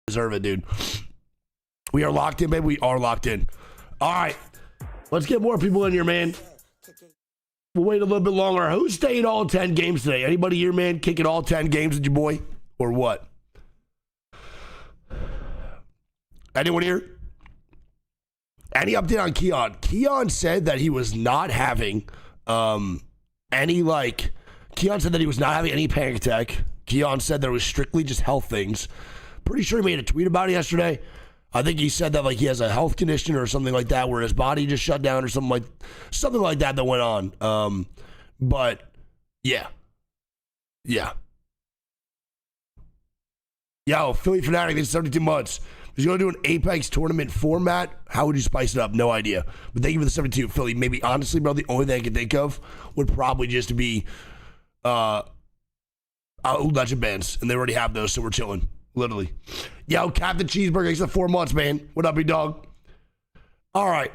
deserve it, dude. We are locked in, baby. We are locked in. All right. Let's get more people in here, man. We'll wait a little bit longer. Who stayed all 10 games today? Anybody here, man, kicking all 10 games with your boy? Or what? Anyone here? Any update on Keon? Keon said that he was not having any, like... Keon said that he was not having any panic attack. Keon said that it was strictly just health things. Pretty sure he made a tweet about it yesterday. I think he said that like he has a health condition or something like that where his body just shut down or something like that went on. But yeah. Yo, Philly Fanatic, this is 72 months. He's going to do an Apex tournament format. How would you spice it up? No idea. But thank you for the 72, Philly. Maybe honestly, bro, the only thing I can think of would probably just be legend bands, and they already have those, so we're chilling. Literally. Yo, Captain Cheeseburger, he's at 4 months, man. What up, big dog? All right.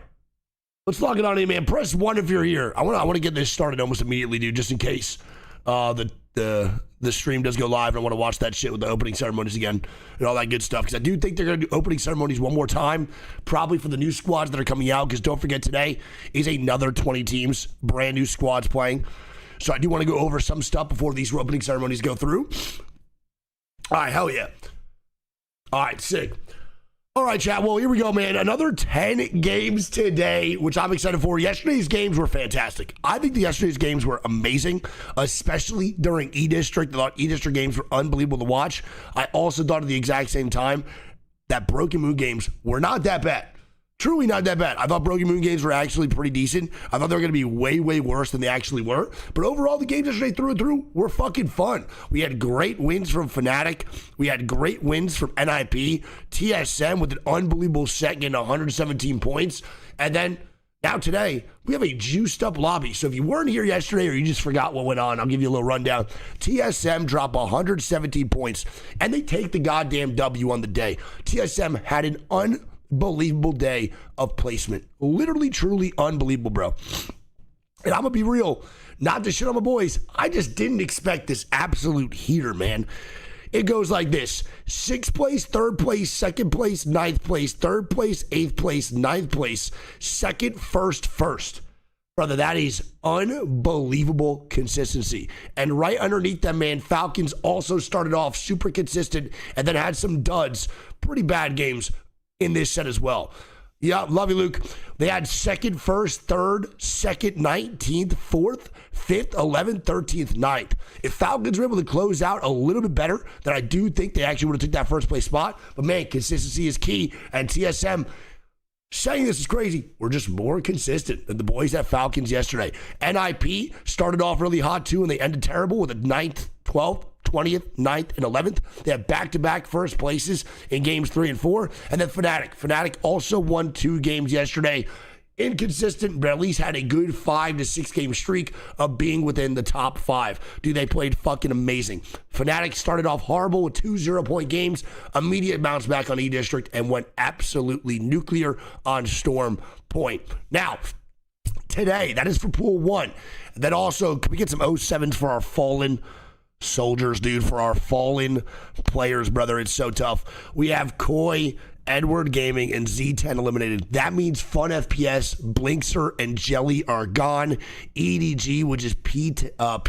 Let's log it on in, man. Press 1 if you're here. I want to get this started almost immediately, dude, just in case the stream does go live. I want to watch that shit with the opening ceremonies again and all that good stuff, because I do think they're going to do opening ceremonies one more time, probably for the new squads that are coming out, because don't forget, today is another 20 teams, brand new squads playing. So I do want to go over some stuff before these opening ceremonies go through. All right, hell yeah. All right, sick. All right, chat. Well, here we go, man. Another 10 games today, which I'm excited for. Yesterday's games were fantastic. I think yesterday's games were amazing, especially during E-District. I thought E-District games were unbelievable to watch. I also thought at the exact same time that Broken Moon games were not that bad. Truly not that bad. I thought Broken Moon games were actually pretty decent. I thought they were going to be way, way worse than they actually were. But overall, the games yesterday through and through were fucking fun. We had great wins from Fnatic. We had great wins from NIP. TSM with an unbelievable set getting 117 points. And then now today, we have a juiced up lobby. So if you weren't here yesterday or you just forgot what went on, I'll give you a little rundown. TSM dropped 117 points and they take the goddamn W on the day. TSM had an unbelievable day of placement. Literally, truly unbelievable, bro. And I'm gonna be real, not to shit on my boys, I just didn't expect this absolute heater, man. It goes like this: 6th place, 3rd place, 2nd place, 9th place, 3rd place, 8th place, 9th place, 2nd, 1st. Brother, that is unbelievable consistency. And right underneath them, man, Falcons also started off super consistent and then had some duds, pretty bad games in this set as well. Yeah, love you, Luke. They had 2nd, 1st, 3rd, 2nd, 19th, 4th, 5th, 11th, 13th, 9th. If Falcons were able to close out a little bit better, then I do think they actually would have took that 1st place spot. But man, consistency is key. And TSM, saying this is crazy, we're just more consistent than the boys at Falcons yesterday. NIP started off really hot too, and they ended terrible with a 9th, 12th, 20th, 9th, and 11th. They have back-to-back first places in games 3 and 4. And then Fnatic also won 2 games yesterday. Inconsistent, but at least had a good 5 to 6 game streak of being within the top 5. Dude, they played fucking amazing. Fnatic started off horrible with 2 0-point games, immediate bounce back on E-District, and went absolutely nuclear on Storm Point. Now, today, that is for Pool 1. Then also, can we get some 07s for our fallen soldiers, dude, for our fallen players, brother? It's so tough. We have Koi, Edward Gaming, and Z10 eliminated. That means Fun FPS, Blinkster, and Jelly are gone. EDG, which is Pete and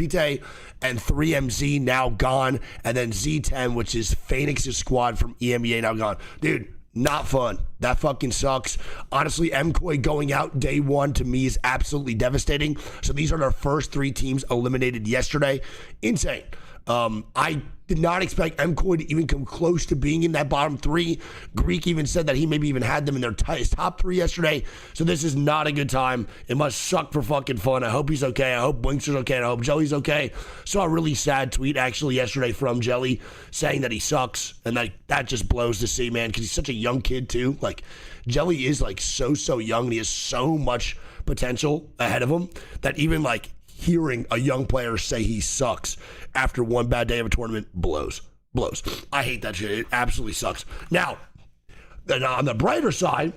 3MZ, now gone. And then Z10, which is Phoenix's squad from EMEA, now gone. Dude, not fun. That fucking sucks. Honestly, MKOI going out day 1 to me is absolutely devastating. So these are our first 3 teams eliminated yesterday. Insane. I did not expect MKOI to even come close to being in that bottom 3. Greek even said that he maybe even had them in their his top 3 yesterday. So this is not a good time. It must suck for fucking fun. I hope he's okay. I hope Blinkster's okay. And I hope Jelly's okay. Saw a really sad tweet actually yesterday from Jelly saying that he sucks. And that just blows to see, man, because he's such a young kid too. Like, Jelly is like so young, and he has so much potential ahead of him that even like hearing a young player say he sucks after one bad day of a tournament blows. I hate that shit. It absolutely sucks. Now, on the brighter side,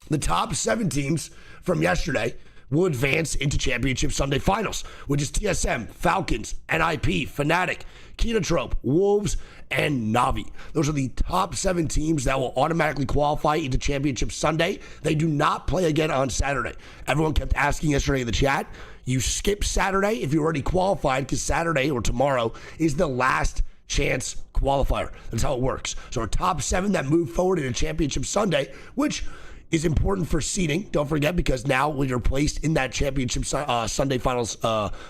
the top 7 teams from yesterday, will advance into Championship Sunday Finals, which is TSM, Falcons, NIP, Fnatic, Kenotrope, Wolves, and Na'Vi. Those are the top 7 teams that will automatically qualify into Championship Sunday. They do not play again on Saturday. Everyone kept asking yesterday in the chat, you skip Saturday if you already qualified, because Saturday or tomorrow is the last chance qualifier. That's how it works. So our top 7 that move forward into Championship Sunday, which is important for seeding. Don't forget, because now when you're placed in that Championship Sunday Finals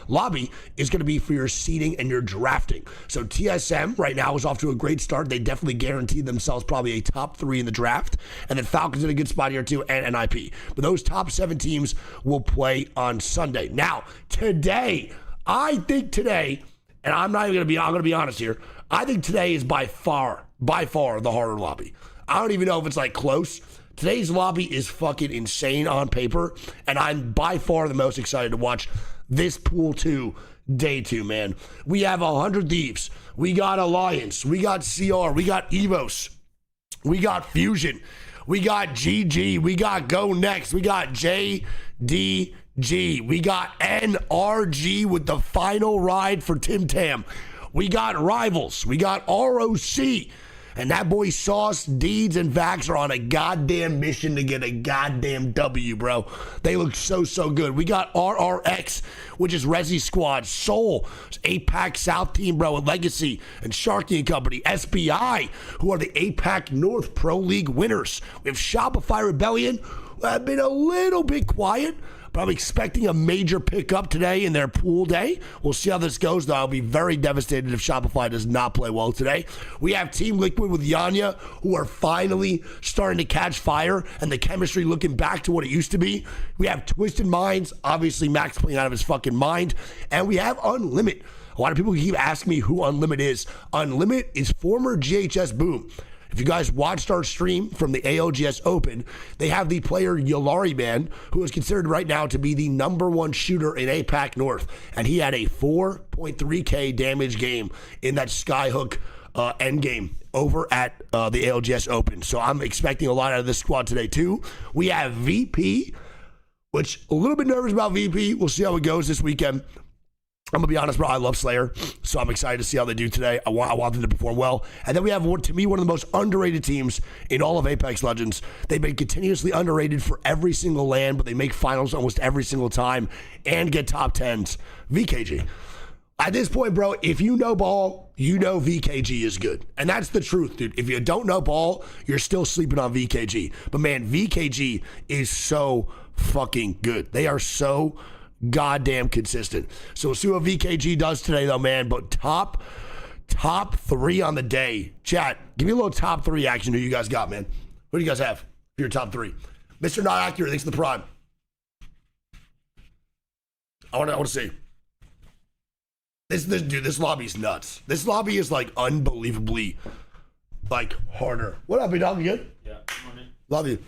lobby, is going to be for your seeding and your drafting. So TSM right now is off to a great start. They definitely guaranteed themselves probably a top 3 in the draft. And then Falcons in a good spot here too, and NIP. But those top 7 teams will play on Sunday. Now, today, I think today, and I'm going to be honest here, I think today is by far the harder lobby. I don't even know if it's like close. Today's lobby is fucking insane on paper, and I'm by far the most excited to watch this Pool 2, Day 2, man. We have 100 Thieves. We got Alliance. We got CR. We got EVOS. We got Fusion. We got GG. We got GoNext. We got JDG. We got NRG with the final ride for Tim Tam. We got Rivals. We got ROC. And that boy Sauce, Deeds, and Vax are on a goddamn mission to get a goddamn W, bro. They look so good. We got RRX, which is Resi Squad, Soul, APAC South team, bro, and Legacy, and Sharky and Company, SBI, who are the APAC North Pro League winners. We have Shopify Rebellion, who have been a little bit quiet, but I'm expecting a major pickup today in their pool day. We'll see how this goes, though. I'll be very devastated if Shopify does not play well today. We have Team Liquid with Yanya, who are finally starting to catch fire, and the chemistry looking back to what it used to be. We have Twisted Minds, obviously Max playing out of his fucking mind, and we have Unlimit. A lot of people keep asking me who Unlimit is. Unlimit is former GHS Boom. If you guys watched our stream from the ALGS Open, they have the player Yolari Man, who is considered right now to be the #1 shooter in APAC North. And he had a 4.3K damage game in that Skyhook end game over at the ALGS Open. So I'm expecting a lot out of this squad today too. We have VP, which a little bit nervous about VP. We'll see how it goes this weekend. I'm going to be honest, bro. I love Slayer, so I'm excited to see how they do today. I want them to perform well. And then we have, to me, one of the most underrated teams in all of Apex Legends. They've been continuously underrated for every single LAN, but they make finals almost every single time and get top 10s. VKG. At this point, bro, if you know ball, you know VKG is good. And that's the truth, dude. If you don't know ball, you're still sleeping on VKG. But, man, VKG is so fucking good. They are so goddamn consistent. So we'll see what VKG does today, though, man. But top 3 on the day. Chat, give me a little top 3 action. Who you guys got, man? Who do you guys have for your top 3? Mr. Not Accurate, thanks for the prime. I want to see. This lobby's nuts. This lobby is like unbelievably like harder. What up, big dog? You good? Yeah. Morning. Love you.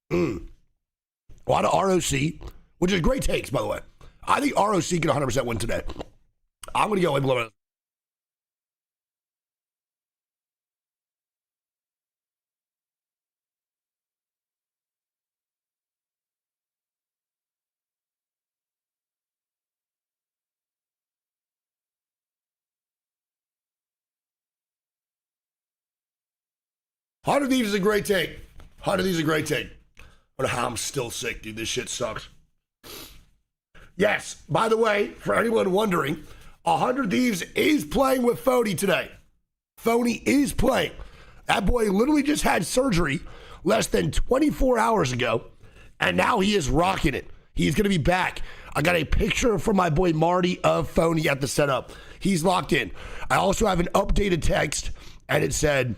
A lot of ROC, which is great takes, by the way. I think ROC can 100% win today. I'm going to go implement. Heart of Thieves is a great take. Heart of Thieves is a great take. I don't know how I'm still sick, dude. This shit sucks. Yes, by the way, for anyone wondering, 100 Thieves is playing with Phony today. Phony is playing. That boy literally just had surgery less than 24 hours ago, and now he is rocking it. He's going to be back. I got a picture from my boy Marty of Phony at the setup. He's locked in. I also have an updated text, and it said,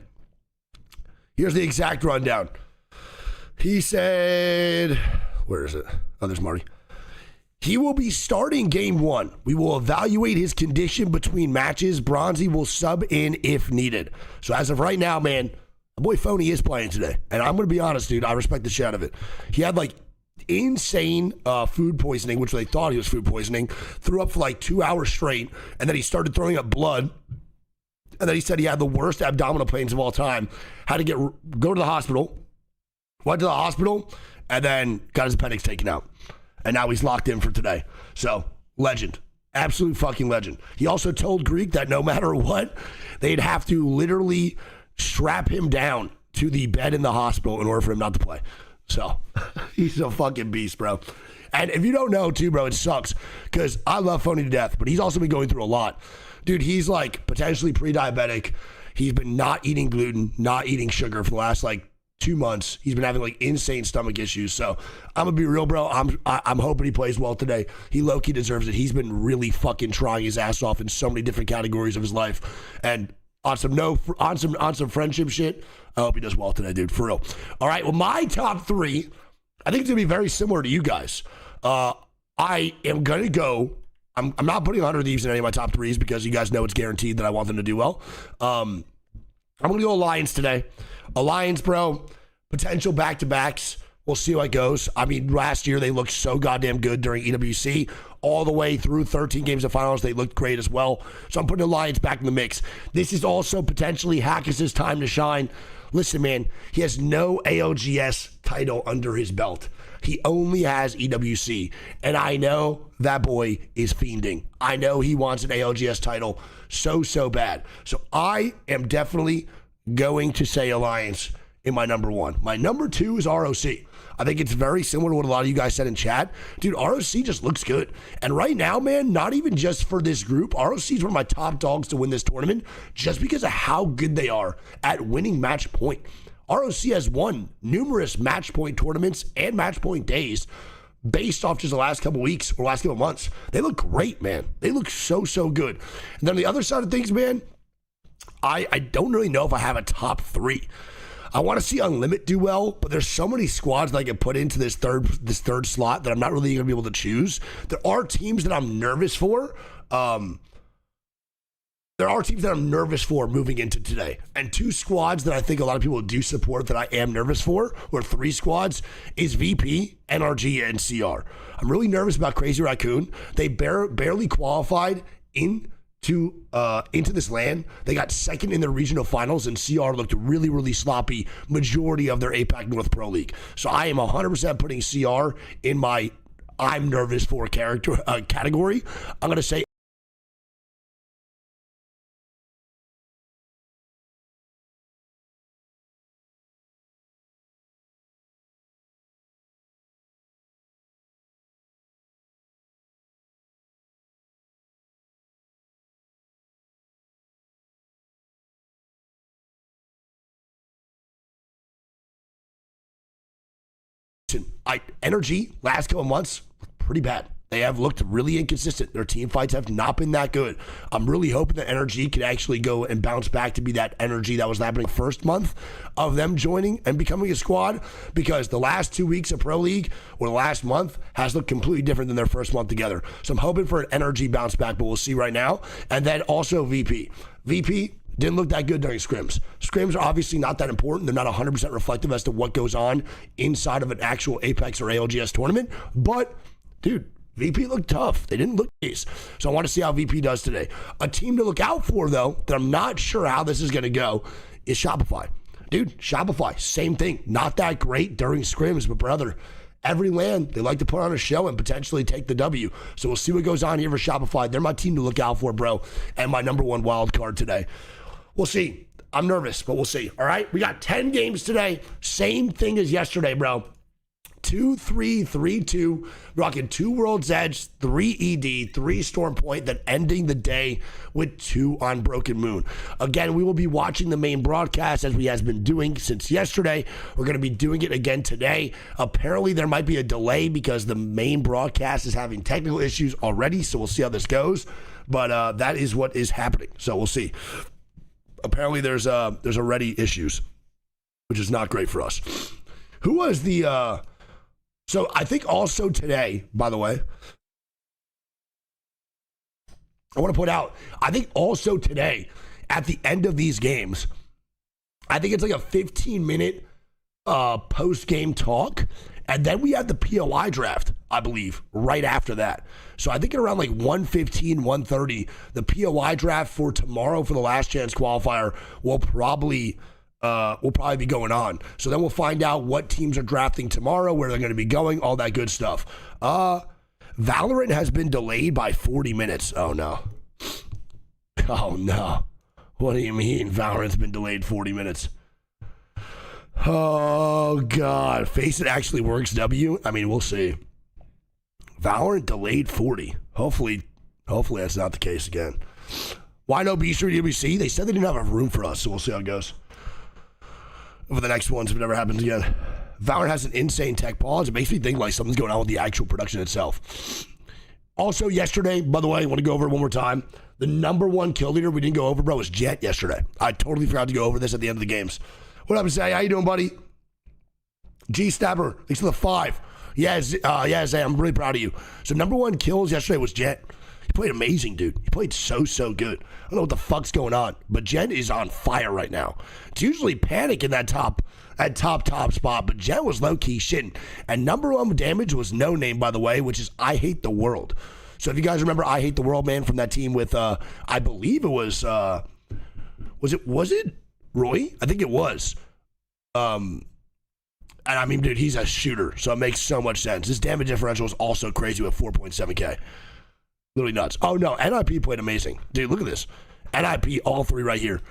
here's the exact rundown. He said, where is it? Oh, there's Marty. He will be starting game 1. We will evaluate his condition between matches. Bronzy will sub in if needed. So as of right now, man, my boy Phony is playing today. And I'm going to be honest, dude, I respect the shit out of it. He had like insane food poisoning, which they thought he was food poisoning, threw up for like 2 hours straight, and then he started throwing up blood. And then he said he had the worst abdominal pains of all time. Had to go to the hospital. Went to the hospital and then got his appendix taken out. And now he's locked in for today. So, legend. Absolute fucking legend. He also told Greek that no matter what, they'd have to literally strap him down to the bed in the hospital in order for him not to play. So, he's a fucking beast, bro. And if you don't know, too, bro, it sucks because I love Phony to death, but he's also been going through a lot. Dude, he's like potentially pre-diabetic. He's been not eating gluten, not eating sugar for the last like 2 months. He's been having like insane stomach issues. So I'm gonna be real, bro. I'm hoping he plays well today. He low-key deserves it. He's been really fucking trying his ass off in so many different categories of his life. And on some friendship shit, I hope he does well today, dude. For real. All right. Well, my top three, I think it's gonna be very similar to you guys. I am gonna go. I'm not putting 100 Thieves in any of my top threes because you guys know it's guaranteed that I want them to do well. I'm gonna go Alliance today. Alliance, bro. Potential back-to-backs. We'll see how it goes. I mean, last year they looked so goddamn good during EWC. All the way through 13 games of finals, they looked great as well. So I'm putting Alliance back in the mix. This is also potentially Hackus' time to shine. Listen, man, he has no ALGS title under his belt. He only has EWC. And I know that boy is fiending. I know he wants an ALGS title so bad. So I am definitely going to say Alliance in my number one. My number two is ROC. I think it's very similar to what a lot of you guys said in chat. Dude, ROC just looks good. And right now, man, not even just for this group, ROC is one of my top dogs to win this tournament just because of how good they are at winning match point. ROC has won numerous match point tournaments and match point days based off just the last couple weeks or last couple months. They look great, man. They look so good. And then on the other side of things, man, I don't really know if I have a top three. I want to see Unlimit do well, but there's so many squads that I can put into this third slot that I'm not really going to be able to choose. There are teams that I'm nervous for. Moving into today. And two squads that I think a lot of people do support that I am nervous for, or three squads, is VP, NRG, and CR. I'm really nervous about Crazy Raccoon. They barely qualified into this LAN. They got second in their regional finals, and CR looked really sloppy majority of their APAC North Pro League. So I am 100% putting CR in my I'm nervous for category. I'm going to say Energy last couple months pretty bad. They have looked really inconsistent. Their team fights have not been that good. I'm really hoping that Energy can actually go and bounce back to be that Energy that was happening first month of them joining and becoming a squad, because the last 2 weeks of Pro League or the last month has looked completely different than their first month together. So I'm hoping for an Energy bounce back, but we'll see right now. And then also VP. VP didn't look that good during scrims. Scrims are obviously not that important. They're not 100% reflective as to what goes on inside of an actual Apex or ALGS tournament. But, dude, VP looked tough. They didn't look ace. So I want to see how VP does today. A team to look out for, though, that I'm not sure how this is going to go, is Shopify. Dude, Shopify, same thing. Not that great during scrims, but brother, every LAN, they like to put on a show and potentially take the W. So we'll see what goes on here for Shopify. They're my team to look out for, bro, and my number one wild card today. We'll see. I'm nervous, but we'll see. All right? We got 10 games today. Same thing as yesterday, bro. 2-3, 3-2. Rocking 2 World's Edge, 3 ED, 3 Storm Point, then ending the day with 2 on Broken Moon. Again, we will be watching the main broadcast as we has been doing since yesterday. We're going to be doing it again today. Apparently, there might be a delay because the main broadcast is having technical issues already, so we'll see how this goes. But that is what is happening, so we'll see. Apparently, there's already issues, which is not great for us. Who was the? So I think also today, by the way, I want to point out, I think also today at the end of these games, I think it's like a 15-minute post-game talk, and then we have the POI draft. I believe, right after that. So I think at around like 1:15, 1:30, the POI draft for tomorrow for the last chance qualifier will probably be going on. So then we'll find out what teams are drafting tomorrow, where they're going to be going, all that good stuff. Valorant has been delayed by 40 minutes. Oh, no. Oh, no. What do you mean Valorant's been delayed 40 minutes? Oh, God. Face It actually works, W? I mean, we'll see. Valorant delayed 40. Hopefully that's not the case again. Why no B-Street EWC? They said they didn't have enough room for us, so we'll see how it goes. Over the next ones, if it ever happens again. Valorant has an insane tech pause. It makes me think like something's going on with the actual production itself. Also, yesterday, by the way, I want to go over it one more time. The number one kill leader we didn't go over, bro, was Jet yesterday. I totally forgot to go over this at the end of the games. What up, Zay? How you doing, buddy? G Stabber, thanks for the 5. Yeah, Zay, I'm really proud of you. So number one kills yesterday was Jet. He played amazing, dude. He played so good. I don't know what the fuck's going on, but Jet is on fire right now. It's usually Panic in that top spot, but Jet was low-key shitting. And number one damage was No Name, by the way, which is I Hate the World. So if you guys remember I Hate the World, man, from that team with, I believe it was it Roy? I think it was. And I mean, dude, he's a shooter, so it makes so much sense. His damage differential is also crazy with 4.7K. Literally nuts. Oh, no, NIP played amazing. Dude, look at this. NIP, all three right here.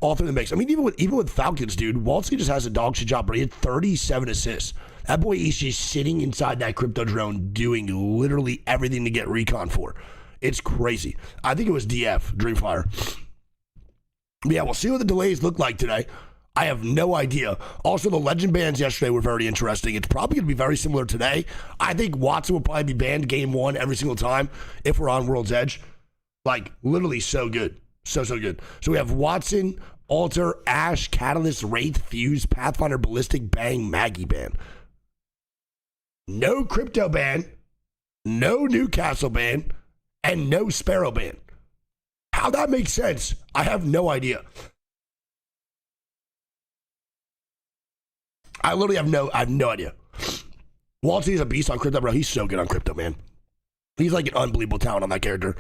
All three in the mix. I mean, even with Falcons, dude, Waltzky just has a dog shit job, but he had 37 assists. That boy is just sitting inside that crypto drone doing literally everything to get recon for. It's crazy. I think it was DF, Dreamfire. But yeah, we'll see what the delays look like today. I have no idea. Also, the legend bans yesterday were very interesting. It's probably going to be very similar today. I think Watson will probably be banned game one every single time if we're on World's Edge. Like, literally so good. So good. So we have Watson, Alter, Ash, Catalyst, Wraith, Fuse, Pathfinder, Ballistic, Bang, Maggie ban. No Crypto ban, no Newcastle ban, and no Sparrow ban. How that makes sense, I have no idea. I literally have no idea. Walty is a beast on Crypto, bro. He's so good on Crypto, man. He's like an unbelievable talent on that character.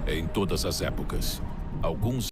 Em todas as épocas, alguns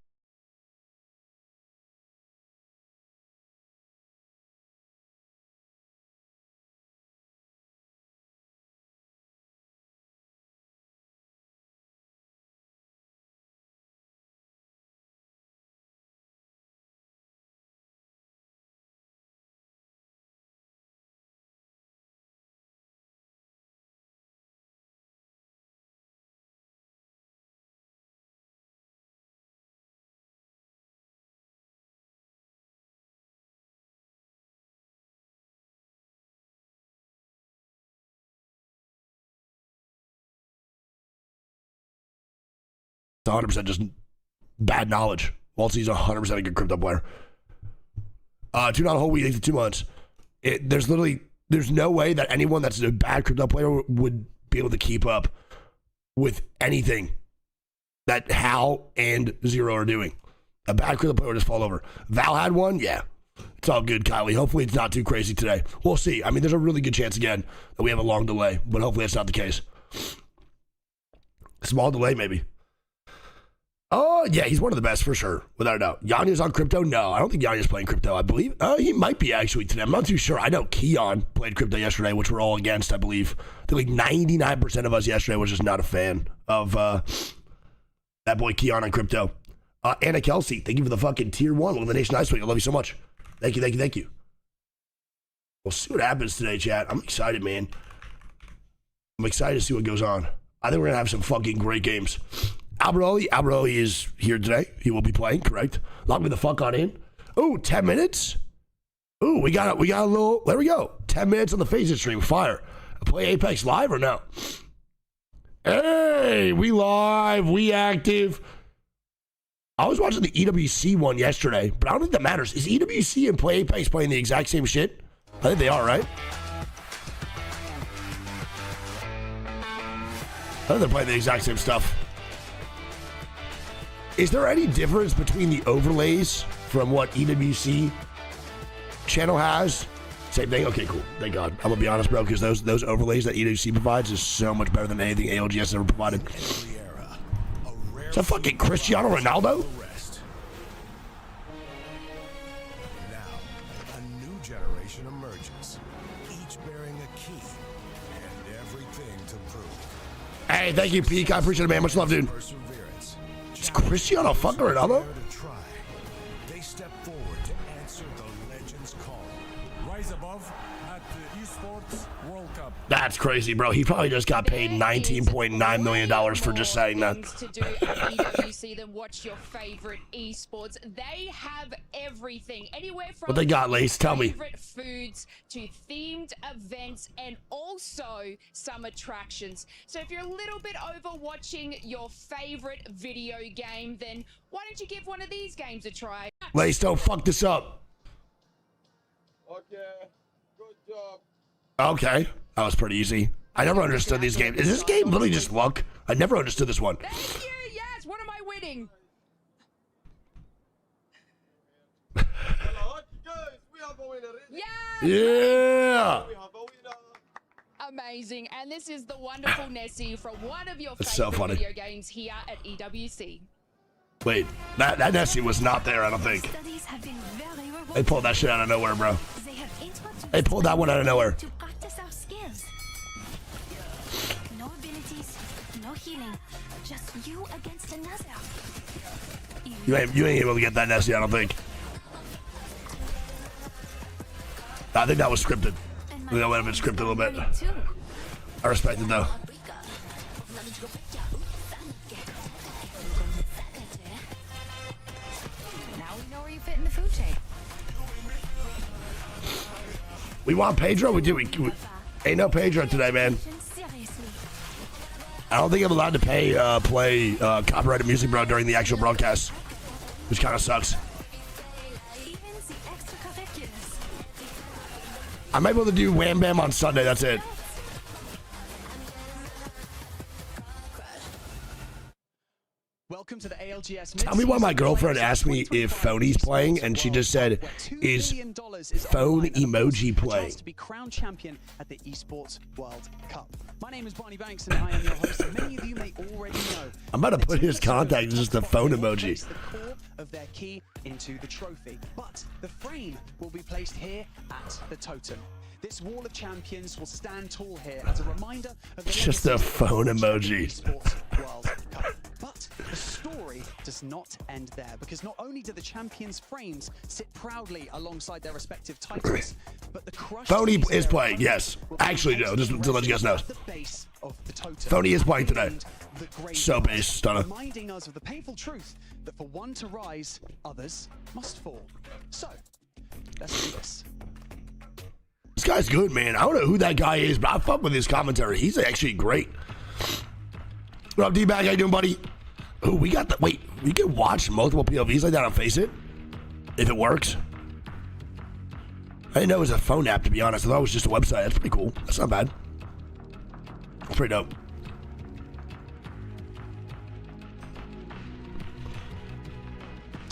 It's 100% just bad knowledge. Waltzy's 100% a good Crypto player. 2 not a whole week, 2 months. There's no way that anyone that's a bad Crypto player would be able to keep up with anything that Hal and Zero are doing. A bad Crypto player would just fall over. Val had one, yeah. It's all good, Kylie. Hopefully it's not too crazy today. We'll see. I mean, there's a really good chance again that we have a long delay, but hopefully that's not the case. Small delay, maybe. Oh, yeah, he's one of the best for sure, without a doubt. Yanya's on Crypto? No, I don't think Yanya's playing Crypto. I believe he might be actually today. I'm not too sure. I know Keon played Crypto yesterday, which we're all against, I believe. I think like 99% of us yesterday was just not a fan of that boy Keon on Crypto. Anna Kelsey, thank you for the fucking tier 1 elimination ice week. I love you so much. Thank you. We'll see what happens today, chat. I'm excited, man. I'm excited to see what goes on. I think we're going to have some fucking great games. Alberoli is here today. He will be playing, correct? Lock me the fuck on in. Oh, 10 minutes? Oh, we got a little, there we go. 10 minutes on the Phase stream, fire. Play Apex live or no? Hey, we live, we active. I was watching the EWC one yesterday, but I don't think that matters. Is EWC and Play Apex playing the exact same shit? I think they are, right? I think they're playing the exact same stuff. Is there any difference between the overlays from what EWC channel has Same thing? Okay, cool. Thank God. I'm gonna be honest, bro, because those overlays that EWC provides is so much better than anything ALGS ever provided. Is that fucking Cristiano Ronaldo? Now, a new generation emerges, each bearing a key and everything to prove. Hey, thank you, Peak. I appreciate it, man. Much love, dude. Perseverance. Is Cristiano fucking Ronaldo? Dare to try. They step forward to answer the legend's call. Rise above at the Esports World Cup. That's crazy, bro. He probably just got paid $19.9 million for just saying that. To do at EWC than watch your favorite esports. They have everything, anywhere from What they got, Lace? Tell me. favorite foods to themed events and also some attractions. So if you're a little bit over watching your favorite video game, then why don't you give one of these games a try? Lace, don't fuck this up. Okay, good job. Okay. That was pretty easy. I never understood these games. Is this game literally just luck? I never understood this one. Thank you. Yes. What am I winning? Hello, guys. We have a winner. Yes. Yeah. We have a winner. Amazing. And this is the wonderful Nessie from one of your That's so favorite funny. video games here at EWC. Wait, that Nessie was not there, I don't think. Studies have been very rewarding. They pulled that shit out of nowhere, bro. They have introduced They pulled that one out of nowhere. to practice our skills. No abilities, no healing, just you against another. You ain't able to get that Nessie, I don't think. I think that was scripted. I think that would have been scripted a little bit. Too. I respect it though. Now we know where you fit in the food chain. We want Pedro? We do. We ain't no Pedro today, man. Seriously. I don't think I'm allowed to play copyrighted music, bro, during the actual broadcast, which kind of sucks. Even the extracurriculars. I might be able to do Wham Bam on Sunday. That's it. Welcome to the ALGS. Tell me why my girlfriend asked me if Phony's playing, and she just said, "Is phone emoji playing?" To be crowned champion at the Esports World Cup. My name is Barney Banks, and I am your host. Many of you may already know. I'm about to put his contact as just a phone emoji. The core of their key into the trophy, but the frame will be placed here at the totem. This wall of champions will stand tall here as a reminder of the Just a phone emoji. Esports World Cup. But the story does not end there, because not only do the champions' frames sit proudly alongside their respective titles, but the crushed Phony Thieves is era playing, yes. will be Actually, no, just to let you guys know. at the base of the totem. Phony is playing today. And the great So loss, based, stunner. reminding us of the painful truth that for one to rise, others must fall. So, let's do this. This guy's good, man. I don't know who that guy is, but I fuck with his commentary. He's actually great. What up, D-Bag? How you doing, buddy? Oh, we got the... Wait, we can watch multiple POVs like that on Face It? If it works? I didn't know it was a phone app, to be honest. I thought it was just a website. That's pretty cool. That's not bad. That's pretty dope.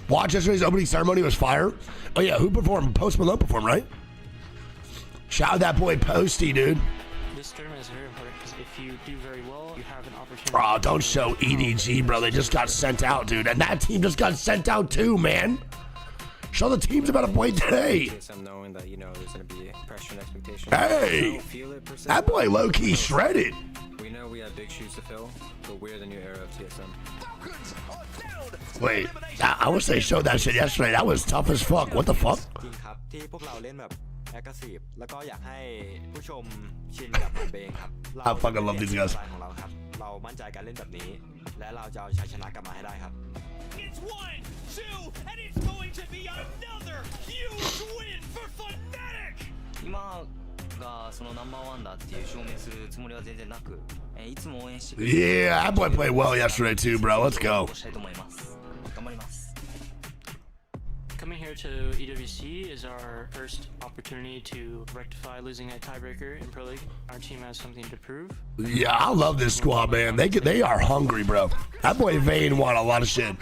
Watch yesterday's opening ceremony was fire. Oh, yeah. Who performed? Post Malone performed, right? Shout out that boy Posty, dude. This tournament is very important because if you do very well, you have an opportunity. Oh, don't show EDG, bro. They just got sent out, dude. And that team just got sent out too, man. Show the teams about to play today. I'm knowing that, you know, there's going to be pressure and expectation. Hey, that boy low-key shredded. We know we have big shoes to fill, but we're the new era of TSM. Wait, I wish they showed that shit yesterday. That was tough as fuck. What the fuck? จริงครับที่พวกเราเล่นแบบ aggressive แล้วก็อยากให้ผู้ชมชินกับมันเองครับ I fucking love these guys. ของเราครับเรามั่นใจการเล่นแบบนี้และเราจะเอาชัยชนะกลับมาให้ได้ครับ It's 1, 2, and it's going to be another huge win for Fnatic! 今がそのナンバーワンだっていう証明するつもりは全然なくいつも応援してくれて Yeah, that boy played well yesterday too, bro. Let's go. したいと思います頑張ります Coming here to EWC is our first opportunity to rectify losing a tiebreaker in Pro League. Our team has something to prove. Yeah, I love this squad, man. They are hungry, bro. That boy Vayne won a lot of shit.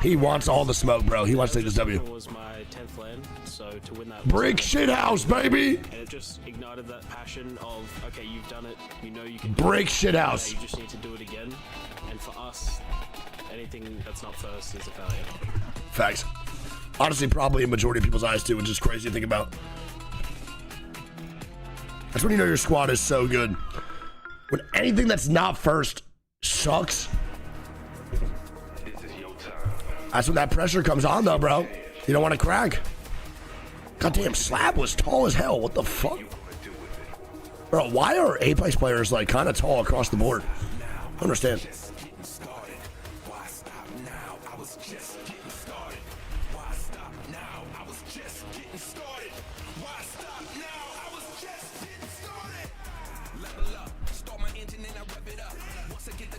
He wants all the smoke, bro. He wants to take this W. Was my 10th LAN, so to win that Brick shithouse, baby. And it just ignited that passion of, okay, you've done it, you know you can Brick shithouse. You just need to do it again. And for us, anything that's not first is a failure. Facts. Honestly, probably in majority of people's eyes too, which is crazy to think about. That's when you know your squad is so good. When anything that's not first sucks, that's when that pressure comes on though, bro. You don't want to crack. Goddamn, Slab was tall as hell. What the fuck? Bro, why are Apex players like kind of tall across the board? I don't understand.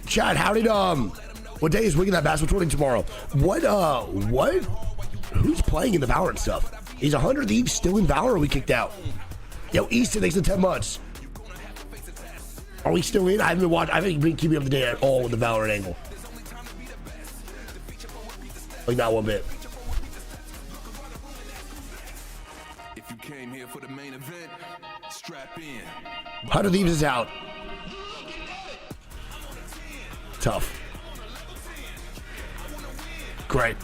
Chad, howdy, what day is Wigan that basketball tournament tomorrow? What? Who's playing in the Valorant stuff? Is 100 Thieves still in Valorant or are we kicked out? Yo, Easton, thanks for 10 months. Are we still in? I haven't been keeping up to date at all with the Valorant angle. Like, not one bit. If you came here for the main event, strap in. 100 Thieves is out. Tough. Great.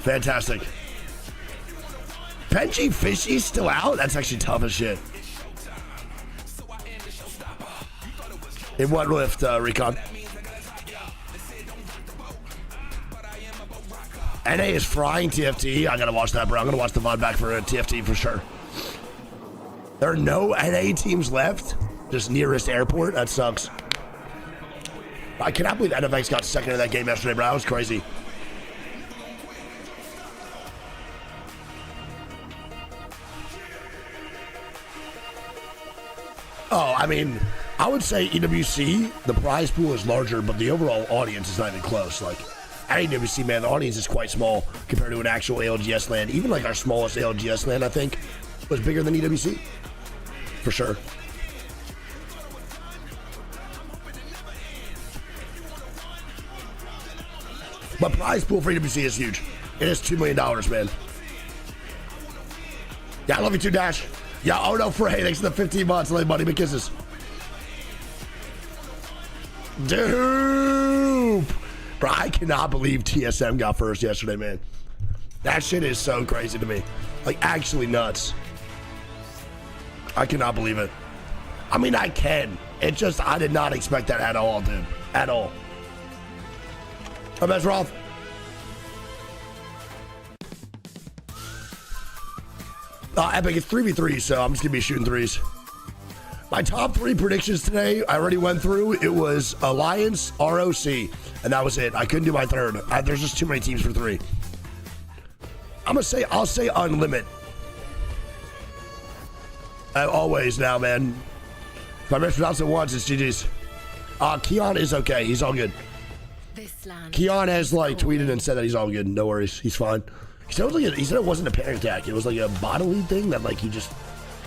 Fantastic. Benji Fishy's still out? That's actually tough as shit. In what rift, Recon? NA is frying TFT. I gotta watch that, bro. I'm gonna watch the VOD back for TFT for sure. There are no NA teams left. Just nearest airport. That sucks. I cannot believe NFX got second in that game yesterday, bro. That was crazy. Oh, I mean, I would say EWC, the prize pool is larger, but the overall audience is not even close. Like, at EWC, man, the audience is quite small compared to an actual ALGS LAN. Even like our smallest ALGS LAN, I think, was bigger than EWC. For sure. But prize pool for EWC is huge. It is $2 million, man. Yeah, I love you too, Dash. Yeah, oh no, Frey, thanks for the 15 months. Love you, buddy. Big kisses. Dude. Bro, I cannot believe TSM got first yesterday, man. That shit is so crazy to me. Like, actually nuts. I cannot believe it. I mean, I can. It just, I did not expect that at all, dude. At all. Oh, that's Rolf. Epic, it's 3v3, so I'm just gonna be shooting threes. My top 3 predictions today, I already went through. It was Alliance, ROC, and that was it. I couldn't do my third. There's just too many teams for 3. I'll say Unlimit. Always now, man. If I mispronounce it once, it's GG's. Keon is okay. He's all good. Keon has like tweeted and said that he's all good. No worries. He's fine. He said it wasn't a panic attack. It was like a bodily thing that like it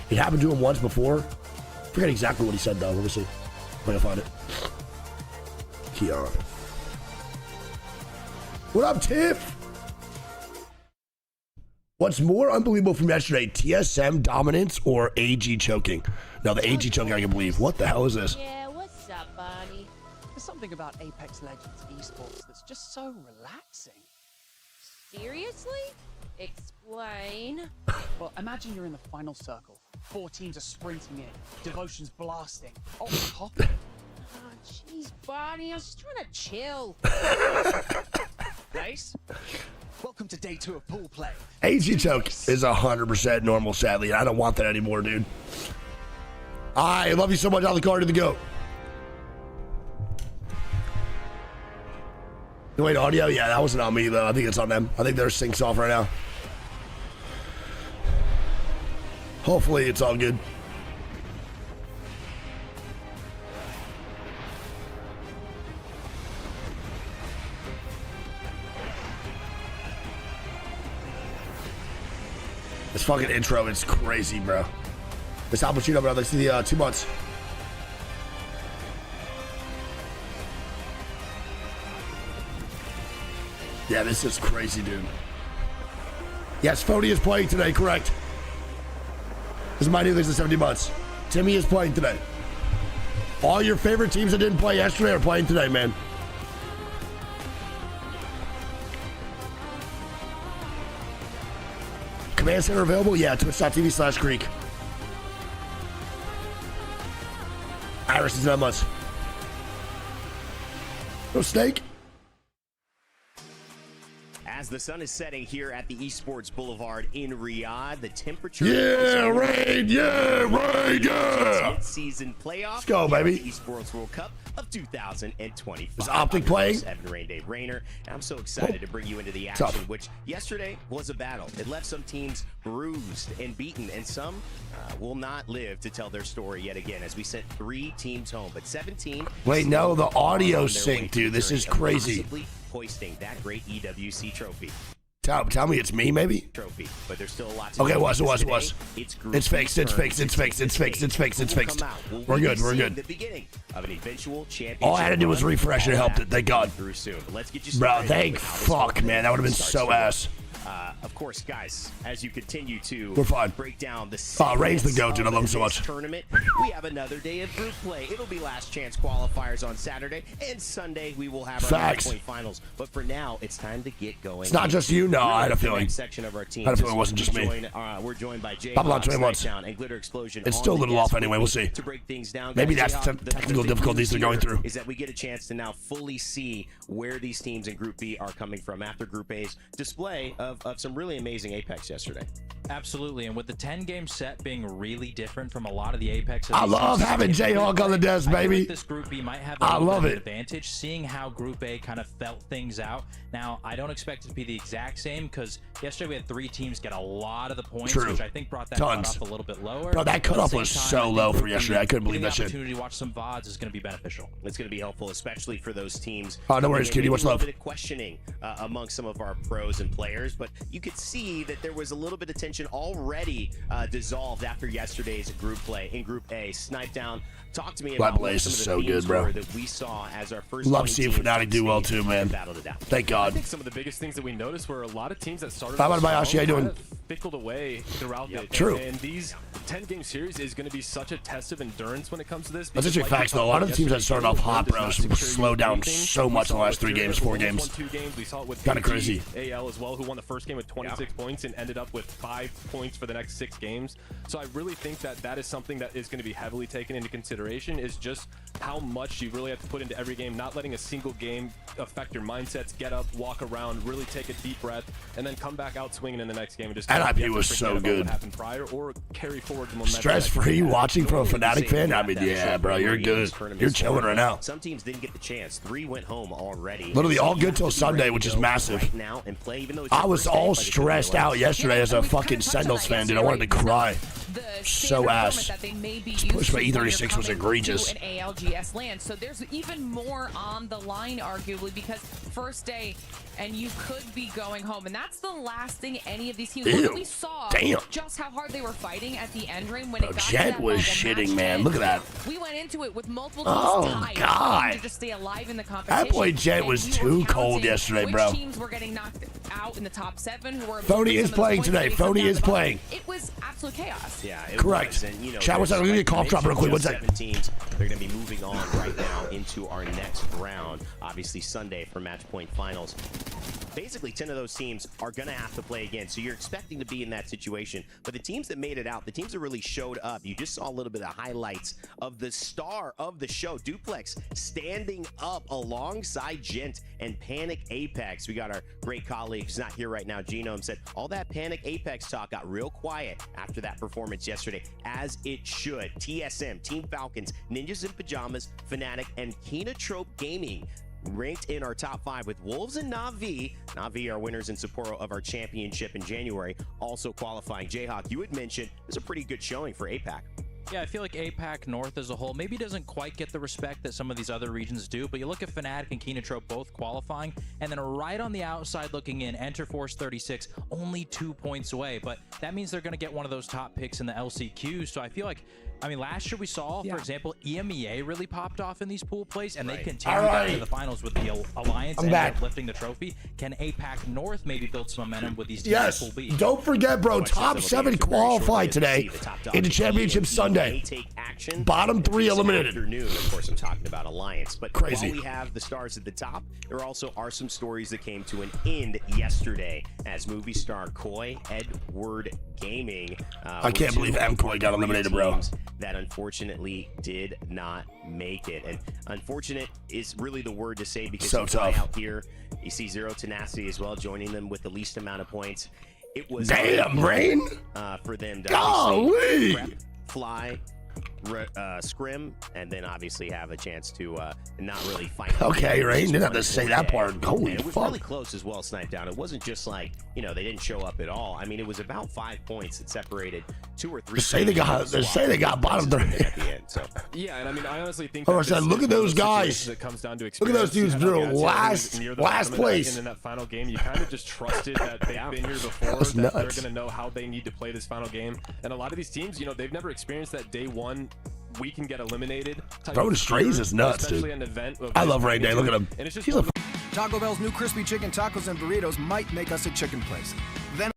happened to him once before. I forget exactly what he said though. Let me see if I can find it. Keon. What up, Tiff? What's more unbelievable from yesterday, TSM dominance or AG choking? No, the AG choking I can believe. What the hell is this? Yeah, what's up, buddy? There's something about Apex Legends esports that's just so relaxing. Seriously? Explain. Well, imagine you're in the final circle. 4 teams are sprinting in. Devotion's blasting. Oh, top. Oh, jeez, buddy. I was just trying to chill. Nice. Welcome to day 2 of pool play. AG choke is 100% normal, sadly. I don't want that anymore, dude. I love you so much. I'll the card to the goat. Wait, audio? Yeah, that wasn't on me, though. I think it's on them. I think their sync's off right now. Hopefully, it's all good. This fucking intro is crazy, bro. This Al Pacino, bro. This is the 2 months. Yeah, this is crazy, dude. Yes, Phony is playing today, correct. This is my new thing in 70 months. Timmy is playing today. All your favorite teams that didn't play yesterday are playing today, man. Command Center available? Yeah, twitch.tv/Greek. Iris is 9 months. No snake? As the sun is setting here at the Esports Boulevard in Riyadh, the temperature... Yeah, rain, yeah, rain, yeah! Midseason Playoffs. Let's go, baby. The Esports World Cup of 2025. Is Optic playing? Evan Rain Day Rayner, and I'm so excited to bring you into the action, which yesterday was a battle. It left some teams bruised and beaten, and some will not live to tell their story yet again, as we sent 3 teams home, but 17... Wait, no, the audio sync, dude. This is crazy. Hoisting that great EWC trophy. Tell me it's me, maybe? Trophy, but there's still a lot to Okay, do. it was. It's fixed. We're good. The beginning of an eventual championship. All I had to do was refresh and it helped it. Thank God. Let's get you Bro, thank fuck, man. That would have been so ass. Of course, guys, as you continue to We're fine. break down the Rain's the goat, dude. I love him so much. Tournament, we have another day of group play. It'll be last chance qualifiers on Saturday, and Sunday we will have our point finals. But for now, it's time to get going. It's not just you, no. I had a feeling. Section of our team. I had a feeling it wasn't just me. We're joined by Jay Babylon 20 months. and Glitter Explosion. It's still a little off anyway. We'll see. To break things down, maybe that's the technical difficulties they're going through. Is that we get a chance to now fully see where these teams in Group B are coming from after Group A's display of some really amazing Apex yesterday. Absolutely, and with the 10-game set being really different from a lot of the Apex. I love having Jayhawk on the desk, baby. This Group B might have I love it. Advantage, seeing how Group A kind of felt things out. Now, I don't expect it to be the exact same because yesterday we had 3 teams get a lot of the points, which I think brought that cutoff a little bit lower. Bro, that cutoff was so low for yesterday. I couldn't believe that shit. The opportunity to watch some VODs is going to be beneficial. It's going to be helpful, especially for those teams. Oh, no worries, cutie. What's love? love? A bit of questioning among some of our pros and players, but you could see that there was a little bit of tension already dissolved after yesterday's group play in Group A. Snipe Down, talk to me about Blaze some is of the so themes good, bro. that we saw as our first. Love seeing Fnatic do well too, man. Thank God. I think some of the biggest things that we noticed were a lot of teams that started Bayashi, how you doing? fickled away throughout it. True. And these 10-game series is going to be such a test of endurance when it comes to this. That's actually facts, though. A lot of the teams that started off hot, bro, slowed down so much in the last 3 games, 4 games. We saw it with Kind of crazy. AL as well, who won the first game with 26 points and ended up with 5 points for the next 6 games. So I really think that that is something that is going to be heavily taken into consideration, is just how much you really have to put into every game, not letting a single game affect your mindsets. Get up, walk around, really take a deep breath, and then come back out swinging in the next game. And just NIP was so good. What happened prior, or carry forward the momentum. Stress-free watching from a Fnatic fan? I mean, yeah, bro, you're good. You're chilling right now. Some teams didn't get the chance. 3 went home already. Literally all good till Sunday, which is massive. I was all stressed out yesterday as a fucking Sentinels fan, dude. I wanted to cry. So ass. This push by E36 was egregious. An ALGS land, so there's even more on the line, arguably, because first day, and you could be going home, and that's the last thing any of these teams really saw. Damn. Just how hard they were fighting at the end ring when it got Jet was shitting, man. Look at that. We went into it with multiple teams God. to just stay alive in the competition. That boy Jet was too cold yesterday, bro. Teams were getting knocked out in the top 7 who were Phony is playing today. Phony is playing. It was absolute chaos. Yeah, correct. And, you know, Chat, what's that? Let me get a cough drop real quick. What's that? 7 teams. They're going to be moving on right now into our next round. Obviously Sunday for match point finals. Basically 10 of those teams are going to have to play again, so you're expecting to be in that situation. But the teams that made it out, the teams that really showed up, you just saw a little bit of highlights of the star of the show, Duplex, standing up alongside Gent and Panic Apex. We got our great colleague who's not here right now, Genome, said all that Panic Apex talk got real quiet after that performance yesterday, as it should. TSM, Team Falcons, Ninjas in Pajamas, Fnatic, and Kinatrope Gaming ranked in our top 5 with Wolves and Na'Vi. Na'Vi are winners in Sapporo of our championship in January, also qualifying. Jayhawk, you had mentioned it was a pretty good showing for APAC. Yeah, I feel like APAC North as a whole maybe doesn't quite get the respect that some of these other regions do, but you look at Fnatic and Keenatrope both qualifying, and then right on the outside looking in, Enter Force 36, only 2 points away, but that means they're going to get one of those top picks in the LCQ, so I feel like, I mean, last year we saw, for example, EMEA really popped off in these pool plays, and they continued down to the finals with the Alliance and lifting the trophy. Can APAC North maybe build some momentum with these teams in Pool B? Don't forget, bro, top 7 qualified today into Championship Sunday. Bottom 3 eliminated. Of course, I'm talking about Alliance, but crazy. While we have the stars at the top, there also are some stories that came to an end yesterday as movie star Koi, Edward Gaming. I can't believe Koi got eliminated, bro. That unfortunately did not make it, and unfortunate is really the word to say because so tough out here. You see Zero Tenacity as well joining them with the least amount of points. It was damn Rain for them to golly prep, fly, scrim, and then obviously have a chance to not really fight. Okay, Rain didn't have to say that part. Holy it was fuck. really close as well, sniped down. It wasn't just like, you know, they didn't show up at all. I mean, it was about 5 points that separated 2 or 3. They say they got bottom 3 at the end. So yeah, and I mean, I honestly think. I said, look at those guys. It comes down to look at those dudes doing last place. And in that final game, you kind of just trusted that they've been here before. That they're going to know how they need to play this final game. And a lot of these teams, you know, they've never experienced that day one. We can get eliminated. Throwing strays is nuts, dude. I love Rain Day. Look at him. He's a Taco Bell's new crispy chicken tacos and burritos might make us a chicken place. Then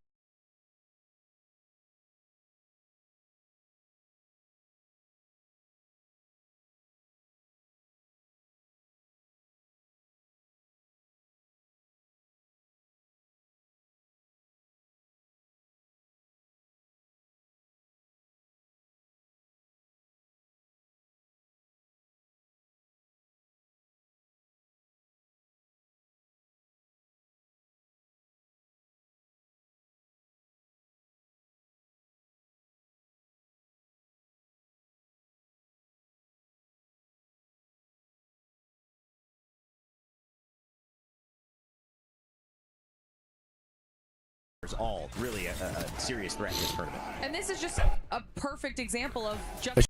all really a serious threat in this tournament. And this is just a perfect example of just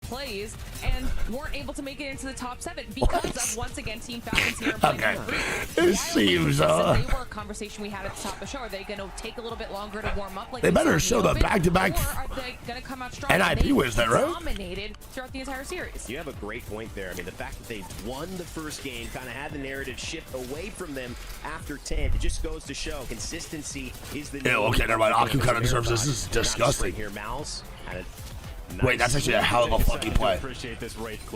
plays and weren't able to make it into the top 7 because of, once again, Team Falcons here. Okay. It seems they were a conversation we had at the top of the show. Are they going to take a little bit longer to warm up? Like they better show the back-to-back or are they going to come out strong? NIP wins that, right? Dominated throughout the entire series. You have a great point there. I mean, the fact that they won the first game kind of had the narrative shift away from them after 10. It just goes to show consistency is the. Ew, okay, never mind. Aku kind of deserves this. This is disgusting. Here, Mouse. Wait, that's actually a hell of a fucking play.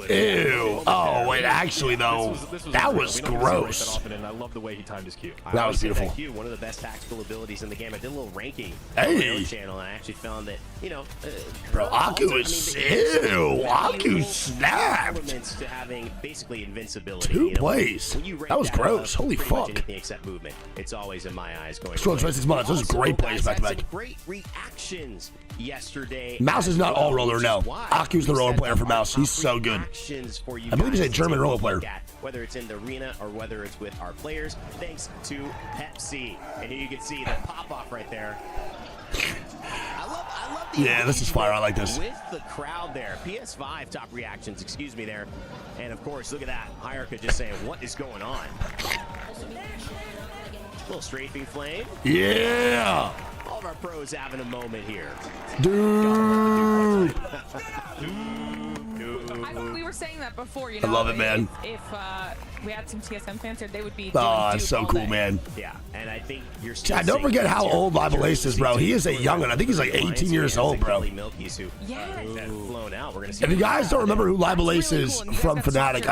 Ew. Oh, wait, actually, though, that was gross. I love the way he timed his Q. That was beautiful. One of the best tactical abilities in the game. I did a little ranking on my own channel, and I actually found that, you know... Bro, Aku is... Ew, Aku snapped. Elements to having basically invincibility. 2 plays. That was gross. Holy fuck. Anything except movement. It's always, in my eyes, going... 26 months. Those are great plays back-to-back. Great reactions yesterday. Mouse is not all roller, no. Aku's the roller player for Mouse. He's so good. I believe he's a German roller player. Whether it's in the arena or whether it's with our players, thanks to Pepsi. And here you can see the pop-off right there. I love the this is fire. I like this. With the crowd there. PS5 top reactions, excuse me there. And of course, look at that. Hierarchy just saying, what is going on? Little strafing flame. Yeah. All of our pros having a moment here. Dude. We were saying that before, you know. I love it, man. If we had some TSM fans here, they would be. Oh, it's so cool, man. Yeah, and I think you're. Chad, don't forget how old Libelace is, bro. He is a youngin'. I think he's like 18 years old, bro. If you guys don't remember who Libelace is from Fnatic,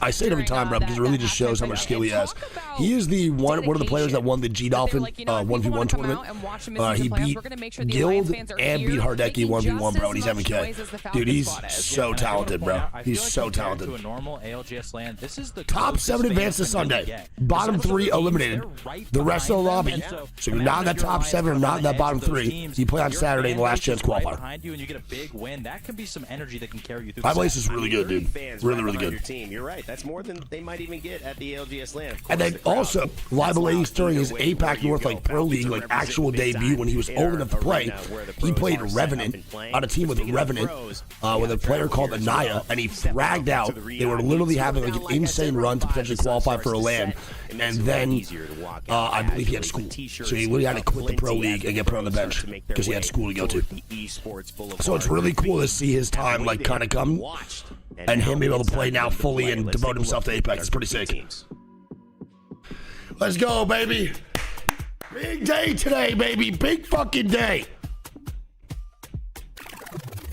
I say it every time, bro, because it really just shows how much skill he has. He is the one of the players that won the G Dolphin 1v1 tournament. He beat Guild and beat Hardeki 1v1, bro, and he's MK. Dude, he's so talented. talented, bro. He's so talented. To a normal ALGS LAN, this is the top 7 advanced this Sunday. Bottom 3 eliminated. The rest of the lobby. So you're not in that top 7 or not in that bottom 3. You play on Saturday in the last chance qualifier. Behind you and you get a big win. That can be some energy that can carry you through. My place is really good, dude. Really good. Your team. You're right. That's more than they might even get at the ALGS LAN. And then also, Libel Ace during his APAC North like Pro League like actual debut when he was old enough to play, he played Revenant on a team with Revenant with a player called Anaya, and he fragged out. They were literally having like an insane run to potentially qualify for a LAN, and then I believe he had school, so he literally had to quit the Pro League and get put on the bench because he had school to go to. So it's really cool to see his time like kind of come, and him be able to play now fully and devote himself to Apex. It's pretty sick. Let's go, baby. Big day today, baby. Big fucking day.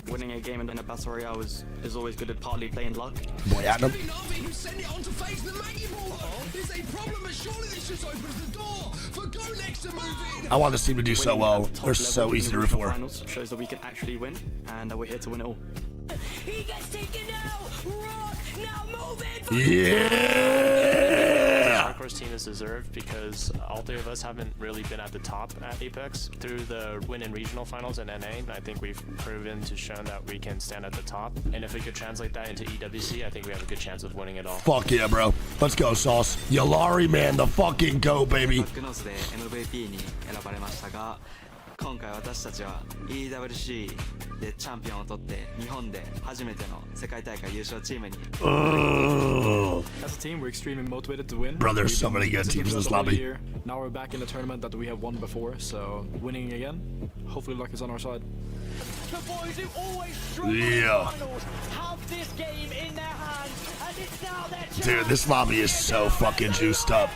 Winning a game in a battle royale is always good at partly playing luck. Boy, Adam. Who sent it on to face the Maggie Ball? There's a problem, but surely this just opens the door for GoNext to move in. I want this team to do so well. They're so easy to root for. Finals shows that we can actually win, and we're here to win it all. He gets taken out. Rock now moving. Yeah. Hardcore's team is deserved because all 3 of us haven't really been at the top at Apex through the win in regional finals and NA. And I think we've proven to show that we can stand at the top. And if we could translate that into EWC, I think we have a good chance of winning it all. Fuck yeah, bro. Let's go, Sauce. Yalari, man, the fucking go, baby. 今回私たちは EWC でチャンピオンを取って日本で初めての世界大会優勝チームに As a team, we're extremely motivated to win. Bro, there's so many good teams in this lobby. Now we're back in a tournament that we have won before, so winning again, hopefully luck is on our side. The boys who always struggle in finals have this game in their hands, and it's now their chance. Dude, this lobby is so fucking juiced up.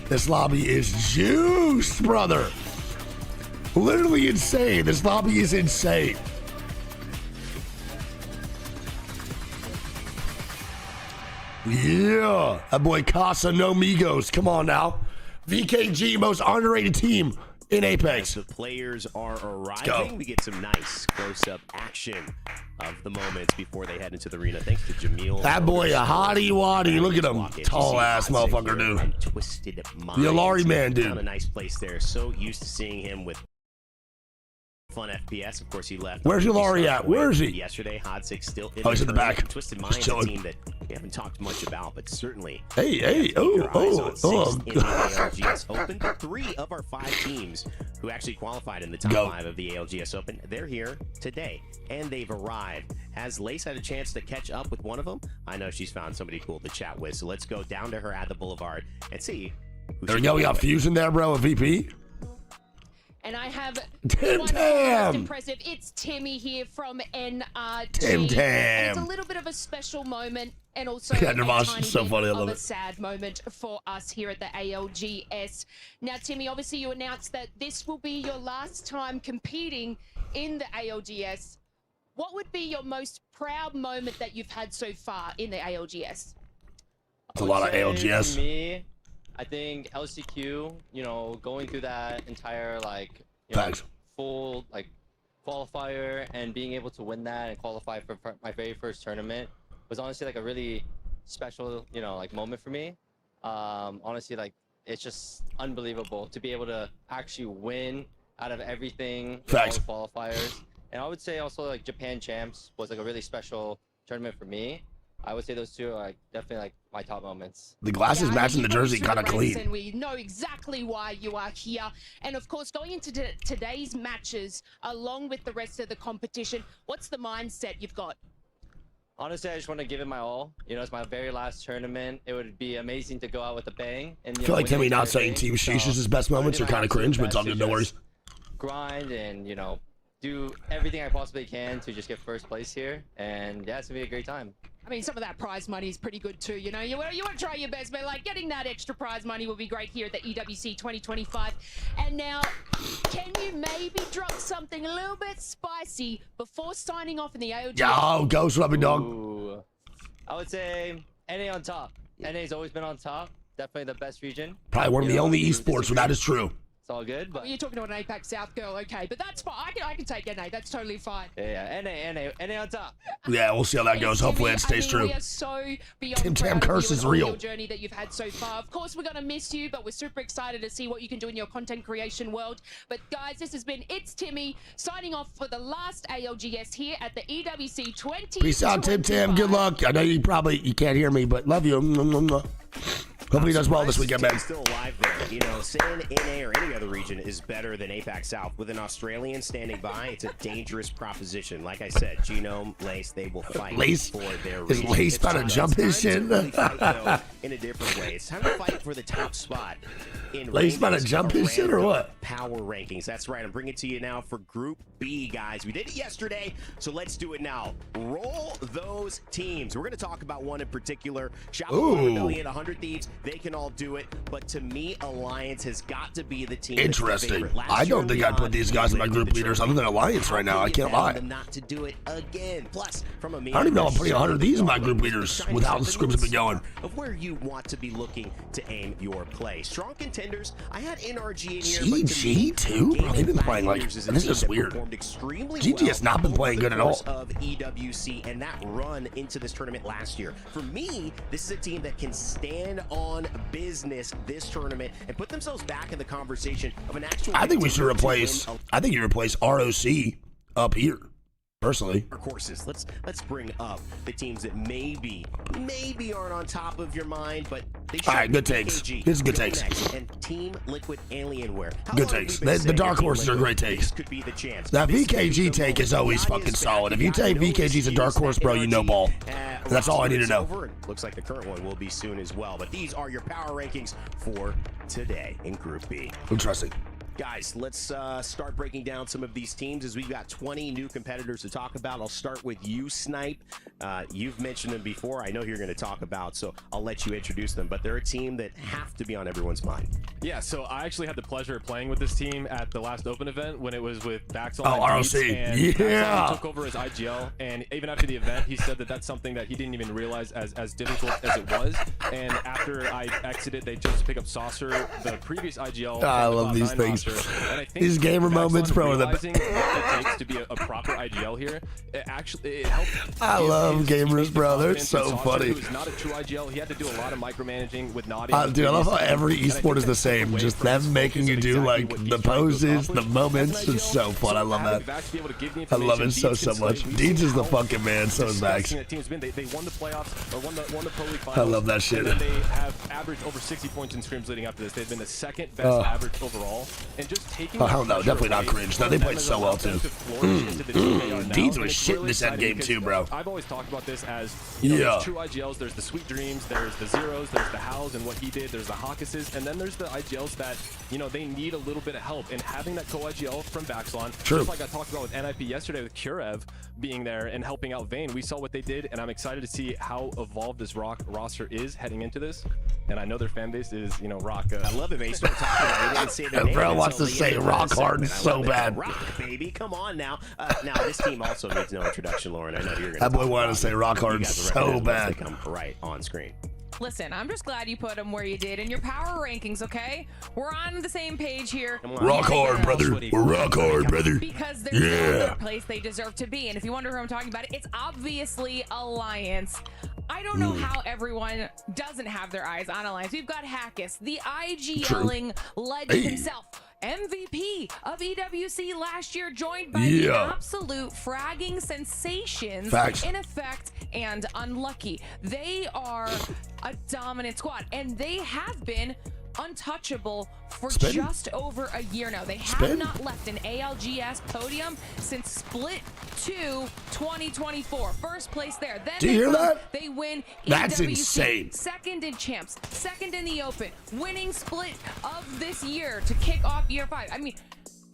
This lobby is juiced, brother. Literally insane. This lobby is insane. Yeah. That boy Casa No Migos. Come on now. VKG, most underrated team in Apex. The players are arriving. We get some nice close-up action of the moments before they head into the arena. Thanks to Jamil. That boy a hottie waddy. Look at him. Tall ass motherfucker, dude. Twisted mind. The Alari man, dude. Found a nice place there. So used to seeing him with fun FPS. Of course, he left. Where's Alari at? Where is he? Yesterday, Hot Six still in he's in the back. Twisted Just Mind, a chilling. team that we haven't talked much about, but certainly. Hey, in the ALGS Open. 3 of our 5 teams who actually qualified in the top 5 of the ALGS Open, they're here today, and they've arrived. Has Lace had a chance to catch up with one of them? I know she's found somebody cool to chat with, so let's go down to her at the Boulevard and see. There we go. We got Fusion there, bro, a VP. And I have Tim one Tam. most impressive. It's Timmy here from NRG. Tim Tam. And it's a little bit of a special moment and also Yeah, a Nirvana's tiny so bit funny. I of love a it. sad moment for us here at the ALGS. Now, Timmy, obviously you announced that this will be your last time competing in the ALGS. What would be your most proud moment that you've had so far in the ALGS? It's a lot of ALGS. For me, I think LCQ, you know, going through that entire like full like qualifier and being able to win that and qualify for my very first tournament was honestly like a really special, you know, like moment for me. Honestly, like it's just unbelievable to be able to actually win out of everything, all the qualifiers. And I would say also like Japan Champs was like a really special tournament for me. I would say those 2 are like definitely like my top moments. The glasses matching the jersey kind of clean. And we know exactly why you are here. And of course, going into today's matches, along with the rest of the competition, what's the mindset you've got? Honestly, I just want to give it my all. You know, it's my very last tournament. It would be amazing to go out with a bang. And I feel like Timmy not saying Team Sheesh is his best moments are kind of cringe, but it's all good. No worries. Grind and, you know, do everything I possibly can to just get first place here. And yeah, it's going to be a great time. I mean, some of that prize money is pretty good too, you know. You want to try your best, but like getting that extra prize money will be great here at the EWC 2025. And now, can you maybe drop something a little bit spicy before signing off in the ALGS? Yo, Ghost Rubbing Dog. Ooh. I would say NA on top. NA's always been on top. Definitely the best region. Probably one of the only esports where that is true. It's all good. But you're talking to an APAC South girl, okay, but that's fine. I can take NA. That's totally fine. yeah, NA on top. Yeah, we'll see how that goes. Hopefully it stays true. We are so beyond Tim Tam proud curse of you is and all real. your journey that you've had so far. Of course, we're gonna miss you, but we're super excited to see what you can do in your content creation world. But guys, this has been It's Timmy signing off for the last ALGS here at the EWC 20. Peace out, Tim Tam. Good luck. I know you can't hear me, but love you. Hopefully he does well this weekend, man. Still alive there. You know, saying NA or any other region is better than APAC South. With an Australian standing by, it's a dangerous proposition. Like I said, Genome, Lace, they will fight Lace? for their Is region. Lace about to jump his shit? Really fight, though, in a different way. It's time to fight for the top spot. In Lace about to jump his shit or what? Power rankings. That's right. I'm bringing it to you now for Group B, guys. We did it yesterday, so let's do it now. Roll those teams. We're going to talk about one in particular. ShopifyRebellion, 100 Thieves. They can all do it, but to me, Alliance has got to be the team. Interesting. I don't think I'd put these guys in my group leaders other than Alliance right now. I can't lie. Not to do it again. Plus, from a I don't even know I'm putting 100 of these in my group leaders with how the scrims have been going. Of where you want to be looking to aim your play. Strong contenders. I had NRG in here. GG too? Bro, they've been playing like, this is weird. GG has not been playing good at all. Of EWC and that run into this tournament last year. For me, this is a team that can stand on business this tournament and put themselves back in the conversation of an actual. I think we should replace. I think you replace ROC up here. Personally, courses. Let's bring up the teams that maybe aren't on top of your mind, but they should. All right, good takes. This is good takes. And Team Liquid Alienware. Good takes. The dark horses are great takes. Could be the chance. That VKG take is always fucking solid. If you take VKG as a dark horse, bro, you know ball. That's all I need to know. Looks like the current one will be soon as well. But these are your power rankings for today in Group B. Interesting. Guys, let's start breaking down some of these teams as we've got 20 new competitors to talk about. I'll start with you, Snipe. You've mentioned them before. I know who you're going to talk about, so I'll let you introduce them. But they're a team that have to be on everyone's mind. Yeah, so I actually had the pleasure of playing with this team at the last Open event when it was with Baxel. Oh, ROC. And yeah. took over as IGL, and even after the event, he said that that's something that he didn't even realize as difficult as it was. And after I exited, they chose to pick up Saucer, the previous IGL. I love these things. These gamer moments, bro. Realizing what it takes to be a proper IGL here, it helped. I love gamers, bro. They're so funny. Who's not a true IGL. He had to do a lot of micromanaging with Naughty. Dude, I love how every esport is the same. Just them making you do like the poses, the moments. It's so fun. I love that. I love it so much. Deeds is the fucking man. So is Max. They won the playoffs or won the Pro League finals. I love that shit. And they have averaged over 60 points in scrims leading up to this. They've been the second best average overall. And just taking. Oh hell no, definitely not cringe. No, they played so well too. Deeds was shit in this end game too, bro. I've always talked about this as there's true IGLs. There's the Sweet Dreams, there's the Zeros, there's the Howls and what he did, there's the Hawkuses, and then there's the IGLs that they need a little bit of help. And having that co-IGL from Baxlon, just like I talked about with NIP yesterday with Kurev being there and helping out Vayne, we saw what they did, and I'm excited to see how evolved this roster is heading into this. And I know their fan base is, Rock. I love it, man. You start talking about it. They didn't say their name. Bro wants to say Rock hard so bad. Rock, baby. Come on now. Now, this team also needs no introduction, Lauren. I know you're going to. That boy wanted to say Rock hard so bad. They come right on screen. Listen, I'm just glad you put them where you did in your power rankings, okay? We're on the same page here. Rock hard, brother. We're rock hard, brother. Because there's no other place they deserve to be. And if you wonder who I'm talking about, it's obviously Alliance. I don't know how everyone doesn't have their eyes on Alliance. We've got Hackus, the IGLing legend himself. MVP of EWC last year, joined by the absolute fragging sensations in effect and unlucky. They are a dominant squad, and they have been untouchable for just over a year now. They have not left an ALGS podium since Split 2 2024. First place there. Then do you hear that? They win. That's EWC, insane. Second in champs, second in the open, winning Split of this year to kick off year 5. I mean,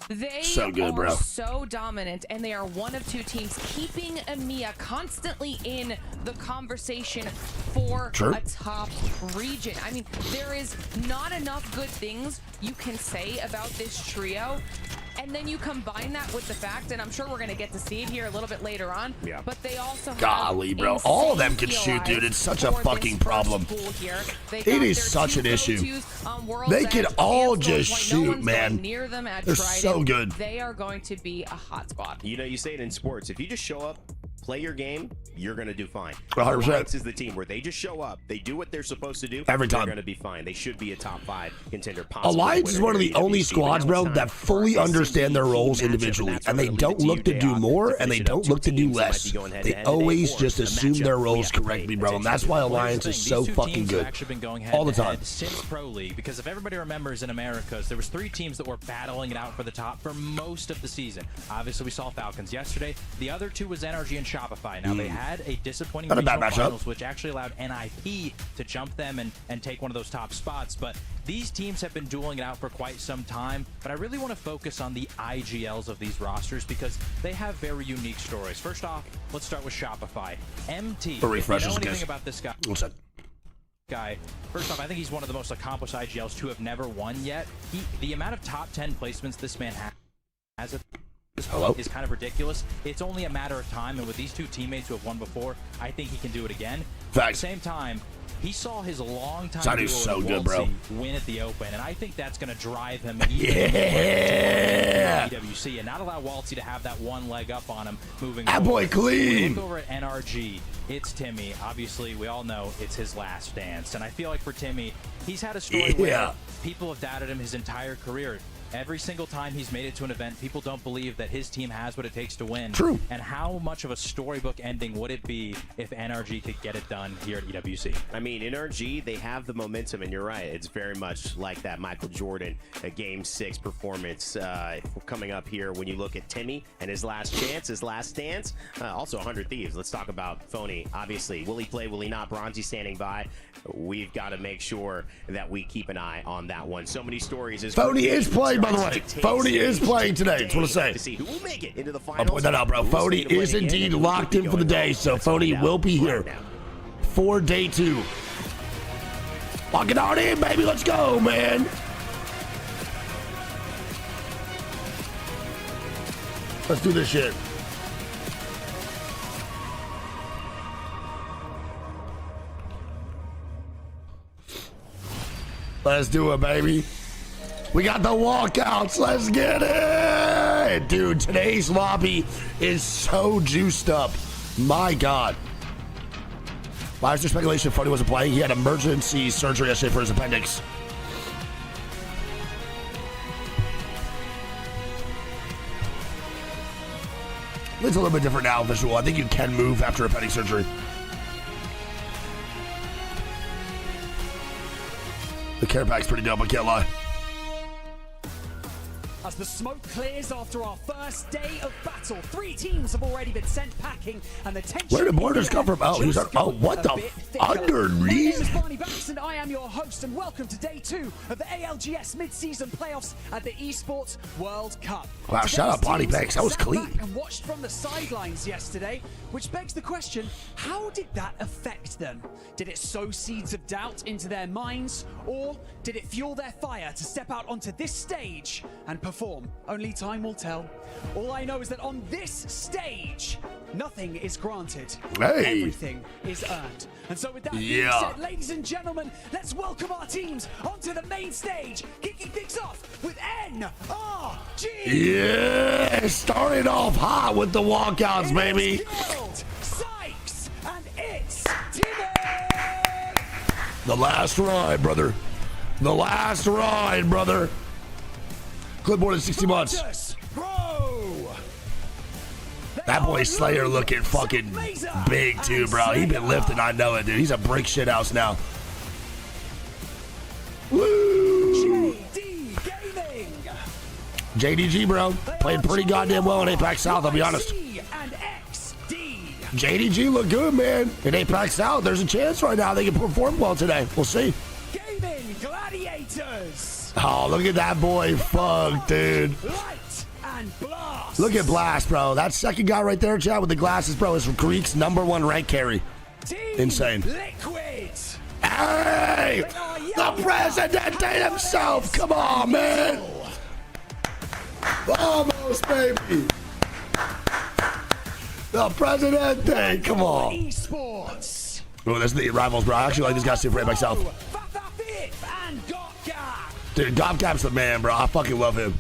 they are so dominant, and they are one of two teams keeping EMEA constantly in the conversation for a top region. I mean, there is not enough good things you can say about this trio. And then you combine that with the fact, and I'm sure we're going to get to see it here a little bit later on, Yeah. but they also Golly, bro. All of them can shoot, dude. It's such a fucking problem. It is such an issue. They can all just shoot, man. Near them at They're Trident. so good. They are going to be a hot squad. You know, you say it in sports. If you just show up, play your game, you're going to do fine. 100%. Alliance is the team where they just show up, they do what they're supposed to do, every time. They're going to be fine. They should be a top 5 contender. Possibly Alliance is one of the only squads, bro, that fully understand their roles individually, and they don't look to do more, and they don't look to do less. They always just assume their roles correctly, bro, and that's why Alliance is so fucking good Actually been going all the time. Since Pro League, because if everybody remembers in Americas, there was 3 teams that were battling it out for the top for most of the season. Obviously, we saw Falcons yesterday. The other 2 was NRG and Shopify. Now, they had a disappointing Not a bad regional matchup. finals, which actually allowed NIP to jump them and take one of those top spots. But these teams have been dueling it out for quite some time. But I really want to focus on the IGLs of these rosters because they have very unique stories. First off, let's start with Shopify. MT. The refreshers, if you know anything guys. about this guy? What's that? Guy. First off, I think he's one of the most accomplished IGLs to have never won yet. The amount of top 10 placements this man has is kind of ridiculous. It's only a matter of time, and with these 2 teammates who have won before, I think he can do it again. But at the same time, he saw his longtime duo so with good, bro. Waltzy win at the Open, and I think that's going to drive him even Yeah. more to EWC and not allow Waltzy to have that one leg up on him moving That boy forward. When we clean. look over at NRG, it's Timmy. Obviously, we all know it's his last dance, and I feel like for Timmy, he's had a story where people have doubted him his entire career. Every single time he's made it to an event, people don't believe that his team has what it takes to win. True. And how much of a storybook ending would it be if NRG could get it done here at EWC? I mean, NRG, they have the momentum, and you're right. It's very much like that Michael Jordan Game 6 performance coming up here when you look at Timmy and his last chance, his last stance. Also, 100 Thieves. Let's talk about Phony. Obviously, will he play, will he not? Bronzy standing by. We've got to make sure that we keep an eye on that one. So many stories. Phony is playing, by the way. Phony is playing today. That's what I say. To see who will make it into the I'll finals. point that out, bro. Phony is indeed locked in for the day, so Phony will be here for day 2. Lock it on in, baby. Let's go, man. Let's do this shit. Let's do it, baby. We got the walkouts. Let's get it. Dude, today's lobby is so juiced up. My God. Why is there speculation Phony wasn't playing? He had emergency surgery yesterday for his appendix. It's a little bit different now, visual. I think you can move after appendix surgery. The care pack's pretty dope, I can't lie. As the smoke clears after our first day of battle, 3 teams have already been sent packing, and the tension. Where did Borders come from? Oh, he's what the underneath? My name is Barney Banks, and I am your host, and welcome to day 2 of the ALGS Midseason Playoffs at the Esports World Cup. Wow, shout out Barney Banks. That was Sat clean. back and watched from the sidelines yesterday, which begs the question: how did that affect them? Did it sow seeds of doubt into their minds, or did it fuel their fire to step out onto this stage and perform? Only time will tell. All I know is that on this stage, nothing is granted. Hey. Everything is earned. And so with that being said, ladies and gentlemen, let's welcome our teams onto the main stage, kicking things off with NRG. Yeah, started off hot with the walkouts, baby. Guild, Sykes, and it's Timmy. The last ride, brother. The last ride, brother. Clip more than 60 months. That boy Slayer looking fucking big too, bro. He been lifting, I know it, dude. He's a brick shit house now. Woo! JDG, bro. Played pretty goddamn well in APAC South, I'll be honest. JDG look good, man. In APAC South, there's a chance right now they can perform well today. We'll see. Gamin, Gladiators. Oh, look at that boy fuck, dude. Light and Blast. Look at Blast, bro. That second guy right there, chat, with the glasses, bro, is Greek's #1 rank carry. Insane. Liquid. Hey! The president himself! Come on, man! Vamos, baby. The Presidente. Come on. Esports. Oh, that's the rivals, bro. I actually like this guy super myself. And Dude, Gopcap's the man, bro. I fucking love him.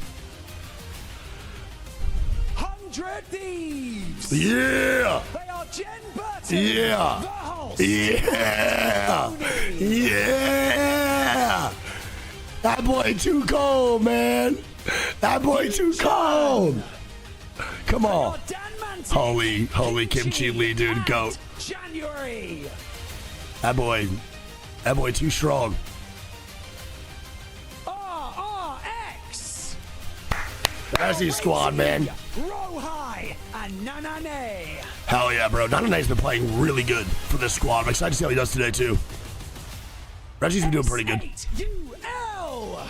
100 Thieves. Yeah. They are Jen Burton. Yeah. The host. Yeah. Yeah. That boy too cold, man. That boy too cold. Come on. Holy Kimchi Lee, dude. Goat. January. That boy too strong. RRX. That's his squad, man. Rohai and Nanane. Hell yeah, bro. Nanane's been playing really good for this squad. I'm excited to see how he does today, too. Reggie's been doing pretty good. UL.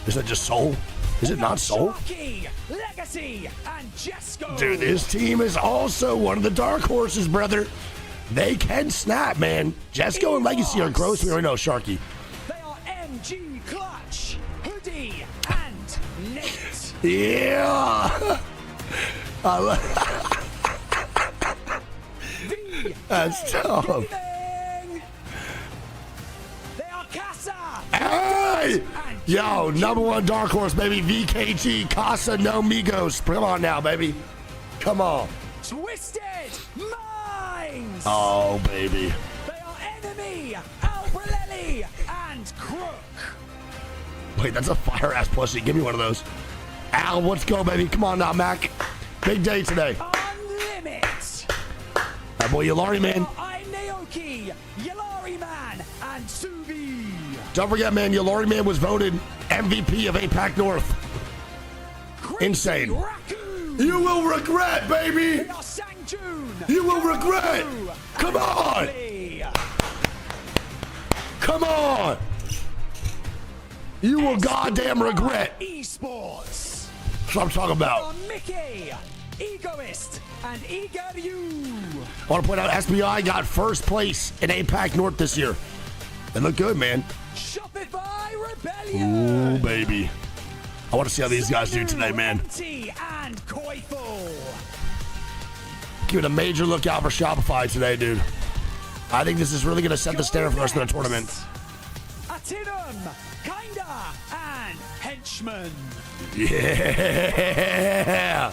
Is that just Soul? Is it not Soul? Legacy and Jesco. Dude, this team is also one of the dark horses, brother. They can snap, man. Jesco and Legacy are gross. We already know Sharky. They are MG Clutch, Hoodie, and Nate. Yeah. I love. That's tough. They are Casa. Hey! Yo, #1 dark horse, baby. VKG, Casa No Migos. Come on now, baby. Come on. Twisted Minds. Oh, baby. They are Enemy, Albrelelli, and Crook. Wait, that's a fire ass plushie. Give me one of those. Al, let's go, baby. Come on now, Mac. Big day today. Unlimit. That boy Yalari, man. I'm Naoki, Yalari Man, and Suvi. Don't forget, man, Yalari Man was voted MVP of APAC North. Insane. Raccoon. You will regret, baby. They are Sangjun. You will regret. Come on. Come on. You will goddamn regret. Esports. That's what I'm talking about. Mickey, Egoist, and Eager.U. I want to point out SBI got first place in APAC North this year. They look good, man. ShopifyRebellion. Ooh, baby. I want to see how these guys do today, man. And Koiful. Give it a major look out for Shopify today, dude. I think this is really going to set the standard for the rest of the tournament. Atinum, Kinda, and Henchman. Yeah.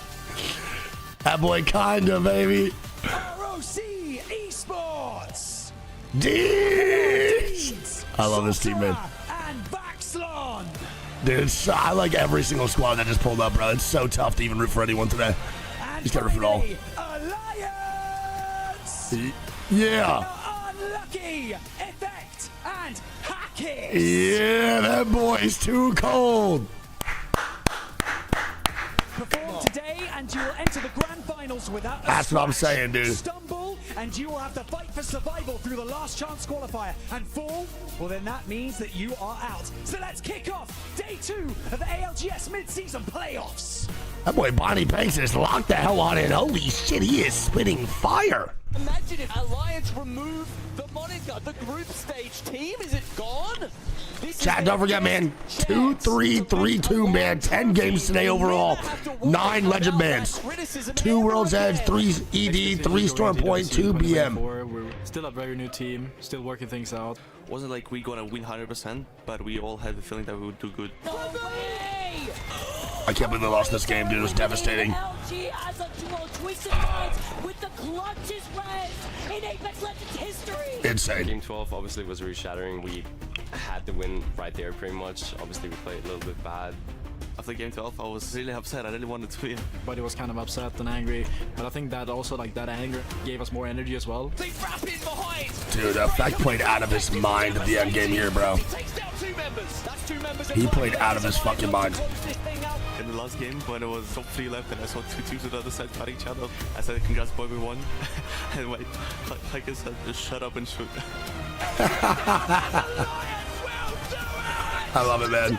That boy Kinda, baby. ROC Esports. Deeds. I love this team, man. And Baxlon. Dude, I like every single squad that just pulled up, bro. It's so tough to even root for anyone today. Just gotta root for it all. Alliance. Yeah. Unlucky. Effect and Hackett. Yeah, that boy's too cold. Perform today and you will enter the grand finals without a That's what I'm scratch. saying, dude. Stumble and you will have to fight for survival through the last chance qualifier. And fall, well then that means that you are out. So let's kick off day 2 of the ALGS Midseason Playoffs. That boy Bonnie Banks is locked the hell on in. Holy shit, he is spitting fire. Imagine if Alliance removed the moniker, the group stage team. Is it gone? Chat, don't forget, man. 2-3-3-2, man. 10 games today overall. 9 legend bands. 2 World's Edge, 3 ED, 3 Storm Point, 2 BM. We're still a very new team, still working things out. Wasn't like we gonna win 100%, but we all had the feeling that we would do good. I can't believe they lost this game, dude. It was devastating. LG as a duo, Twisted Minds with the clutches res in Apex Legends history. Insane. Game 12 obviously was really shattering. We had to win right there pretty much. Obviously we played a little bit bad. After game 12, I was really upset. I really wanted to win. Everybody was kind of upset and angry, but I think that also, like, that anger gave us more energy as well. They wrap in behind. Dude, Effect played out of his mind at the end game here, bro. Takes down 2 members. That's 2 members. He played out of his fucking mind. In the last game, when it was top 3 left and I saw 2 teams on the other side fighting each other, I said, congrats boy, we won. And like I said, just shut up and shoot. I love it, man.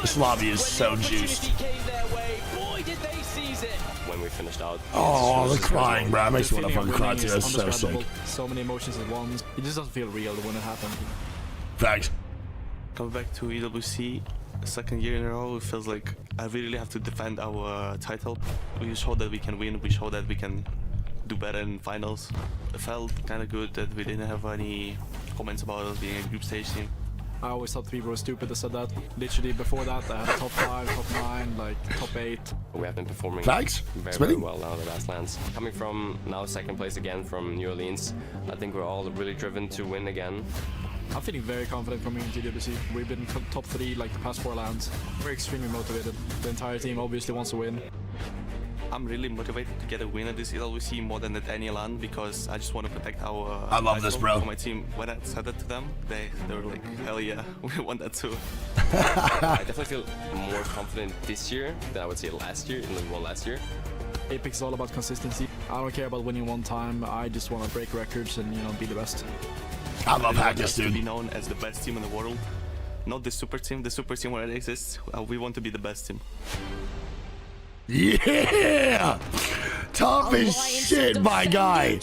This lobby is so juiced. When we finished out. Oh, the crying, bro. It makes me want to fucking cry too. That's so sick. So many emotions at once. It just doesn't feel real when it happened. Thanks. Coming back to EWC, second year in a row, it feels like I really have to defend our title. We showed that we can win. We showed that we can do better in finals. It felt kind of good that we didn't have any comments about us being a group stage team. I always thought people were stupid that said that. Literally before that, I had a top 5, top 9, like top 8. We have been performing Thanks. very well now the last lands. Coming from now second place again from New Orleans, I think we're all really driven to win again. I'm feeling very confident coming into EWC. We've been top 3 like the past 4 lands. We're extremely motivated. The entire team obviously wants to win. I'm really motivated to get a win at this EWC more than at any land because I just want to protect our I love this, bro. For my team. When I said that to them, they were like, hell yeah, we want that too. I definitely feel more confident this year than I would say last year, in the one last year. Apex is all about consistency. I don't care about winning one time. I just want to break records and, you know, be the best. I love Hackers, to dude. be known as the best team in the world. Not the super team. The super team already exists. We want to be the best team. Yeah! Tough as shit, my guy.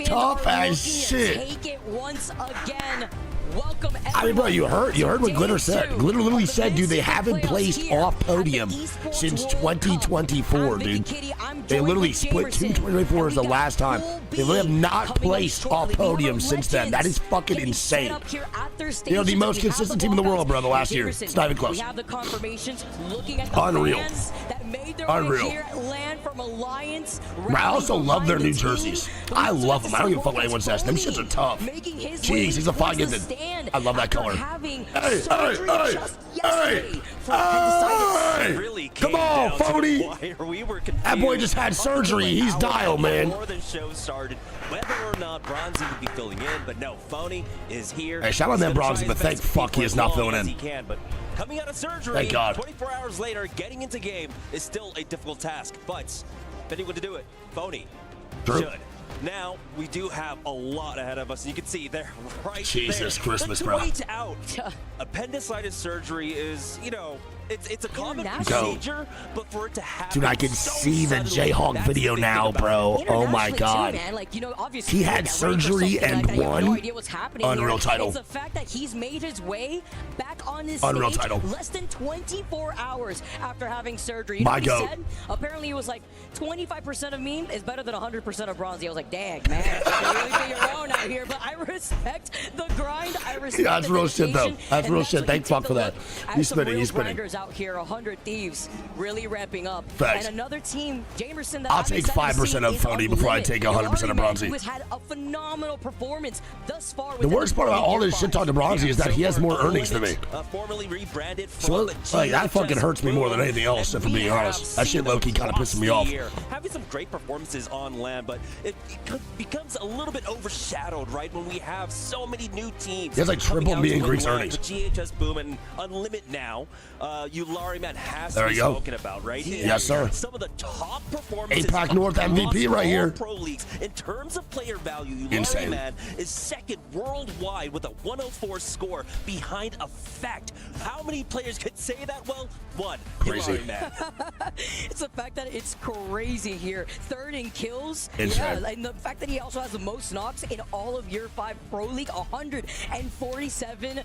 Tough as shit. Take it once again. Welcome I mean, bro, you heard what Glitter said. Glitter literally said, dude, they haven't placed off podium since 2024, dude. They literally split 2024 as the last time. They literally have not placed off podium since then. That is fucking insane. You know, the most consistent team in the world, bro, the last year. It's not even close. We have the confirmations looking at the Unreal. fans that made their Unreal. way here, land from Alliance. I also love their new jerseys. I love them. I don't give a fuck what anyone says. Them shits are tough. Jeez, he's a fine kid. I love that color. Hey, come on, phony. That boy just had surgery. He's dialed, man. Before the show started, whether or not Bronzy would be filling in, but no, Phony is here. Hey, shout out to Bronzy, but thank fuck he is not filling in. He can, but coming out of surgery, Thank God. 24 hours later, getting into game is still a difficult task, but if anyone to do it, Phony should. Now, we do have a lot ahead of us, and you can see they're right Jesus there. Christmas, the bro. Wait out. Appendicitis surgery is, you know, it's a common procedure, but for it to happen, Dude, I can see the Jayhawk video now, bro. Oh my God. He had surgery and won. Unreal title. It's the fact that he's made his way back on his Unreal stage title. less than 24 hours after having surgery. You My know what he goat. said? Apparently, he was like, 25% of me is better than 100% of Bronzy. I was like, dang, man, you really think you're wrong out here. But I respect the grind. I respect Yeah, that's real shit, though. That's real shit. Thank fuck for that. He's spinning. He's spinning. Out here, 100 Thieves really ramping up. Facts. And another team, Jamerson, that I'll take 5% of Phony before I take 100% of Bronzy. Who has had a phenomenal performance thus far. The worst part about all this shit talk to Bronzy is that he has more earnings than me. Formerly rebranded So, like, that fucking hurts me more than anything else, if I'm being honest. That shit low-key kind of pisses me off. Having some great performances on land, but it becomes a little bit overshadowed, right, when we have so many new teams. He has like triple me and Greek's earnings. The GHS Boom and Unlimit now. Ulari man has There to be you go. spoken about, right? Yes, sir. Some of the top performances APAC North MVP right here. Pro leagues. In terms of player value, Ulari Insane. man is second worldwide with a 104 score behind a fact. How many players could say that? Well, one. Crazy. Ulari man. It's the fact that it's crazy here. Third in kills. Insane. Yeah, and the fact that he also has the most knocks in all of Year 5 Pro League, 147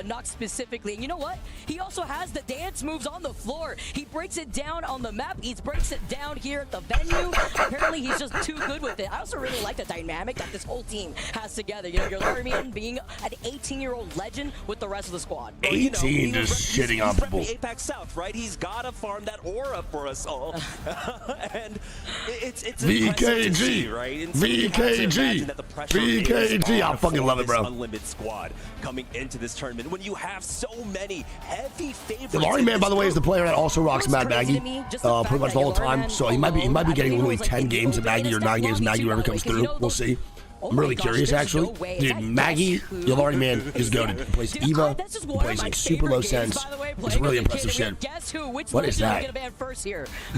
knocks specifically. And you know what? He also has the dance moves on the floor. He breaks it down on the map. He breaks it down here at the venue. Apparently, he's just too good with it. I also really like the dynamic that this whole team has together. You know, you're Larmian being an 18-year-old legend with the rest of the squad. 18 just shitting on people. Apex South, right? He's got to farm that aura for us all. And it's impressive to see, right? And so you have to imagine that the pressure VKG. is I on fucking love it, this bro. Unlimited squad coming into this tournament when you have so many heavy favorites. The Laurie Man, by the way, is the player that also rocks Mad Maggie pretty much the whole time. So he might be getting literally 10 games of Maggie or 9 games of Maggie, whoever comes through. We'll see. I'm really curious, actually. Dude, Maggie, Yalari Man is goated. He plays Eva. He plays like super low sense. It's really impressive shit. What is that?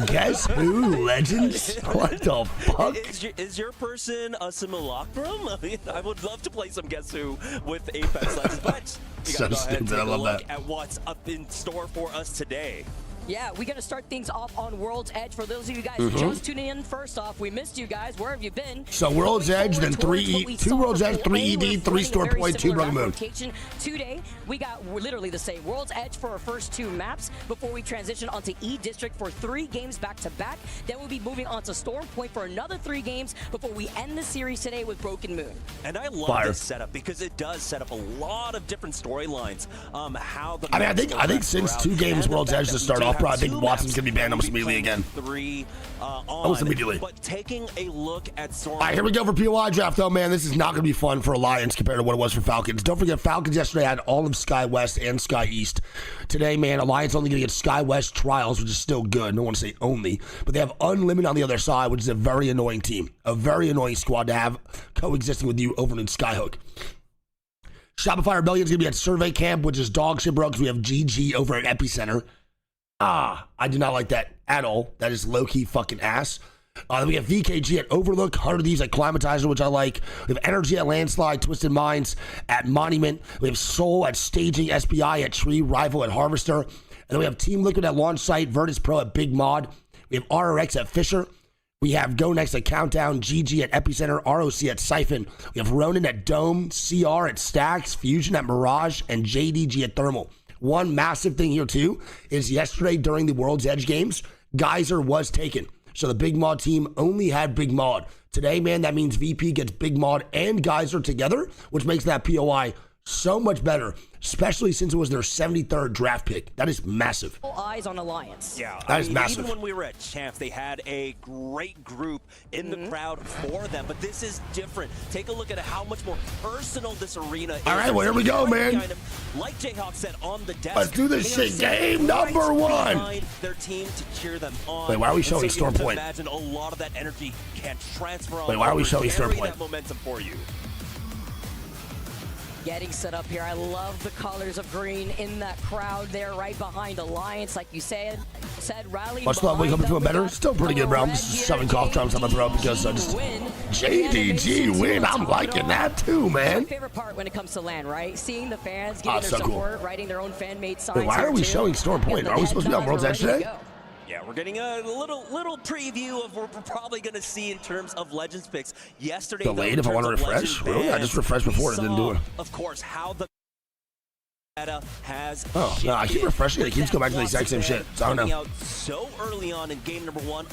Guess who, legends? What the fuck? Is your person a simulacrum? I mean, I would love to play some Guess Who with Apex Legends, but we So gotta go ahead and stupid, I take a love look that. at what's up in store for us today. Yeah, we're going to start things off on World's Edge. For those of you guys just tuning in, first off, we missed you guys. Where have you been? So World's Edge, then 2 World's Edge, 3 ED, 3 Store Point, 2 Broken Moon. Today, we got literally the same. World's Edge for our first 2 maps before we transition onto E District for 3 games back-to-back. Then we'll be moving on to Storm Point for another 3 games before we end the series today with Broken Moon. And I love this setup because it does set up a lot of different storylines. I think since 2 games World's Edge to start off, bro, I think Watson's gonna be banned almost immediately again. Almost immediately. But taking a look at Storm. All right, here we go for POI draft, though, man. This is not gonna be fun for Alliance compared to what it was for Falcons. Don't forget, Falcons yesterday had all of Sky West and Sky East. Today, man, Alliance only gonna get Sky West trials, which is still good. I don't want to say only, but they have Unlimited on the other side, which is a very annoying team, a very annoying squad to have coexisting with you over in Skyhook. Shopify Rebellion is going to be at Survey Camp, which is dog shit, bro, because we have GG over at Epicenter. I do not like that at all. That is low-key fucking ass. Then we have VKG at Overlook, 100 Thieves at Climatizer, which I like. We have Energy at Landslide, Twisted Minds at Monument. We have Soul at Staging, SPI at Tree, Rival at Harvester. And then we have Team Liquid at Launch Site, Virtus.pro at Big Mod. We have RRX at Fisher. We have GoNext at Countdown, GG at Epicenter, ROC at Siphon. We have Ronin at Dome, CR at Stacks, Fusion at Mirage, and JDG at Thermal. One massive thing here, too, is yesterday during the World's Edge games, Geyser was taken. So the Big Mod team only had Big Mod. Today, man, that means VP gets Big Mod and Geyser together, which makes that POI so much better, especially since it was their 73rd draft pick. That is massive. All eyes on Alliance. Yeah, that is massive. Even when we were at Champs, they had a great group in the crowd for them, but this is different. Take a look at how much more personal this arena is. All right, well, here we go, man. Like Jayhawk said on the desk. Let's do this shit. Game number 1. Their team to cheer them on. Wait, why are we showing Storm Point? Imagine a lot of that energy can transfer on. Wait, why are we showing Storm Point? That momentum for you. Getting set up here. I love the colors of green in that crowd there right behind Alliance, like you said rally. Much love, wake up and feeling better. Still pretty good, bro. I'm just shoving cough drums on my throat because I just JDG win. I'm liking that too, man. My favorite part when it comes to LAN, right? Seeing the fans giving their support, writing their own fan-made signs. Wait, why are we showing Storm Point? Are we supposed to be on World's Edge today? Yeah, we're getting a little preview of what we're probably going to see in terms of Legends picks. Yesterday, delayed if I want to refresh? Really? I just refreshed before and it didn't do it. Of course, how the meta has no, I keep refreshing it. It keeps going back to the exact same shit. So I don't know. Out so early on in game number 1.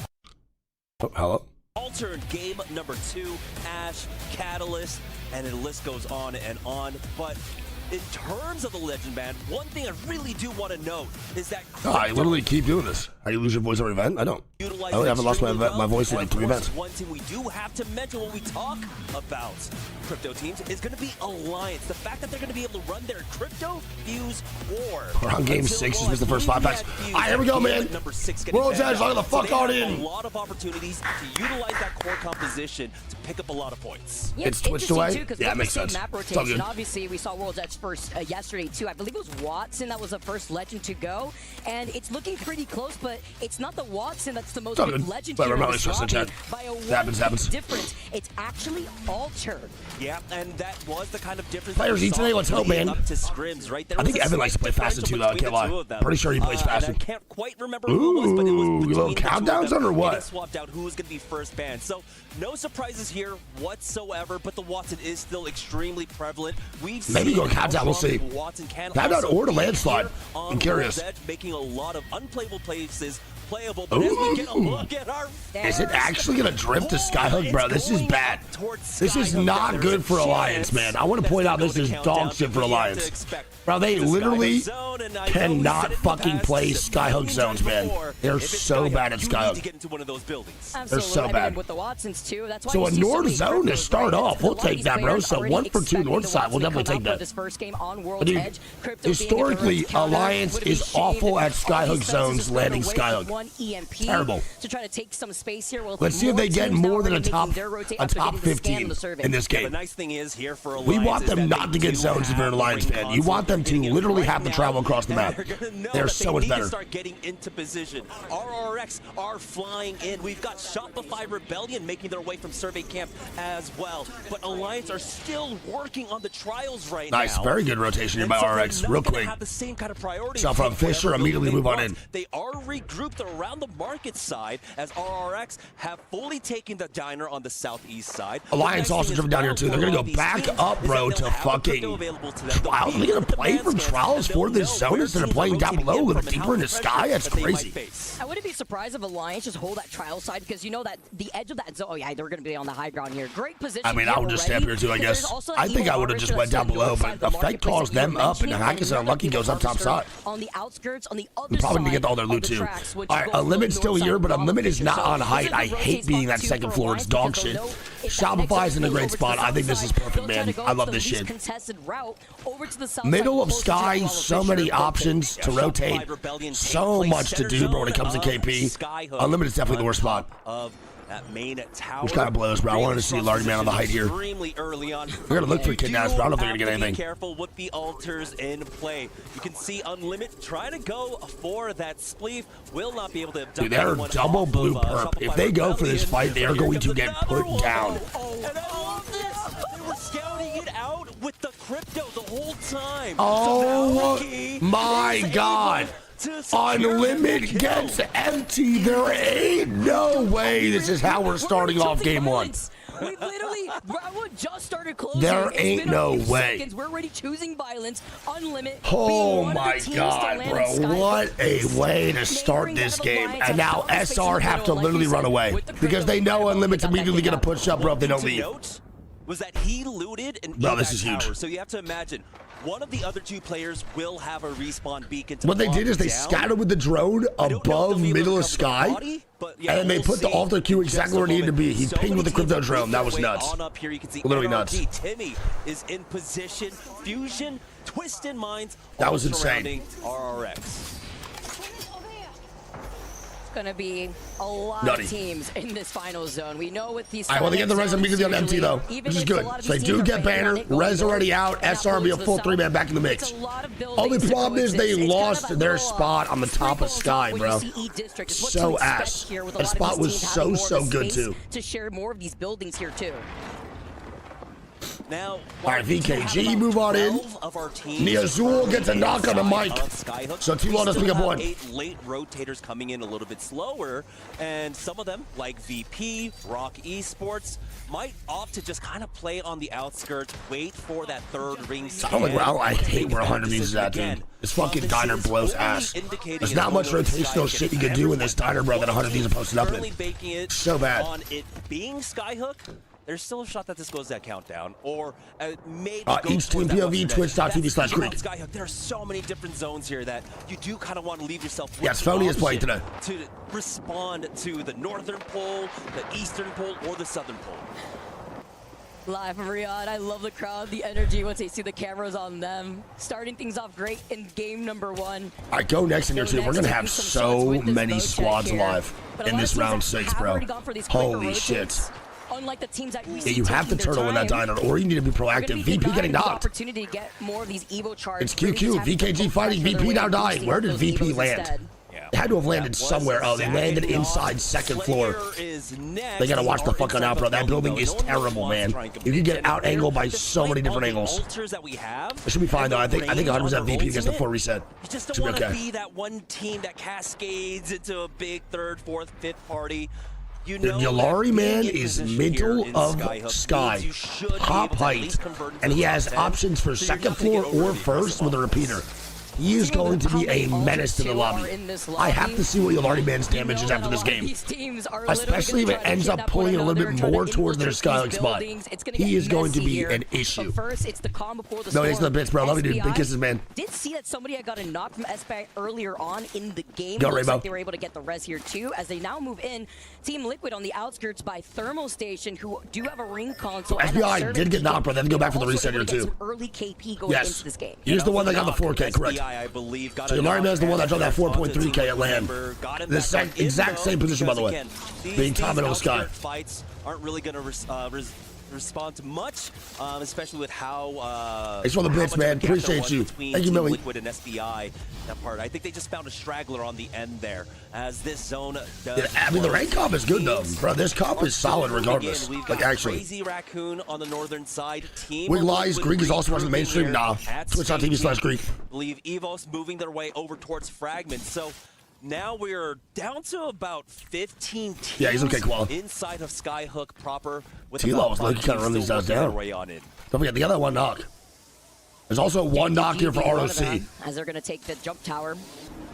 Oh, hello. Alter in game number 2, Ash, Catalyst, and the list goes on and on. But in terms of the Legend Band, one thing I really do want to note is that I literally keep doing this. How do you lose your voice every event? I don't. I haven't lost my voice in like 3 events. One thing we do have to mention when we talk about crypto teams is going to be Alliance. The fact that they're going to be able to run their crypto fuse war. We're on game 6. Just missed the first 5 packs. All right, here we go, man. World's Edge, lock the fuck on in. A lot of opportunities to utilize that core composition to pick up a lot of points. Yeah, it's switched away. Yeah, it makes sense. Map rotation. Obviously, we saw World's Edge first yesterday too. I believe it was Watson that was the first legend to go, and it's looking pretty close. But it's not the Watson that's the most legend here by a happens. difference. It's actually Alter. Yeah, and that was the kind of difference. Players eat today. Let's hope, man. Up to scrims, right? I think Evan likes to play Fasten too, though. I can't lie. Pretty sure he plays Fasten. I can't quite remember who it was, but it was little countdowns on or what? They swapped out who was going to be first banned. So no surprises here whatsoever. But the Watson is still extremely prevalent. We've maybe seen go countdown. We'll see. Countdown or the landslide. I'm curious. Making a lot of unplayable places playable, but as we get a look at our is it actually gonna drift to Skyhook, bro? This is bad. This is not good for Alliance, man. I want to point out this is dog shit for Alliance. Bro, they literally cannot fucking play Skyhook zones, man. They're so bad at Skyhook. They're so bad. With the Watsons too. That's why so a north zone to start off, we'll take that, bro. So 1 for 2 north side, we'll definitely take that. Dude, historically, Alliance is awful at Skyhook zones, landing Skyhook. one EMP Terrible. to try to take some space here. Well, Let's see if they get more than a top 15 in this game. The nice thing is here for We want them not to get zones if you're an Alliance fan. You want them to literally have to travel across the map. They're so much better. Start getting into position. RRX are flying in. We've got ShopifyRebellion making their way from survey camp as well. But Alliance are still working on the trials right now. Nice, very good rotation here by RX. Real quick. Have the same kind of priority. So from Fisher, immediately move on in. They are regrouped around the market side as RRX have fully taken the diner on the southeast side. Alliance also driven down here too. They're gonna go back up, bro, to fucking Trials. They're gonna play from Trials for this zone instead of playing down below, a little deeper in the sky. That's crazy. I wouldn't be surprised if Alliance just hold that trial side because you know that the edge of that zone. Oh yeah, they're gonna be on the high ground here. Great position. I mean, I would just stay up here too, I guess. I think I would have just went down below, but the fight calls them up, and Hackers and Unlucky goes up top side. On the outskirts, on the other We probably need to get all their loot too. All right, Unlimited's still here, but Unlimited is not on height. I hate being that second floor. It's dog shit. Shopify's in a great spot. I think this is perfect, man. I love this shit. Middle of sky, so many options to rotate, so much to do, bro, when it comes to KP. Unlimited is definitely the worst spot. That main tower. Which kind of blows, bro. I wanted to see Lardy Man on the height here. Early on. We're gonna look for Kidnaps, but I don't know if they're gonna get anything. Be careful with the altars in play. You can see Unlimited try to go for that spleef. Will not be able to. Dude, they're double blue perp. If they go for this fight, they are going to get put down. And I love this. They were scouting it out with the crypto the whole time. Oh my God. Unlimited gets empty. There ain't no way this is how we're starting off game one. We literally, just started closing. There ain't no way. Seconds. We're already choosing violence. Unlimited. Oh my God, bro. What a way to start this game. And now SR have to literally run away because they know Unlimited's immediately going to push up, bro, if they don't leave. Was that he looted and bro, this is huge. So you have to imagine one of the other two players will have a respawn beacon. What they did is they scattered with the drone above middle of sky, and then they put the altar queue exactly where it needed to be. He pinged with the crypto drone. That was nuts. Up here, you can see literally nuts. Timmy is in position. Fusion, Twisted Minds. That was insane. RRX. Going to be a lot of teams in this final zone. We know with these. I want to get the res immediately on empty though, which is good. So they do get banner. Res already out. SR be a full 3-man back in the mix. Only problem is they lost their spot on the top of Sky, bro. So ass. That spot was so good too. To share more of these buildings here too. Now, all right, VKG, move on in. Niazul gets a knock on the mic. So T-Law does pick up one. 8 late rotators coming in a little bit slower, and some of them, like VP, Rock Esports, might opt to just kind of play on the outskirts, wait for that third ring. I hate where 100 Thieves is at, dude. This fucking diner blows ass. There's not much rotational shit you can do in this diner, bro, that 100 Thieves are posted up in. So bad. On it being Skyhook, there's still a shot that this goes that countdown, or maybe each team POV, twitch.tv/Greek. Skyhook. There are so many different zones here that you do kind of want to leave yourself with yes, Phony is playing today. To respond to the northern pole, the eastern pole, or the southern pole. Live from Riyadh, I love the crowd, the energy once they see the cameras on them. Starting things off great in game number 1. All right, GoNext in here too. We're going to have so many squads live in this round 6, bro. Holy shit. Unlike the teams that we you have to turtle in that diner, or you need to be proactive. VP getting knocked. Opportunity to get more of these Evo charts. It's QQ. VKG fighting. VP now dying. Where did VP land? They had to have landed somewhere. Oh, they landed inside second floor. They gotta watch the fuck on out, bro. That building is terrible, man. You can get out angled by so many different angles. It should be fine though. I think 100% VP gets the full reset. You just don't want to be that one team that cascades into a big third, fourth, fifth party. The Yalari man is middle of Sky, top height, and he has options for second floor or first with a repeater. He is going to be a menace to the lobby. I have to see what Yalari man's damage is after this game. Especially if it ends up pulling a little bit more towards their Skyhook spot. He is going to be an issue. No, he's the bitch, bro. Love you, dude. Big kisses, man. Did see that somebody had got a knock from SBI earlier on in the game. Go, Looks Rainbow. like they were able to get the res here too, as they now move in. Team Liquid on the outskirts by Thermal Station, who do have a ring console. So SBI did get knocked, bro. They have to go back for the reset here too. Early KP going into this game. Here's the one that got the 4K, correct. I believe, got So Larry Man's the one that dropped that 4.3K at land. The exact same position, by the way. Being top middle of Sky. Fights aren't really going to respond to much, especially with how. Thanks for the bits, man. Appreciate you. Thank you, Millie. Liquid and SBI. That part. I think they just found a straggler on the end there, as this zone does. Yeah, I mean, the rank comp is good though, bro. This comp is solid regardless. Like actually. Crazy Raccoon on the northern side. Team. Wig lies. Greek is also watching the mainstream. Nah. Twitch.tv/Greek. Believe Evos moving their way over towards Fragment. So. Now we're down to about 15 teams yeah, he's okay, Koala. inside of Skyhook proper. T-Law was looking to kind of run these guys down. Don't forget, they got that one knock. There's also one knock here for ROC. As they're going to take the jump tower,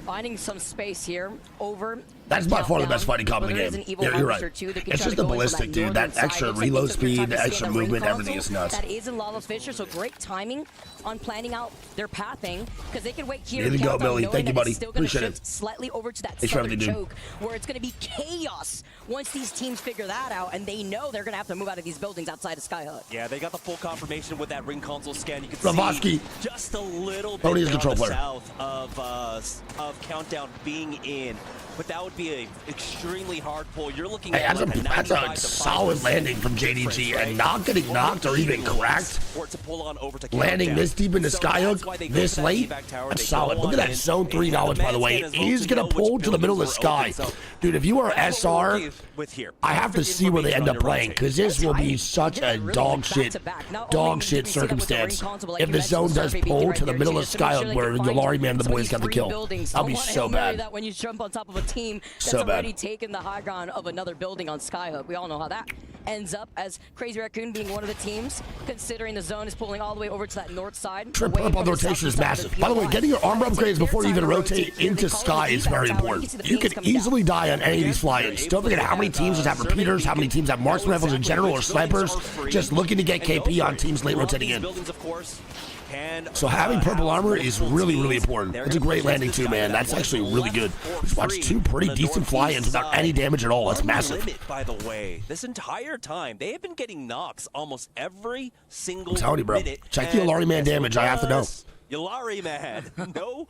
finding some space here over. That's by far the best fighting comp in the game. Yeah, you're right. It's just the ballistic, dude. That extra reload speed, the extra movement, everything is nuts. That is in Lava Fisher, so great timing on planning out their pathing, because they can wait here. Here you go, Millie. Thank you, buddy. Appreciate it. Slightly over to that southern choke, where it's going to be chaos once these teams figure that out, and they know they're going to have to move out of these buildings outside of Skyhook. Yeah, they got the full confirmation with that ring console scan. You can see just a little bit south of Countdown being in. But that would be an extremely hard pull. You're looking at that's a solid landing from JDG, and not getting knocked or even cracked. Landing this deep into Skyhook this late, that's solid. Look at that zone 3 knowledge, by the way. He's going to pull to the middle of the sky. Dude, if you are SR, I have to see where they end up playing, because this will be such a dog shit circumstance if the zone does pull to the middle of Skyhook where the Larry Man and the boys got the kill. That'll be so bad. That when you jump on top of a team that's already taken the high ground of another building on Skyhook. We all know how that ends up, as Crazy Raccoon being one of the teams, considering the zone is pulling all the way over to that north side. Trip up on the rotation is massive. By the way, getting your armor upgrades before you even rotate into Sky is very important. You can easily die on any of these fly-ins. Don't forget how many teams just have repeaters, how many teams have marksman rifles in general, or snipers, just looking to get KP on teams late rotating in. So having purple armor is really, really important. It's a great landing too, man. That's actually really good. Just watch two pretty decent fly-ins without any damage at all. That's massive. By the way, this entire time, they have been getting knocks almost every single minute. I'm telling you, bro. Check the Alari Man damage. I have to know. Alari Man, no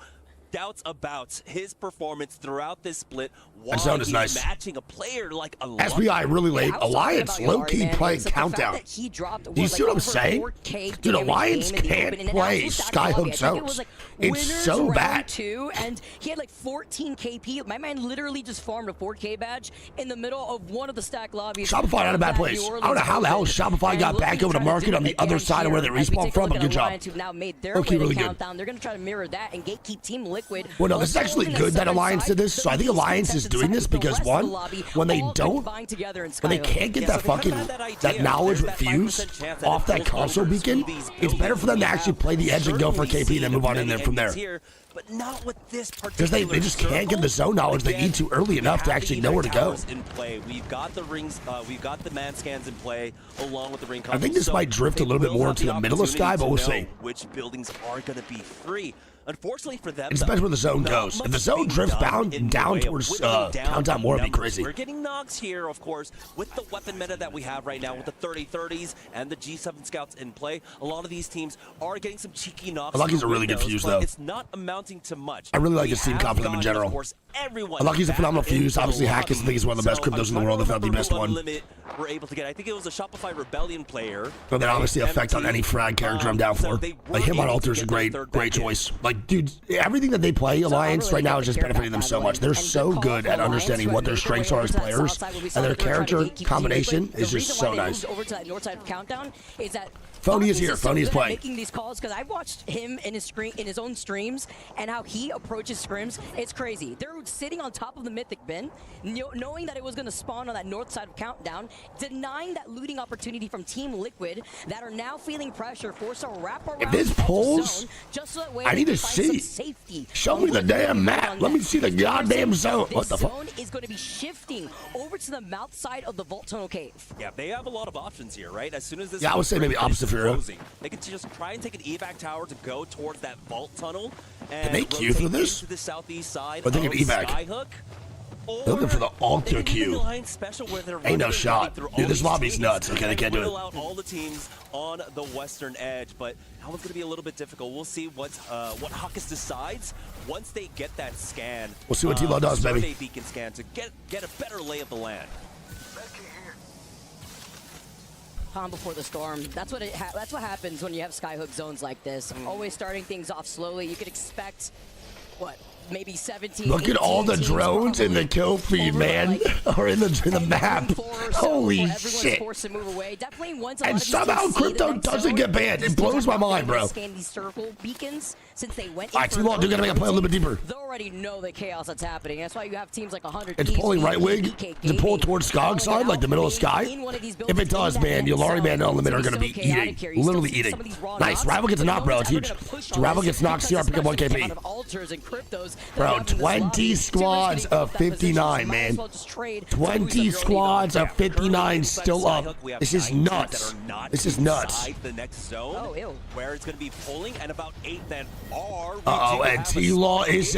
doubts about his performance throughout this split. That zone is nice. Matching a player like SBI really late. Alliance low-key playing Countdown. Do you see what I'm saying? Dude, Alliance can't play Skyhook zones. It's so bad. And he had like 14 KP. My man literally just farmed a 4K badge in the middle of one of the stack lobbies. Shopify not a bad place. I don't know how the hell Shopify got back over to market on the other side of where they respawn from, but good job. Okay, really good. They're going to try to mirror that and gatekeep Team Liquid. Well, no, this is actually good that Alliance did this. So I think Alliance is doing this because, one, when they can't get that fucking that knowledge with Fuse off that console beacon, it's better for them to actually play the edge and go for KP and then move on in there from there. But not with this because they just can't get the zone knowledge they need to early enough to actually know where to go. In play. We've got the rings, we've got the man scans in play along with the ring. I think this might drift a little bit more into the middle of Sky, but we'll see. Which buildings are going to be free? Unfortunately for them, it depends where the zone goes. If the zone drifts down towards Countdown more, it'd be crazy. We're getting knocks here, of course, with the weapon meta that we have right now, with the 30-30s and the G7 scouts in play. A lot of these teams are getting some cheeky knocks. Unlucky's a really good fuse, though. It's not amounting to much. I really like his team comp for them in general. Unlucky's a phenomenal fuse. Obviously, Hackis, I think he's one of the best cryptos in the world, if not the best one. We're able to get. I think it was a Shopify Rebellion But then obviously effect on any frag character I'm down for. Like him on Alter is a great choice. Like, dude, everything that they play Alliance right now is just benefiting them so much. They're so good at understanding what their strengths are as players, and their character combination is just so nice. Over to that north side of Countdown is that Phony is here. Phony is playing. Making these calls because I watched him in his own streams and how he approaches scrims. It's crazy. They're sitting on top of the Mythic bin, knowing that it was going to spawn on that north side of Countdown, denying that looting opportunity from Team Liquid that are now feeling pressure, forced to wrap around. If this pulls, just so that way I need to see. Safety. Show me the damn map. Let me see the goddamn zone. What the fuck? Zone is going to be shifting over to the mouth side of the Vault Tunnel Cave. Yeah, they have a lot of options here, right? As soon as this, I would say maybe opposite Furo. They could just try and take an evac tower to go towards that vault tunnel. And can they queue through this? To the southeast side or they can evac? Skyhook. Looking for the altar queue. Special where they're Ain't no running shot. through Dude, all this these lobby's teams nuts. Okay, they can't do whittle it. out all the teams on the western edge, but that one's going to be a little bit difficult. We'll see what Hawkes decides once they get that scan. We'll see what T-Law does, baby. Survey beacon scan to get a better lay of the land. Calm before the storm. That's what that's what happens when you have skyhook zones like this. Always starting things off slowly. You could expect what, maybe 17. Look at all the drones in the kill feed, man, or in the map. Holy shit! Forced to move away. Definitely once a And lot of these somehow teams see the Crypto next doesn't zone, get banned. these It blows teams my have not mind, bro. Scan these circle beacons since they went. All right, T-Law, do gotta make a play a little bit deeper. They already know the chaos that's happening. That's why you have teams like 100. It's pulling right wing. Does it pull towards Skog side, like the middle of Sky? If it does, man, Yolari Man and Unlimited are going to be eating. Literally eating. Nice. Rival gets a knock, bro. It's huge. So Rival gets knocked, CR pick up 1 KP. Bro, 20 squads of 59, man. 20 squads of 59 still up. This is nuts. This is nuts. The next zone, where it's going to be pulling, and about 8 that are. Uh-oh, and T-Law is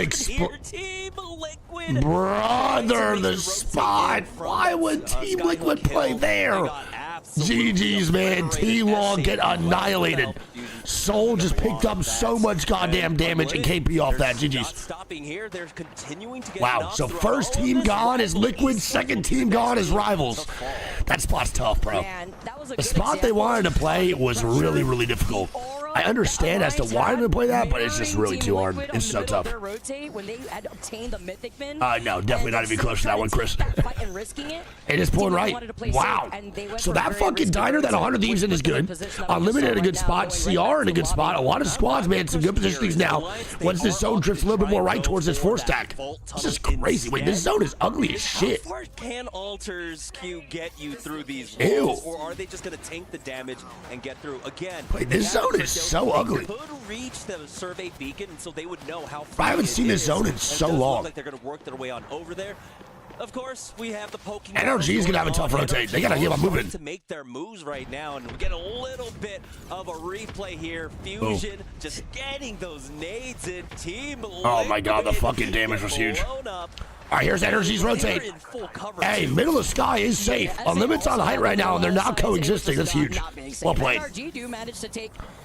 Brother, the spot. Why would Team Liquid play there? GG's, man. T-Law get annihilated. Soul just picked up so much goddamn damage and KP off that. GG's. Wow, so first team gone is Liquid, second team gone is Rivals. That spot's tough, bro. The spot they wanted to play was really, really difficult. I understand as to why they play that, but it's just really too hard. It's so tough. No, definitely not even close to that one, Chris. It is pulling right. Wow. So that fucking diner, that 100 Thieves in is good. Unlimited in a good spot. CR in a good spot. A lot of squads, man, some good positionings now. Once this zone drifts a little bit more right towards this 4 stack. This is crazy. Wait, this zone is ugly as shit. How far can Alters Q get you through these Ew. walls, or are they just going to tank the damage and get through? Again, Wait, this zone is so ugly. Could reach the survey beacon, and so they would know how. I haven't seen this zone in so long. Like they're going to work their way on over there. Of course, we have the poking. NRG is gonna have a tough rotate. They gotta keep on moving. To make their moves right now, and we get a little bit of a replay here. Fusion just getting those nades in. Team. Oh my god, the fucking damage was huge. All right, here's Energy's rotate. Hey, middle of Sky is safe. Unlimited's on height right now, and they're not coexisting. That's huge. Well played.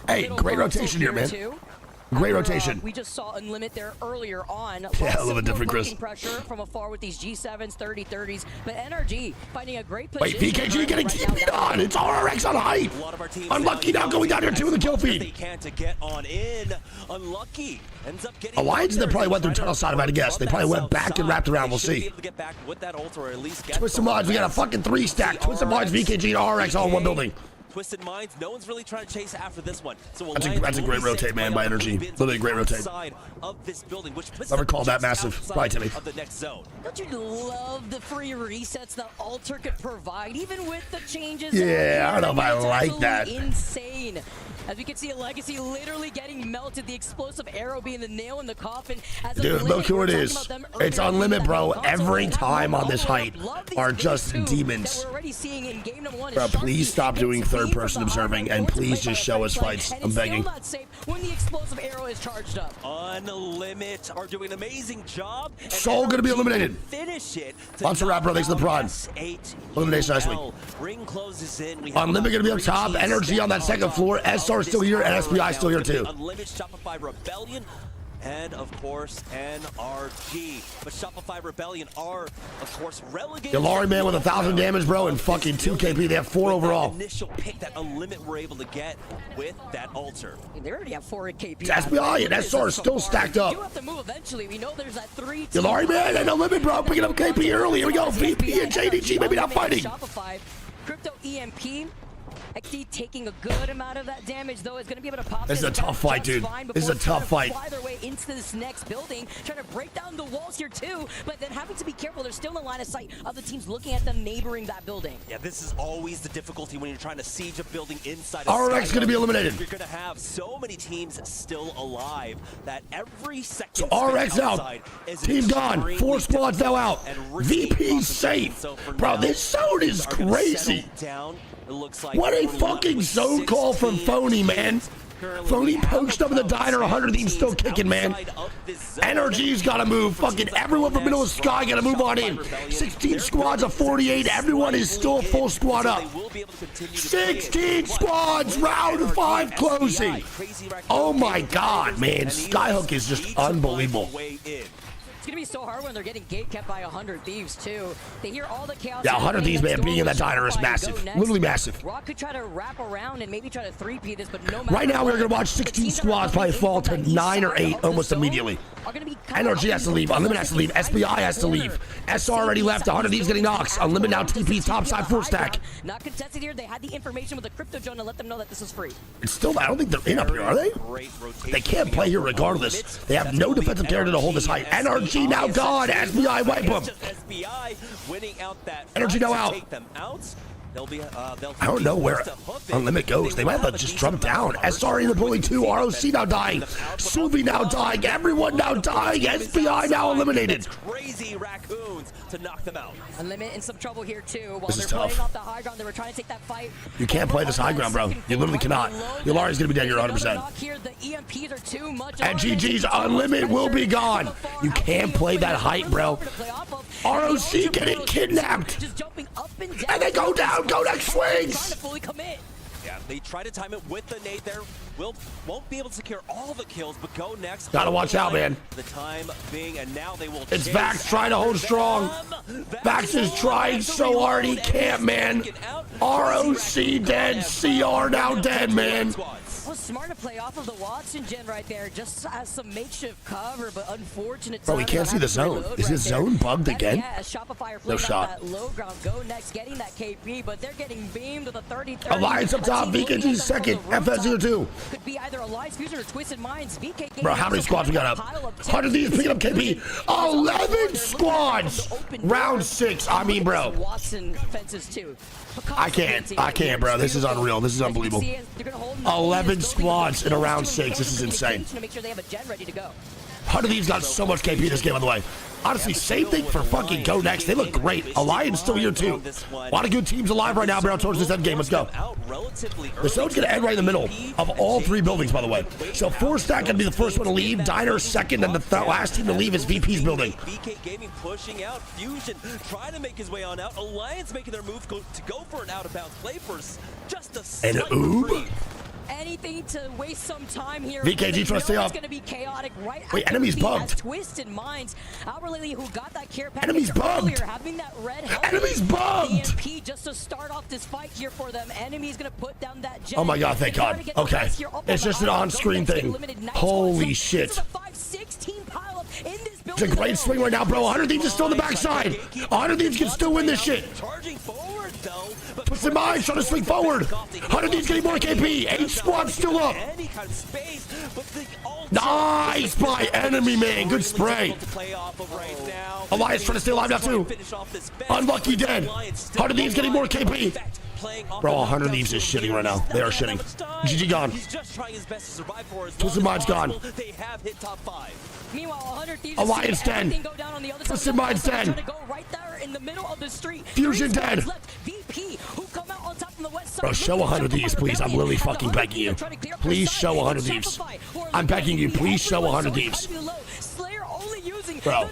Hey, great rotation here, man. Great rotation. We just saw Unlimit there earlier on. Yeah, a little bit different, Chris. Pressure from afar with these G7s, 30-30s, but NRG finding a great position. Wait, VKG getting TP'd on. It's RRX on height. Unlucky now going down here too with the kill feed. They can to get on in. Unlucky ends up getting. Alliance, they probably went through tunnel side, if I had to guess. They probably went back and wrapped around. We'll see. Twisted Mods, we got a fucking 3 stack. Twisted Mods, VKG, and RRX all in one building. Twisted Minds, no one's really trying to chase after this one. So that's a great rotate, man, by Energy. Literally a great rotate. Of this building, which Never called that massive. Probably Timmy. Of the next zone. Don't you love the free resets that Alter could provide, even with the changes? Yeah, I don't know if I like that. Insane. As we can see, a Legacy literally getting melted. The explosive arrow being the nail in the coffin. Dude, look who it is. It's Unlimited, bro. Every time on this height are just demons. Bro, please stop doing third-person observing, and please just show us fights. I'm begging. When the explosive arrow is charged up. Unlimited are doing an amazing job. Soul gonna be eliminated. Finish it. Monster Rap, bro. Thanks for the prod. Elimination last week. Ring closes in. Unlimited gonna be up top. Energy on that second floor. SR still here, and SPI still here too. Unlimited, Shopify Rebellion, and of course NRG. But Shopify Rebellion are, of course, relegated. Yolari Man with 1,000 damage, bro, and fucking 2 KP. They have 4 overall. Initial pick that Unlimited were able to get with that Alter. They already have 4 KP. SPI and SR still stacked up. You have to move eventually. We know there's that 3. Yolari Man and Unlimited, bro, picking up KP early. Here we go. VP and JDG maybe not fighting. Shopify, Crypto EMP. XD taking a good amount of that damage, though, is going to be able to pop. This is a tough fight, dude. This is a tough fight. Fly their way into this next building, trying to break down the walls here too, but then having to be careful. There's still a line of sight of the teams looking at them neighboring that building. Yeah, this is always the difficulty when you're trying to siege a building inside. RX going to be eliminated. You're going to have so many teams still alive that every second. So RX out. Team gone. 4 squads now out. VP safe. Bro, this zone is crazy. It looks like what a fucking zone call from Phony, man. Phony poached up in the diner. 100 Thieves still kicking, man. Energy's got to move. Fucking everyone from middle of sky got to move on in. 16 squads of 48. Everyone is still full squad up. 16 squads. Round 5 closing. Oh my God, man. Skyhook is just unbelievable. It's gonna be so hard when they're getting gate kept by 100 Thieves too. They hear all the chaos. Yeah, 100 Thieves, man, being in that diner is massive. Literally massive. Rock could try to wrap around and maybe try to 3P this, but no matter right now, we're gonna watch 16 squads probably fall to 9 or 8 almost immediately. NRG has to leave. Unlimited has to leave. SBI has to leave. SR already left. 100 Thieves getting knocks. Unlimited now TP topside 4 stack. Not contested here. They had the information with the crypto drone to let them know that this is free. It's still, I don't think they're in up here, are they? They can't play here regardless. They have no defensive character to hold this height. NRG now gone. SBI wipe them. Energy now out. I don't know where Unlimited goes. They might have to just jump down. SR in the bully 2. ROC now dying. Suvi now dying. Everyone now dying. SBI now eliminated. Crazy Raccoons to knock them out. Unlimited in some trouble here too. While This is they're playing tough. off the high ground, they were trying to take that fight. You can't play this high ground, bro. You literally cannot. Yulari's gonna be dead here 100%. Here, the EMPs are too much. And GG's Unlimited will be gone. You can't play that height, bro. ROC getting kidnapped. And they go down. GoNext swings. Yeah, they try to time it with the nade there. Won't be able to secure all the kills, but GoNext. Gotta watch out, man. The time being, and now they will. It's Vax trying to hold strong. Vax is trying so hard he can't, man. ROC dead. CR now dead, man. It was smart to play off of the Watson gen right there, just as some makeshift cover, but unfortunate. Bro, we can't see the zone. Is this zone bugged again? Yeah, Shopify No shot. that low ground. GoNext getting that KP, but they're getting beamed with a 30-30. Alliance up top. VKG second. FS02. Could be either Alliance Fusion or Twisted Minds. VK Bro, how many squads we got up? 100 Thieves picking up KP. 11 squads. Round 6. I mean, bro. Watson fences too. I can't, bro. This is unreal. This is unbelievable. 11 squads in a round 6. This is insane. To make sure they have a gen ready to go. 100 Thieves got so much KP this game, by the way. Honestly, same thing for fucking GoNext. They look great. Alliance still here, too. A lot of good teams alive right now, bro, towards this end game. Let's go. The zone's going to end right in the middle of all 3 buildings, by the way. So 4 stack going to be the first one to leave. Diner second, and the last team to leave is VP's building. BK Gaming pushing out. Fusion trying to make his way on out. Alliance making their move to go for an out-of-bounds play for just a And ooh. Anything to waste some time here. VKG trying to stay up. It's going to be chaotic right. Wait, enemy's bugged. Twisted Minds. Lily, who got that care package Enemy's bugged. earlier, having that red Enemy's bugged. EMP just to start off this fight here for them. Enemy's going to put down that jet. Oh my God, thank God. Okay. It's just an on-screen thing. Holy shit. It's a great swing right now, bro. 100 Thieves is still on the backside. 100 Thieves can still win this shit. Twisted Minds trying to swing forward. 100 Thieves getting more KP. 8 squads still up. Nice by enemy, man. Good spray. Alliance trying to stay alive now, too. Unlucky dead. 100 Thieves getting more KP. Bro, 100 Thieves is shitting right now. They are shitting. GG gone. Twisted Minds gone. Meanwhile, 100 Thieves Alliance dead. Twisted Minds dead. Fusion dead. Bro, show 100 Thieves, please. I'm literally fucking begging you. Please show 100 Thieves. I'm begging you. Please show 100 Thieves. Bro,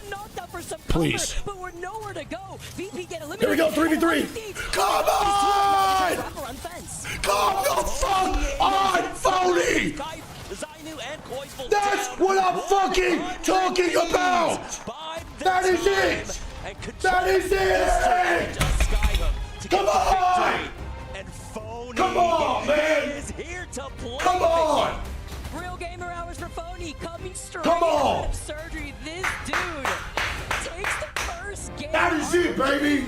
please. Here we go, 3v3. Come on! Come the fuck on, phony! That's what I'm fucking talking about! That is it! That is it! Come on! Come on, man! Come on! Real gamer hours for Phony coming straight Come on! out of surgery. This dude takes the first game. That is it, baby!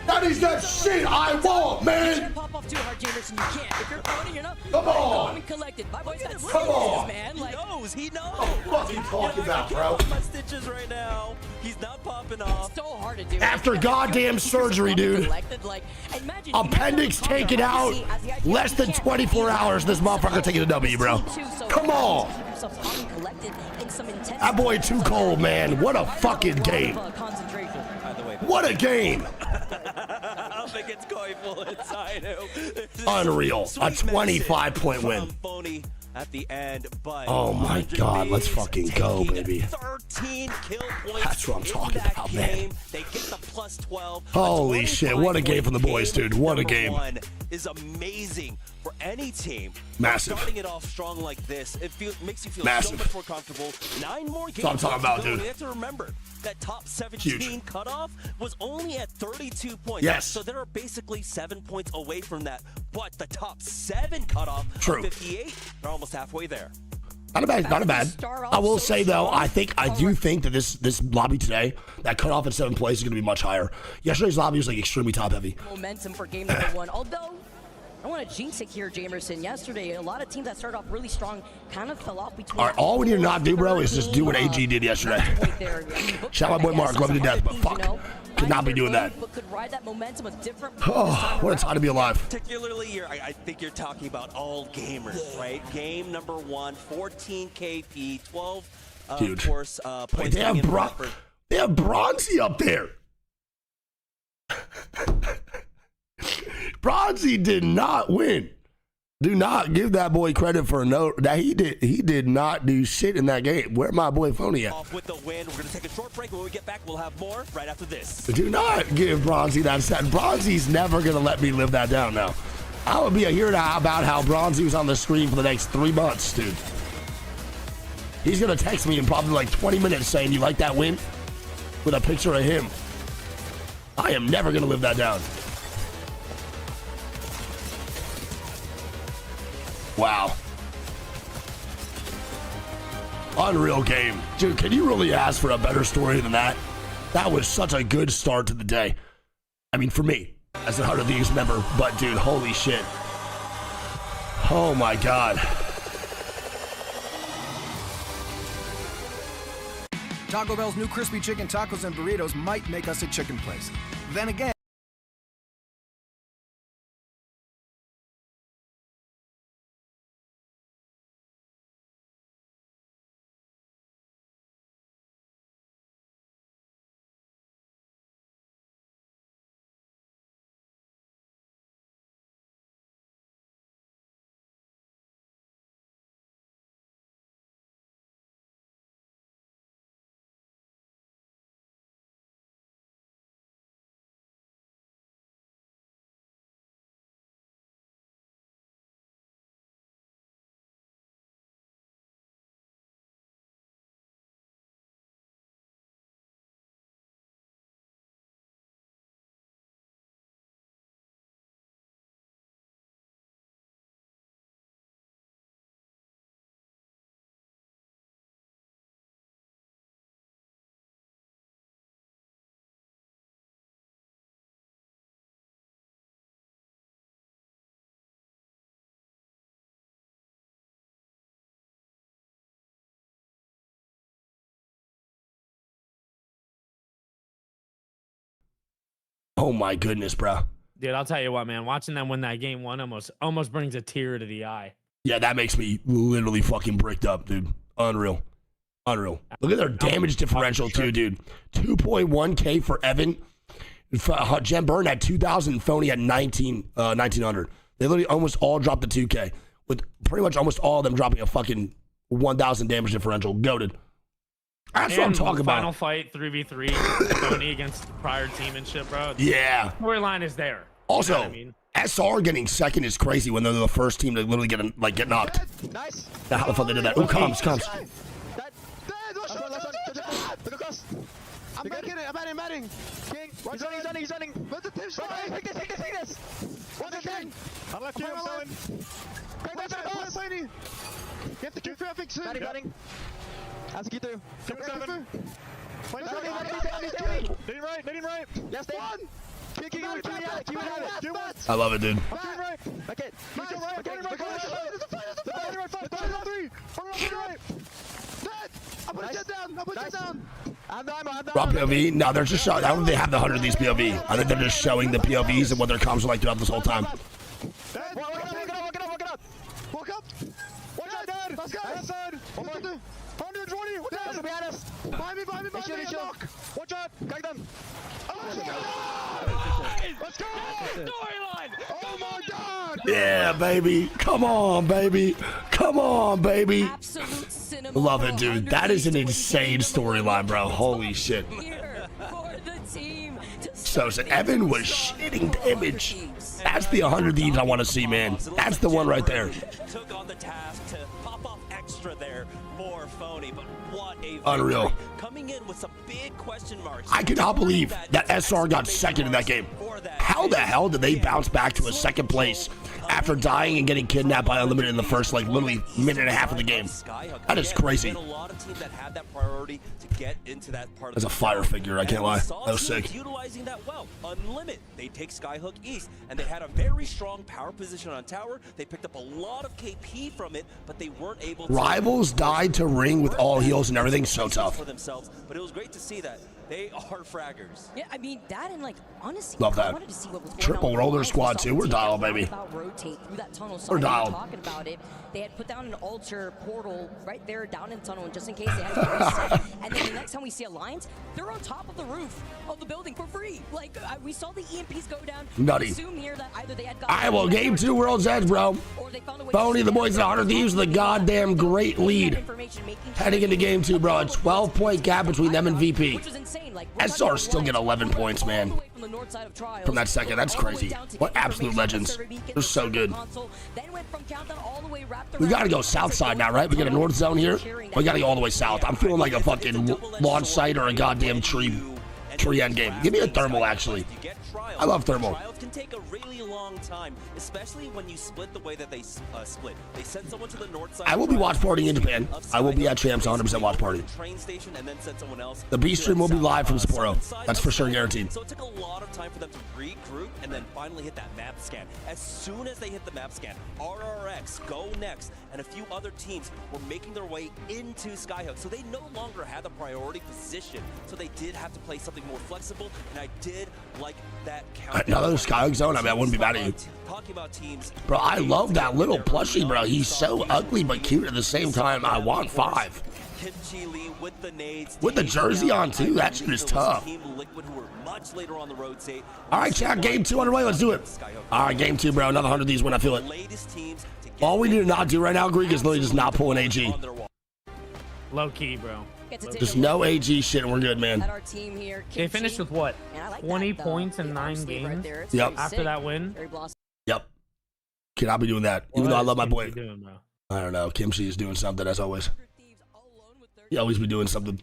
That is that shit I want, man! Pop off too hard, Jamerson. You can't. If you're Phony, you're not. Come on! And collected. My boy's got Come on! man. He knows. He knows. What are you talking about, bro? My stitches right now. He's not popping off. It's so hard to do. After goddamn surgery, dude. Appendix taken out. Less than 24 hours. This motherfucker taking a W, bro. Come on. That boy too cold, man. What a fucking game. What a game. Nothing gets going full inside him. Unreal. A 25-point win. Phony at the end, but oh my God, let's fucking go, baby. 13 kill points. That's what I'm talking about, man. They get the plus 12. Holy shit, what a game from the boys, dude. What a game. One is amazing for any team. Massive. Starting it off strong like this, it makes you feel Massive. so much more comfortable. 9 more games. That's what I'm talking about, dude. You have to remember that top 17 cutoff was only at 32 points. Yes. So they're basically 7 points away from that. But the top 7 cutoff of 58, they're almost halfway there. Not bad, not bad. I will say though, I do think that this lobby today, that cutoff at 7th place is going to be much higher. Yesterday's lobby was like extremely top heavy. Momentum for game number 1, although I want to jinx it here, Jamerson. Yesterday, a lot of teams that started off really strong kind of fell off between. All right, all we need to not do, bro, is just do what AG did yesterday. Shout out my boy Mark, love him to death, but fuck, could not be doing that. But could ride that momentum with different. Oh, what a time to be alive. Particularly, I think you're talking about all gamers, right? Game number 1, 14 KP, 12, dude. Of course, points. They have Bronzy up there. Bronzy did not win. Do not give that boy credit for that he did not do shit in that game. Where my boy Phony at? Off with the win. We're gonna take a short break. When we get back, we'll have more right after this. Do not give Bronzy that set. Bronzy's never gonna let me live that down now. I will be here now about how Bronzy was on the screen for the next 3 months, dude. He's gonna text me in probably like 20 minutes saying, "You like that win?" with a picture of him. I am never gonna live that down. Wow. Unreal game. Dude, can you really ask for a better story than that? That was such a good start to the day. I mean, for me, as a Heart of Thieves member, but dude, holy shit. Oh my God. Taco Bell's new crispy chicken tacos and burritos might make us a chicken place. Then again, oh my goodness, bro. Dude, I'll tell you what, man. Watching them win that game 1 almost brings a tear to the eye. Yeah, that makes me literally fucking bricked up, dude. Unreal. Unreal. Look at their damage differential, too, dude. 2.1K for Evan. Jen Burn at 2,000. Phony at 1,900. They literally almost all dropped the 2K, with pretty much almost all of them dropping a fucking 1,000 damage differential. Goated. That's what I'm talking about. Final fight 3v3, Phony against the prior team and shit, bro. Yeah. Storyline is there. Also, you know what I mean? SR getting second is crazy when they're the first team to literally get knocked. Nice. Now, how the fuck they did that? Oh, comes. I'm batting. King. He's running. Where's the team shot? Take this. What's the king? I'm left here, I'm selling. Get the Q for fixing. Batting. That's a key through. 7. Letting right. Yes, one. Kicking with Q. I love it, dude. Okay. I'm putting it down. Drop POV? No, they're just showing. I don't think they have the 100 of these POV. I think they're just showing the POVs and what their comms are like throughout this whole time. Walk up. Watch out, Dad. Let's go. Outside. 120. Dad, behind us. Behind me. Watch out. Guide them. Let's go. Oh my God! Yeah, baby. Come on, baby. Come on, baby. Love it, dude. That is an insane storyline, bro. Holy shit. So Evan was shitting damage. That's the 100 Thieves I want to see, man. That's the one right there. Took on the task to pop off extra there for Phony, but what a Unreal. Coming in with some big question marks. I cannot believe that SR got second in that game. How the hell did they bounce back to a second place after dying and getting kidnapped by Unlimited in the first, like, literally minute and a half of the game? That is crazy. That's a fire figure, I can't lie. That was sick. Utilizing that well. Unlimited. They take Skyhook East, and they had a very strong power position on tower. They picked up a lot of KP from it, but they weren't able to. Rivals died to ring with all heals and everything. So tough. For themselves, but it was great to see that they are fraggers. Yeah, I mean that, and like honestly, love that. I wanted to see what was going Triple on. roller squad too. We're dialed, baby. Rotate through that tunnel. So We're dialed. Talking about it, they had put down an altar portal right there down in the tunnel, and just in case they had to reset. And then the next time we see Alliance, they're on top of the roof of the building for free. Like we saw the EMPs go down. Nutty. Assume here that either they had Alright, well, game 2, World's Edge, bro. Phony, the boys at 100 Thieves, the goddamn great lead. Heading into game 2, bro. A 12-point gap between them and VP. SR still get 11 points, man. From that second, that's crazy. What absolute legends. They're so good. We gotta go south side now, right? We got a north zone here. We gotta go all the way south. I'm feeling like a fucking launch site or a goddamn tree end game. Give me a thermal, actually. I love thermal. Trials can take a really long time, especially when you split the way that they split. They send someone to the north side. I will be watch partying in Japan. I will be at Champs 100% watch party. Train station and then send someone else. The B stream will be live from Sapporo. That's for sure guaranteed. So it took a lot of time for them to regroup and then finally hit that map scan. As soon as they hit the map scan, RRX, GoNext, and a few other teams were making their way into Skyhook. So they no longer had the priority position. So they did have to play something more flexible, and I did like that counter. Another Skyhook zone? I mean, I wouldn't be mad at you. Talking about teams. Bro, I love that little plushie, bro. He's so ugly but cute at the same time. I want 5. Kimchi Lee with the nades. With the jersey on, too. That shit is tough. Team Liquid, who were much later on the rotate. All right, chat. Game 2 underway. Let's do it. All right, game 2, bro. Another 100 of these when I feel it. All we need to not do right now, Greek, is literally just not pull an AG. Low key, bro. Just no AG shit and we're good, man. They finished with what? 20 points in 9 games? Yep. After that win? Yep. Cannot be doing that. Even though I love my boy. Doing, bro? I don't know. Kimchi is doing something as always. He always be doing something.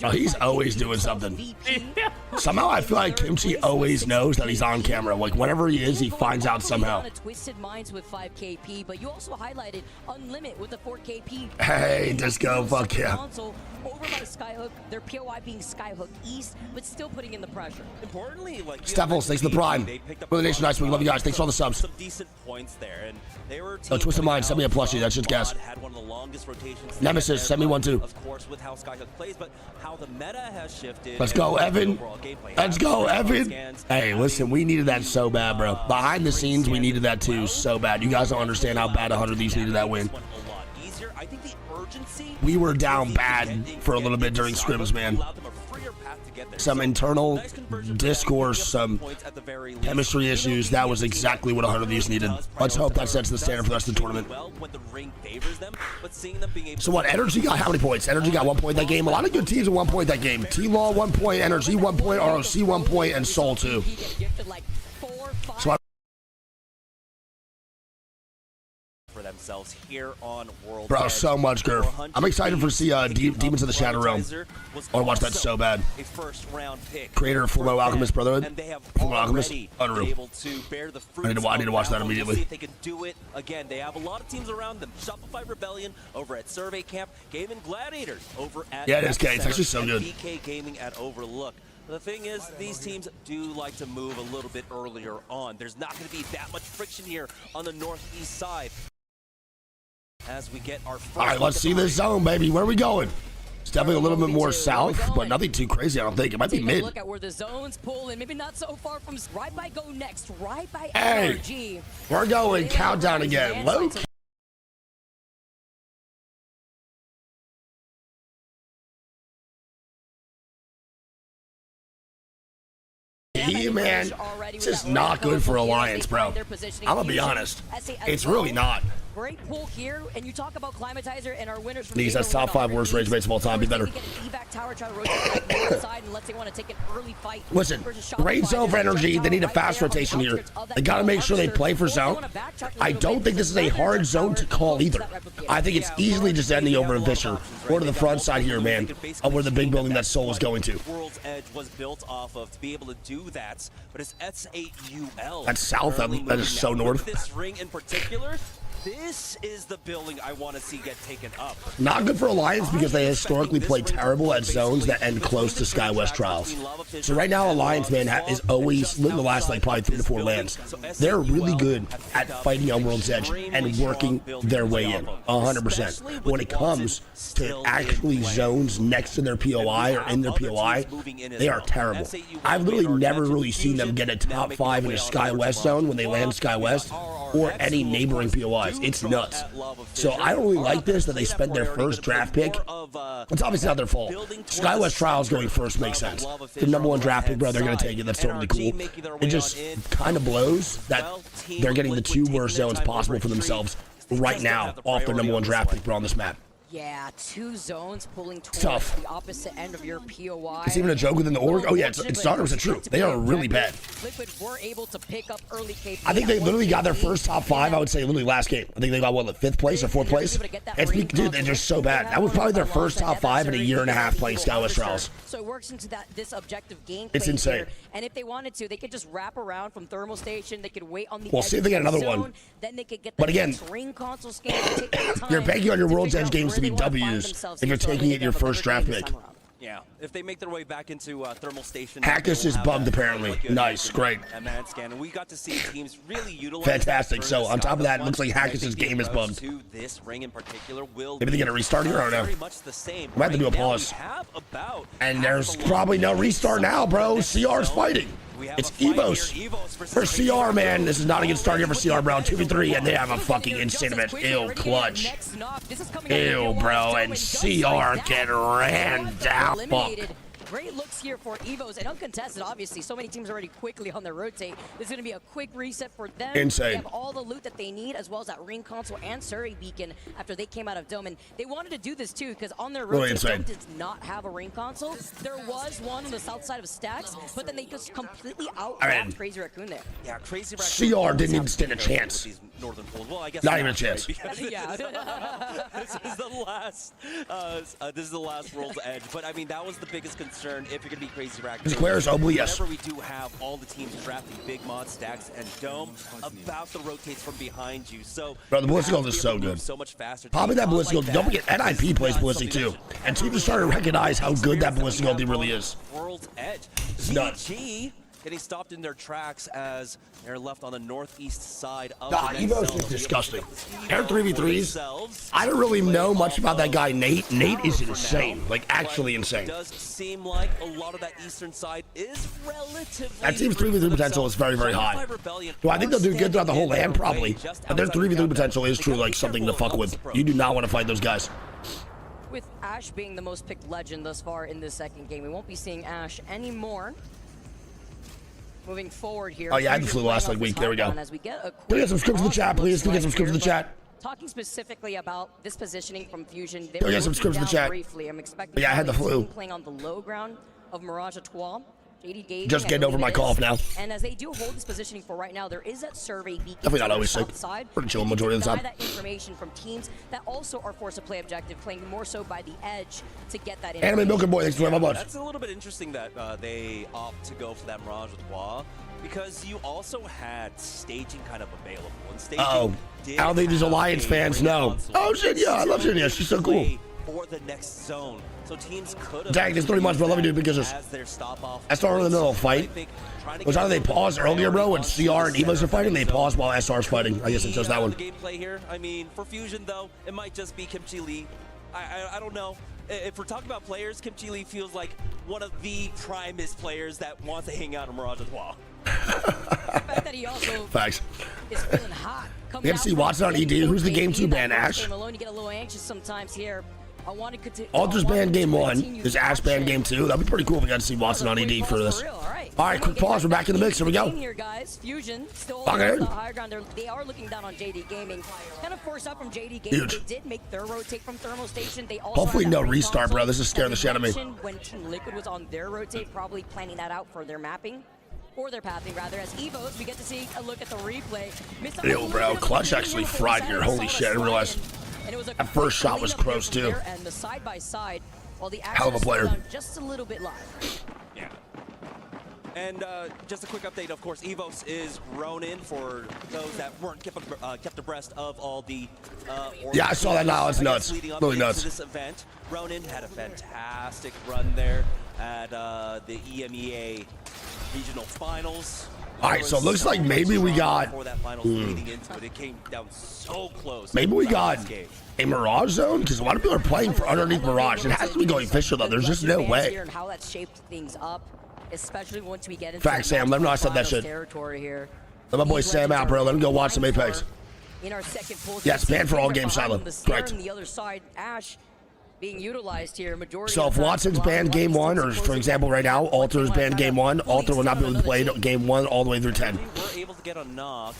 Oh, he's always doing something. Somehow I feel like Kimchi always knows that he's on camera. Like whenever he is, he finds out somehow. Twisted Minds with 5 KP, but you also highlighted Unlimit with the 4 KP. Hey, Disco, fuck yeah. Over by Skyhook, their POI being Skyhook East, but still putting in the pressure. Importantly, like Steffels, thanks for the prime. Really nation nice. We love you guys. Thanks for all the subs. Some decent points there, and they were. Oh, Twisted Mind, send me a plushie. That shit's gas. Had one of the longest rotations. Nemesis, send me one too. Of course, with how Skyhook plays, but how the meta has shifted. Let's go, Evan. Let's go, Evan. Hey, listen, we needed that so bad, bro. Behind the scenes, we needed that too so bad. You guys don't understand how bad 100 of these needed that win. I think the urgency. We were down bad for a little bit during scrims, man. Some internal discourse, some chemistry issues. That was exactly what 100 of these needed. Let's hope that sets the standard for the rest of the tournament. So what, Energy got how many points? Energy got 1 point that game. A lot of good teams at 1 point that game. T-Law 1 point, Energy 1 point, ROC 1 point, and Soul 2. So For themselves here on World. Bro, so much girth. I'm excited for see Demons of the Shadow Realm. I want to watch that so bad. A first-round pick. Creator of Fullmetal Alchemist Brotherhood. And they have Fullmetal Alchemist. Unreal. Able to bear the fruits I need to watch that immediately. See if they can do it again. They have a lot of teams around them. Shopify Rebellion over at Survey Camp. Gamin Gladiators over at yeah, it is, Kay. It's actually so good. BK Gaming at Overlook. The thing is, these teams do like to move a little bit earlier on. There's not going to be that much friction here on the northeast side. As we get our all right, let's see this zone, baby. Where are we going? It's definitely a little bit more south, but nothing too crazy, I don't think. It might be mid. Look at where the zones pull and maybe not so far from right by GoNext, right by hey, LRG. We're going countdown again. Low key. Yeah, man, it's just not good for Alliance, bro. I'm gonna be honest. It's really not. Great pull here, and you talk about Climatizer and our winners from These, that's top 5 worst rage baits of all time. Be better. Listen, great zone for energy. They need a fast rotation here. They gotta make sure they play for zone. I don't think this is a hard zone to call either. I think it's easily just ending over in Fisher or to the front side here, man, of where the big building that Soul is going to. World's Edge was built off of to be able to do that, but it's S8UL. That's south. That is so north. This ring in particular, this is the building I want to see get taken up. Not good for Alliance because they historically play terrible at zones that end close to SkyWest Trials. So right now, Alliance, man, is always, in the last like probably 3 to 4 lands, they're really good at fighting on World's Edge and working their way in, 100%. When it comes to actually zones next to their POI or in their POI, they are terrible. I've literally never really seen them get a top 5 in a SkyWest zone when they land SkyWest or any neighboring POIs. It's nuts. So I don't really like this that they spent their first draft pick. It's obviously not their fault. SkyWest Trials going first makes sense. The #1 draft pick, bro, they're going to take it. That's totally cool. It just kind of blows that they're getting the 2 worst zones possible for themselves right now off their #1 draft pick, bro, on this map. Yeah, 2 zones pulling towards Tough. the opposite end of your POI. It's even a joke within the org. Oh yeah, it's 100% true. They are really bad. Liquid were able to pick up early KP. I think they literally got their first top 5. I would say literally last game. I think they got what, 5th place or 4th place. Dude, they're just so bad. That was probably their first top 5 in a year and a half playing SkyWest Trials. So it works into this objective gameplay. It's insane. Here. And if they wanted to, they could just wrap around from thermal station. They could wait on the. Well, see if they get another one. Then they could get but again, ring console scan. Take their time you're banking on your World's Edge games to be W's if you're taking it your first draft pick. Yeah, if they make their way back into thermal station. Hackus is bugged apparently. Nice, great. And we got to see teams really utilize. Fantastic. So on top of that, it looks like Hackus' game is bugged. This ring in particular will maybe they get a restart here or no? Very much the same. We have to do a pause. And there's probably no restart now, bro. CR's fighting. It's Evos for CR, man. This is not a good start here for CR, bro. 2v3, and they have a fucking insane event. Ew, clutch. Ew, bro, and CR get ran down. Fuck. Great looks here for Evos and uncontested, obviously. So many teams already quickly on their rotate. This is going to be a quick reset for them. Insane. They have all the loot that they need, as well as that ring console and Surrey beacon after they came out of Dome. And they wanted to do this too, because on their rotate, Dome does not have a ring console. There was one on the south side of Stacks, but then they just completely out-rocked Crazy Raccoon there. Yeah, Crazy Raccoon. CR didn't even stand a chance. Northern pools. Well, I guess not even a chance. Yeah. This is the last. This is the last World's Edge. But I mean, that was the biggest concern if you're gonna be Crazy Raccoon. Squares, Obly, yes. Whenever we do have all the teams drafting Big Mod, Stacks, and Dome, about the rotates from behind you. So, bro, the Ballistic Gold is so good. So much faster. Probably that Ballistic Gold. Don't forget, NIP plays Ballistic too, and teams are starting to recognize how good that Ballistic Gold really is. World's Edge. It's nuts. Getting stopped in their tracks as they're left on the northeast side of Evos is disgusting. Air 3v3s. I don't really know much about that guy, Nate. Nate is insane. Like, actually insane. It does seem like a lot of that eastern side is relatively. That team's 3v3 potential is very, very high. Do I think they'll do good throughout the whole land? Probably. But their 3v3 potential is truly like something to fuck with. You do not want to fight those guys. With Ash being the most picked legend thus far in this second game, we won't be seeing Ash anymore. Moving forward here. Oh yeah, I had the flu last like week. There we go. Can we get some scripts in the chat, please? Can we get some scripts in the chat? Talking specifically about this positioning from Fusion. Can we get some scripts in the chat? Briefly, I'm expecting. Yeah, I had the flu. Playing on the low ground of Mirage-Trois. Just getting over my cough now. And as they do hold this positioning for right now, there is that survey beacon. Definitely not always sick. Pretty chill majority of the time. That information from teams that also are forced to play objective, playing more so by the edge to get that information. Anime Milker Boy, thanks for my much. That's a little bit interesting that they opt to go for that Mirage-Trois, because you also had staging kind of available. And staging I don't think these Alliance fans know. Oh shit, yeah, I love Junior. She's so cool. For the next zone. So teams could have. Dang, it's 3 months, bro. Let me do it because I started in the middle of a fight. Was either they paused earlier, bro, when CR and Evos are fighting, they paused while SR's fighting. I guess it's just that one. Gameplay here. I mean, for Fusion though, it might just be Kim Chi Lee. I don't know. If we're talking about players, Kim Chi Lee feels like one of the primest players that wants to hang out in Mirage-Trois. The fact that he also Facts. is feeling hot. We have to see Watson on ED. Who's the game 2 ban, Ash? Alone, you get a little anxious sometimes here. I wanted to Alter's banned game 1. Is Ash banned game 2? That'd be pretty cool if we got to see Watson on ED for this. All right, quick pause. We're back in the mix. Here we go. Here, guys. Fusion still Okay. on the higher ground. They are looking down on JD Gaming. Kind of forced out from JD Gaming. Huge. They did make their rotate from Thermal Station. They also Hopefully had that no ring restart, console bro. This is scaring the shit out of me. When Team Liquid was on their rotate, probably planning that out for their mapping. Or their pathing, rather. As Evos, we get to see a look at the replay. Yo, bro. Clutch actually fried here. Holy shit. I didn't realize. That first shot was gross, too. And the side by side, while the Hell of a action player. slowed down just a little bit live. Yeah. And just a quick update, of course, Evos is Ronin for those that weren't kept abreast of all the Yeah, I saw that now. It's nuts. leading up Really into nuts. this event. Ronin had a fantastic run there at the EMEA regional finals. All right, so it looks like maybe we got. Before that finals leading into it, it came down so close. Maybe we got a Mirage zone because a lot of people are playing for underneath Mirage. It has to be going official though. There's just no way. And how that shaped things up, especially once we get into Facts, Sam. Let me know I said that shit. territory here. Let my boy Sam out, bro. Let him go watch some Apex. In our second pull, Yeah, it's banned for all games, Shiloh. Correct. On the other side, Ash being utilized here. Majority So if Watson's banned game 1, or for example right now, Alter is banned game 1, Alter will not be able to play game 1 all the way through 10. We're able to get a knock.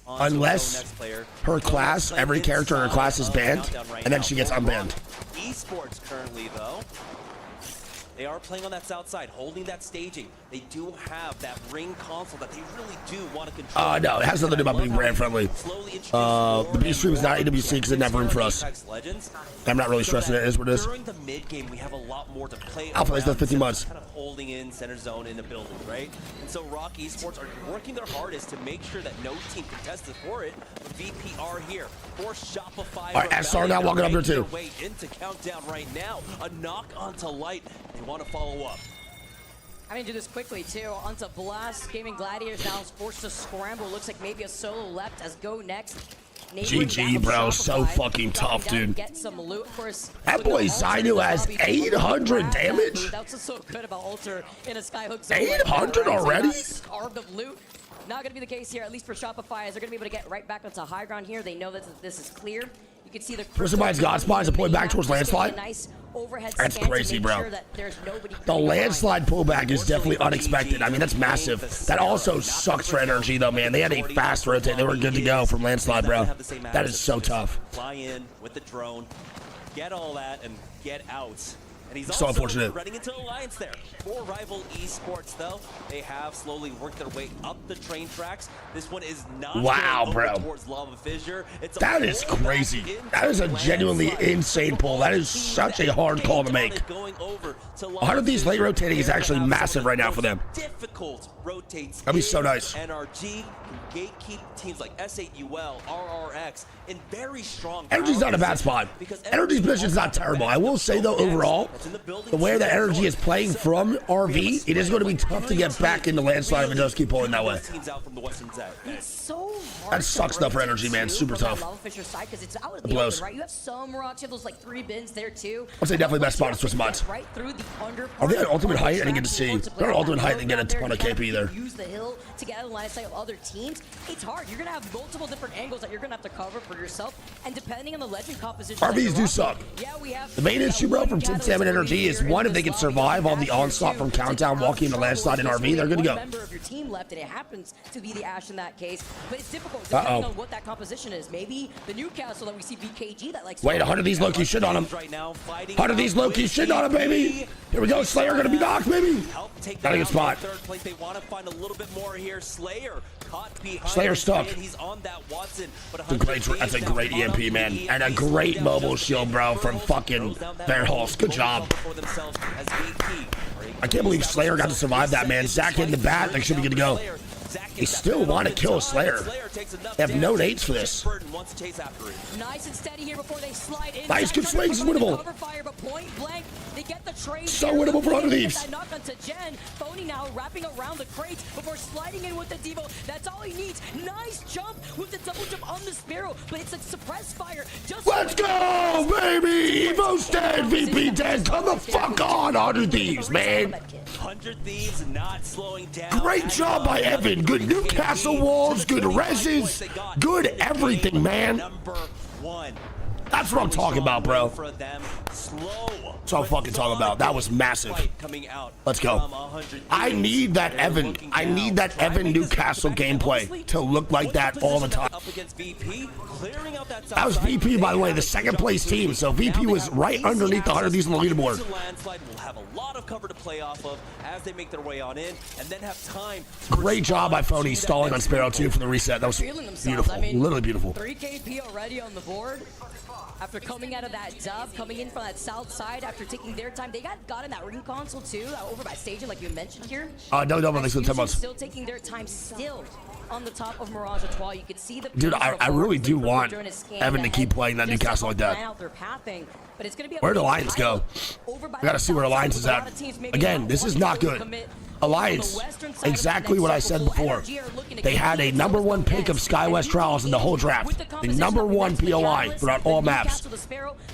Unless her class, every character in her class is banned, and then she gets unbanned. Esports currently, though, they are playing on that south side, holding that staging. They do have that ring console that they really do want to control. No, it has nothing to do about being brand friendly. The B stream is not EWC because they didn't have room for us. I'm not really stressing it. It is what it is. During the mid game, we have a lot more to play. Alpha is the 15 months. Kind of holding in center zone in the building, right? And so Rock Esports are working their hardest to make sure that no team contested for it. VPR here for Shopify. All right, SR now walking up there too. Way into countdown right now. A knock onto Light. They want to follow up. I'm gonna do this quickly too. Onto Blast. Gaming Gladiators now is forced to scramble. Looks like maybe a solo left as GoNext. GG, bro. So fucking tough, dude. Get some loot. Of course, That boy Zainu has 800 damage. That's what's so good about Alter in a Skyhook zone. 800 already? Carved of loot. Not going to be the case here, at least for Shopify, as they're going to be able to get right back onto high ground here. They know that this is clear. You can see the Person buys God Spies and pulling back towards Landslide. Nice overhead That's scan crazy, to make bro. sure that there's nobody The landslide pullback is definitely unexpected. I mean, that's massive. That also sucks for energy, though, man. They had a fast rotate. They were good to go from landslide, bro. That is so tough. Fly in with the drone, get all that, and get out. And he's So also unfortunate. running into Alliance there. For Rival Esports, though, they have slowly worked their way up the train tracks. This one is not Wow, going bro. over towards Lava Fissure. It's a That is pull back crazy. into That is a genuinely insane pull. That is such a hard call to make. going over to 100 of these late rotating is actually massive right now for them. difficult rotates. That'd be so nice. NRG can gatekeep teams like S8UL, RRX, in very strong. Energy's not a bad spot. Energy's position's not terrible. I will say, though, overall, the way that Energy is playing from RV, it is going to be tough to get back into landslide if it does keep pulling that way. Teams out from the western side. It's so hard That sucks, though, for Energy, man. Super tough. Lava Fissure side, 'cause it's out of It the blows. open, right? You have some rocks, you have those like 3 bins there too. I'd say definitely best spot is Swiss Mods. Right through the under Are they at ultimate height? I didn't get to see. They're at ultimate height and get a ton of KP there. Use the hill to get out of the line of sight of other teams. It's hard. You're gonna have multiple different angles that you're gonna have to cover for yourself, and depending on the legend composition. RVs do suck. The main issue, bro, from Tim Sam and Energy is one, if they can survive on the onslaught from Countdown walking into landslide in RV, they're good to go. Member of your team left, and it happens to be the Ash in that case, but it's difficult depending on what that composition is. Maybe the Newcastle that we see BKG that likes. Wait, 100 of these low-key shit on him. 100 of these low-key shit on him, baby. Here we go. Slayer gonna be knocked, baby. Not a good spot. Third place. They want to find a little bit more here. Slayer caught behind. Slayer stuck. He's on that Watson. But That's a great EMP, man. And a great mobile shield, bro, from fucking Bearhulse. Good job. I can't believe Slayer got to survive that, man. Zach hitting the bat. They should be good to go. They still want to kill a Slayer. They have no nades for this. Nice and steady here before they slide in. Nice, good swings, it's winnable. Cover fire, but point blank, they get the trade. So winnable for Under Thieves. That knock onto Jen. Phony now wrapping around the crates before sliding in with the Devo. That's all he needs. Nice jump with the double jump on the Sparrow, but it's a suppressed fire. Just Let's go, baby! Evo's dead, VP dead. Come the fuck on, Under Thieves, man. 100 Thieves not slowing down. Great job by Evan. Good Newcastle walls, good reses, good everything, man. Number 1. That's what I'm talking about, bro. For them, slow. That's what I'm fucking talking about. That was massive. Let's go. I need that Evan. I need that Evan Newcastle gameplay to look like that all the time. That was VP, by the way, the second place team. So VP was right underneath the 100 Thieves on the leaderboard. Landslide will have a lot of cover to play off of as they make their way on in, and then have time. Great job by Phony stalling on Sparrow 2 for the reset. That was beautiful. I mean, Literally beautiful. 3 KP already on the board. After coming out of that dub, coming in from that south side, after taking their time, they got in that ring console too, over by staging, like you mentioned here. No, thanks for the 10 months. Still taking their time, still on the top of Mirage Etoile. You could see the dude. I really do want Evan to keep playing that Newcastle like that. Where'd Alliance go? I gotta see where Alliance is at. Again, this is not good. Alliance, exactly what I said before. They had a #1 pick of SkyWest Trials in the whole draft. The #1 POI throughout all maps.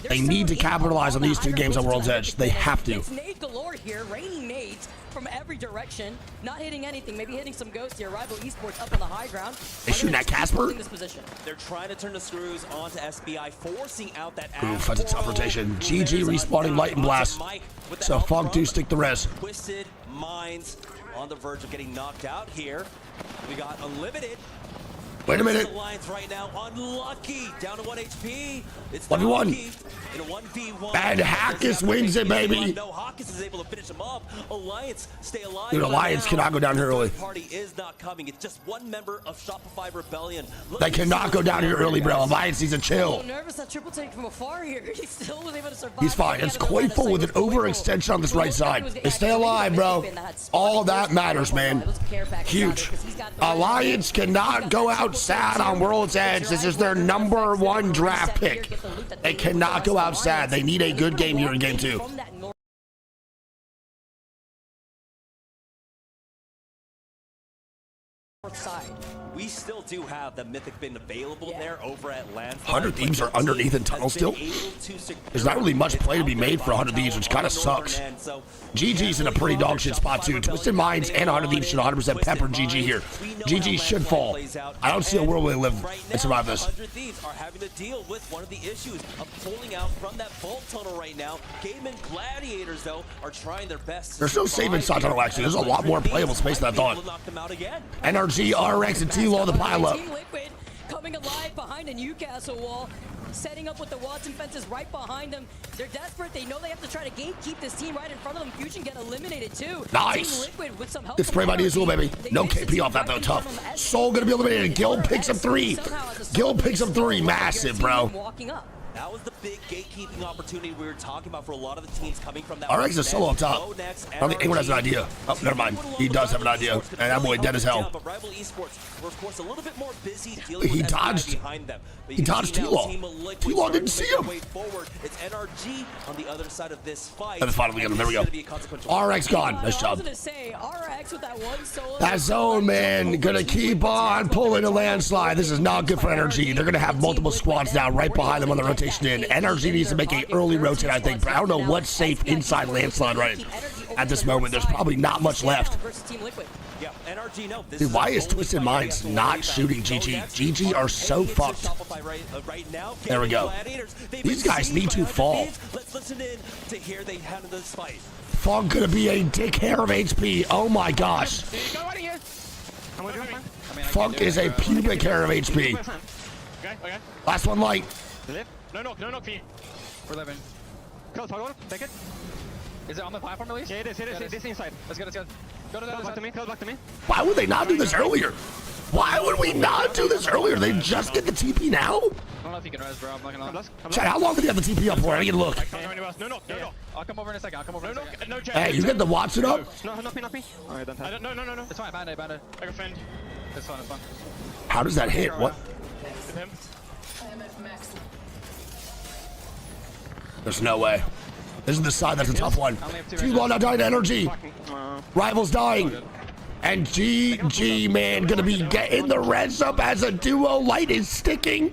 They need to capitalize on these 2 games on World's Edge. They have to. It's nade galore here, raining nades from every direction. Not hitting anything, maybe hitting some ghosts here. Rival Esports up on the high ground. They shooting at Casper? They're trying to turn the screws onto SBI, forcing out that. Oof, that's a tough rotation. GG respawning Light and Blast. So Funk do stick the rest. Twisted Minds on the verge of getting knocked out here. We got Unlimited. Wait a minute. Alliance right now, unlucky, down to 1 HP. It's 1v1. In a 1v1. And Hackus wins it, baby. No, Hackus is able to finish him up. Alliance stay alive. Dude, Alliance cannot go down here early. Party is not coming. It's just one member of Shopify Rebellion. They cannot go down here early, bro. Alliance needs to chill. So nervous that triple take from afar here. He still was able to survive. He's fine. It's Quayful with an overextension on this right side. They stay alive, bro. All that matters, man. Huge. Alliance cannot go outside on World's Edge. This is their #1 draft pick. They cannot go outside. They need a good game here in game 2. We still do have the Mythic bin available there over at Landslide. 100 Thieves are underneath in tunnel still. There's not really much play to be made for 100 Thieves, which kind of sucks. GG's in a pretty dog shit spot too. Twisted Minds and 100 Thieves should 100% pepper GG here. GG should fall. I don't see a world where they live and survive this. 100 Thieves are having to deal with one of the issues of pulling out from that vault tunnel right now. Gamin Gladiators, though, are trying their best. There's no safe inside tunnel, actually. There's a lot more playable space than I thought. NRG, RX, and T-Law the pileup. Team Liquid coming alive behind a Newcastle wall, setting up with the Watson fences right behind them. They're desperate. They know they have to try to gatekeep this team right in front of them. Fusion get eliminated too. Nice. Team Liquid with some help. Good spray by Diesel, baby. No KP off that though. Tough. Soul gonna be eliminated. Gil picks up 3. Gil picks up 3. Massive, bro. That was the big gatekeeping opportunity we were talking about for a lot of the teams coming from that. RX is a solo up top. I don't think anyone has an idea. Oh, never mind. He does have an idea. And that boy dead as hell. But Rival Esports were, of course, a little bit more busy dealing He with dodged. behind them. He dodged T-Law. T-Law didn't see him. It's NRG on the other side of this fight. Let's finally get him. There we go. RX gone. Nice job. That zone, man, gonna keep on pulling a landslide. This is not good for NRG. They're gonna have multiple squads now right behind them on the rotation in. NRG needs to make an early rotate, I think. But I don't know what's safe inside landslide right at this moment. There's probably not much left. Yeah, NRG, no. Dude, why is Twisted Minds not shooting GG? GG are so fucked. There we go. These guys need to fall. Let's listen in to hear they handle this fight. Funk gonna be a dick hair of HP. Oh my gosh. Funk is a pubic hair of HP. Okay. Last one light. No knock, P. We're living. Close, hold, take it. Is it on the platform at least? Yeah, it is. This inside. Let's go. Go back to me. Why would they not do this earlier? Why would we not do this earlier? They just get the TP now? I don't know if you can res, bro. I'm not gonna. Chad, how long did you have the TP up for? I need to look. No. I'll come over in a second. No, Hey, you get the Watson up? No, not me. Alright, then. No. It's fine, bandit. I can fend. It's fine. How does that hit? What? Him. There's no way. This is the side that's a tough one. T-Law now dying to energy. Rivals dying. And GG, man, gonna be getting the res up as a duo. Light is sticking.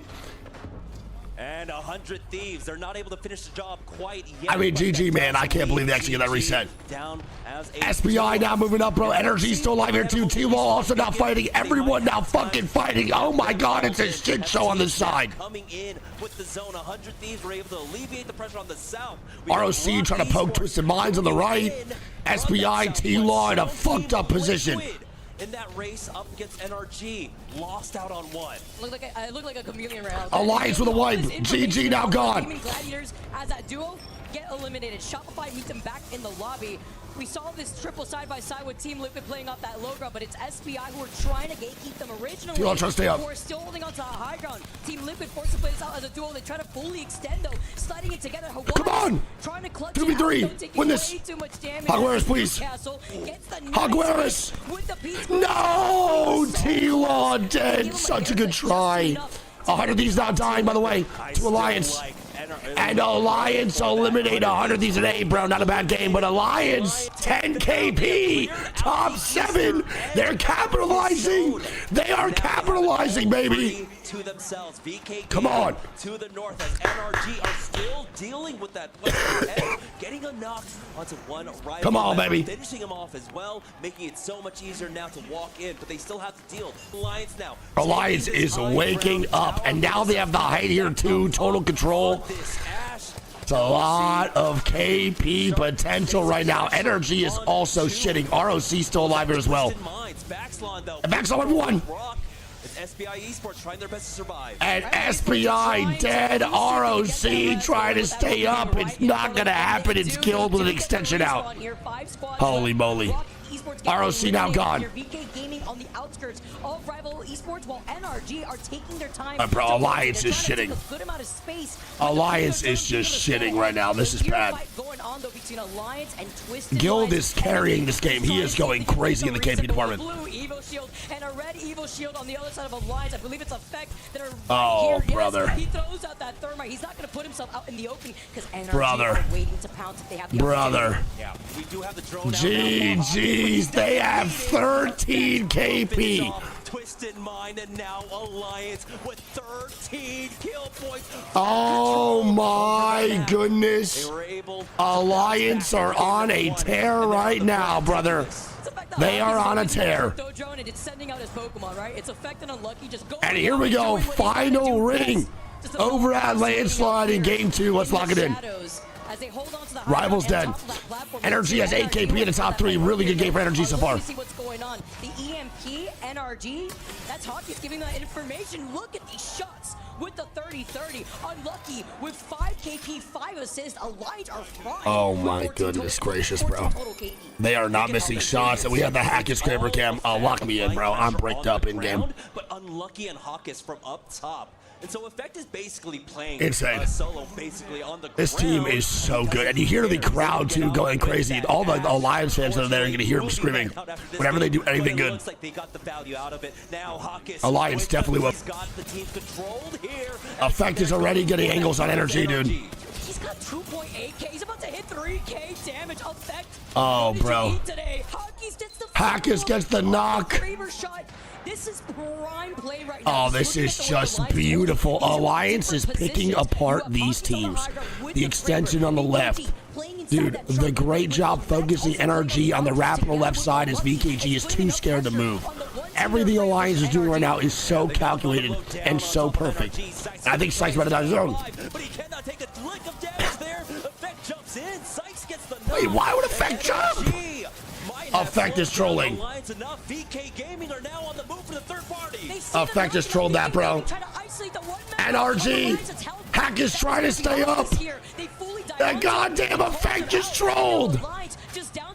And 100 Thieves, they're not able to finish the job quite yet. I mean, GG, man. I can't believe they actually get that reset. Down as SBI now moving up, bro. Energy still alive here, too. T-Law also now fighting. Everyone now fucking fighting. Oh, my God. It's a shit show on this side. Coming in with the zone. 100 Thieves were able to alleviate the pressure on the south. ROC trying to poke Twisted Minds on the right. SBI, T-Law in a fucked up position. In that race up against NRG, lost out on one. I look like a chameleon right now. Alliance with a wipe. GG now gone. Gladiators as that duo get eliminated. Shopify meets them back in the lobby. We saw this triple side-by-side with Team Liquid playing off that low ground, but it's SBI who are trying to gatekeep them originally. T-Law trying to stay up. Who are still holding on to the high ground. Team Liquid forced to play this out as a duo. They try to fully extend, though, sliding it together. Come on! Trying to clutch 2v3. Win this. Hogwarts, please. Hogwarts. No! T-Law dead. Such a good try. 100 Thieves now dying, by the way, to Alliance. And Alliance eliminate 100 Thieves today, bro. Not a bad game, but Alliance 10 KP, top 7. They're capitalizing. They are capitalizing, baby. To themselves, VK Come on. To the north as NRG are still dealing with that play ahead, getting a knock onto one rival. Come on, baby. Finishing him off as well, making it so much easier now to walk in, but they still have to deal. Alliance now. Alliance is waking up, and now they have the height here too. Total control. It's a lot of KP potential right now. Energy is also shitting. ROC still alive here as well. Backslide 1v1. It's SBI Esports trying their best to survive. And SBI dead. ROC trying to stay up. It's not going to happen. It's killed with an extension out. Holy moly. ROC now gone. VK Gaming on the outskirts of rival esports while NRG are taking their time. Bro, Alliance is shitting. Alliance is just shitting right now. This is bad. Guild is carrying this game. He is going crazy in the KP department. Blue Evo Shield and a red Evo Shield on the other side of Alliance. I believe it's Effect that are oh, here. brother. Yes, he throws out that thermite. He's not going to put himself out in the open because NRG brother. are waiting to pounce if they have the brother. Yeah, we do have the drone. GG's. They have 13 KP. Twisted Mind and now Alliance with 13 kill points. Oh my goodness. Alliance are on a tear right now, brother. They are on a tear. And here we go, final ring over at Landslide in game 2. Let's lock it in. Rivals dead. Energy has 8 KP in the top 3. Really good game for Energy so far. See what's going on. The EMP, NRG, that's Hockey's giving that information. Look at these shots with the 30-30. Unlucky with 5 KP, 5 assists. Alliance are frying. Oh my goodness gracious, bro. They are not missing shots, and we have the Hackett scraper cam. Lock me in, bro. I'm bricked up in game. But unlucky and Hawkins from up top. And so Effect is basically playing insane. Solo basically on the this team is so good. And you hear the crowd too going crazy. All the Alliance fans that are there, you're gonna hear them screaming whenever they do anything good. Looks like they got the value out of it. Now Hawkins Alliance definitely will. Got the team controlled here. Effect is already getting angles on Energy, dude. He's got 2.8K. He's about to hit 3K damage. Effect. Oh, bro. Hackers gets the knock. This is prime play right now. Oh, this is just beautiful. Alliance is picking apart these teams. The extension on the left. Dude, the great job focusing NRG on the wrap on the left side as VKG is too scared to move. Everything Alliance is doing right now is so calculated and so perfect. And I think Sykes better down his own. Wait, why would Effect jump? Effect is trolling. Effect is trolled that, bro. NRG. Hack is trying to stay up. That goddamn Effect just trolled.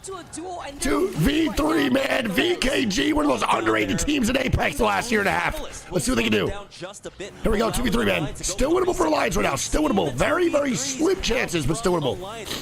2v3, man. VKG, one of those underrated teams in Apex the last year and a half. Let's see what they can do. Here we go, 2v3, man. Still winnable for Alliance right now. Still winnable. Very, very slim chances, but still winnable.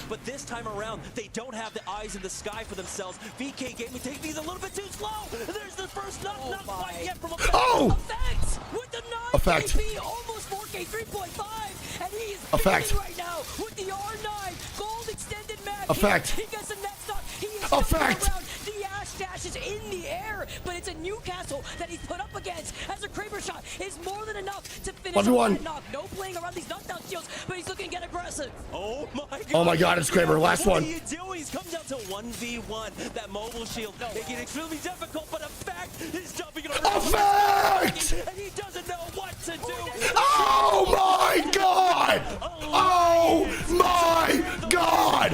But this time around, they don't have the eyes in the sky for themselves. VK Gaming take these a little bit too slow. There's the first knock, not quite yet from Effect. Oh! Effect with the 9 Effect. KP, almost 4K, 3.5, and he's Effect. right now with the R9 gold extended map. Effect. He gets the next knock. He is Effect. The Ash Dash is in the air, but it's a Newcastle that he's put up against as a Kraber shot is more than enough to finish 1v1. that knock. No play playing around these knockdown shields, but he's looking to get aggressive. Oh my god. Oh my god, it's Kramer. Last what one. What are you doing? He's come down to 1v1. That mobile shield making it extremely difficult, but Effect is jumping over. Effect! And he doesn't know what to do. Oh my god! Oh my god!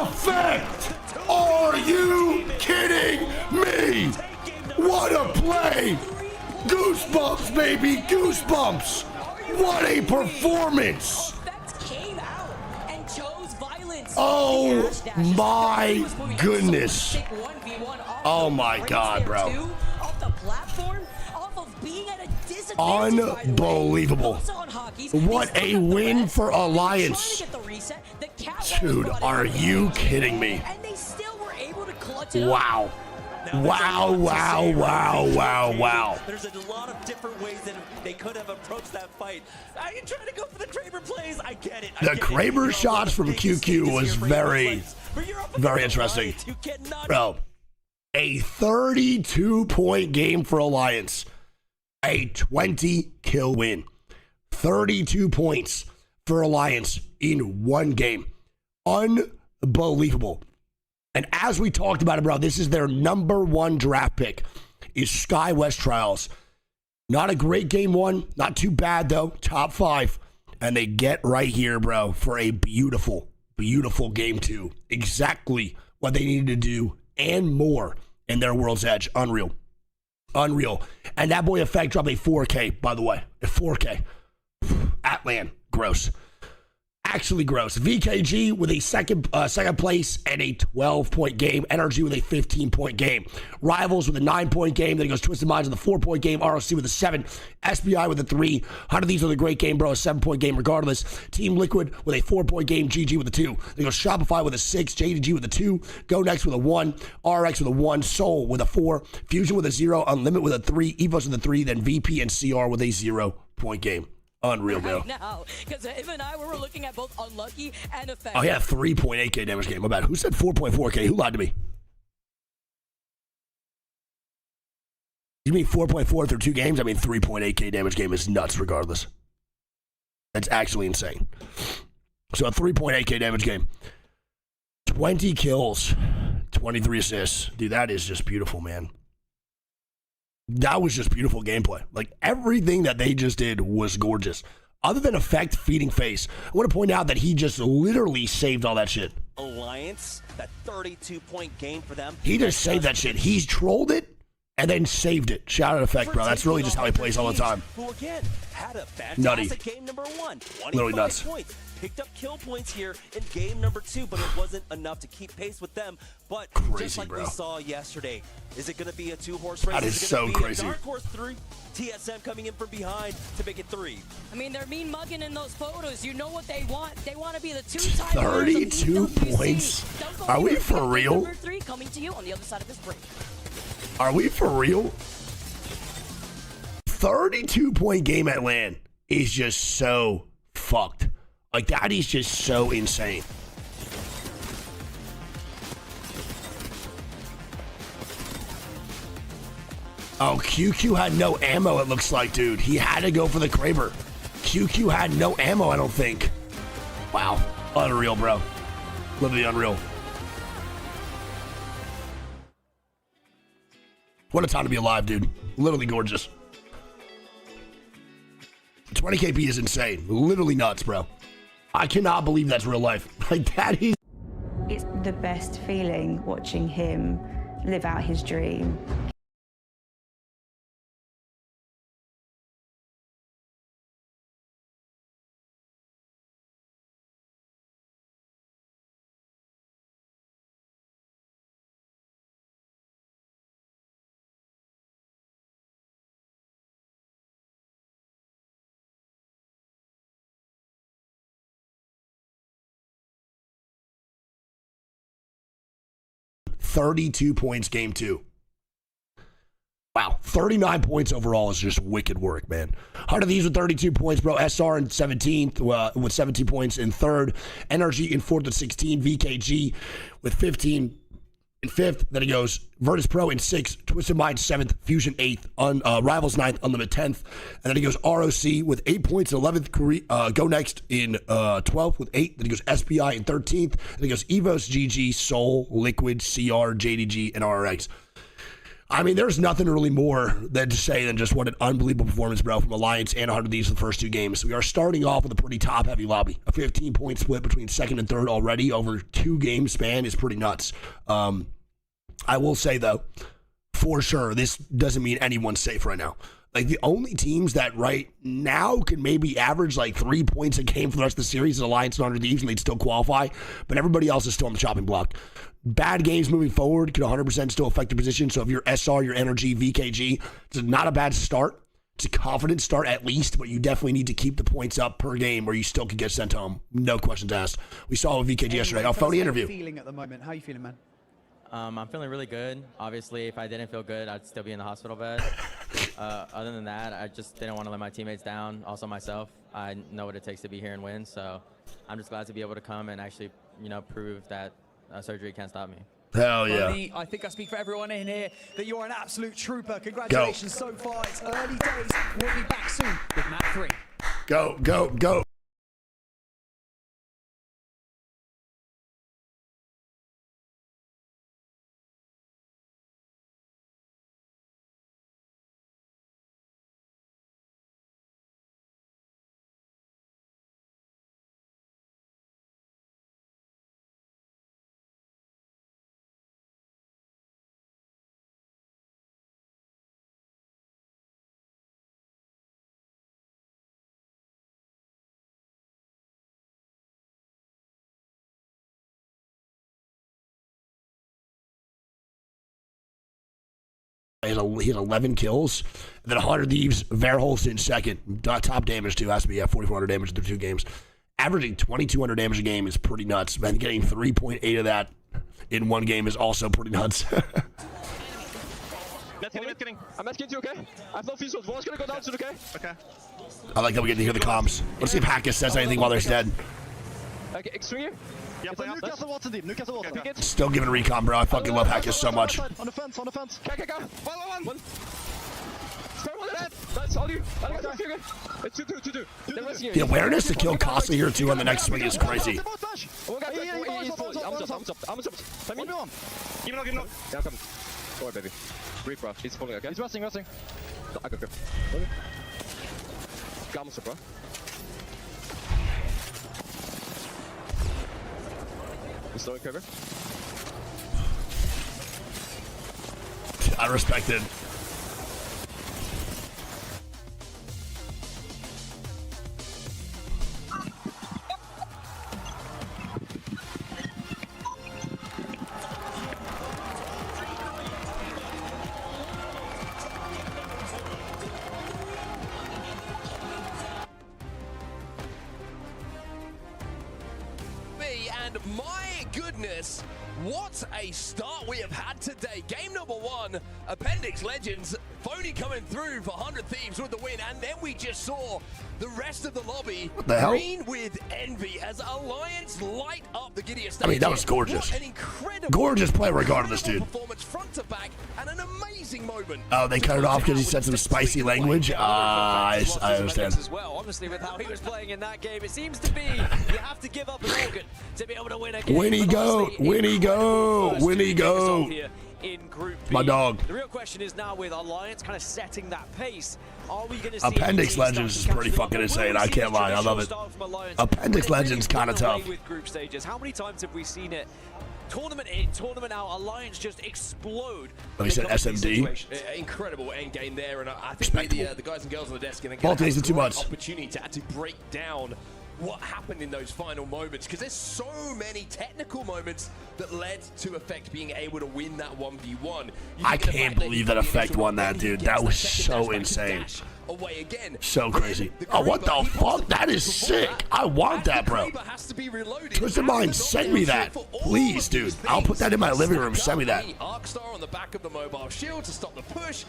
Effect! Are you kidding me? What a play! Goosebumps, baby, goosebumps! What a performance! Came out and chose violence. Oh my goodness! Oh my god, bro! Off the platform, off of being at a disadvantage. Unbelievable! What a win for Alliance! Dude, are you kidding me? And they still were able to clutch it. Wow! Wow, wow, wow, wow, wow. There's a lot of different ways that they could have approached that fight. Are you trying to go for the Kramer plays? I get it. The Kramer shots from QQ was very, very interesting. Bro, a 32-point game for Alliance. A 20-kill win. 32 points for Alliance in one game. Unbelievable. And as we talked about it, bro, this is their #1 draft pick, is Sky West Trials. Not a great game one, not too bad though, top 5. And they get right here, bro, for a beautiful, beautiful game 2. Exactly what they needed to do and more in their World's Edge. Unreal. Unreal. And that boy Effect dropped a 4K, by the way. A 4K. Atlan. Gross. Actually gross. VKG with a second place and a 12-point game. Energy with a 15-point game. Rivals with a 9-point game. Then he goes Twisted Minds with a 4-point game. ROC with a 7. SBI with a 3. 100 Thieves with a great game, bro. A 7-point game regardless. Team Liquid with a 4-point game. GG with a 2. Then he goes Shopify with a 6. JDG with a 2. GoNext with a 1. RX with a 1. Soul with a 4. Fusion with a 0. Unlimit with a 3. EVOS with a 3. Then VP and CR with a 0-point game. Unreal, bro. Right now, because him and I were looking at both Unlucky and Effect. Oh, yeah, 3.8K damage game. My bad. Who said 4.4K? Who lied to me? You mean 4.4 through 2 games? I mean 3.8K damage game is nuts regardless. That's actually insane. So a 3.8K damage game. 20 kills, 23 assists. Dude, that is just beautiful, man. That was just beautiful gameplay. Like, everything that they just did was gorgeous. Other than Effect feeding face, I want to point out that he just literally saved all that shit. Alliance, that 32-point game for them. He just saved that shit. He's trolled it and then saved it. Shout out Effect, bro. That's really just how he plays all the time. Who again had a Nutty. fantastic game #1. Literally nuts. Points. Picked up kill points here in game #2, but it wasn't enough to keep pace with them. But crazy, just like bro. we saw yesterday, is it going to be a 2-horse race? That is so crazy. A dark horse 3? TSM coming in from behind to make it 3. I mean, they're mean mugging in those photos. You know what they want. They want to be the 2-time 32 points? Are we for real? Number 3 coming to you on the other side of this break. Are we for real? 32-point game at LAN is just so fucked. Like, that is just so insane. Oh, QQ had no ammo, it looks like, dude. He had to go for the Kraber. QQ had no ammo, I don't think. Wow. Unreal, bro. Literally unreal. What a time to be alive, dude. Literally gorgeous. 20 KP is insane. Literally nuts, bro. I cannot believe that's real life. Like, that is... It's the best feeling watching him live out his dream. $32 points game 2. Wow, 39 points overall is just wicked work, man. 100 Thieves with 32 points, bro. SR in 17th with 17 points in 3rd. Energy in 4th with 16. VKG with 15 in 5th. Then it goes Virtus.pro in 6th, Twisted Mind 7th, Fusion 8th, Rivals 9th, Unlimited 10th. And then it goes ROC with 8 points in 11th, GoNext in 12th with 8. Then it goes SPI in 13th. Then it goes EVOS, GG, Soul, Liquid, CR, JDG, and RRX. I mean, there's nothing really more than to say than just what an unbelievable performance, bro, from Alliance and 100 Thieves the first 2 games. We are starting off with a pretty top-heavy lobby. A 15-point split between 2nd and 3rd already over 2 game span is pretty nuts. I will say, though, for sure, this doesn't mean anyone's safe right now. Like, the only teams that right now can maybe average like 3 points a game for the rest of the series is Alliance and 100 Thieves, and they'd still qualify. But everybody else is still on the chopping block. Bad games moving forward can 100% still affect the position. So if you're SR, your Energy, VKG, it's not a bad start. It's a confident start at least, but you definitely need to keep the points up per game or you still could get sent home. No questions asked. We saw with VKG yesterday. Our phony interview. Feeling at the moment? How are you feeling, man? I'm feeling really good. Obviously, if I didn't feel good, I'd still be in the hospital bed. Other than that, I just didn't want to let my teammates down, also myself. I know what it takes to be here and win, so I'm just glad to be able to come and actually, prove that surgery can't stop me. Hell yeah. Tony, I think I speak for everyone in here that you're an absolute trooper. Congratulations so far. It's early days. We'll be back soon with Map 3. Go, go, go. He had 11 kills. And then 100 Thieves, Verholst in 2nd. Top damage, too. Has to be 4,400 damage through 2 games. Averaging 2,200 damage a game is pretty nuts. And getting 3.8 of that in 1 game is also pretty nuts. I'm asking you, okay? I have no visuals. One's gonna go down soon, okay? Okay. I like that we get to hear the comms. Let's see if Hackus says anything while they're dead. Okay, swing here. Newcastle water deep. Newcastle water deep. Still giving recon, bro. I fucking love Hackus so much. On the fence, on the fence. Go. One. Spare one dead. That's all you. It's 2-2. The awareness to kill Costa here, too, on the next swing is crazy. I'm just. Give me knock. Yeah, come. Go baby. Breathe, bro. He's falling, okay? He's resting. I got go. Gamin, bro. He's slowing cover. I respect it. And my goodness, what a start we have had today. Game number 1, Appendix Legends, Phony coming through for 100 Thieves with the win, and then we just saw the rest of the lobby green with envy as Alliance light up the Gideon stage. I mean, that was gorgeous. What an incredible, gorgeous play regardless, dude. Performance front to back, and an amazing moment. Oh, they cut it off because he said some spicy language? I understand. As well, honestly, with how he was playing in that game, it seems to be you have to give up an organ to be able to win a game. Winnie go! In Group B. My dog. The real question is now with Alliance kind of setting that pace, are we going to see Appendix Legends is pretty fucking insane. I can't lie. I love it. Appendix Legends kind of tough. With group stages, how many times have we seen it? Tournament in, tournament out, Alliance just explode. Like I said, SMD. Incredible end game there, and I think the guys and girls on the desk are going to get a great opportunity to actually break down what happened in those final moments, because there's so many technical moments that led to Effect being able to win that 1v1. I can't believe that Effect won that, dude. That was so insane. Away again. So crazy. Oh, what the fuck? That is sick. I want that, bro. Twisted Mind, send me that. Please, dude. I'll put that in my living room. Send me that. Arcstar on the back of the mobile shield to stop the push.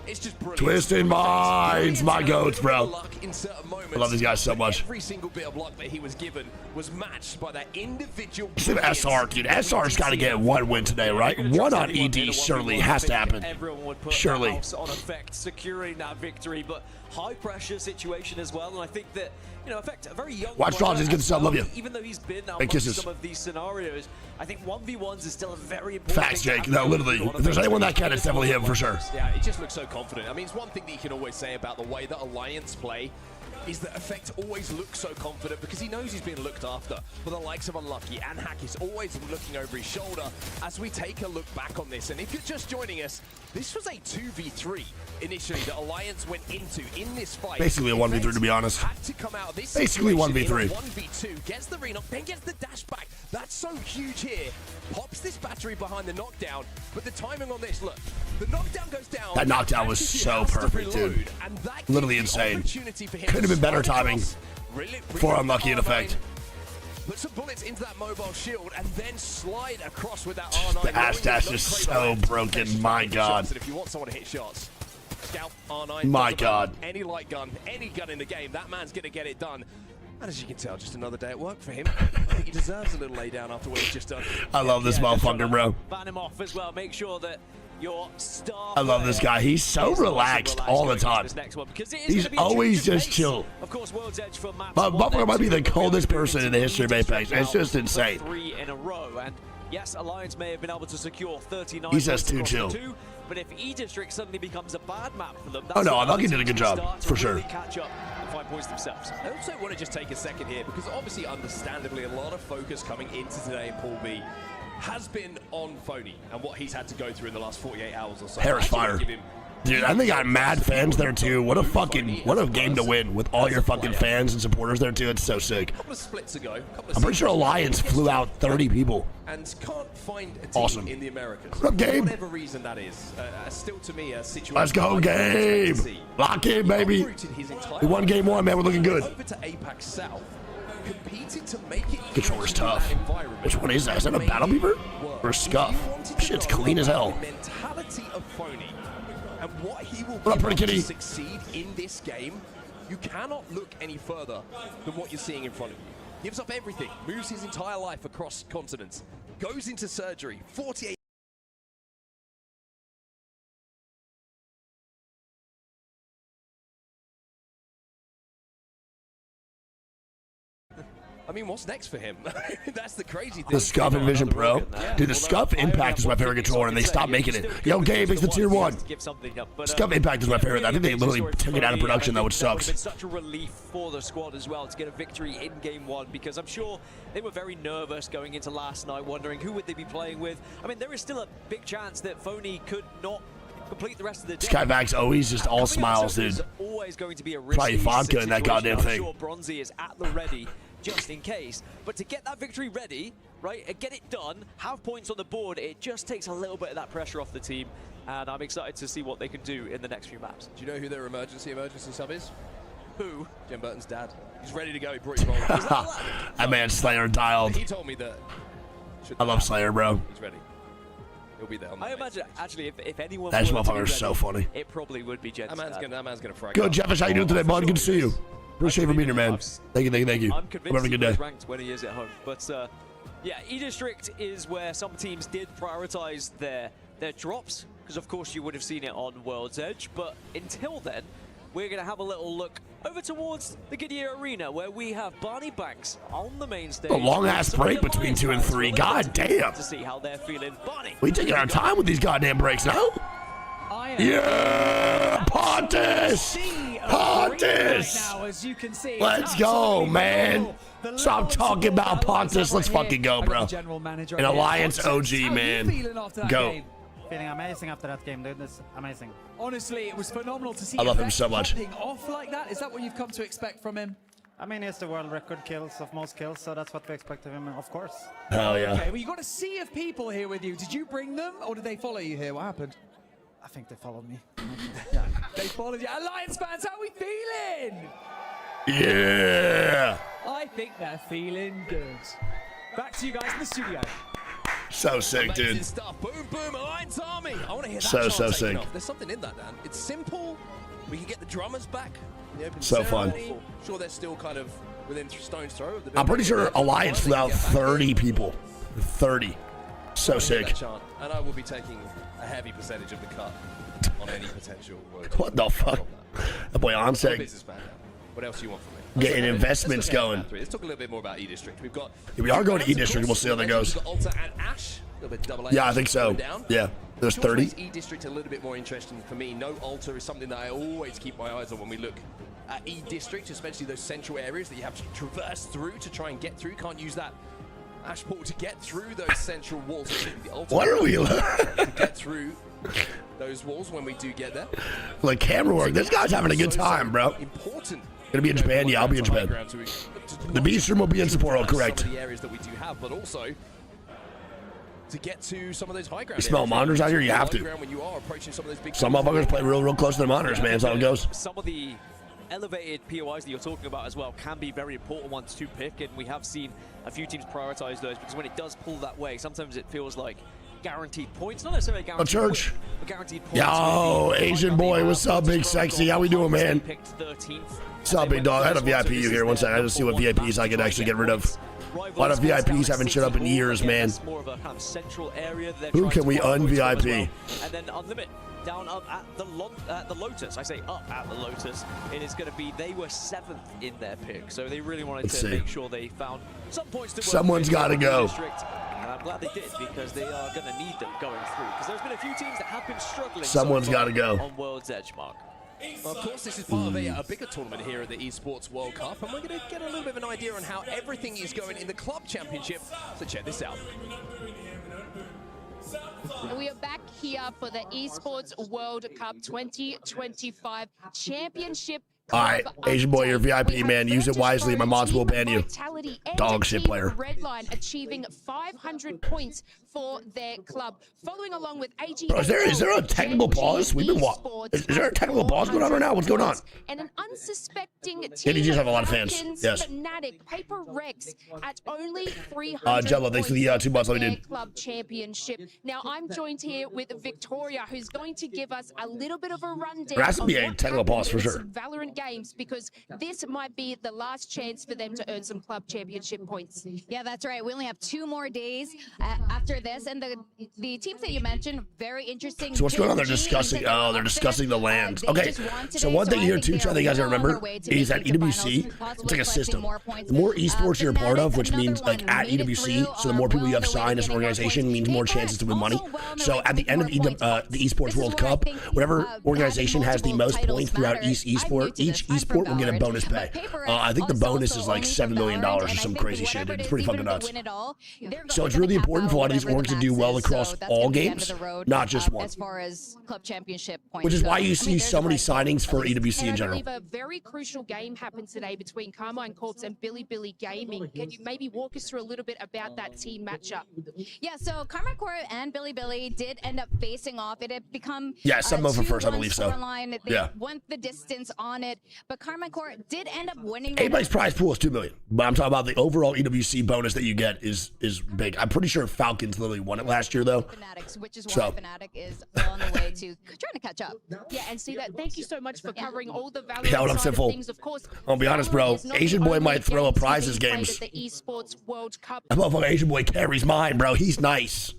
It's just brilliant. Twisted Minds, my goats, bro. Luck in certain moments, I love these guys so much. Every single bit of luck that he was given was matched by that individual. Except SR, dude. SR's got to get one win today, right? One on ED surely has to happen. Everyone would put Surely. the house on effect, securing that victory, but high pressure situation as well. And I think that, you know, Effect, a very young Watch player Dogs, he's good as stuff. Love you. Even though he's been out Big kisses. some of these scenarios, I think 1v1s is still a very important Facts, thing to Jake. have No, going literally. on If there's anyone that can, it's definitely him for sure. Yeah, he just looks so confident. I mean, it's one thing that you can always say about the way that Alliance play is that Effect always looks so confident because he knows he's being looked after. But the likes of Unlucky and Hack is always looking over his shoulder as we take a look back on this. And if you're just joining us, this was a 2v3 initially that Alliance went into in this fight. Basically a 1v3, to be honest. Had to come out of this Basically situation 1v3. in a 1v2, gets the re-knock, then gets the dash back. That's so huge here. Pops this battery behind the knockdown, but the timing on this, look, the knockdown goes down. That knockdown was so perfect, dude. Literally insane. Could have been better timing for Unlucky in Effect. Put some bullets into that mobile shield and then slide across with that R9. The ass dash is so broken. My God. And if you want someone to hit shots, Scout R9. My God. Any light gun, any gun in the game, that man's going to get it done. And as you can tell, just another day at work for him. I think he deserves a little lay down after what he's just done. I love this motherfucker, bro. ban him off as well. Make sure that your star I love this guy. He's so relaxed all the time. He's always just chill. Of course, World's Edge for maps. But Buffalo might be the coldest person in the history of Apex. It's just insane. 3 in a row, and yes, Alliance may have been able to secure 39. He says too points chill. across the 2, but if E-District suddenly becomes a bad map for them, Oh, no, the Unlucky did a good job, start to for sure. really catch up and find points themselves. I also want to just take a second here because obviously, understandably, a lot of focus coming into today in Pool B has been on Phony and what he's had to go through in the last 48 hours or so. Hair's fire. Dude, I think I got mad fans there too. What a game to win with all your fucking fans and supporters there too. It's so sick. A couple of splits ago, I'm pretty sure Alliance flew out 30 people. and can't find a team Awesome. in the Americas. What up, Gabe? For whatever reason that is, still to me a situation. Let's go, Gabe. Lock in, baby. We won game one, man. We're looking good. Over to APAC South, competing to make it. Controller's tough. Which one is that? Is that a Battle Beaver or a Scuff? Shit's clean as hell. Mentality of Phony and what he will What up, pretty kitty? succeed in this game. You cannot look any further than what you're seeing in front of you. Gives up everything, moves his entire life across continents, goes into surgery, 48. I mean, what's next for him? That's the crazy thing. The Scuff Envision Pro. Dude, the Scuff Impact is my favorite controller, and they stopped making it. Yo, Gabe, it's the tier 1. Scuff Impact is my favorite. I think they literally took it out of production, though, which sucks. It's such a relief for the squad as well to get a victory in game one, because I'm sure they were very nervous going into last night, wondering who would they be playing with. I mean, there is still a big chance that Phony could not complete the rest of the day. Skyvac's always just all smiles, dude. Always going to be a risky Probably vodka in that goddamn I'm thing. sure Bronzy is at the ready just in case. But to get that victory ready, right, and get it done, have points on the board, it just takes a little bit of that pressure off the team. And I'm excited to see what they can do in the next few maps. Do you know who their emergency sub is? Who? Jim Burton's dad. He's ready to go. He brought his roll. That man Slayer dialed. He told me that. I love Slayer, bro. He's ready. He'll be there. On the I imagine, actually, if anyone That were to be motherfucker's so ready, funny. It probably would be Jed's dad. That man's gonna frag. Good, Jeffish. How you doing today, bud? Good to see you. Appreciate you for being here, man. Thank you, thank you, thank you. I'm Have convinced a he good day. was ranked when he is at home. But yeah, E-District is where some teams did prioritize their drops, because of course you would have seen it on World's Edge. But until then, we're going to have a little look over towards the Goodyear Arena, where we have Barney Banks on the main stage. A long-ass break between 2 and 3. God damn. To see how they're feeling. Barney. We taking our time with these goddamn breaks now. Yeah, Pontus! Pontus! Let's go, man. Stop talking about Pontus. Let's fucking go, bro. An Alliance OG, man. Go. Feeling amazing after that game, dude. It's amazing. Honestly, it was phenomenal to see I love him Effect so much. popping off like that. Is that what you've come to expect from him? I mean, he's the world record kills of most kills, so that's what we expect of him, of course. Hell yeah. Okay, well, you got a sea of people here with you. Did you bring them, or did they follow you here? What happened? I think they followed me. Yeah, they followed you. Alliance fans, how are we feeling? Yeah. I think they're feeling good. Back to you guys in the studio. So sick, dude. Stuff. Boom, boom. Alliance are army. I want to hear that So chant taken sick. off. There's something in that, Dan. It's simple. We can get the drummers back. In the open So fun. ceremony. Sure, they're still kind of within stone's throw of the I'm pretty building. sure Alliance flew out 30 people. 30. So I wanna hear that sick. chant, and I will be taking a heavy percentage of the cut on any potential World What the fuck? That boy I'm a Onseg businessman now. What else do you want from me? getting Let's investments look at going. map 3. Let's talk a little bit more about E-District. We've got We are going to two rounds, E-District. of We'll course. see how that We mentioned goes. we've got Alta and Ash. A little bit double A Yeah, I think so. going down. Yeah. There's Which 30. makes E-District a little bit more interesting for me. No Alta is something that I always keep my eyes on when we look at E-District, especially those central areas that you have to traverse through to try and get through. Can't use that Ash portal to get through those central walls. The Alta What are we? to get through those walls when we do get there. Like camera work. This guy's having a good time, bro. Important. Gonna be in Japan? Yeah, I'll be in Japan. The B stream will be in Sapporo, correct. Some of the areas that we do have, but also to get to some of those high ground. You smell areas. monitors out here? You have High to. ground when you are approaching some of those big Some motherfuckers play real close to the monitors, man. That's how it goes. Some of the elevated POIs that you're talking about as well can be very important ones to pick, and we have seen a few teams prioritize those because when it does pull that way, sometimes it feels like guaranteed points, not necessarily guaranteed church. points, but guaranteed points. Yo, Asian boy, what's up, big sexy? How we doing, man? Picked 13th. What's up, big dog? I had a VIP here. One second. I just see what VIPs I could actually get rid of. A lot of VIPs haven't shut up in years, man. More of a kind of central area that Who can we un-VIP? And then Unlimit down up at the Lotus. I say up at the Lotus. It is going to be, they were 7th in their pick, so they really wanted Let's to see. make sure they found some points to work Someone's with gotta in the go. district. And I'm glad they did, because they are going to need them going through. Because there's been a few teams that have been struggling. Someone's so far gotta go. on World's Edge, Mark. Well, of course, this is part of a bigger tournament here at the Esports World Cup, and we're going to get a little bit of an idea on how everything is going in the club championship. So check this out. We are back here for the Esports World Cup 2025 Championship. All right, Asian boy, you're VIP, man. Use it wisely. My mods will ban you. Dog shit player. Redline achieving 500 points for their club, following along with AG. Bro, is there a technical pause? We've been is there a technical pause going on right now? What's going on? And an unsuspecting team. Yeah, you just have a lot of fans. Falcons, Yes. Fnatic, Paper Rex at only 300 Jello, thanks for the 2 months. Let me their do. club championship. Now I'm joined here with Victoria, who's going to give us a little bit of a rundown. There has to be of a what technical pause for happened in sure. some Valorant games, because this might be the last chance for them to earn some club championship points. Yeah, that's right. We only have 2 more days after this, and the teams that you mentioned, very interesting. So what's going on? They're discussing. Oh, they're discussing the lands. Okay. So one thing here too, try that you guys remember, is that EWC, it's like a system. The more esports you're a part of, which means like at EWC, so the more people you have signed as an organization means more chances to win money. So at the end of the Esports World Cup, whatever organization has the most points throughout each esport will get a bonus pay. I think the bonus is like $7 million or some crazy shit, dude. It's pretty fucking nuts. So it's really important for a lot of these orgs to do well across all games, not just one. As far as club championship points, Which is why you see so many signings for EWC in And I general. believe a very crucial game happened today between Carmine Corps and Billy Gaming. Can you maybe walk us through a little bit about that team matchup? Yeah, so Carmine Corps and Billy did end up facing off. It had become Yeah, 7-0 for first, I 2-1 believe so. scoreline. They Yeah. went the distance on it, but Carmine Corps did end up winning. Everybody's prize pool is $2 million, but I'm talking about the overall EWC bonus that you get is big. I'm pretty sure Falcons literally won it last year though. Fanatics, which is why So. Fnatic is well on the way to trying to catch up. Yeah, and see that. Thank you so much for covering all the Valorant Yeah, what up, side of Sinful? things. Of course, I'll be honest, bro. Valorant is not Asian the boy only might throw a games prizes being played games. at the Esports World Cup. That motherfucking Asian boy carries mine, bro. He's nice.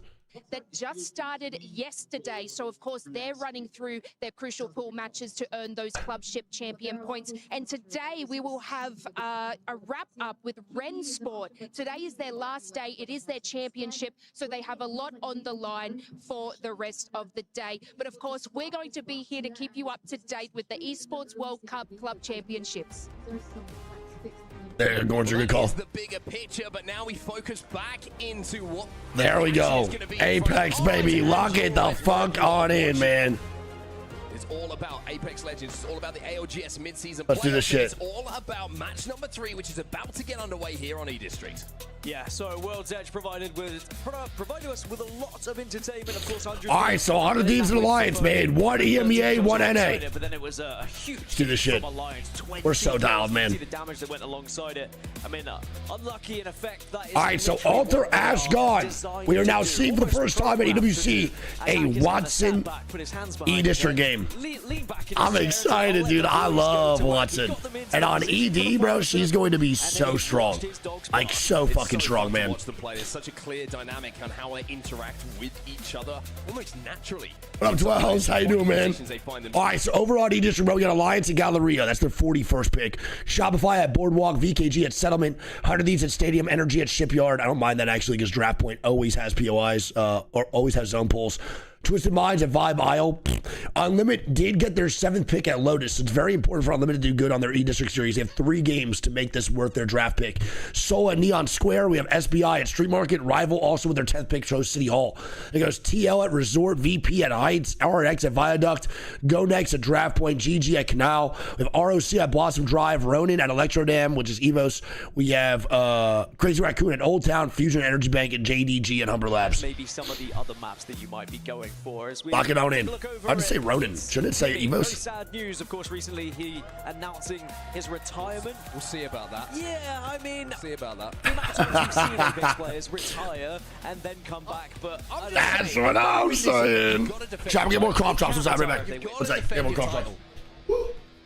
That just started yesterday. So, of course, they're running through their crucial pool matches to earn those clubship champion points. And today we will have a wrap up with Ren Sport. Today is their last day. It is their championship. So they have a lot on the line for the rest of the day. But, of course, we're going to be here to keep you up to date with the Esports World Cup Club Championships. There, Gordon's a good call. The bigger picture, but now we focus back into what. There we go. Apex, baby. Lock it the fuck on in, man. It's all about Apex Legends. It's all about the ALGS Midseason Playoffs. Let's do this shit. It's all about match number 3, which is about to get underway here on E-District. Yeah, so World's Edge provided us with a lot of entertainment. Of course, 100 All right, so 100 Thieves and Alliance, man. One EMEA, one NA. But then it was a huge. Let's do this shit. Alliance, We're so dialed, man. See the damage that went alongside it. I mean, unlucky in effect. That is All right, so Alter Ash gone. We are now seeing for the first time at EWC a Watson E-District game. I'm excited, dude. I love Watson. And on ED, bro, she's going to be so strong. Like, so fucking strong, man. There's such a clear dynamic on how they interact with each other almost naturally. What up, 12s? How you doing, man? All right, so overall E-District, bro, we got Alliance and Galleria. That's their 41st pick. Shopify at Boardwalk, VKG at Settlement, 100 Thieves at Stadium, Energy at Shipyard. I don't mind that, actually, because Draft Point always has POIs, or always has zone pulls. Twisted Minds at Vibe Isle. Unlimited did get their 7th pick at Lotus. It's very important for Unlimited to do good on their E-District series. They have 3 games to make this worth their draft pick. Soul at Neon Square. We have SBI at Street Market. Rival also with their 10th pick chose City Hall. It goes TL at Resort. VP at Heights. RX at Viaduct. GoNext at Draft Point. GG at Canal. We have ROC at Blossom Drive. Ronin at Electro Dam, which is EVOS. We have Crazy Raccoon at Old Town. Fusion Energy Bank at JDG and Humber Labs. Maybe some of the other maps that you might be going for. As we lock it on in. I'd just say Ronin. Shouldn't it say very Evos? sad news, of course, recently he announcing his retirement. We'll see about that. Yeah, I mean, we'll see about that. The amount of times we've seen Olympics players retire and then come back, but that's what I'm saying. Try to get more crop drops inside right back. What's that? Get more crop drops.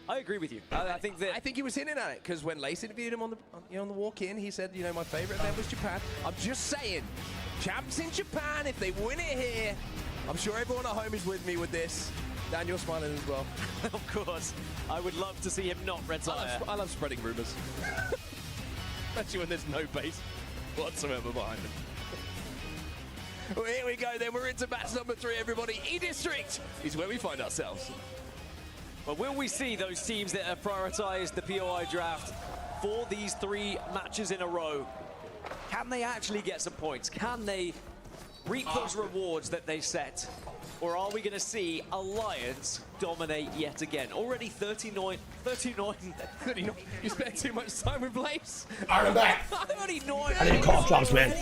I agree with you. I think he was hinting at it because when Lace interviewed him on the walk-in, he said, you know, my favorite event was Japan. I'm just saying, champs in Japan, if they win it here, I'm sure everyone at home is with me with this. Dan, you're smiling as well. Of course. I would love to see him not retire. I love spreading rumors. Especially when there's no base whatsoever behind him. Well, here we go then. We're into match number 3, everybody. E-District is where we find ourselves. But will we see those teams that have prioritized the POI draft for these 3 matches in a row? Can they actually get some points? Can they reap those rewards that they set? Or are we going to see Alliance dominate yet again? Already 39. You spent too much time with Blaze. All right, I'm back. 39. I need cough drops, man.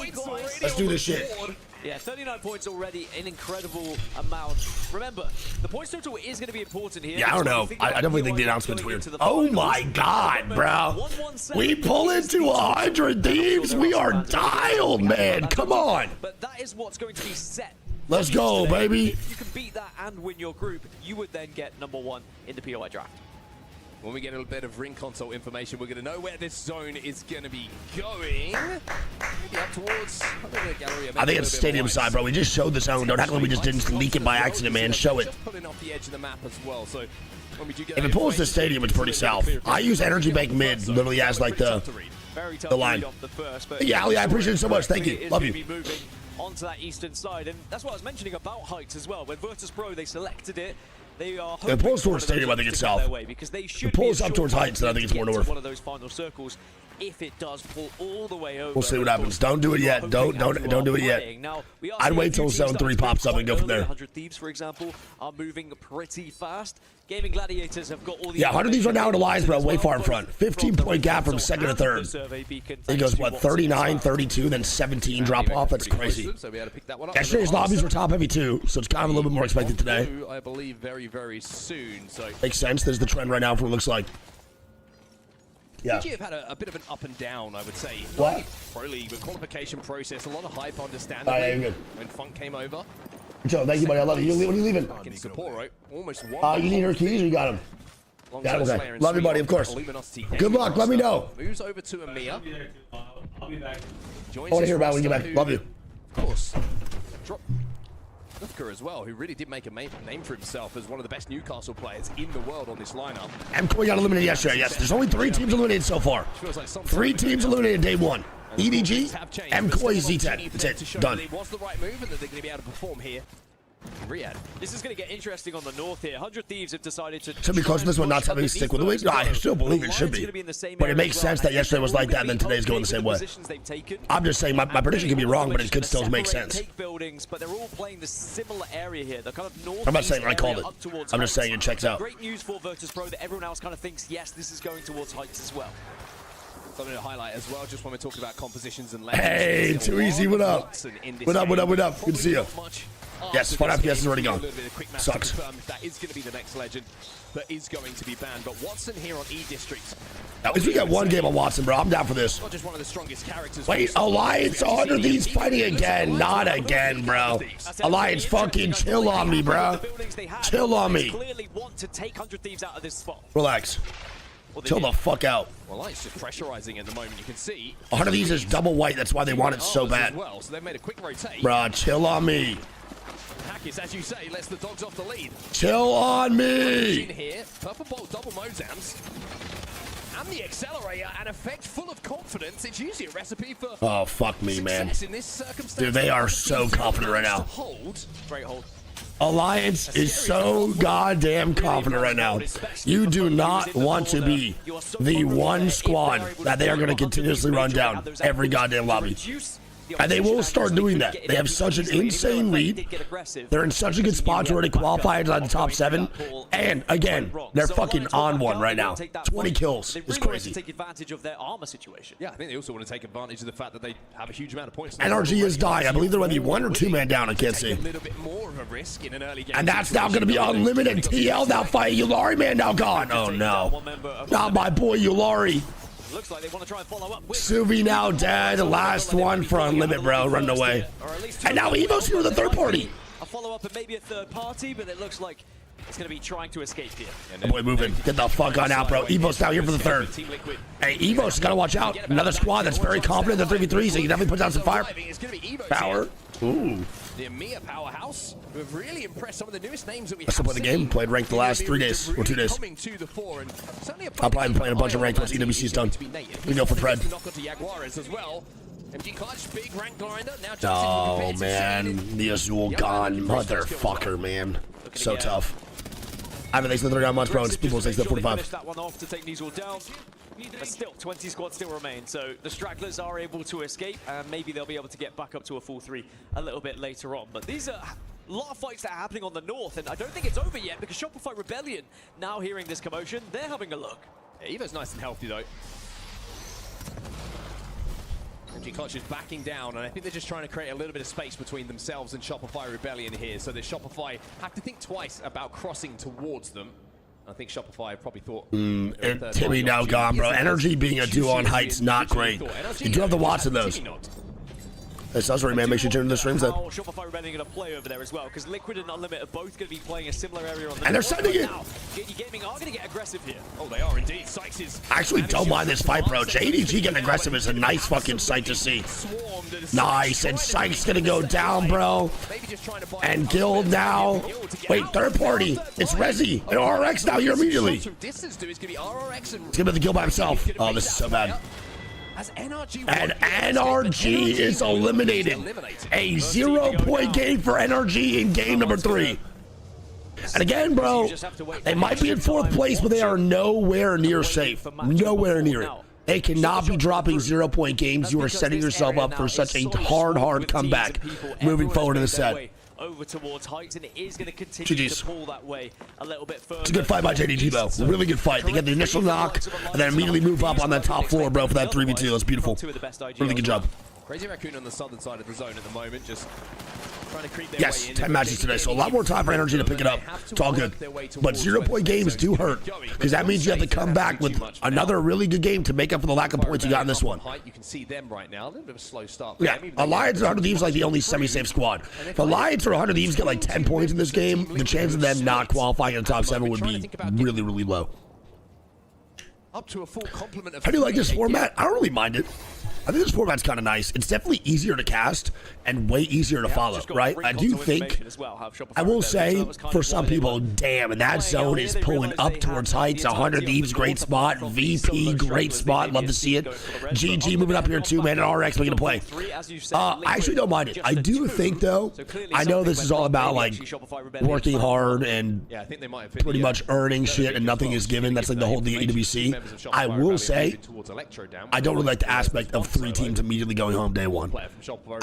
Let's do this shit. Yeah, 39 points already, an incredible amount. Remember, the points total is going to be important here. Yeah, I don't know. I definitely think the announcement's weird. Oh my God, bro. We pull into 100 Thieves. We are dialed, man. Come on. But that is what's going to be set. Let's go, baby. If you can beat that and win your group, you would then get #1 in the POI draft. When we get a little bit of ring console information, we're going to know where this zone is going to be going. Maybe up towards the gallery. I think it's stadium side, bro. We just showed the zone. Don't act like we just didn't leak it by accident, man. Show it. Just pulling off the edge of the map as well. So when we do get if it pulls the stadium, it's pretty south. I use Energy Bank mid literally as like the line. Yeah, Ali, I appreciate it so much. Thank you. Love you. Onto that eastern side, and that's what I was mentioning about Heights as well. When Virtus.pro, they selected it. They are it pulls towards stadium. I think it's south. It pulls up towards Heights, and I think it's more north. One of those final circles. If it does pull all the way over, we'll see what happens. Don't do it yet. Don't do it yet. I'd wait till zone 3 pops up and go from there. 100 Thieves, for example, are moving pretty fast. Gaming Gladiators have got all the 100 Thieves right now in Alliance, bro, way far in front. 15-point gap from 2nd to 3rd. It goes, what, 39, 32, then 17 drop off? That's crazy. Yesterday's lobbies were top heavy too, so it's kind of a little bit more expected today. I believe very, very soon. So makes sense. There's the trend right now for what it looks like. Yeah. PG have had a bit of an up and down, I would say. What? Pro League, the qualification process, a lot of hype, understandably. Oh, yeah, good. When Funk came over. Joe, thank you, buddy. I love you. When are you leaving? Back in support, right? Almost one. You need her keys or you got them? Got them, okay. Love you, buddy, of course. Good luck. Let me know. Moves over to Amir. I'll be back. I want to hear about when you get back. Love you. Of course. Drop. Lufker as well, who really did make a name for himself as one of the best Newcastle players in the world on this lineup. MCoy got eliminated yesterday, yes. There's only 3 teams eliminated so far. 3 teams eliminated day 1. EDG, MCoy, Z10. That's it. Done. It was the right move, and that they're going to be able to perform here. Riyadh. This is going to get interesting on the north here. 100 Thieves have decided to... Should be close to this one, not having to stick with the wing. No, I still believe it should be. But it makes sense that yesterday was like that, and then today's going the same way. I'm just saying, my prediction could be wrong, but it could still make sense. Buildings, but they're all playing the similar area here. They're kind of north. I'm not saying I called it. I'm just saying it checks out. Great news for Virtus.pro that everyone else kind of thinks, yes, this is going towards Heights as well. Got a highlight as well, just when we're talking about compositions and Hey, too easy. What up? What up? What up? What up? Good to see you. Yes, 5 FPS is already gone. Sucks. That is going to be the next legend that is going to be banned. But Watson here on E District. At least we got one game on Watson, bro. I'm down for this. Not just one of the strongest characters. Wait, Alliance Honor Thieves fighting again. Not again, bro. Alliance fucking chill on me, bro. Chill on me. Clearly want to take 100 Thieves out of this spot. Relax. Chill the fuck out. Well, it's just pressurizing at the moment. You can see 100 of these is double white. That's why they want it so bad. Well, so they've made a quick rotate. Bruh, chill on me. Hackis, as you say, lets the dogs off the lead. Chill on me. Here, Purple Bolt double Mozams. And the accelerator, an effect full of confidence. It's usually a recipe for oh, fuck me, man. in this circumstance. Dude, they are so confident right now. Great hold. Alliance is so goddamn confident right now. You do not want to be the one squad that they are going to continuously run down every goddamn lobby. And they will start doing that. They have such an insane lead. They're in such a good spot to already qualify inside the top 7. And again, they're fucking on one right now. 20 kills is crazy. Take advantage of their armor situation. Yeah, I think they also want to take advantage of the fact that they have a huge amount of points. NRG is dying. I believe they're going to be 1 or 2 man down. I can't see. A little bit more of a risk in an early game. And that's now going to be unlimited. TL now fighting Yulari, man, now gone. Oh no. Not my boy Yulari. Looks like they want to try and follow up with Suvi now dead. The last one for Unlimited, bro. Running away. And now Evo's here with a third party. A follow up and maybe a third party, but it looks like it's going to be trying to escape here. That boy moving. Get the fuck on out, bro. Evo's down here for the third. Hey, Evo's got to watch out. Another squad that's very confident in the 3v3, so you can definitely put down some fire. Power. Ooh. The EMEA powerhouse, who have really impressed some of the newest names that we I still play the game. Played ranked the last 3 days or 2 days. I'll probably be playing a bunch of ranked once EWC's done. We go for Pred. Oh man, the Azul gone, motherfucker, man. So tough. I haven't thanks for the 39 months, bro. It's people thanks for the 45. That one off to take Nizel down. But still, 20 squads still remain, so the stragglers are able to escape, and maybe they'll be able to get back up to a full 3 a little bit later on. But these are a lot of fights that are happening on the north, and I don't think it's over yet, because Shopify Rebellion, now hearing this commotion, they're having a look. Yeah, Evo's nice and healthy, though. MG Clutch is backing down, and I think they're just trying to create a little bit of space between themselves and Shopify Rebellion here, so that Shopify have to think twice about crossing towards them. I think Shopify probably thought... Timmy now gone, bro. Energy being a duo on Heights, not great. You do have to watch those. Hey, Sunsbury, man, make sure you turn to the streams then. Shopify Rebellion going to play over there as well, because Liquid and Unlimited are both going to be playing a similar area on the and they're sending it. JD Gaming are going to get aggressive here. Oh, they are indeed. Sykes is... I actually don't mind this fight, bro. JDG getting aggressive is a nice fucking sight to see. Nice, and Sykes going to go down, bro. And Guild now. Wait, third party. It's Rezi and RX now here immediately. He's going to be the Guild by himself. Oh, this is so bad. And NRG is eliminated. A 0-point game for NRG in game number 3. And again, bro, they might be in 4th place, but they are nowhere near safe. Nowhere near it. They cannot be dropping 0-point games. You are setting yourself up for such a hard comeback moving forward in the set. Over towards Heights, and it is going to continue to pull that way a little bit further. It's a good fight by JDG, though. Really good fight. They get the initial knock, and then immediately move up on that top floor, bro, for that 3v2. That's beautiful. Really good job. Crazy Raccoon on the southern side of the zone at the moment, just trying to creep their yes, way in. 10 matches today, so a lot more time for Energy to pick it up. It's all good. But 0-point games do hurt, because that means you have to come back with another really good game to make up for the lack of points you got in this one. You can see them right now. A little bit of a slow start. Yeah, Alliance and 100 Thieves like the only semi-safe squad. If Alliance or 100 Thieves get like 10 points in this game, the chance of them not qualifying in the top 7 would be really, really low. Up to a full complement of... How do you like this format? I don't really mind it. I think this format's kind of nice. It's definitely easier to cast and way easier to follow, right? I do think, I will say, for some people, damn, and that zone is pulling up towards Heights. 100 Thieves, great spot. VP, great spot. Love to see it. GG moving up here too, man, and RX making a play. I actually don't mind it. I do think, though, I know this is all about, like, working hard and pretty much earning shit and nothing is given. That's like the whole EWC. I will say, I don't really like the aspect of 3 teams immediately going home day one.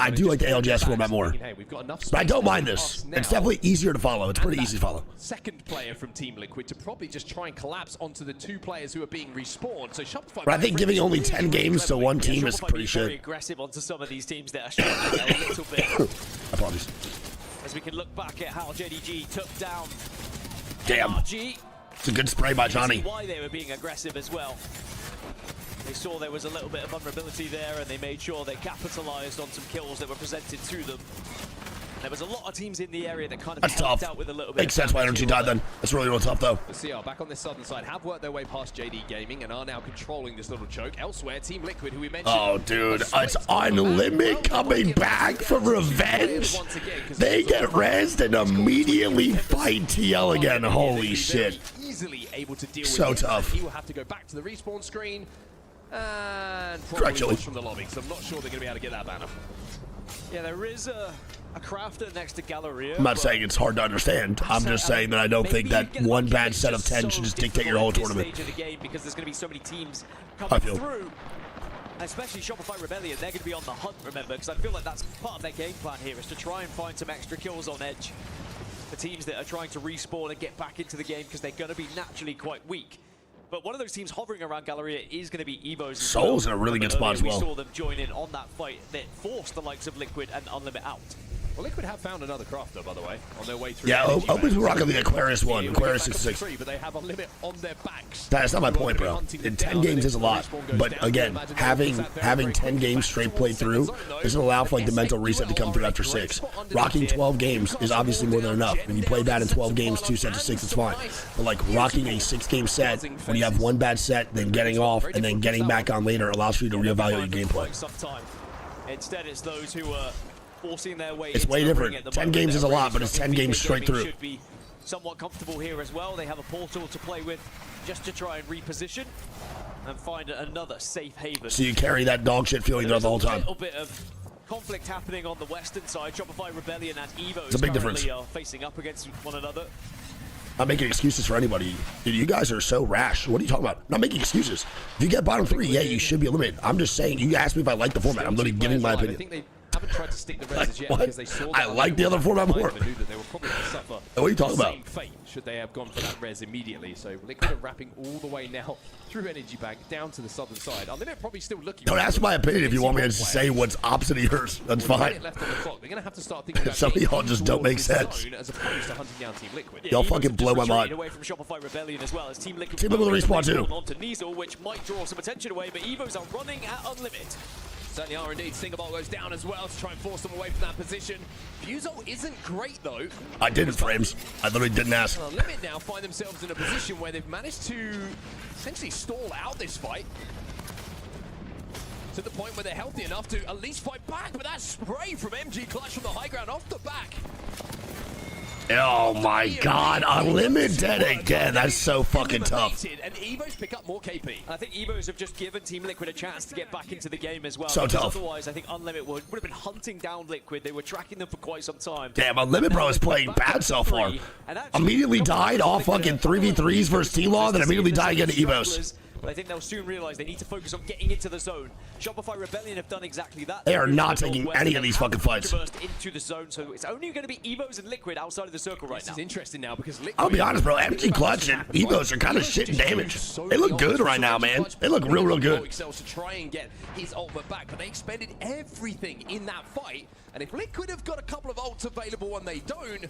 I do like the ALGS format more. But I don't mind this. It's definitely easier to follow. It's pretty easy to follow. Second player from Team Liquid to probably just try and collapse onto the 2 players who are being respawned. So Shopify. But I think giving only 10 games to one team is pretty very shit. aggressive onto some of these teams that are struggling a little bit. Apologies. As we can look back at how JDG took down Damn. MRG. It's a good spray by Johnny. Why they were being aggressive as well. They saw there was a little bit of vulnerability there, and they made sure they capitalized on some kills that were presented to them. There was a lot of teams in the area that kind of That's helped tough. out with a little bit. Makes sense why Energy died then. That's really, really tough though. The CR back on this southern side have worked their way past JD Gaming and are now controlling this little choke. Elsewhere, Team Liquid, who we mentioned. Oh, dude, it's Unlimited coming back for revenge. They get rezzed and immediately fight TL again. Holy shit. Easily able to deal So with tough. He will have to go back to the respawn screen and probably Actually. watch from the lobby, because I'm not sure they're going to be able to get that banner. Yeah, there is a crafter next to Galleria. I'm not saying it's hard to understand. I'm just saying that I don't think that one bad set of 10 should just dictate your whole tournament. Stage of the game, because there's going to be so many teams I coming feel. through. Especially Shopify Rebellion, they're going to be on the hunt, remember, because I feel like that's part of their game plan here, is to try and find some extra kills on edge for teams that are trying to respawn and get back into the game, because they're going to be naturally quite weak. But one of those teams hovering around Galleria is going to be Evo's. Soul's in a really good spot as well. We saw them join in on that fight that forced the likes of Liquid and Unlimit out. Well, Liquid have found another crafter, by the way, on their way through. Yeah, Open's rocking the Aquarius one, Aquarius 66. But they have a limit on their backs. That's not my point, bro. 10 games is a lot, but again, having 10 games straight played through doesn't allow for like the mental reset to come through after 6. Rocking 12 games is obviously more than enough. If you play bad in 12 games, 2 sets of 6, it's fine. But like rocking a 6-game set when you have one bad set, then getting off and then getting back on later allows for you to reevaluate your gameplay. Instead, it's those who are forcing their way. It's way different. 10 games is a lot, but it's 10 games straight through. Should be somewhat comfortable here as well. They have a portal to play with just to try and reposition and find another safe haven. So you carry that dog shit feeling there the whole time. A little bit of conflict happening on the western side. Shopify Rebellion and Evo It's a big difference. are facing up against one another. Not making excuses for anybody. Dude, you guys are so rash. What are you talking about? Not making excuses. If you get bottom 3, yeah, you should be eliminated. I'm just saying, you asked me if I like the format. I'm literally giving my opinion. Haven't tried to stick the reses yet What? because they saw I like the other format more. That they were probably going to suffer What are you talking the about? same fate should they have gone for that res immediately. So Liquid are wrapping all the way now through Energy Bank down to the southern side. Unlimit probably still looking. Don't ask my opinion if you want me to say what's opposite of yours. That's fine. Left on the clock. They're going to have to start thinking about Some of y'all just don't make getting sense. zone as opposed to hunting down Team Liquid. Y'all fucking blow my mind. Away from Shopify Rebellion as well as Team Liquid. Team Liquid will respawn too. Onto Nizel, which might draw some attention away, but Evos are running at Unlimit. Certainly are indeed. Singleball goes down as well to try and force them away from that position. Fuso isn't great though. I didn't, Frames. I literally didn't ask. Unlimit now find themselves in a position where they've managed to essentially stall out this fight. To the point where they're healthy enough to at least fight back, but that spray from MG Clutch from the high ground off the back. Oh my god, Unlimited again. That's so fucking tough. And Evos pick up more KP. I think Evos have just given Team Liquid a chance to get back into the game as well. So tough. Otherwise, I think Unlimit would have been hunting down Liquid. They were tracking them for quite some time. Damn, Unlimited Bro is playing bad so far. Immediately died all fucking 3v3s versus T-Law, then immediately died again to Evos. But I think they'll soon realize they need to focus on getting into the zone. Shopify Rebellion have done exactly that. They are not taking any of these fucking fights. Into the zone, so it's only going to be Evos and Liquid outside of the circle right now. This is interesting now because Liquid, I'll be honest, bro. MG Clutch and Evos are kind of shitting damage. They look good right now, man. They look real, real good. To try and get his ultimate back, but they expended everything in that fight. And if Liquid have got a couple of ults available and they don't,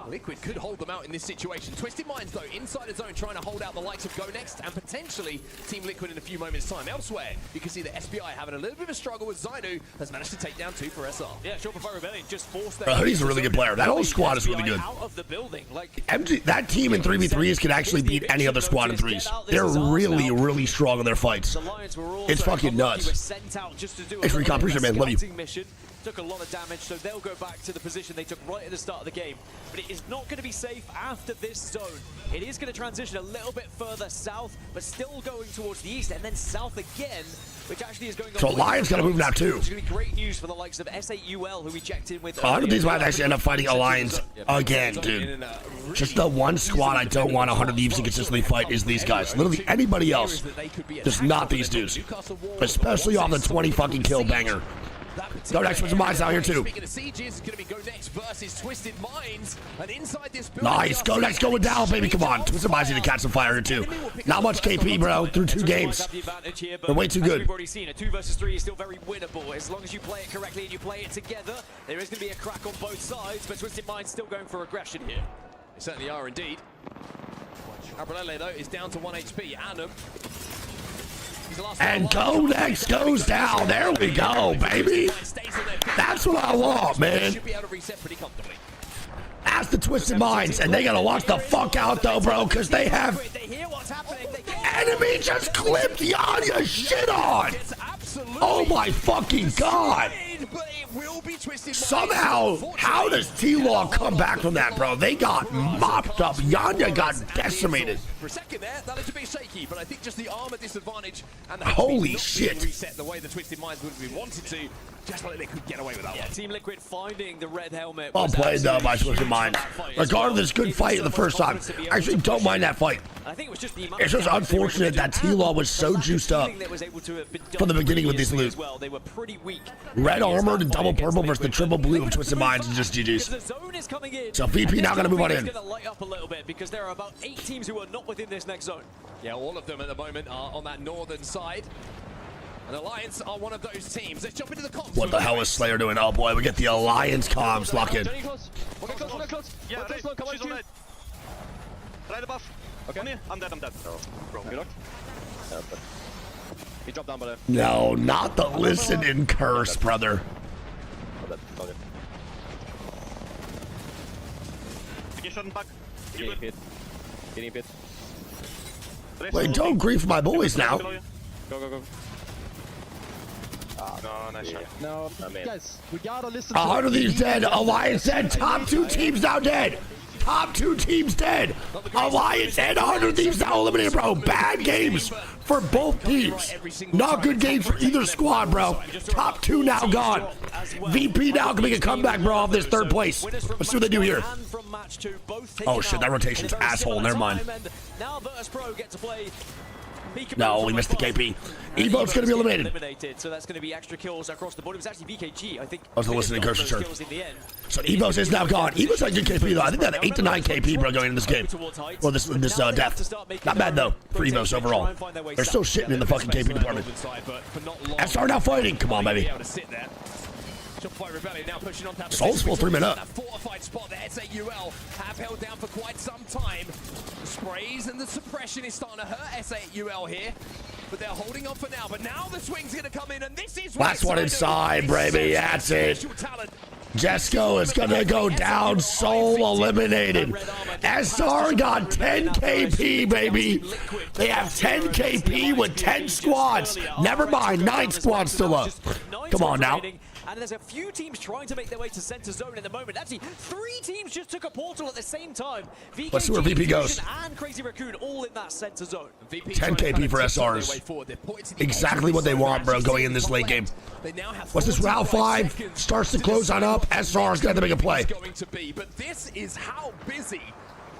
Liquid could hold them out in this situation. Twisted Minds, though, inside the zone, trying to hold out the likes of GoNext and potentially Team Liquid in a few moments' time. Elsewhere, you can see the SBI having a little bit of a struggle with Zainu, has managed to take down 2 for SR. Yeah, Shopify Rebellion just forced their... Bro, he's a really good player. That whole squad is really good. Out of the building. Like, MG, that team in 3v3s can actually beat any other squad in 3s. They're really, really strong in their fights. It's fucking nuts. Thanks for the recon, appreciate it, man. Love you. took a lot of damage, so they'll go back to the position they took right at the start of the game. But it is not going to be safe after this zone. It is going to transition a little bit further south, but still going towards the east, and then south again, which actually is going on. So Alliance got to move now too. It's going to be great news for the likes of S8UL, who we checked in with. A lot of these might actually end up fighting Alliance again, dude. Just the one squad I don't want 100 Thieves to consistently fight is these guys. Literally anybody else, just not these dudes. Especially on the 20 fucking kill banger. GoNext with some mines out here too. Nice, GoNext going down, baby. Come on, Twisted Minds need to catch some fire here too. Not much KP, bro. Through 2 games, they're way too good. We've already seen it. 2 versus 3 is still very winnable as long as you play it correctly and you play it together. There is going to be a crack on both sides, but Twisted Minds still going for aggression here. They certainly are indeed. Abralele though is down to 1 HP. Annam. And GoNext goes down. There we go, baby. That's what I want, man. That's the Twisted Minds, and they gotta watch the fuck out though, bro, because they have enemy just clipped Yanya shit on. Oh my fucking god. Somehow, how does T-Law come back from that, bro? They got mopped up. Yanya got decimated. For a second there, that looked a bit shaky, but I think just the armor disadvantage and the holy shit. Reset the way the Twisted Minds would have wanted to. Just like they could get away with that one. Team Liquid finding the red helmet. Well played though by Twisted Minds. Regardless, this good fight the first time. I actually don't mind that fight. It's just unfortunate that T-Law was so juiced up from the beginning with these loot. Red armored and double purple versus the triple blue of Twisted Minds is just GG's. So VP now gonna move on in. It's going to light up a little bit because there are about 8 teams who are not within this next zone. Yeah, all of them at the moment are on that northern side. And Alliance are one of those teams. Let's jump into the comps. What the hell is Slayer doing? Oh boy, we get the Alliance comms locked in. We're close. Yeah, she's on that. Right above. Okay. I'm dead. Oh, bro, you locked? He dropped down by there. No, not the listen and curse, brother. Wait, don't grief my boys now. Go. No, nice shot. No, guys, we gotta listen. 100 of these dead. Alliance dead. Top 2 teams now dead. Top 2 teams dead. Alliance and 100 Thieves now eliminated, bro. Bad games for both teams. Not good games for either squad, bro. Top 2 now gone. VP now can make a comeback, bro, off this 3rd place. Let's see what they do here. Oh shit, that rotation's asshole. Never mind. Now Virtus.pro get to play. No, we missed the KP. Evo's gonna be eliminated. So that's going to be extra kills across the board. It was actually VKG, I think. I was the listening curse return. So Evo's is now gone. Evo's had good KP though. I think they had 8 to 9 KP, bro, going in this game. Well, this death. Not bad though for Evos overall. They're still shitting in the fucking KP department. SR now fighting. Come on, baby. ShopifyRebellion now pushing on top. Soul's full 3 minutes up. That fortified spot that S8UL have held down for quite some time. The sprays and the suppression is starting to hurt S8UL here, but they're holding on for now. But now the swing's going to come in, and this is last one inside, baby. That's it. Jesco is gonna go down. Soul eliminated. SR got 10 KP, baby. They have 10 KP with 10 squads. Never mind, 9 squads still up. Come on now. And there's a few teams trying to make their way to center zone at the moment. Actually, 3 teams just took a portal at the same time. VKG, let's see where VP goes. And Crazy Raccoon all in that center zone. 10 KP for SRs. Exactly what they want, bro, going in this late game. What's this, round 5? Starts to close on up. SR's got to make a play. But this is how busy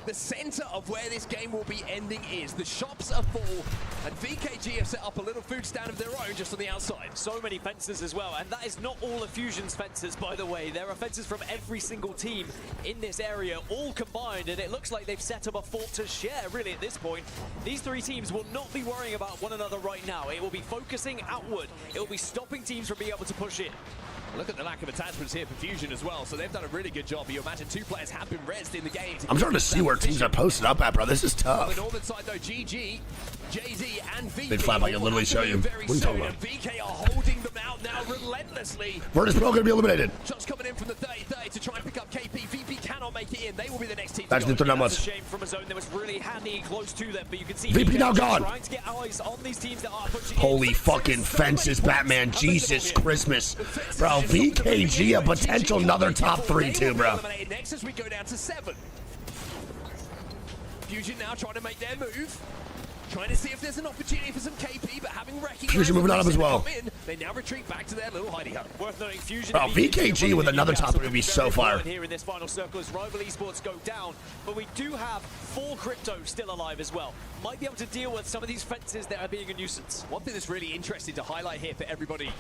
the center of where this game will be ending is. The shops are full, and VKG have set up a little food stand of their own just on the outside. So many fences as well, and that is not all of Fusion's fences, by the way. There are fences from every single team in this area, all combined, and it looks like they've set up a fort to share, really, at this point. These 3 teams will not be worrying about one another right now. It will be focusing outward. It will be stopping teams from being able to push in. Look at the lack of attachments here for Fusion as well, so they've done a really good job. You imagine 2 players have been rezzed in the game. I'm starting to see where teams are posted up at, bro. This is tough. On the northern side, though, GG, JZ, and VP. Big flat, I can literally show you. What are you talking about? VK are holding them out now relentlessly. Virtus.pro gonna be eliminated. Shots coming in from the 30-30 to try and pick up KP. VP cannot not make it in, they will be the next team. That's the third That's a shame from a zone that was really handy and close to them, but you can see VP now gone. trying to get eyes on these teams that are pushing Holy fucking fences, Batman. Jesus Christmas. Bro, VKG, a potential another top 3 too, bro. Next as we go down to 7. Fusion now trying to make their move. Trying to see if there's an opportunity for some KP, but having recognized Fusion moving on up as well. They now retreat back to their little hidey hole. Worth noting, Fusion. Bro, VKG with another top 3 would be so fire. Here in this final circle as rival esports go down, but we do have 4 crypto still alive as well. Might be able to deal with some of these fences that are being a nuisance. One thing that's really interesting to highlight here for everybody.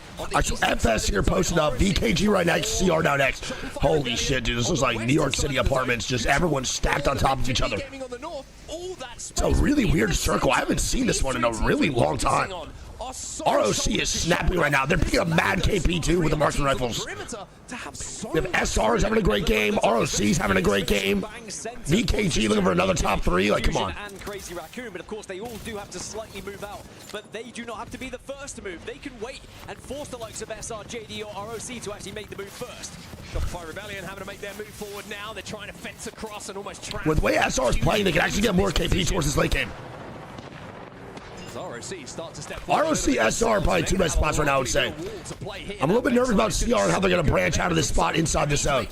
So FS here posted up. VKG right next, CR down next. Holy shit, dude. This looks like New York City apartments. Just everyone stacked on top of each other. It's a really weird circle. I haven't seen this one in a really long time. ROC is snapping right now. They're picking up mad KP too with the marksman rifles. We have SR's having a great game. ROC's having a great game. VKG looking for another top 3. Like, come on. And Crazy Raccoon, but of course they all do have to slightly move out. But they do not have to be the first to move. They can wait and force the likes of SR, JD, or ROC to actually make the move first. ShopifyRebellion having to make their move forward now. They're trying to fence across and almost trap. With the way SR's playing, they can actually get more KP towards this late game. ROC start to step ROC, SR are probably 2 best spots right now, I would say. I'm a little bit nervous about CR and how they're going to branch out of this spot inside the zone.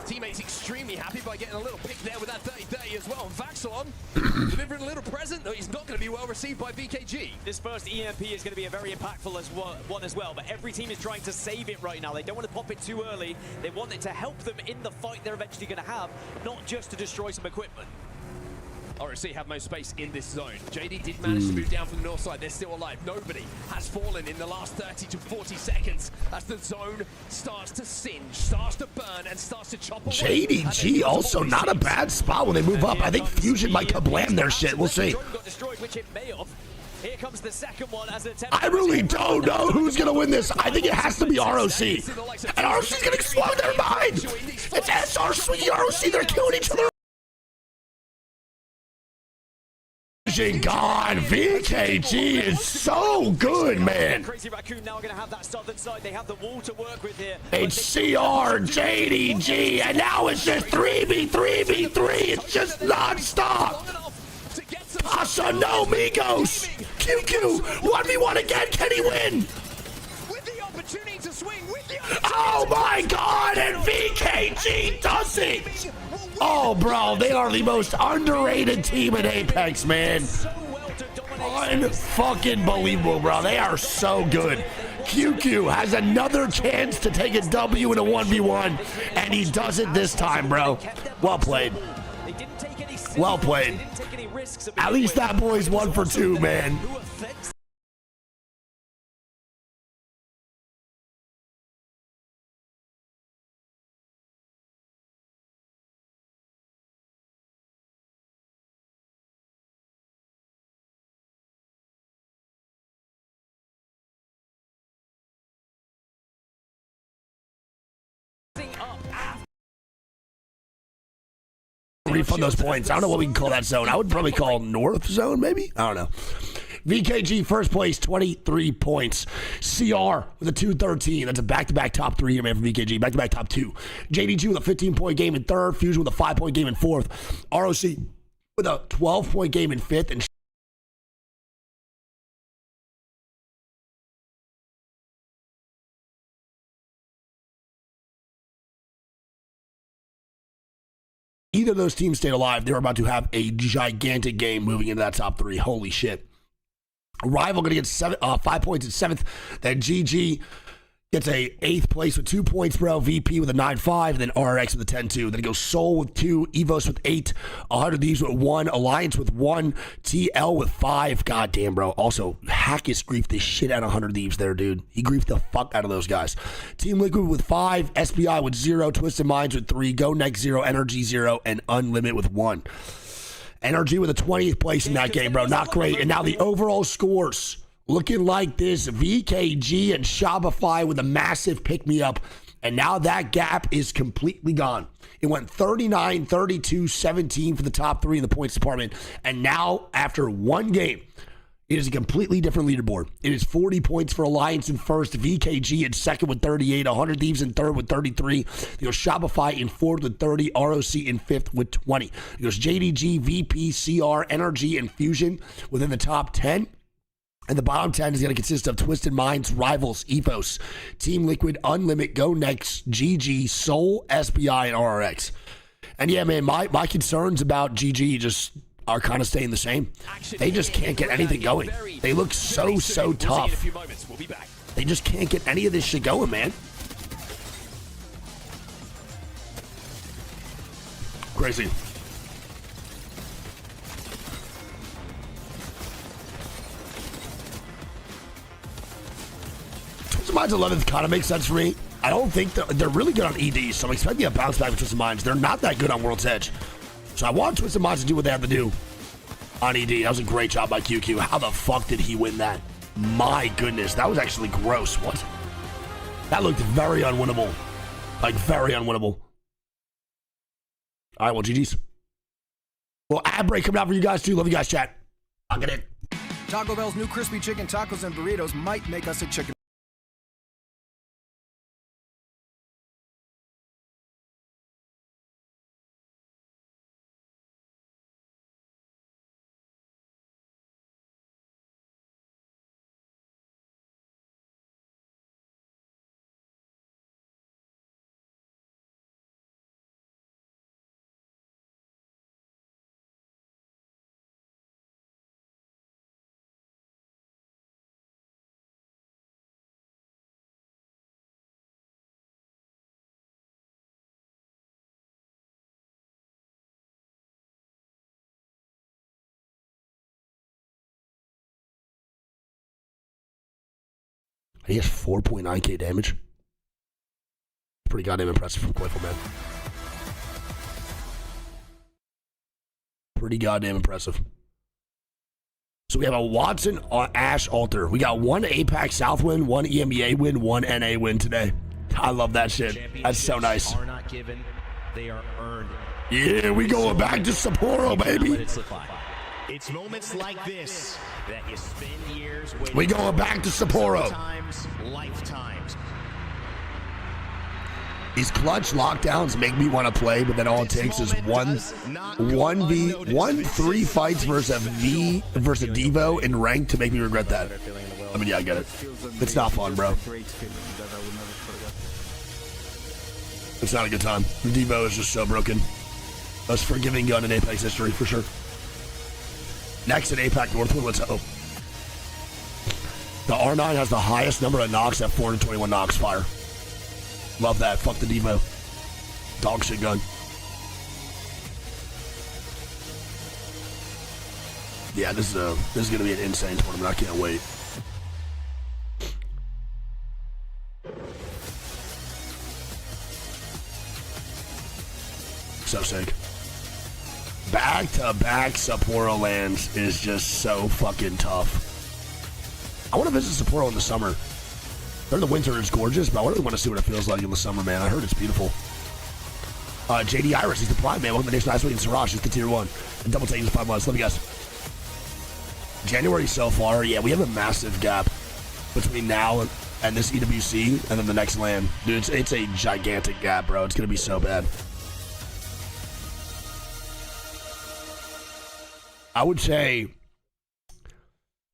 Teammates extremely happy by getting a little pick there with that 30-30 as well. And Vaxilon delivering a little present, though he's not going to be well received by VKG. This first EMP is going to be a very impactful one as well, but every team is trying to save it right now. They don't want to pop it too early. They want it to help them in the fight they're eventually going to have, not just to destroy some equipment. ROC have most space in this zone. JD did manage to move down from the north side. They're still alive. Nobody has fallen in the last 30 to 40 seconds as the zone starts to singe, starts to burn, and starts to chop away. JDG also not a bad spot when they move up. I think Fusion might kablam their shit. We'll see. Got destroyed, which it may have. Here comes the second one as an attempt. I really don't know who's going to win this. I think it has to be ROC. And ROC's going to explode their mind. It's SR, Swiggy, ROC. They're killing each other. Gone. VKG is so good, man. Crazy Raccoon now going to have that southern side. They have the wall to work with here. It's CR, JDG, and now it's just 3v3v3. It's just non-stop. Pasha, no, Migos. QQ, 1v1 again. Can he win? With the opportunity to swing, oh my God, and VKG does it. Oh, bro, they are the most underrated team in Apex, man. Unfucking believable, bro. They are so good. QQ has another chance to take a W in a 1v1, and he does it this time, bro. Well played. Well played. At least that boy's 1 for 2, man. Refund those points. I don't know what we can call that zone. I would probably call North Zone, maybe? I don't know. VKG first place, 23 points. CR with a 213. That's a back-to-back top 3 here, man, for VKG. Back-to-back top 2. JDG with a 15-point game in 3rd. Fusion with a 5-point game in 4th. ROC with a 12-point game in 5th. And either of those teams stayed alive, they were about to have a gigantic game moving into that top 3. Holy shit. Rival going to get 5 points at 7th. Then GG gets a 8th place with 2 points, bro. VP with a 9-5. Then RX with a 10-2. Then it goes Soul with 2. Evos with 8. 100 Thieves with 1. Alliance with 1. TL with 5. God damn, bro. Also, Hackus griefed the shit out of 100 Thieves there, dude. He griefed the fuck out of those guys. Team Liquid with 5. SBI with 0. Twisted Minds with 3. GoNext 0. Energy 0. And Unlimit with 1. Energy with a 20th place in that game, bro. Not great. And now the overall scores looking like this. VKG and Shopify with a massive pick-me-up. And now that gap is completely gone. It went 39, 32, 17 for the top 3 in the points department. And now, after one game, It is a completely different leaderboard. It is 40 points for Alliance in first, VKG in second with 38, 100 Thieves in third with 33. It goes Shopify in fourth with 30, ROC in fifth with 20. It goes JDG, VP, CR, NRG, and Fusion within the top 10. And the bottom 10 is going to consist of Twisted Minds, Rivals, Ethos, Team Liquid, Unlimit, GoNext, GG, Soul, SBI, and RRX. And yeah, man, my concerns about GG just are kind of staying the same. They just can't get anything going. They look so tough. They just can't get any of this shit going, man. Crazy. Twisted Minds 11th kind of makes sense for me. I don't think they're really good on ED, so I'm expecting a bounce back with Twisted Minds. They're not that good on World's Edge. So I want Twisted Minds to do what they have to do on ED. That was a great job by QQ. How the fuck did he win that? My goodness, that was actually gross. What? That looked very unwinnable. Like, very unwinnable. All right, well, GG's. Well, ad break coming out for you guys, too. Love you guys, chat. I'll get in. Taco Bell's new crispy chicken tacos and burritos might make us a chicken. He has 4.9k damage. Pretty goddamn impressive from Coifel, man. Pretty goddamn impressive. So we have a Watson Ash Alter. We got one APAC South win, one EMEA win, one NA win today. I love that shit. That's so nice. Are not given, they are earned. Yeah, we going back to Sapporo, baby. It's moments like this that you spend years waiting. We going back to Sapporo. Sometimes lifetimes. These clutch lockdowns make me want to play, but then all it takes is one 3 fights versus a Devo in rank to make me regret that. I mean, yeah, I get it. It's not fun, bro. It's not a good time. The Devo is just so broken. Most forgiving gun in Apex history, for sure. Next at APAC Northwood, let's hope. The R9 has the highest number of knocks at 421 knocks fire. Love that. Fuck the Devo. Dog shit gun. Yeah, this is gonna be an insane tournament. I can't wait. So sick. Back-to-back Sapporo lands is just so fucking tough. I want to visit Sapporo in the summer. During the winter, it's gorgeous, but I really want to see what it feels like in the summer, man. I heard it's beautiful. JD Iris, he's the prime, man. Welcome to Nation Ice Week, and Siraj, he's the tier 1. And Double Take is 5 months. Love you guys. January so far, yeah, we have a massive gap between now and this EWC and then the next LAN. Dude, it's a gigantic gap, bro. It's going to be so bad. I would say,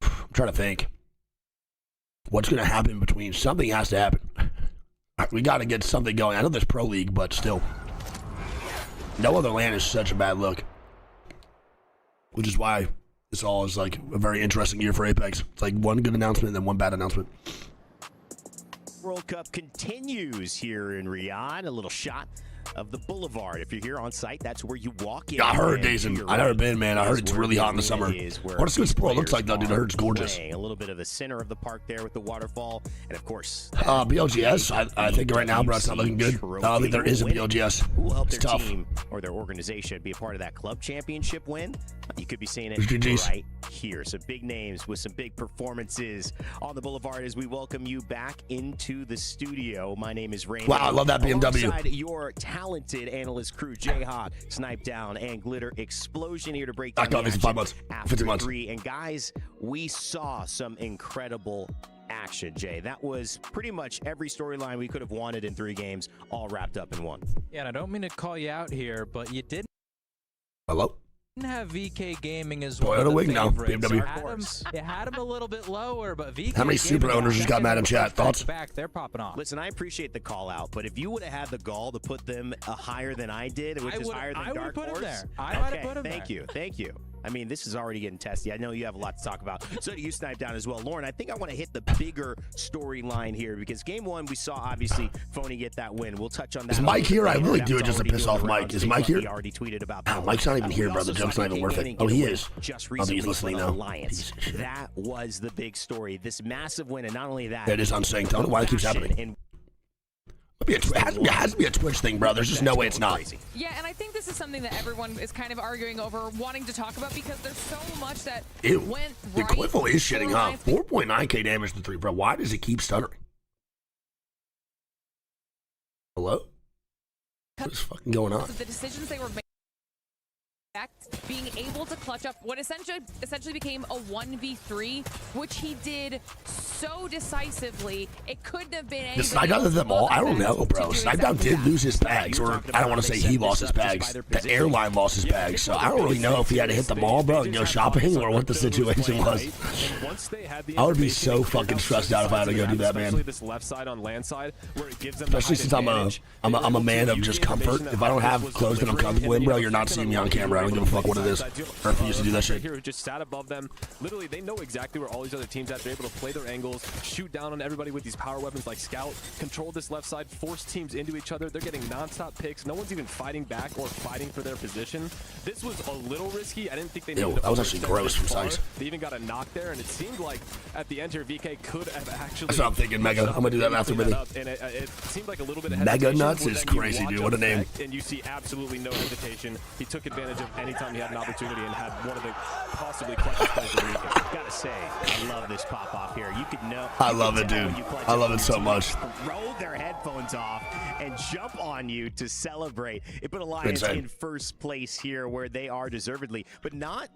I'm trying to think. What's going to happen between? Something has to happen. We got to get something going. I know there's Pro League, but still. No other LAN is such a bad look. Which is why this all is like a very interesting year for Apex. It's like one good announcement and then one bad announcement. World Cup continues here in Riyadh. A little shot of the Boulevard. If you're here on site, that's where you walk in. Yeah, I heard, Dazen. I've never been, man. I heard it's really hot in the summer. I want to see what Sapporo looks like, though, dude. I heard it's gorgeous. A little bit of the center of the park there with the waterfall, and of course, BLGS. I think right now, bro, it's not looking good. I don't think there is a BLGS. Who will help it's their tough. team or their organization be a part of that club championship win? You could be seeing it GGs. right here. Some big names with some big performances on the Boulevard as we welcome you back into the studio. My name is Raymond. Wow, I love that BMW. Alongside your talented analyst crew, Jayhawk, Snipe Down, and Glitter Explosion here to break down got the this in action 5 months, after 15 months. 3. And guys, we saw some incredible action, Jay. That was pretty much every storyline we could have wanted in 3 games, all wrapped up in one. Yeah, and I don't mean to call you out here, but you didn't Hello? have VK Gaming as Toyota one of the wing now, favorites. BMW. It had him a little bit lower, but VK How many super Gaming owners just got mad in chat? Thoughts? Back, they're popping off. Listen, I appreciate the call out, but if you would have had the gall to put them higher than I did, which is higher than Dark Horse, I would have put him there. Thank you. I mean, this is already getting testy. I know you have a lot to talk about. So do you, Snipe Down, as well. Lauren, I think I want to hit the bigger storyline here because game 1, we saw, obviously, Phony get that win. We'll touch on that. Is Mike here? I really do it just to piss off Mike. Is Mike here? He already tweeted about Oh, Mike's not even here, bro. The joke's not even worth it. Oh, he is. Just I think he's recently listening for the now. Alliance. That was the big story. This massive win, and not only that. It is unsynced. I don't know why it keeps happening. It has to be a Twitch thing, bro. There's just no way it's not. Yeah, and I think this is something that everyone is kind of arguing over, wanting to talk about because there's so much that went The right. Quiffle is shitting, huh? 4.9k damage to 3, bro. Why does it keep stuttering? Hello? What is fucking going on? The decisions they were making, being able to clutch up what essentially became a 1v3, which he did so decisively. It couldn't have been anything. Did Snipe Down them all? I don't know, bro. Snipe Down did lose his bags, or I don't want to say he lost his bags. The airline lost his bags, so I don't really know if he had to hit the mall, bro, and go shopping, or what the situation was. I would be so fucking stressed out if I had to go do that, man. Especially since I'm a man of just comfort. If I don't have clothes that I'm comfortable in, bro, you're not seeing me on camera. I don't give a fuck what it is. Or if you used to do that shit. Here who just sat above them. Literally, they know exactly where all these other teams at. They're able to play their angles, shoot down on everybody with these power weapons like Scout, control this left side, force teams into each other. They're getting non-stop picks. No one's even fighting back or fighting for their position. This was a little risky. I didn't think they needed to that was actually gross from Sykes. They even got a knock there, and it seemed like at the end here, VK could have actually... That's what I'm thinking, Mega. I'm gonna do that after minute. And it seemed like a little bit of Mega hesitation, Nuts where is then you crazy, watch dude. What a name. And you see absolutely no hesitation. He took advantage of any time he had an opportunity and had one of the possibly clutchest plays of the weekend. Gotta say, I love this pop off here. You could know. I love it, dude. I love it so much. Throw their headphones off and jump on you to celebrate. It put Alliance in first place here, where they are deservedly, but not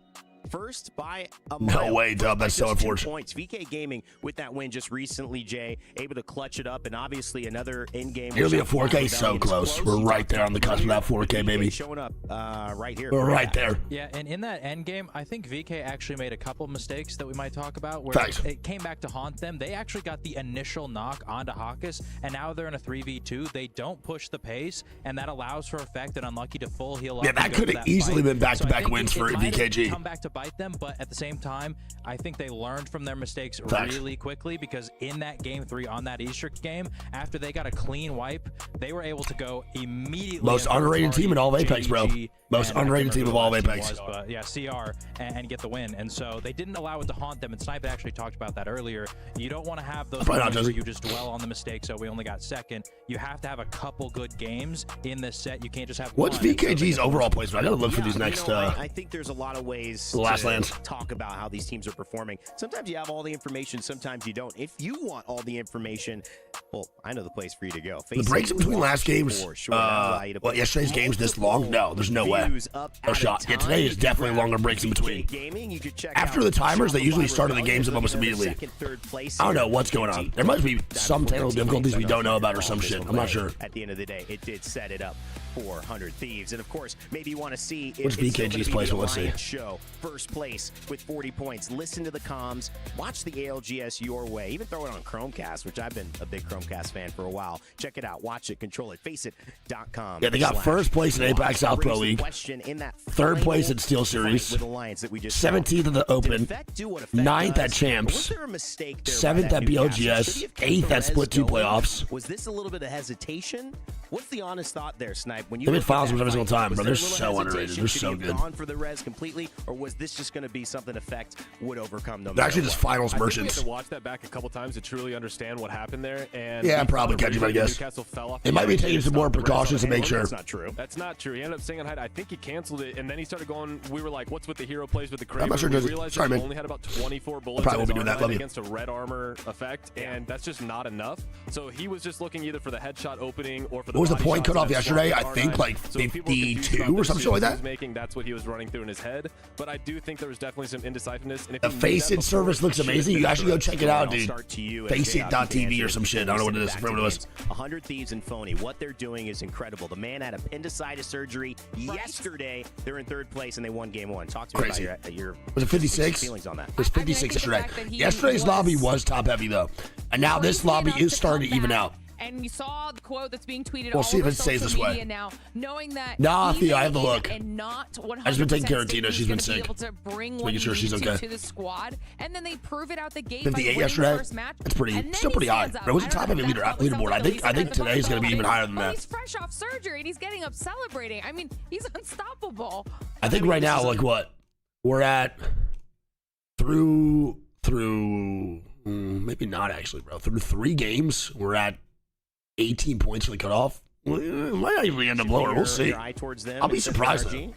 first by a mile. No way, Dub. That's so unfortunate. Points. VK Gaming with that win just recently, Jay, able to clutch it up, and obviously another in-game. Nearly a 4K, so close. We're right there on the cusp of that 4K, baby. Showing up right here. We're right there. Yeah, and in that end game, I think VK actually made a couple mistakes that we might talk about where Thanks. it came back to haunt them. They actually got the initial knock onto Hawkus, and now they're in a 3v2. They don't push the pace, and that allows for Effect and Unlucky to full heal up. Yeah, that could have easily been back-to-back wins for VKG. Come back to bite them, but at the same time, I think they learned from their mistakes Facts. really quickly, because in that game 3 on that Easter game, after they got a clean wipe, they were able to go immediately. Most underrated team in all of Apex, bro. Most underrated team of all of Apex. But yeah, CR and get the win. And so they didn't allow it to haunt them. And Snipe actually talked about that earlier. You don't want to have those moments where you just dwell on the mistake. So we only got second. You have to have a couple good games in this set. You can't just have What's one. VKG's overall placement? I gotta look for these next. I think there's a lot of ways Last to lands. talk about how these teams are performing. Sometimes you have all the information, sometimes you don't. If you want all the information, well, I know the place for you to go. The breaks in between last games. Well, yesterday's game's this long? No, there's no way. No shot. Yeah, today is definitely longer breaks in between. After the timers, they usually started the games up almost immediately. I don't know what's going on. There must be some technical difficulties we don't know about or some shit. I'm not sure. At the end of the day, it did set it up for 100 Thieves. And of course, maybe you want to see What's VKG's placement? Let's see. Show first place with 40 points. Listen to the comms. Watch the ALGS your way. Even throw it on Chromecast, which I've been a big Chromecast fan for a while. Check it out. Watch it. Control it. Faceit.com. Yeah, they got first place in Apex South Pro League, third place at Steel Series, 17th at the Open, 9th at Champs, 7th at BLGS, 8th at Split 2 Playoffs. Was this a little bit of hesitation? What's the honest thought there, Snipe? When you They've been finals every single time, bro. They're so underrated. They're so good. Gone for the res completely, or was this just going to be something Effect would overcome them? They're actually just finals I think merchants. we have to watch that back a couple times to truly understand what happened there. And Yeah, probably catch him, I guess. Newcastle fell off It might be taking some more precautions to make sure. That's not true. That's not true. He ended up staying on height. I think he canceled it, and then he started going. We were like, "What's with the hero plays with the Kraber?" I'm not sure We does it. realized Sorry, he man. only had about 24 bullets. Probably in won't be his doing that. armor Love you. against a red armor effect, and that's just not enough. So he was just looking either for the headshot opening or for the was the point cutoff yesterday? I think like So if people were confused 52 about or the something like decisions he that. was making, that's what he was running through in his head. But I do think there was definitely some indecisiveness. And if The he knew Face that It before, service looks he should've amazing. been You guys should go check it out, I'll dude. start to you, Faceit.tv or some shit. I don't know what it is. Back I forget to what it was. games. 100 Thieves and Phony. What they're doing is incredible. The man had appendicitis surgery yesterday. They're in third place and they won game 1. Talk to me Crazy. about your Was it 56? feelings on that. It was 56 yesterday. Yesterday's lobby was top heavy though, and now this lobby is starting to even out. And you saw the quote that's being tweeted We'll all see if over it stays social this way. media now, knowing that Nah, even Theo, I have to in look. and not 100% I've just been taking care of saying Tina. he's She's been gonna be sick. able to bring Making what he sure she's needs okay. to the squad, and then they prove it out the gate 58 by winning yesterday. the first match. That's pretty, And then still he pretty high. stands up. Bro, it was I a don't top know heavy if that probably leaderboard. sounds like I a think Lisa today is going to be even higher than but that. he's fresh off surgery and he's getting up celebrating. I mean, he's unstoppable. I think right now, like what we're at through maybe not actually, bro. Through 3 games, we're at 18 points for the cutoff. Well, it might not even end up lower. We'll see. I'll be surprised though.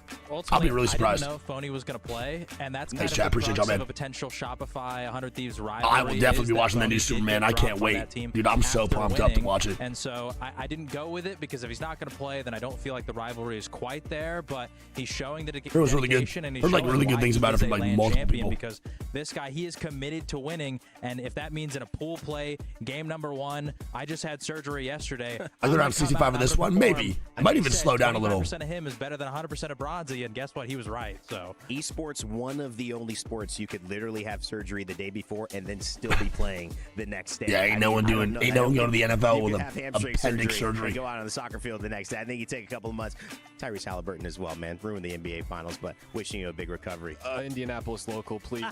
I'll be really surprised. I didn't know Phony was going to play, and that's kind Thanks, of chat. the Appreciate crux y'all, of man. a potential Shopify 100 Thieves rivalry. I will definitely is be that watching that Phony new did Superman. get I can't dropped by wait. that team Dude, I'm so after pumped up to winning. watch it. And so I didn't go with it because if he's not going to play, then I don't feel like the rivalry is quite there. But he's showing that it was really good. dedication, and he's Heard, like, showing really good why things he about it is from, a like, land multiple champion people. because this guy, he is committed to winning, and if that means in a pool play, game number 1, I just had surgery yesterday. I go around 65 of this one, maybe. I might even slow down a little. 20% of him is better than 100% of Bronzy, and guess what? He was right. So Esports, one of the only sports you could literally have surgery the day before and then still be playing the next day. Yeah, ain't no one going to the NFL with a appendix surgery. And go out on the soccer field the next day. I think you take a couple of months. Tyrese Halliburton as well, man. Ruined the NBA Finals, but wishing you a big recovery. Indianapolis local, please.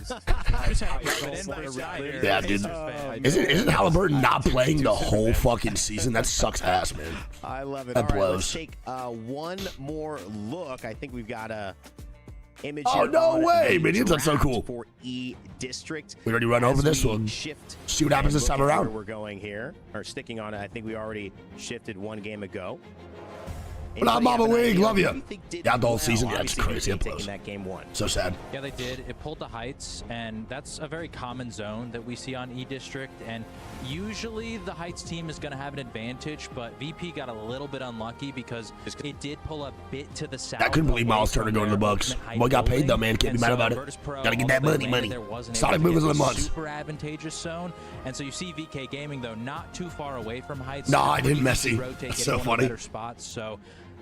Yeah, dude. Isn't Halliburton not playing the whole fucking season? That sucks ass, man. I love it. That All right, blows. let's take one more look. I think we've got a image. Oh, here no on way, the Minions. That's so draft cool. For E District. We already run over As this we one. shift See what happens and this time look at around. Where we're going here, or sticking on it. I think we already shifted one game ago. What up, Mama Wig? Love you. Yeah, the whole season. Yeah, it's Obviously, crazy. It taking blows. that game 1. So sad. yeah, they did. It pulled the Heights, and that's a very common zone that we see on E-District. And usually the Heights team is going to have an advantage, but VP got a little bit unlucky because it did pull a bit to the south. I couldn't believe away Miles Turner from going to the their Bucks. ultimate height Boy got paid though, building. man. Can't And be mad so about it. Virtus.pro, Gotta get although that they money, landed money. there, wasn't Solid able to movers get in the months. super advantageous zone. And so you see VK Gaming, though, not too far away from Heights. Nah, They're I didn't pretty messy. easy to rotate, That's get so one of the funny. better spots. So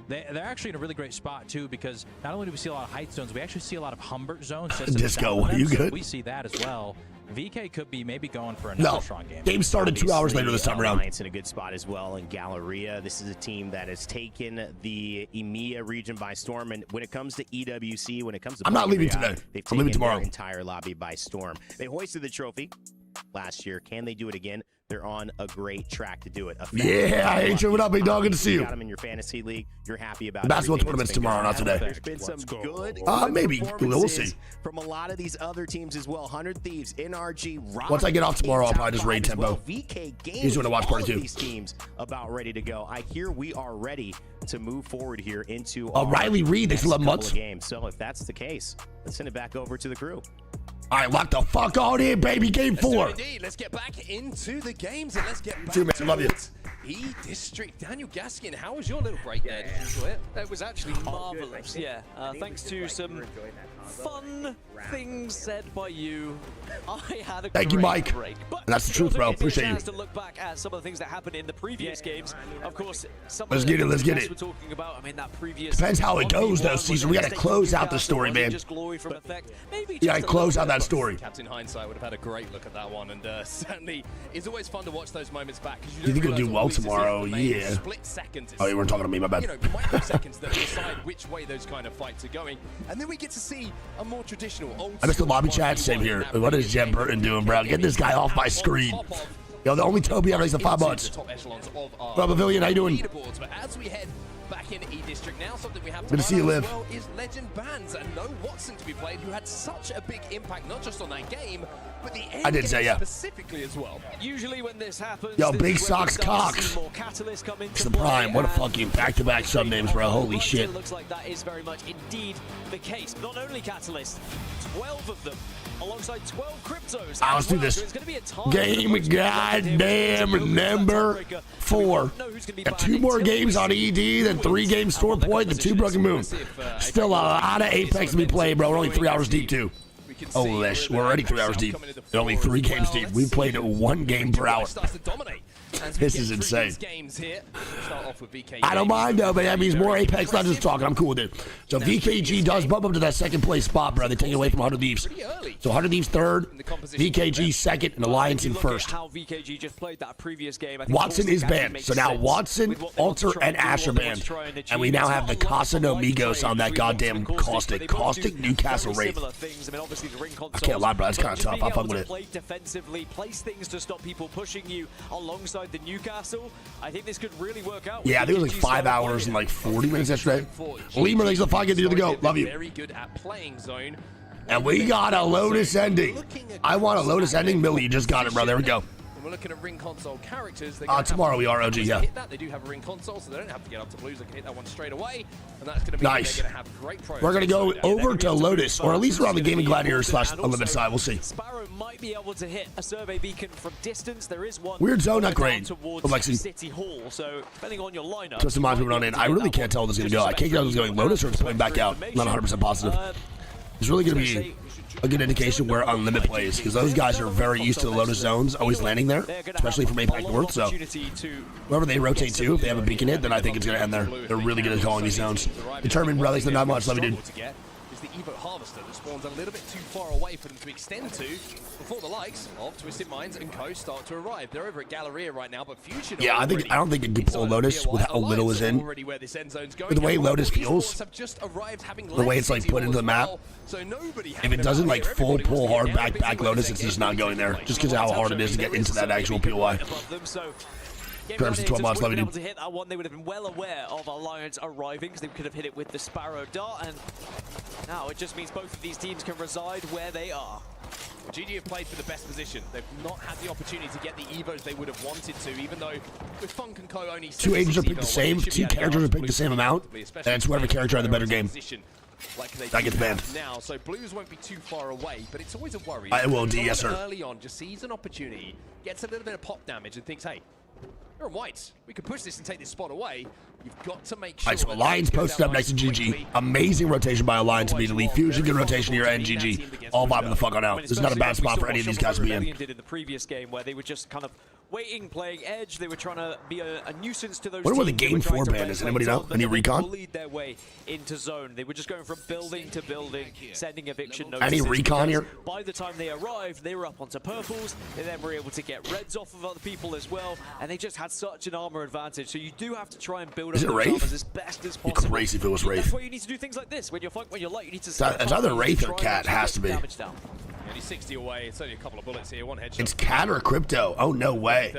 they're actually in a really great spot, too, because not only do we see a lot of Heights zones, we actually see a lot of Humbert zones. just to the Disco, south of them, you so good? We see that as well. VK could be maybe going for another No. strong game. Game started 2 hours later this time around. Alliance in a good spot as well in Galleria. This is a team that has taken the EMEA region by storm. And when it comes to EWC, when it comes to I'm not leaving Bulgaria, today. they've I'm leaving taken their tomorrow. entire lobby by storm. They hoisted the trophy last year. Can they do it again? They're on a great track to do it. Yeah, I hate you. What up, big dog? Good to see you. Got them in your fantasy league. You're happy about The basketball everything tournament's that's been tomorrow, going not today. on. There's been some good maybe. We'll see. from a lot of these other teams as well. 100 Thieves, NRG, Ronin. Once I get off tomorrow, I'll probably just raid Top five as well. tempo. VK Gaming, He's doing a watch party all too. of these teams about ready to go. I hear we are ready to move forward here into Riley Reed, thanks for 11 couple months. of games. So if that's the case, let's send it back over to the crew. All right, lock the fuck on in, baby. Game Let's do 4. it indeed. Let's get back into the games and let's get back too, man. Love you. towards E-District. Daniel Gaskin, how was your little break there? Did you enjoy it? It was actually marvelous. Yeah, thanks to some fun things said by you. I had a Thank you, great Mike. break. But That's the truth, it bro. also gives me Appreciate a you. chance to look back at some of the things that happened in the previous games. Of course, some Let's of the get it, let's things get it. we're talking about. I mean, that previous Depends how it goes, though, Caesar. We got to close out the story, man. Just glory from effect. Maybe Yeah, just a close little out that bit. story. Captain Hindsight would have had a great look at that one, and certainly it's always fun to watch those moments back. Do you think he'll do well tomorrow? Yeah. Split seconds. Oh, you weren't talking to me, my bad. You know, microseconds that decide which way those kind of fights are going, and then we get to see a more traditional old. I missed the lobby chat. Same here. What is Jen Burton doing, bro? Get this guy off my screen. Yo, the only Toby I've raised in 5 months. Top echelons of our What up, Pavilion? How you doing? leaderboards. But as we head back in E-District now, something we have Good to see you, highlight Liv. as well is legend bans and no Watson to be played, who had such a big impact not just on that game, but the end I did game say, yeah. specifically as well. Usually when this happens, Yo, this Big is when we Socks start to Cox. see more catalysts come into It's the play, prime. What a and fucking back-to-back sub names, bro. Holy Right, shit. It looks like that is very much indeed the case. Not only Catalyst, 12 of them, alongside 12 cryptos. Let's do this. So it's gonna be a time Game goddamn number 4. Got 2 more games on ED, then 3 games store point, then 2 Broken Moon. Still a lot of Apex to be played, bro. We're only 3 hours deep, too. Oh, Lish. We're already 3 hours deep. And only 3 games deep. We played 1 game per hour. This is insane. I don't mind, though, but that means more Apex Legends talking. I'm cool with it. So VKG does bump up to that second place spot, bro. They take it away from 100 Thieves. So 100 Thieves third, VKG second, and Alliance in first. Watson is banned. So now Watson, Alter, and Ash are banned. And we now have the Casa no Migos on that goddamn Caustic Newcastle Wraith. I can't lie, bro. That's kind of tough. I fuck with it. Play defensively, place things to stop people pushing you alongside the Newcastle. I think this could really work out. Yeah, I think it was like 5 hours and like 40 minutes yesterday. Lemur, thanks for the 5 get to go. Love you. Very good at playing zone. And we got a Lotus ending. I want a Lotus ending. Millie, you just got it, bro. There we go. We're looking at ring console characters. Tomorrow we are OG, yeah. Hit that. They do have a ring console, so they don't have to get up to blues. They can hit that one straight away, and that's going to be nice. They're going to have great pros. We're going to go over to Lotus, or at least around the Gaming Gladiators / Unlimited side. We'll see. Sparrow might be able to hit a survey beacon from distance. There is one. Weird zone, not great. Towards City Hall, so depending on your lineup. Just reminds me of Ronin. I really can't tell if it's going to go. I can't tell if it's going Lotus or if it's going back out. I'm not 100% positive. It's really going to be a good indication where Unlimited plays, because those guys are very used to the Lotus zones, always landing there, especially from APAC North. So whoever they rotate to, if they have a beacon hit, then I think it's going to end there. They're really good at calling these zones. Determined, brothers, they're not much. Let me do. The Evo Harvester that spawns a little bit too far away for them to extend to before the likes of Twisted Minds and Co start to arrive. They're over at Galleria right now, but Future. Yeah, I don't think it could pull Lotus with how little is in. With the way Lotus feels, the way it's like put into the map, if it doesn't like full pull hard back Lotus, it's just not going there. Just because of how hard it is to get into that actual POI. Terms of 12 months, let me do. To hit that one, they would have been well aware of Alliance arriving, because they could have hit it with the Sparrow Dart, and now it just means both of these teams can reside where they are. GG have played for the best position. They've not had the opportunity to get the Evos they would have wanted to, even though with Funk and Co only 2 agents are picked the same, 2 characters are picked the same amount, and it's whoever character had the better game. That gets banned. Now, so Blues won't be too far away, but it's always a worry. I will, D, yes, sir. Early on, just sees an opportunity, gets a little bit of pop damage, and thinks, hey, you're on whites. We can push this and take this spot away. You've got to make sure. Alright, so Alliance posted up next to GG. Amazing rotation by Alliance immediately. Fusion, good rotation here, and GG. All vibing the fuck on out. This is not a bad spot for any of these guys to be in. Did in the previous game, where they were just kind of waiting, playing edge. They were trying to be a nuisance to those. What were the game 4 ban? Does anybody know? Any recon? Bullied their way into zone. They were just going from building to building, sending eviction notices. Any recon here? By the time they arrived, they were up onto purples. They then were able to get reds off of other people as well, and they just had such an armor advantage. So you do have to try and build up those armors as best as possible. It'd be crazy if it was Wraith. That's why you need to do things like this. When you're light, you need to. It's either Wraith or Cat. Has to be. Only 60 away. It's only a couple of bullets here. One headshot. It's Cat or Crypto. Oh, no way.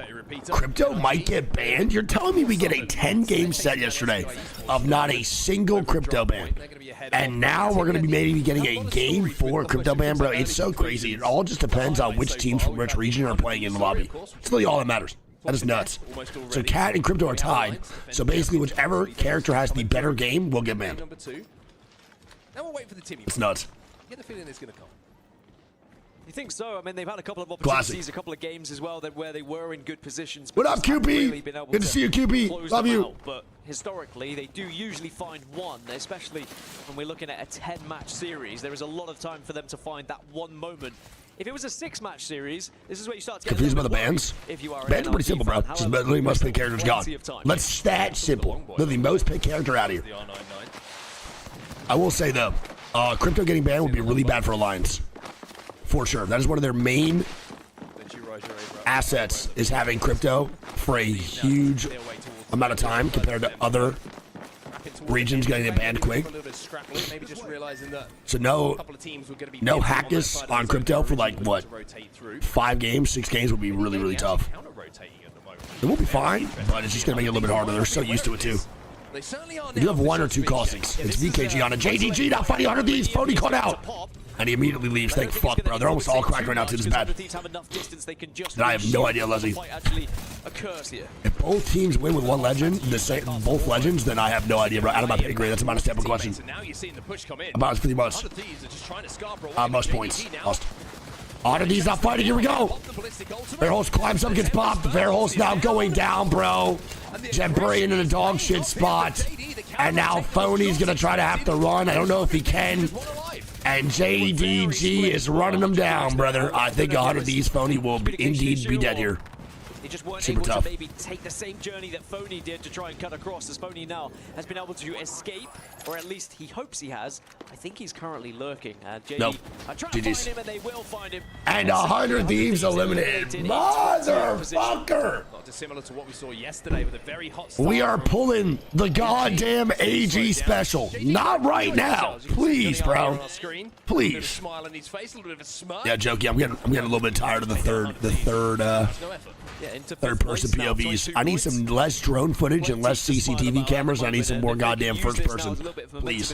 Crypto might get banned? You're telling me we get a 10-game set yesterday of not a single Crypto ban. And now we're going to be maybe getting a game 4 Crypto ban, bro. It's so crazy. It all just depends on which teams from which region are playing in the lobby. It's really all that matters. That is nuts. So Cat and Crypto are tied. So basically, whichever character has the better game will get banned. Now we'll wait for the Timmy. It's nuts. Get the feeling it's going to come. You think so? I mean, they've had a couple of opportunities, a couple of games as well, where they were in good positions. What up, QP? Really good to see you, QP. Love you. Out. But historically, they do usually find one, especially when we're looking at a 10-match series. There is a lot of time for them to find that one moment. If it was a 6-match series, this is where you start to get confused by the bans. Bans are pretty simple, bro. Just literally most pick characters gone. Let's stat simple. Literally most pick character out of here. I will say though, Crypto getting banned would be really bad for Alliance. For sure. That is one of their main assets, is having Crypto for a huge amount of time compared to other regions getting it banned quick. So no Hackus on Crypto for like, what, 5 games, 6 games would be really, really tough. It will be fine, but it's just going to make it a little bit harder. They're so used to it too. They certainly are. You have one or two castings. It's VKG on a JDG now fighting 100 Thieves. Phony caught out. And he immediately leaves. Thank fuck, bro. They're almost all cracked right now, too. This is bad. And I have no idea, Leslie. If both teams win with one legend, both legends, then I have no idea, bro. Out of my pay grade. That's about a step of question. About 50 bucks. Most points. Lost. Honor these not fighting. Here we go. Fairhost climbs up, gets popped. Fairhost now going down, bro. Jebray in a dog shit spot. And now Phony's going to try to have to run. I don't know if he can. And JDG is running him down, brother. I think 100 Thieves Phony will indeed be dead here. He just weren't Super able tough. to maybe take the same journey that Phony did to try and cut across, as Phony now has been able to escape, or at least he hopes he has. I think he's currently lurking. JD Nope. are trying to find him, and they will find him. And 100 Thieves eliminated. Motherfucker! Not dissimilar to what we saw yesterday with a very hot start. We are pulling the goddamn AG special. Not right now. Please, bro. Please. Yeah, jokey. I'm getting a little bit tired of the third person POVs. I need some less drone footage and less CCTV cameras. I need some more goddamn first person. Please.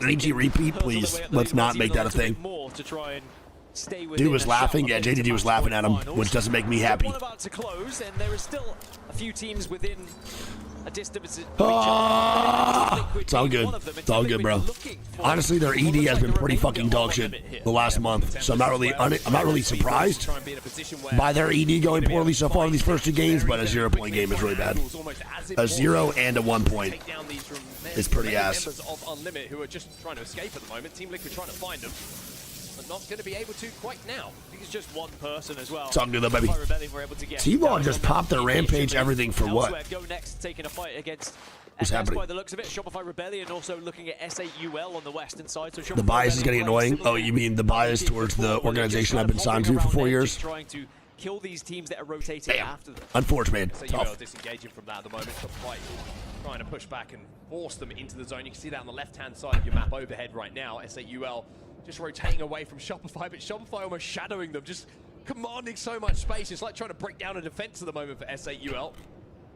An AG repeat, please. Let's not make that a thing. Dude was laughing. Yeah, JDD was laughing at him, which doesn't make me happy. About to close, and there is still a few teams within a distance. It's all good. It's all good, bro. Honestly, their ED has been pretty fucking dog shit the last month, so I'm not really surprised by their ED going poorly so far in these first two games. But a 0-point game is really bad. A 0 and a 1 point is pretty ass. Of Unlimit who are just trying to escape at the moment. Team Liquid trying to find them, but not going to be able to quite now. I think it's just one person as well. It's all good though, baby. T-Ball just popped their rampage everything for what? GoNext taking a fight against What's happening? By the looks of it, ShopifyRebellion also looking at SAUL on the western side. So The bias is getting annoying. Oh, you mean the bias towards the organization I've been signed to for 4 years? Trying to kill these teams that are rotating after them. Unfortunate, man. SAUL Tough. disengaging from that at the moment. So quite trying to push back and force them into the zone. You can see that on the left-hand side of your map overhead right now. SAUL just rotating away from Shopify, but Shopify almost shadowing them, just commanding so much space. It's like trying to break down a defense at the moment for SAUL.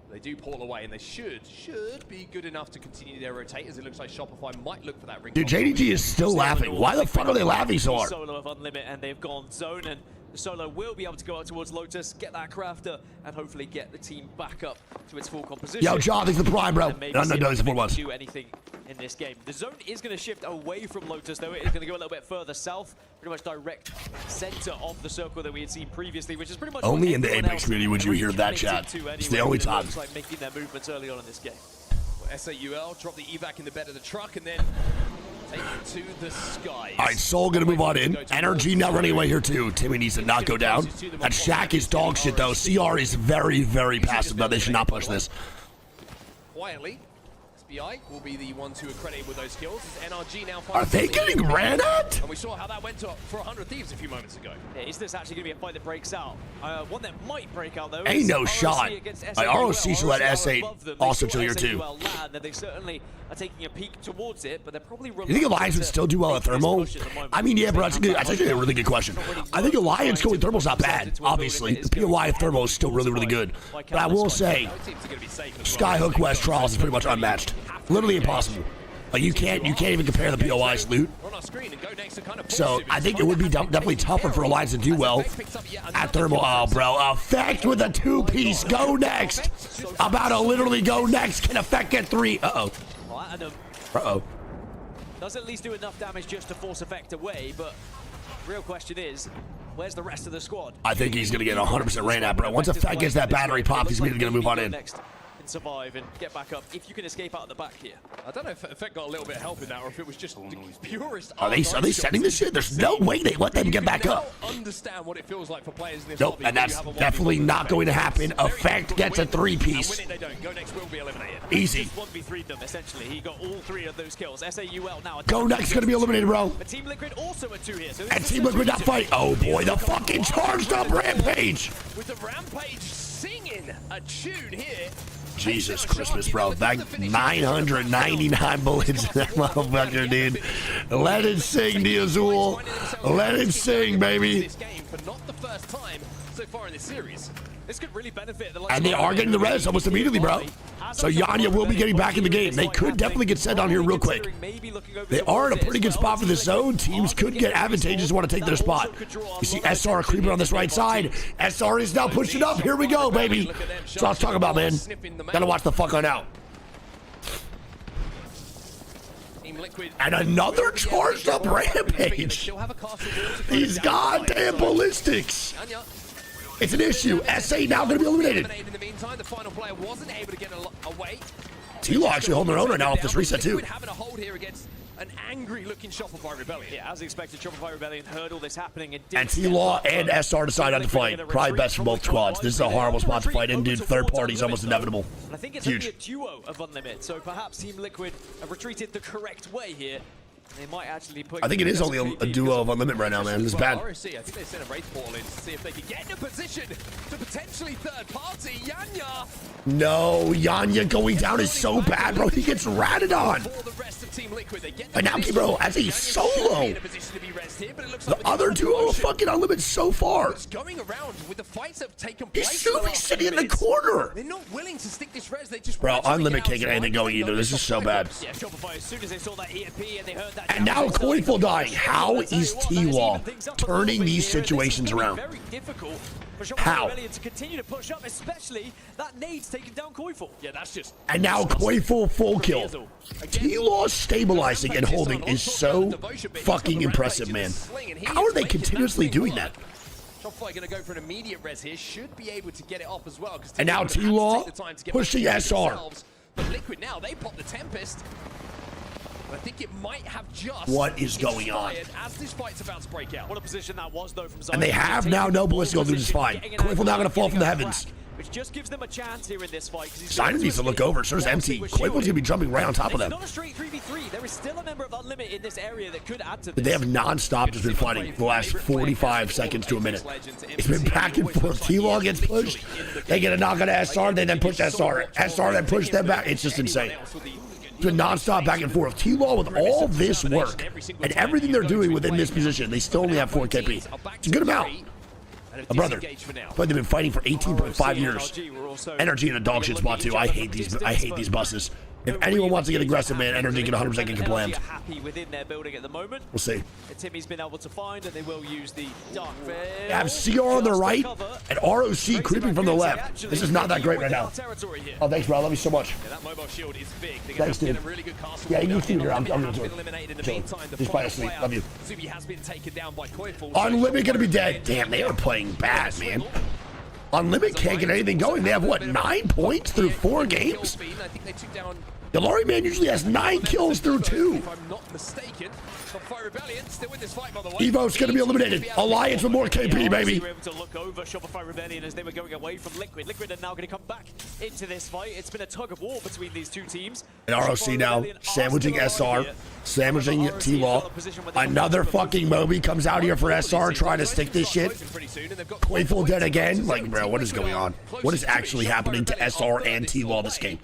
They do pull away, and they should be good enough to continue their rotators. It looks like Shopify might look for that ring. Dude, JDG is still laughing. Why the fuck are they laughing so hard? Solo of Unlimit, and they've gone zone, and the Solo will be able to go out towards Lotus, get that crafter, and hopefully get the team back up to its full composition. Yo, John, thanks for the prime, bro. And No, it's 4 months. do anything in this game. The zone is going to shift away from Lotus, though. It is going to go a little bit further south, pretty much direct center of the circle that we had seen previously, which is pretty much Only in the Apex community would you hear that chat. It's the only time. Like making their movements early on in this game. Well, SAUL drop the evac in the bed of the truck and then take it to the skies. All right, Soul gonna move on in. Energy now running away here too. Timmy needs to not go down. That Shaq is dog shit though. CR is very, very passive though. They should not push this. Quietly, SBI will be the ones who are credited with those kills. As NRG now Are they getting ran at? And we saw how that went for 100 Thieves a few moments ago. Yeah, is this actually going to be a fight that breaks out? One that might break out, though. Ain't no shot. ROC should let S8 also chill here, too. They certainly are taking a peek towards it, but they're probably... You think Alliance would still do well at Thermal? I mean, yeah, bro, that's actually a really good question. I think Alliance going Thermal's not bad, obviously. The POI of Thermal is still really, really good. But I will say, Skyhook West Trials is pretty much unmatched. Literally impossible. Like you can't even compare the POI's loot. So I think it would be definitely tougher for Alliance to do well at Thermal. Oh, bro, Effect with a 2-piece. GoNext. About to literally GoNext. Can Effect get 3? Uh-oh. Does at least do enough damage just to force Effect away, but real question is, where's the rest of the squad? I think he's going to get 100% ran at, bro. Once Effect gets that battery popped, he's immediately going to move on in. Survive and get back up if you can escape out of the back here. I don't know if Effect got a little bit of help in that or if it was just the purest. Are they setting this shit? There's no way they let them get back up. Understand what it feels like for players in this Nope, and that's definitely not going to happen. Effect gets a 3-piece. Easy. 1v3 them essentially. He got all 3 of those kills. SAUL now. GoNext going to be eliminated, bro. But Team Liquid also at 2 here. So and Team Liquid not fight. Oh boy, the fucking charged up Rampage. With the Rampage singing a tune here. Jesus Christmas, bro. That 999 bullets in that motherfucker, dude. Let it sing, Diazul. Let it sing, baby. This game for not the first time so far in this series. This could really benefit the And they are getting the res almost immediately, bro. So Yanya will be getting back in the game. They could definitely get set down here real quick. They are in a pretty good spot for this zone. Teams could get advantageous, want to take their spot. You see SR creeping on this right side. SR is now pushing up. Here we go, baby. That's what I was talking about, man. Gotta watch the fuck on out. And another charged up rampage. These goddamn ballistics. It's an issue. SA now going to be eliminated. The final player wasn't able to get away. T-Law actually holding their own right now off this reset too. Having a hold here against an angry-looking ShopifyRebellion. Yeah, as expected, ShopifyRebellion heard all this happening and T-Law and SR decide not to fight. Probably best for both squads. This is a horrible spot to fight in, dude. Third party is almost inevitable. And I think it's huge. Only a duo of Unlimited, so perhaps Team Liquid have retreated the correct way here. They might actually put. I think it is only a duo of Unlimited right now, man. This is bad. ROC, I think they sent a Wraith Ball in to see if they could get in a position to potentially third party. Yanya. No, Yanya going down is so bad, bro. He gets ratted on. And now, bro, as a solo, the other duo are fucking Unlimited so far. Going around with the fights that have taken He's place. sitting in the corner. They're not willing to stick this res. They just bro, Unlimited can't get anything going either. This is so bad. Yeah, Shopify, as soon as they saw that EMP and they heard that. And now Coinful dying. How is T-Law turning these situations around? Very difficult for How? ShopifyRebellion to continue to push up, especially that nade's taking down Coinful. Yeah, that's just. And now Coinful full kill. T-Law stabilizing and holding is so fucking impressive, man. How are they continuously doing that? Shopify going to go for an immediate res here. Should be able to get it off as well. And now T-Law pushing SR. But Liquid now, they pop the Tempest. I think it might have just. What is going on? As this fight's about to break out. What a position that was, though, from Zion. And they have now no ballistic dude is fine. Coinful now going to fall from the heavens. Which just gives them a chance here in this fight. Zion needs to look over. So does MT. Coinful's going to be jumping right on top of them. It's not a straight 3v3. There is still a member of Unlimited in this area that could add to But this. they have non-stop just been fighting the last 45 seconds to a minute. It's been back and forth. T-Law gets pushed. They get a knock on SR. They then push SR. SR then push them back. It's just insane. It's been non-stop back and forth. T-Law with all this work and everything they're doing within this position, they still only have 4 KP. It's a good amount. A brother, but they've been fighting for 18.5 years. Energy in a dog shit spot too. I hate these buses. If anyone wants to get aggressive, man, Energy can 100% get kablammed. Happy within their building at the moment. We'll see. Timmy's been able to find, and they will use the dark. They have CR on the right and ROC creeping from the left. This is not that great right now. Oh, thanks, bro. I love you so much. That mobile shield is big. Thanks, dude. Yeah, you can here. I'm going to chill. Just by asleep. Love you. Zubi has been taken down by Coinful. Unlimited gonna be dead. Damn, they are playing bad, man. Unlimited can't get anything going. They have what, 9 points through 4 games? I think they took down. Galari Man usually has 9 kills through 2. If I'm not mistaken, ShopifyRebellion still in this fight, by the way. Evo's gonna be eliminated. Alliance with more KP, baby. They were able to look over ShopifyRebellion as they were going away from Liquid. Liquid are now going to come back into this fight. It's been a tug of war between these two teams. And ROC now sandwiching SR, sandwiching T-Law. Another fucking Moby comes out here for SR trying to stick this shit. Coinful dead again. Like, bro, what is going on? What is actually happening to SR and T-Law this game?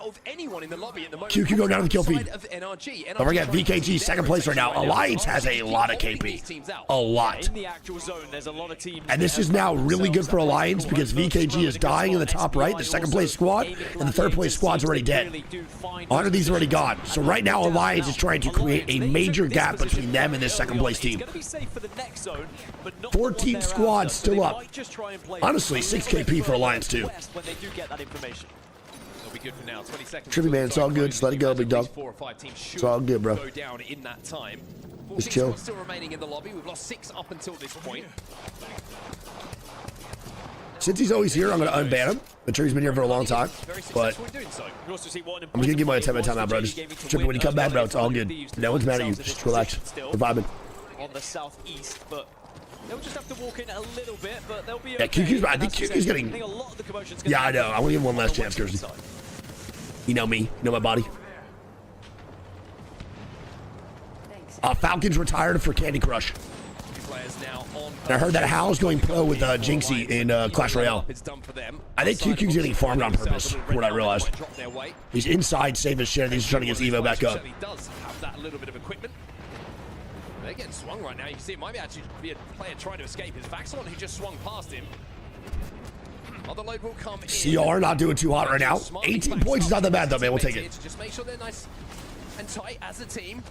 Of anyone in the lobby at the moment. QQ go down to the kill feed. NRG. Don't forget, VKG second place right now. Alliance has a lot of KP. A lot. In the actual zone, there's a lot of teams. And this is now really good for Alliance because VKG is dying in the top right, the second place squad, and the third place squad's already dead. 100 of these are already gone. So right now, Alliance is trying to create a major gap between them and this second place team. 14 squads still up. Honestly, 6 KP for Alliance too. When they do get that information. Be good for now. 20 seconds. Trippy, man, it's all good. Just let it go, big dog. 4 or 5 teams It's all good, bro. go down in that time. Just chill. Still remaining in the lobby. We've lost 6 up until this point. Since he's always here, I'm going to unban him. I'm sure he's been here for a long time, but I'm going to give my 10-minute timeout, bro. Just Trippy, when you come back, bro, it's all good. No one's mad at you. Just relax. We're vibing. On the southeast, but they'll just have to walk in a little bit, but they'll be Yeah, okay. QQ's, I think QQ's getting... Yeah, I know. I want to give him one last chance, Jersey. You know me. You know my body. Falcons retired for Candy Crush. And I heard that Hal's going pro with Jinxie in Clash Royale. I think QQ's getting farmed on purpose, from what I realized. He's inside, safe as shit, and he's trying to get his Evo back up. He does have that little bit of equipment. They're getting swung right now. You can see it might be actually be a player trying to escape. His Vaxxon who just swung past him. Other load will come in. CR not doing too hot right now. 18 points is not that bad though, man. We'll take it. Just make sure they're nice and tight as a team.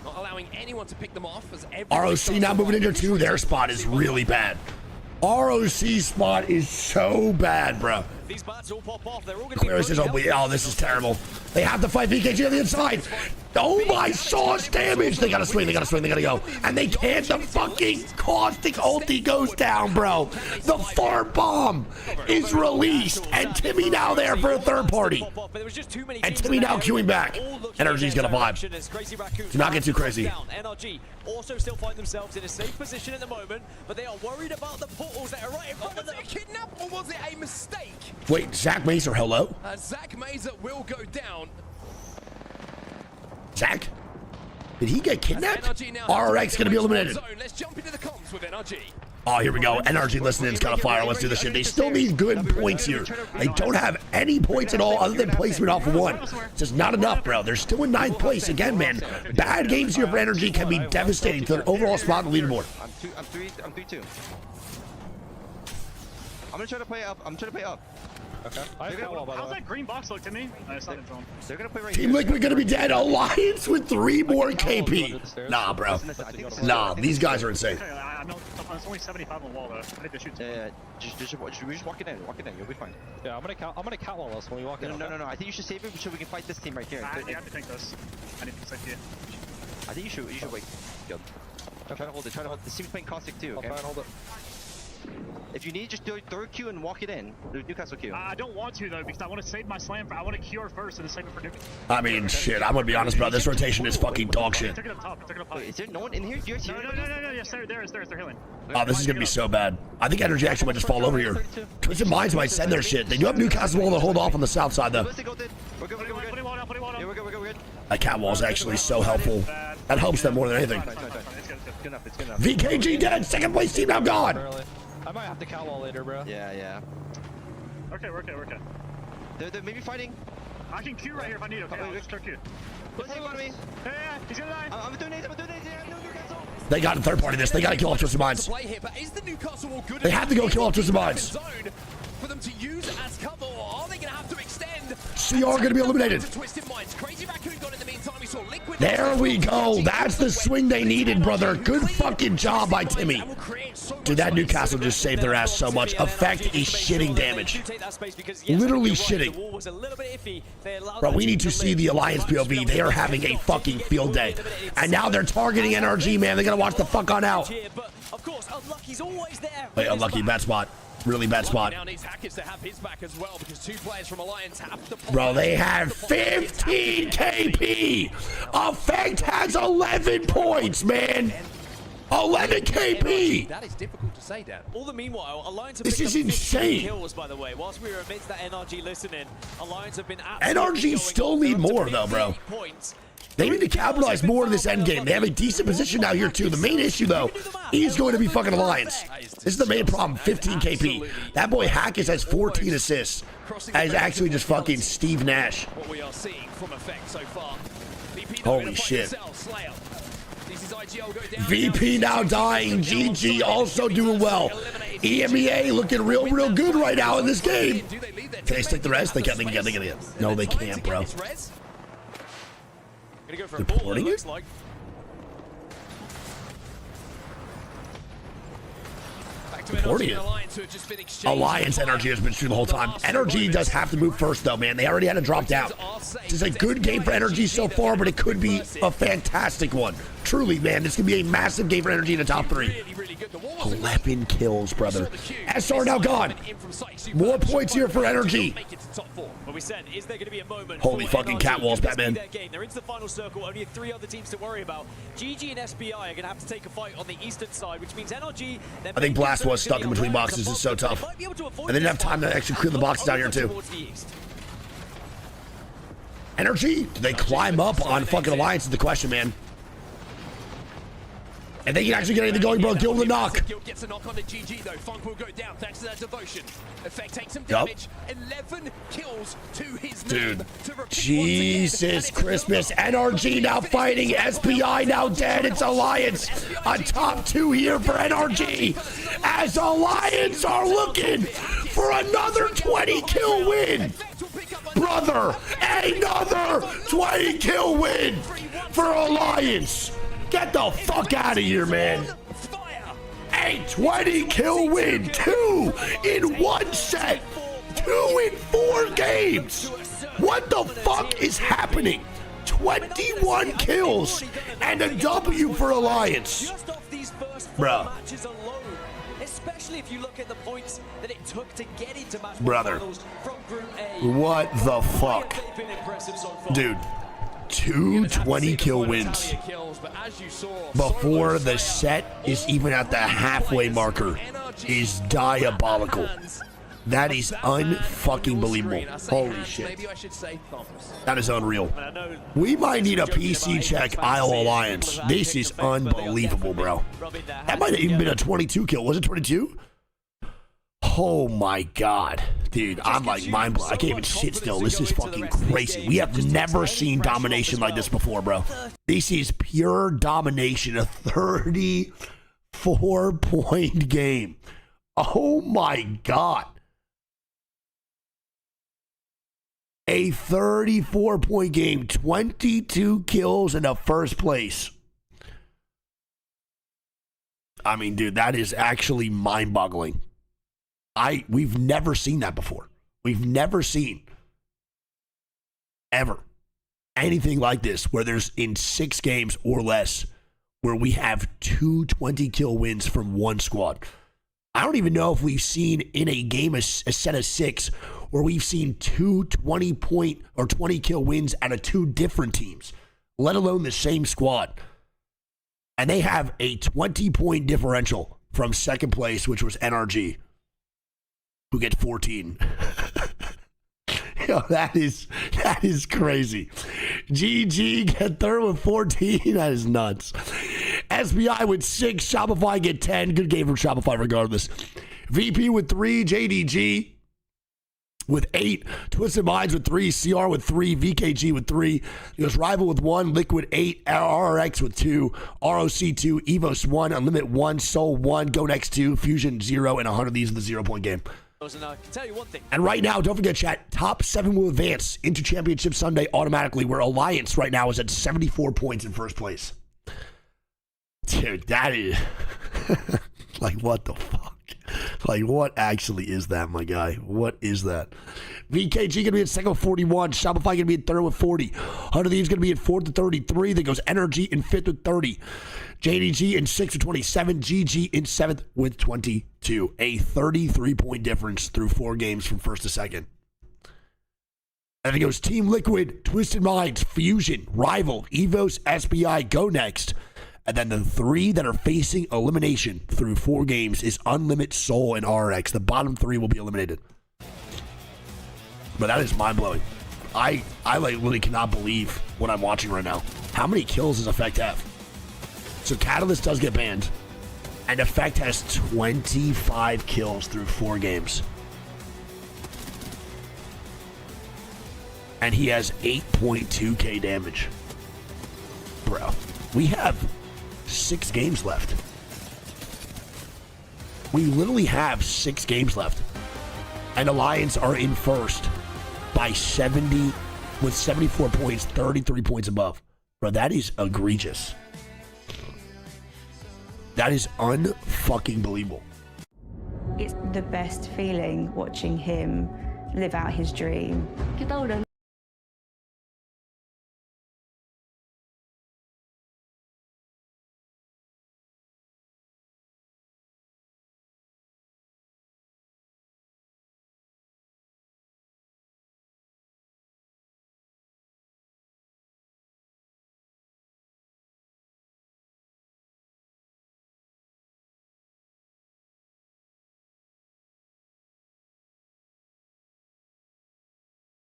Not allowing anyone to pick them off. As ROC now moving into 2. Their spot is really bad. ROC spot is so bad, bro. These bats all pop off. They're all going to Aquarius is open. Oh, this is terrible. They have to fight VKG on the inside. Oh my sauce damage. They gotta swing, they gotta swing, they gotta go. And they can't. The fucking caustic ulti goes down, bro. The fart bomb is released. And Timmy now there for a third party. And Timmy now queuing back. Energy's gonna vibe. Do not get too crazy. NRG also still find themselves in a safe position at the moment, but they are worried about the portals that are right in front of them. Was it a kidnap or was it a mistake? Wait, Zach Mazer, hello? Zach Mazer will go down. Zach? Did he get kidnapped? RRX gonna be eliminated. Let's jump into the comms with NRG. Oh, here we go. NRG listening's got a fire. Let's do this shit. They still need good points here. They don't have any points at all other than placement off of 1. It's just not enough, bro. They're still in 9th place. Again, man, bad games here for NRG can be devastating to their overall spot in the leaderboard. I'm 3-2. I'm gonna try to play up. Okay. How's that green box look to me? It's not in zone. They're gonna play right Team here. Liquid gonna be dead. Alliance with 3 more KP. Nah, bro. Nah, these guys are insane. Okay, I know it's only 75 on the wall though. I need to shoot. Yeah. Just walk it in. You'll be fine. Yeah, I'm gonna catwall us when we walk in. No. I think you should save it so we can fight this team right here. I have to take this. I need to save you. I think you should wait. Good. Try to hold it. This team's playing caustic too. Okay. I'll try and hold it. If you need, just throw a Q and walk it in. The Newcastle Q. I don't want to though because I want to save my slam. I want to cure first and then save it for Newcastle. I mean, shit. I'm gonna be honest, bro. This rotation is fucking dog shit. Took it up top. Wait, is there no one in here? No. Yes, they're healing. Oh, this is gonna be so bad. I think Energy actually might just fall over here. Twisted Minds might send their shit. They do have Newcastle wall to hold off on the south side, though. We're good. That cat wall is actually so helpful. That helps them more than anything. It's good enough. VKG dead. 2nd place team now gone. I might have to catwall later, bro. Yeah. Okay, we're okay. They're maybe fighting. I can Q right here if I need. Okay, I'll just Q. Let's see what I mean. Yeah, he's gonna die. I'm doing this. Yeah, no Newcastle. They got a third party this. They gotta kill off Twisted Minds. They have to go kill off Twisted Minds. For them to use as cover, or are they gonna have to extend? CR gonna be eliminated. Twisted Minds. Crazy Raccoon got in the meantime. We saw Liquid. There we go. That's the swing they needed, brother. Good fucking job by Timmy. Dude, that Newcastle just saved their ass so much. Effect is shitting damage. Literally shitting. Bro, we need to see the Alliance POV. They are having a fucking field day. And now they're targeting NRG, man. They gotta watch the fuck on out. Wait, Unlucky, bad spot. Really bad spot. Bro, they have 15 KP. Effect has 11 points, man. 11 KP. That is difficult to say, Dan. All the meanwhile, Alliance have This picked is up 15 insane. kills, by the way. Whilst we were amidst that NRG listening, Alliance have been NRG still need more, though, bro. They need to capitalize more in this end game. They have a decent position now here, too. The main issue, though, is going to be fucking Alliance. This is the main problem. 15 KP. That boy Hackers has 14 assists. That is actually just fucking Steve Nash. What we are seeing from Effect so far. Holy shit. VP now dying. GG also doing well. EMEA looking real good right now in this game. Can they stick the rest? They can't. No, they can't, bro. Reporting it? Reporting it. Alliance Energy has been shooting the whole time. Energy does have to move first, though, man. They already had to drop down. This is a good game for Energy so far, but it could be a fantastic one. Truly, man, this could be a massive game for Energy in the top 3. 11 kills, brother. SR now gone. More points here for Energy. Holy fucking catwalls, Batman. They're into the final circle. Only 3 other teams to worry about. GG and SBI are going to have to take a fight on the eastern side, which means NRG. I think Blast was stuck in between boxes. It's so tough. And they didn't have time to actually clear the boxes down here, too. Energy? Do they climb up on fucking Alliance is the question, man. And they can actually get anything going, bro. Kill the knock. Gets a knock on the GG though. Funk will go down thanks to that devotion. Effect takes some damage. 11 kills to his name. Dude, Jesus Christmas. NRG now fighting. SPI now dead. It's Alliance. A top 2 here for NRG. As Alliance are looking for another 20 kill win. Brother, another 20 kill win for Alliance. Get the fuck out of here, man. A 20 kill win. 2 in 1 set. 2 in 4 games. What the fuck is happening? 21 kills and a W for Alliance. Bruh. Especially if you look at the points that it took to get into match Brother. finals from Group A. What the fuck? Dude. 2 20 kill wins before the set is even at the halfway marker is diabolical. That is unfucking believable. Holy shit. That is unreal. We might need a PC check Isle Alliance. This is unbelievable, bro. That might have even been a 22 kill. Was it 22? Oh my god. Dude, I'm like mind blown. I can't even sit still. This is fucking crazy. We have never seen domination like this before, bro. This is pure domination. A 34-point game. Oh my god. A 34-point game. 22 kills in the first place. I mean, dude, that is actually mind-boggling. We've never seen that before. We've never seen ever anything like this where there's in 6 games or less where we have 2 20 kill wins from one squad. I don't even know if we've seen in a game a set of 6 where we've seen 2 20-point or 20 kill wins out of 2 different teams, let alone the same squad. And they have a 20-point differential from second place, which was NRG, who get 14. Yo, that is crazy. GG get third with 14. That is nuts. SBI with 6. Shopify get 10. Good game from Shopify regardless. VP with 3. JDG with 8. Twisted Minds with 3. CR with 3. VKG with 3. Goes Rival with 1. Liquid 8. RRX with 2. ROC 2. Evos 1. Unlimited 1. Soul 1. GoNext 2. Fusion 0. And 100 of these in the 0-point game. And I can tell you one thing. And right now, don't forget, chat, top 7 will advance into Championship Sunday automatically, where Alliance right now is at 74 points in first place. Dude, that is... like, what the fuck? Like, what actually is that, my guy? What is that? VKG going to be at second with 41. Shopify going to be at third with 40. 100 of these going to be at fourth with 33. Then goes Energy in fifth with 30. JDG in 6th with 27. GG in 7th with 22. A 33-point difference through 4 games from first to second. And then it goes Team Liquid, Twisted Minds, Fusion, Rival, Evos, SBI, GoNext. And then the 3 that are facing elimination through 4 games is Unlimited, Soul, and RX. The bottom 3 will be eliminated. But that is mind-blowing. I like really cannot believe what I'm watching right now. How many kills does Effect have? So Catalyst does get banned. And Effect has 25 kills through 4 games. And he has 8.2k damage. Bro, we have 6 games left. We literally have 6 games left. And Alliance are in first by 70 with 74 points, 33 points above. Bro, that is egregious. That is unfucking believable. It's the best feeling watching him live out his dream.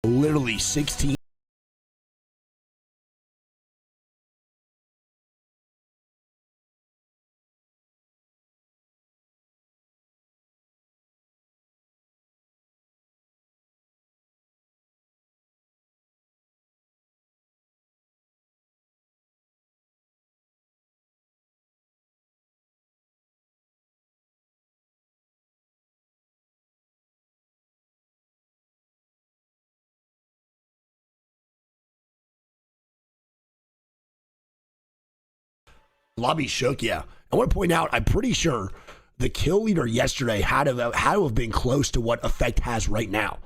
Literally 16 Lobby shook, yeah. I want to point out, I'm pretty sure the kill leader yesterday had to have been close to what Effect has right now.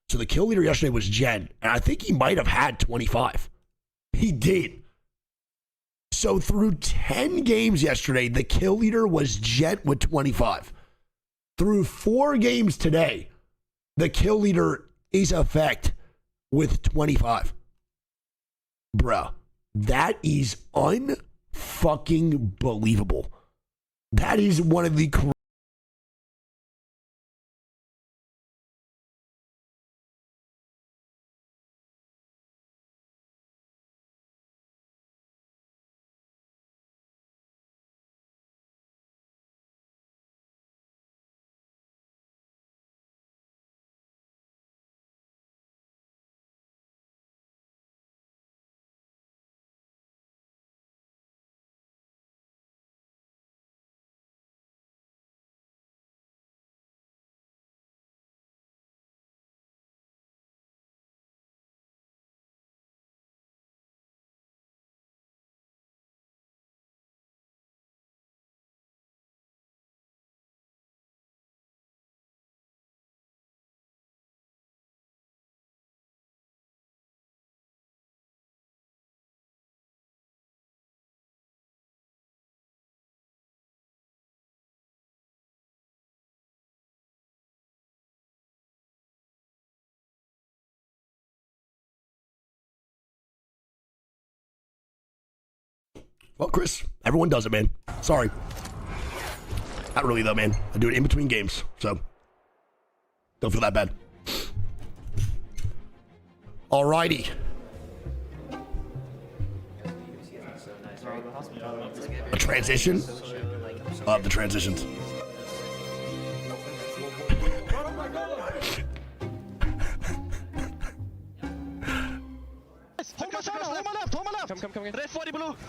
So the kill leader yesterday was Jen, and I think he might have had 25. He did. So through 10 games yesterday, the kill leader was Jet with 25. Through 4 games today, the kill leader is Effect with 25. Bruh, that is unfucking believable. That is one of the Well, Chris, everyone does it, man. Sorry. Not really, though, man. I do it in between games, so don't feel that bad. Alrighty. A transition of the transitions.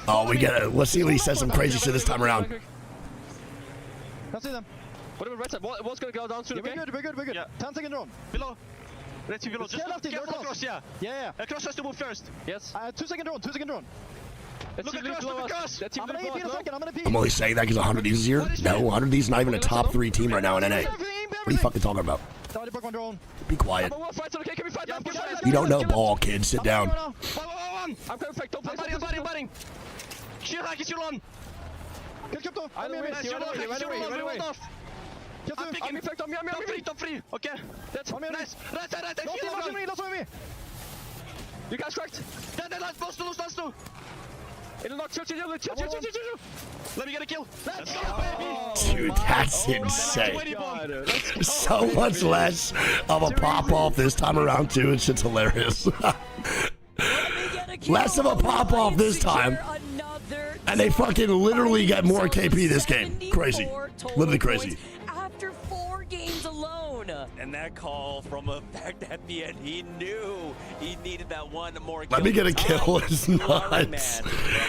Oh, we get it. Let's see what he says some crazy shit this time around. Can't see them. Whatever, right side. What's gonna go down through? Yeah, we're good. Yeah. 10 second drone. Below. Let's see below. Just across, yeah. Yeah. Across has to move first. Yes. 2 second drone. Look across. I'm gonna AP in a second. I'm gonna AP. I'm only saying that because 100 of these is here. No, 100 of these is not even a top 3 team right now in NA. What are you fucking talking about? Be quiet. You don't know ball, kid. Sit down. I'm perfect. Don't play. I'm batting. Shirak is your on. I'm picking effect on me. I'm free. Okay. That's nice. Right. You guys cracked. That's last two. It'll knock. Chill. Let me get a kill. Let's go, baby. Dude, that's insane. So much less of a pop-off this time around, too. It's just hilarious. Less of a pop-off this time. And they fucking literally get more KP this game. Crazy. Literally crazy. After 4 games alone. And that call from Effect at the end, he knew he needed that one more kill. Let me get a kill. It's nuts.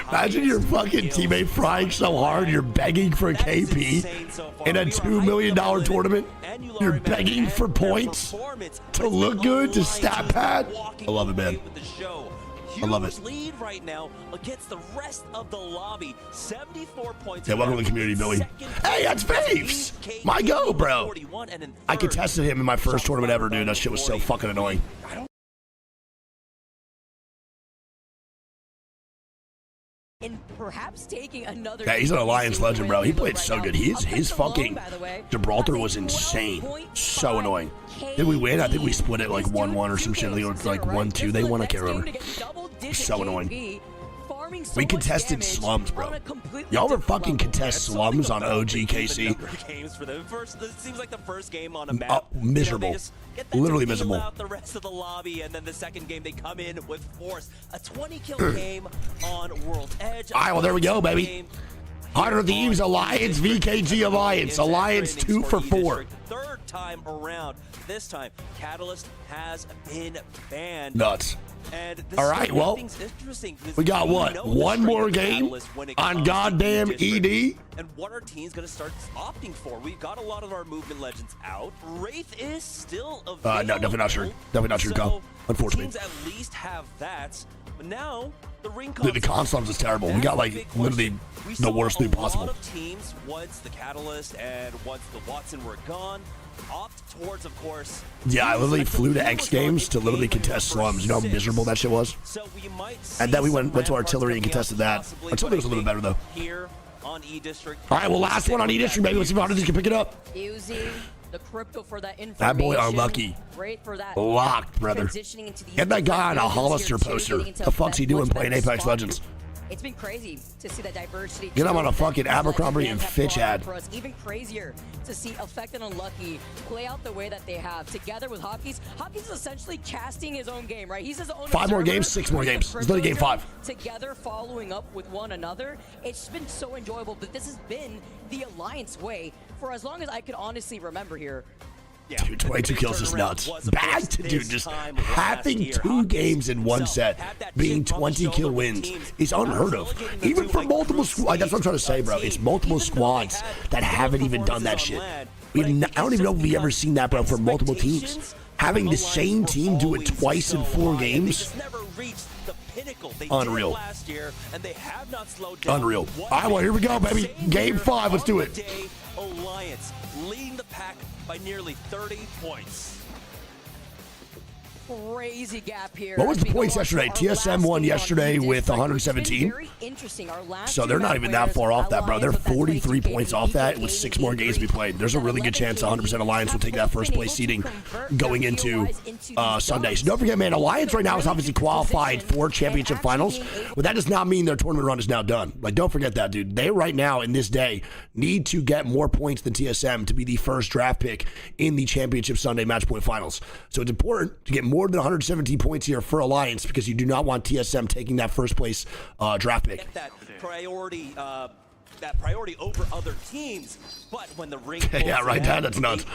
Imagine your fucking teammate frying so hard you're begging for KP in a $2 million tournament. You're begging for points to look good, to stat pad. I love it, man. I love it. Lead right now against the rest of the lobby. 74 points. Yeah, welcome to the community, Billy. Hey, that's Thieves. My go, bro. I contested him in my first tournament ever, dude. That shit was so fucking annoying. And perhaps taking another. Yeah, he's an Alliance legend, bro. He played so good. His fucking Gibraltar was insane. So annoying. Did we win? I think we split it like 1-1 or some shit. Or like 1-2. They won. I can't remember. So annoying. We contested slums, bro. Y'all were fucking contest slums on OG KC. Games for them. It seems like the first game on a map. Miserable. Literally miserable. Out the rest of the lobby, and then the second game they come in with force. A 20-kill game on World's Edge. All right, well there we go, baby. 100 Thieves Alliance, VKG Alliance, Alliance 2 for 4. Third time around. This time, Catalyst has been banned. Nuts. And all right, well, we got what? One more game on goddamn ED? And what are teams going to start opting for? We've got a lot of our movement legends out. Wraith is still available. No, definitely not sure. Definitely not sure, Kyle. Unfortunately. Teams at least have that. But now, The consoles is terrible. We got like literally the worst loot possible. A lot of teams, once the Catalyst and once the Watson were gone, opt towards, of course. Yeah, I literally flew to X Games to literally contest slums. You know how miserable that shit was? And then we went to Artillery and contested that. Artillery was a little bit better though. Here on E-District. All right, well, last one on E-District, baby. Let's see if Artillery can pick it up. Using the crypto for that information. That boy unlucky. Great for that. Locked, brother. Get that guy on a Hollister poster. The fuck's he doing playing Apex Legends? It's been crazy to see that diversity. Get him on a fucking Abercrombie and Fitch ad. For us. Even crazier to see Affected and Unlucky play out the way that they have together with Hockey's. Hockey's essentially casting his own game, right? He's his own 5 more games, 6 more games. It's literally game 5. Together, following up with one another. It's been so enjoyable, but this has been the Alliance way for as long as I can honestly remember here. Yeah, dude, 22 kills is nuts. Back to dude, just having 2 games in one set, being 20 kill wins is unheard of. Even for multiple squads, that's what I'm trying to say, bro. It's multiple squads that haven't even done that shit. I don't even know if we've ever seen that, bro, for multiple teams. Having the same team do it twice in 4 games. Unreal. Unreal. All right, well, here we go, baby. Game 5. Let's do it. Alliance leading the pack by nearly 30 points. Crazy gap here. What was the points yesterday? TSM won yesterday with 117. So they're not even that far off that, bro. They're 43 points off that with 6 more games to be played. There's a really good chance 100% Alliance will take that first place seeding going into Sunday. So don't forget, man, Alliance right now is obviously qualified for championship finals, but that does not mean their tournament run is now done. Like, don't forget that, dude. They right now in this day need to get more points than TSM to be the first draft pick in the championship Sunday match point finals. So it's important to get more than 117 points here for Alliance because you do not want TSM taking that first place draft pick. That priority over other teams, but when the ring yeah, right, that's nuts.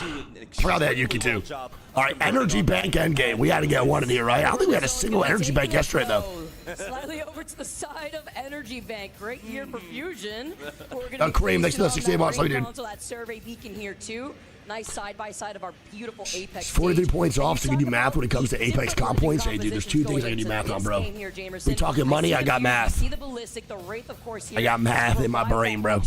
Proud of that, Yuki, too. All right, Energy Bank endgame. We had to get one in here, right? I don't think we had a single Energy Bank yesterday, though. Slightly over to the side of Energy Bank. Great year for Fusion. Kareem, thanks for the 68 months. Love you, dude. That survey beacon here, too. Nice side by side of our beautiful Apex. 43 points off, so you can do math when it comes to Apex comp points. Hey, dude, there's 2 things I can do math on, bro. We talking money, I got math. I got math in my brain, bro.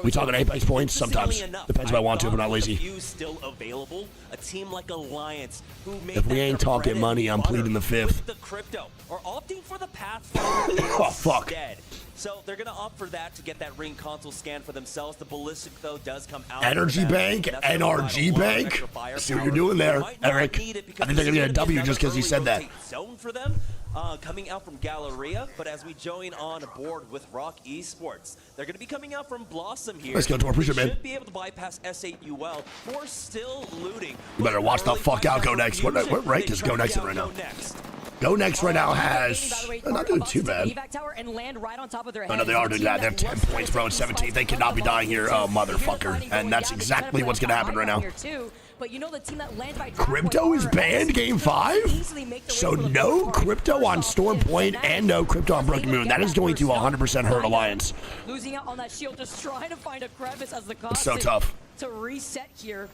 We talking Apex points? Sometimes. Depends if I want to, if I'm not lazy. Still available, a team like Alliance, who made if we ain't talking money, I'm pleading the 5th. The crypto, or opting for the path oh, fuck. Instead. So they're going to opt for that to get that ring console scan for themselves. The Ballistic, though, does come out. Energy Bank, NRG Bank. I see what you're doing there, Eric. I think they're going to get a W just because you said that. Zone for them, coming out from Galleria. But as we join on board with Rock Esports, they're going to be coming out from Blossom here. Let's go to our appreciate, man. Should be able to bypass S8UL. We're still looting. You better watch the fuck out, GoNext. What rank is GoNext in right now? GoNext right now has, they're not doing too bad. Oh, no, they are doing that. They have 10 points, bro, and 17. They cannot be dying here. Oh, motherfucker. And that's exactly what's going to happen right now. Crypto is banned game 5? So no crypto on Storm Point and no crypto on Broken Moon. That is going to 100% hurt Alliance. Losing out on that shield, just trying to find a crevice as the cost it's so tough to reset here.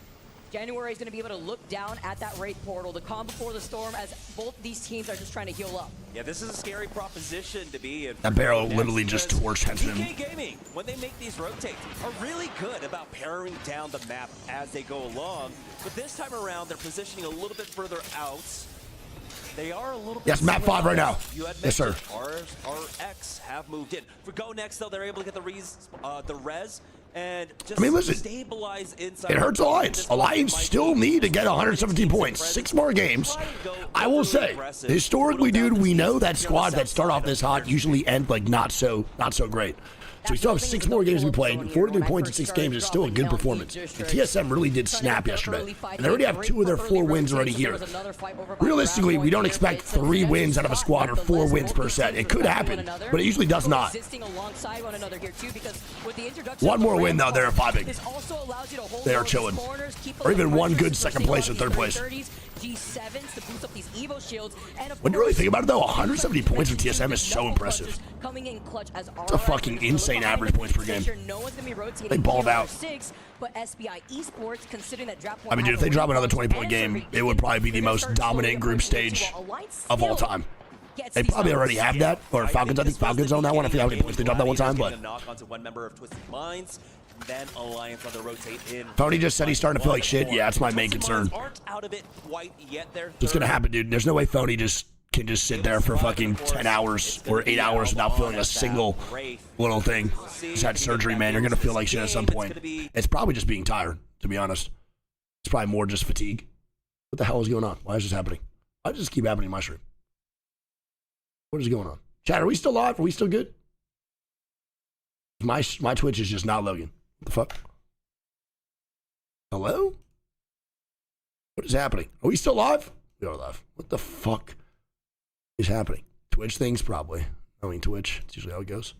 January is going to be able to look down at that Wraith portal, the calm before the storm, as both these teams are just trying to heal up. Yeah, this is a scary proposition to be in. That barrel literally just torched Henson. Gaming, when they make these rotates, are really good about paring down the map as they go along. But this time around, they're positioning a little bit further out. They are a little bit. Yes, map 5 right now. Yes, sir. RX have moved in. For GoNext, though, they're able to get the res. And just listen, stabilize inside. It hurts Alliance. Alliance still need to get 117 points. 6 more games. I will say, historically, dude, we know that squads that start off this hot usually end like not so great. So we still have 6 more games to be played. 43 points in 6 games is still a good performance. And TSM really did snap yesterday. And they already have 2 of their 4 wins already here. Realistically, we don't expect 3 wins out of a squad or 4 wins per set. It could happen, but it usually does not. 1 more win, though, they're at 5. They are chilling. Or even 1 good 2nd place or 3rd place. G7s to boost up these Evo shields. And when you really think about it, though, 170 points for TSM is so impressive. It's a fucking insane average points per game. They balled out. But SBI Esports, considering that draft I mean, dude, if they drop another 20-point game, it would probably be the most dominant group stage of all time. They probably already have that, or Falcons. I think Falcons own that one. I forget how many points they dropped that one time, but knock onto one member of Twisted Minds, then Alliance on the rotate in. Tony just said he's starting to feel like shit. Yeah, that's my main concern. Aren't out of it quite yet. It's gonna happen, dude. There's no way Phony can just sit there for fucking 10 hours or 8 hours without feeling a single little thing. He's had surgery, man. You're gonna feel like shit at some point. It's probably just being tired, to be honest. It's probably more just fatigue. What the hell is going on? Why is this happening? Why does this keep happening in my stream? What is going on? Chat, are we still live? Are we still good? My Twitch is just not loading. What the fuck? Hello? What is happening? Are we still live? We are live. What the fuck is happening? Twitch things, probably. I mean, Twitch. It's usually how it goes.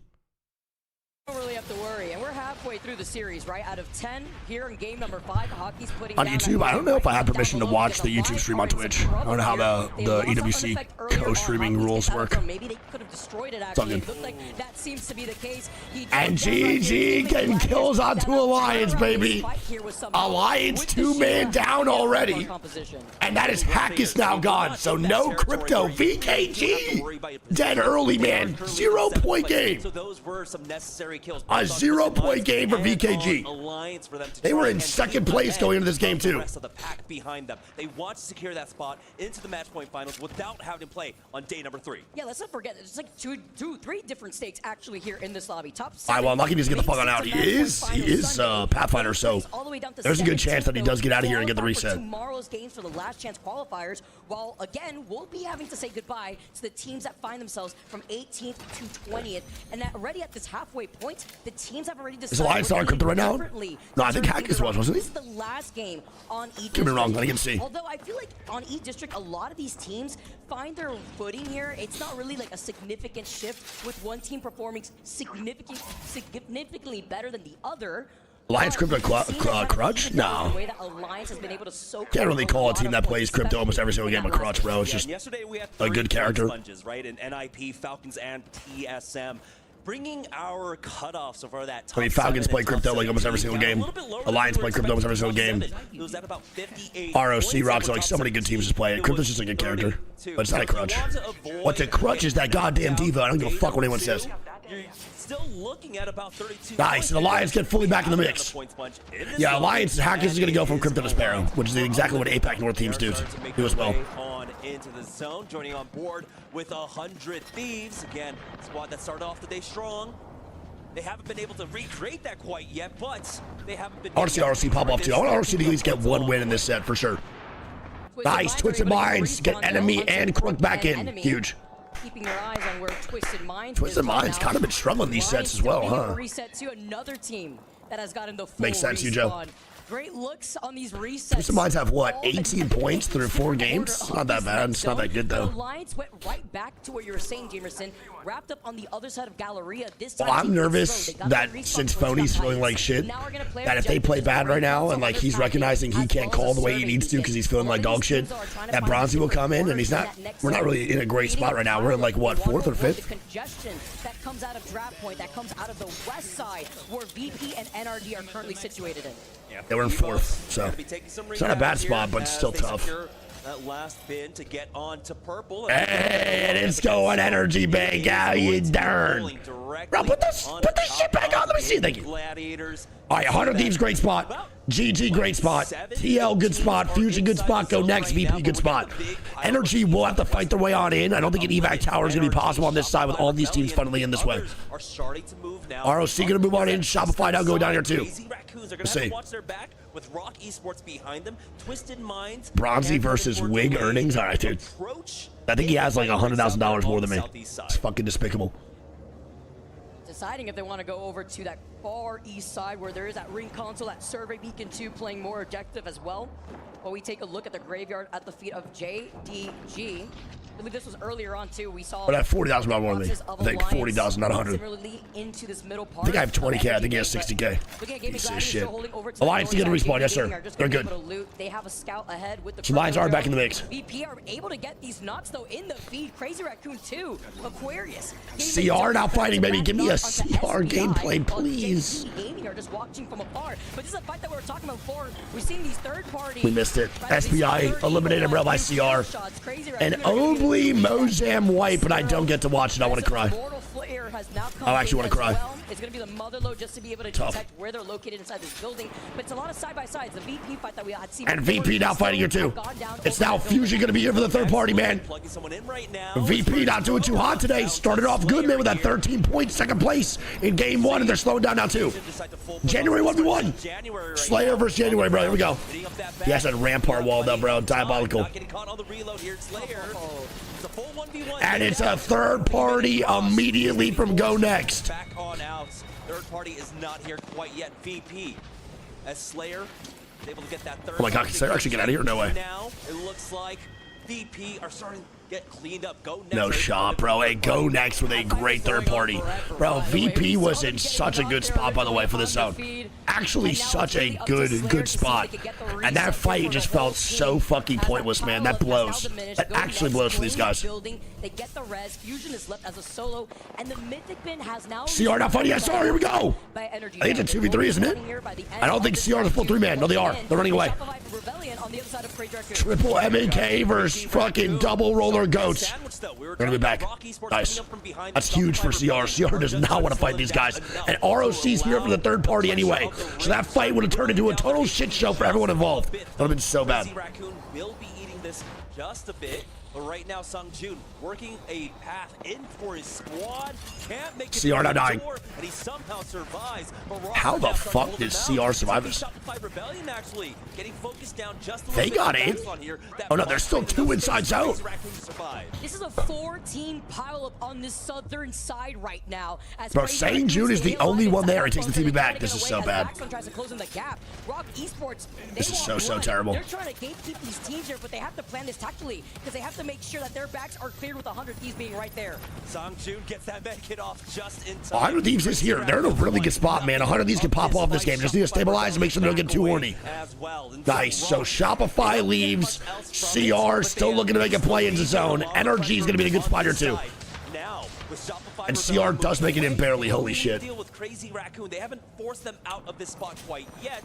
Don't really have to worry, and we're halfway through the series, right? Out of 10 here in game number 5, Hockey's putting on YouTube. I don't know if I have permission to watch the YouTube stream on Twitch. I don't know how the EWC co-streaming rules work. Maybe they could have destroyed it. Actually, it looked like that seems to be the case. And GG getting kills onto Alliance, baby. Alliance 2-man down already, and that is Hackus now gone. So no crypto. VKG dead early, man. 0-point game. So those were some necessary kills. A 0-point game for VKG. They were in second place going into this game too. The rest of the pack behind them. They want to secure that spot into the match point finals without having to play on day number 3. Yeah, let's not forget, there's like three different stakes actually here in this lobby. Top 7. All right, well, Lucky needs to get the fuck on out. He is Pathfinder, so there's a good chance that he does get out of here and get the reset. Tomorrow's games for the last chance qualifiers, while again, we'll be having to say goodbye to the teams that find themselves from 18th to 20th, and that already at this halfway point, the teams have already decided. Is Alliance on crypto right now? No, I think Hackus wasn't he? This is the last game on E. Could be wrong, I can see. Although I feel like on E District, a lot of these teams find their footing here. It's not really like a significant shift with one team performing significantly better than the other. Alliance crypto crutch? No. Can't really call a team that plays crypto almost every single game a crutch, bro. It's just a good character. Sponges, right? In NIP, Falcons, and TSM. Bringing our cutoffs over that top. I mean, Falcons play crypto like almost every single game. Alliance play crypto almost every single game. ROC rocks like so many good teams just play it. Crypto's just a good character, but it's not a crutch. What's a crutch is that goddamn diva. I don't give a fuck what anyone says. You're still looking at about 32. Nice, and Alliance get fully back in the mix. Yeah, Alliance Hackus is gonna go from crypto to Sparrow, which is exactly what APAC North teams do as well. On into the zone, joining on board with 100 Thieves. Again, squad that started off the day strong. They haven't been able to recreate that quite yet, but they haven't been. I want to see ROC pop off too. I want ROC to at least get one win in this set for sure. Nice, Twisted Minds get enemy and Crook back in. Huge. Keeping your eyes on where Twisted Minds. Twisted Minds kind of been struggling these sets as well, huh? Reset to another team that has gotten the full makes sense, you Joe. Great looks on these resets. Twisted Minds have what, 18 points through 4 games? It's not that bad. It's not that good though. The Alliance went right back to what you were saying, Jamerson. Wrapped up on the other side of Galleria this time. Well, I'm nervous that since Phony's feeling like shit, that if they play bad right now and like he's recognizing he can't call the way he needs to because he's feeling like dog shit, that Bronzy will come in and he's not. We're not really in a great spot right now. We're in like what, 4th or 5th? Congestion that comes out of Draft Point, that comes out of the west side where VP and NRD are currently situated in. They were in 4th, so it's not a bad spot, but it's still tough. That last bin to get on to purple. Hey, it's going energy bank out, you darn. Bro, put this shit back on. Let me see. Thank you. Gladiators. All right, 100 Thieves, great spot. GG, great spot. TL, good spot. Fusion, good spot. GoNext, VP, good spot. Energy will have to fight their way on in. I don't think an evac tower is going to be possible on this side with all these teams funneling in this way. ROC going to move on in. Shopify now going down here too. Let's see. Watch their back with Rock Esports behind them. Twisted Minds. Bronzy versus Wig earnings. All right, dude. I think he has like $100,000 more than me. It's fucking despicable. Deciding if they want to go over to that far east side where there is that ring console, that survey beacon 2 playing more objective as well. While we take a look at the graveyard at the feet of JDG. I believe this was earlier on too. We saw. But I have $40,000 more than me. I think 40,000, not 100. Similarly into this middle part. I think I have 20K. I think he has 60K. Piece of shit. Alliance to get a respawn. Yes, sir. They're good. They have a scout ahead with the. So Lions are back in the mix. VP are able to get these knocks though in the feed. Crazy Raccoon too. Aquarius. CR now fighting, baby. Give me a CR gameplay, please. Jeez. Gaming are just watching from afar. But this is a fight that we were talking about before. We've seen these third parties. We missed it. SPI eliminated bro by CR. And only Mozam wipe, and I don't get to watch it. I want to cry. I actually want to cry. It's going to be the mother load just to be able to detect where they're located inside this building. But it's a lot of side-by-sides. The VP fight that we had seen. And VP now fighting here too. It's now Fusion going to be here for the third party, man. VP not doing too hot today. Started off good, man, with that 13 points, second place in game 1, and they're slowing down now too. January 1v1. Slayer versus January, bro. Here we go. He has that rampart wall though, bro. Diabolical. And it's a third party immediately from GoNext. Back on out. Third party is not here quite yet. VP as Slayer is able to get that third. Oh my god, can Slayer actually get out of here? No way. Now it looks like VP are starting to get cleaned up. GoNext. No shot, bro. Hey, GoNext with a great third party. Bro, VP was in such a good spot, by the way, for this zone. Actually, such a good spot. And that fight just felt so fucking pointless, man. That blows. That actually blows for these guys. They get the res. Fusion is left as a solo, and the mythic bin has now. CR not fighting SR. Here we go. I think it's a 2v3, isn't it? I don't think CR is a full 3-man. No, they are. They're running away. Triple MAK versus fucking double roller goats. They're gonna be back. Nice. That's huge for CR. CR does not want to fight these guys. And ROC's here for the third party anyway. So that fight would have turned into a total shit show for everyone involved. That would have been so bad. Raccoon will be eating this just a bit. But right now, Sungjun working a path in for his squad. Can't make it. CR now dying. And he somehow survives. How the fuck did CR survive this? ShopifyRebellion actually getting focused down just a they got in. Oh no, there's still 2 inside zone. This is a 4-team pileup on this southern side right now. Bro, Sungjun is the only one there. He takes the team back. This is so bad. This is so terrible. They're trying to gatekeep these teams here, but they have to plan this tactically because they have to make sure that their backs are cleared with 100 Thieves being right there. Sungjun gets that medkit off just in time. 100 Thieves is here. They're in a really good spot, man. 100 Thieves can pop off this game. Just need to stabilize and make sure they don't get too horny. Nice. So Shopify leaves. CR still looking to make a play into zone. NRG is going to be in a good spot here too. And CR does make it in barely. Holy shit. Deal with Crazy Raccoon. They haven't forced them out of this spot quite yet,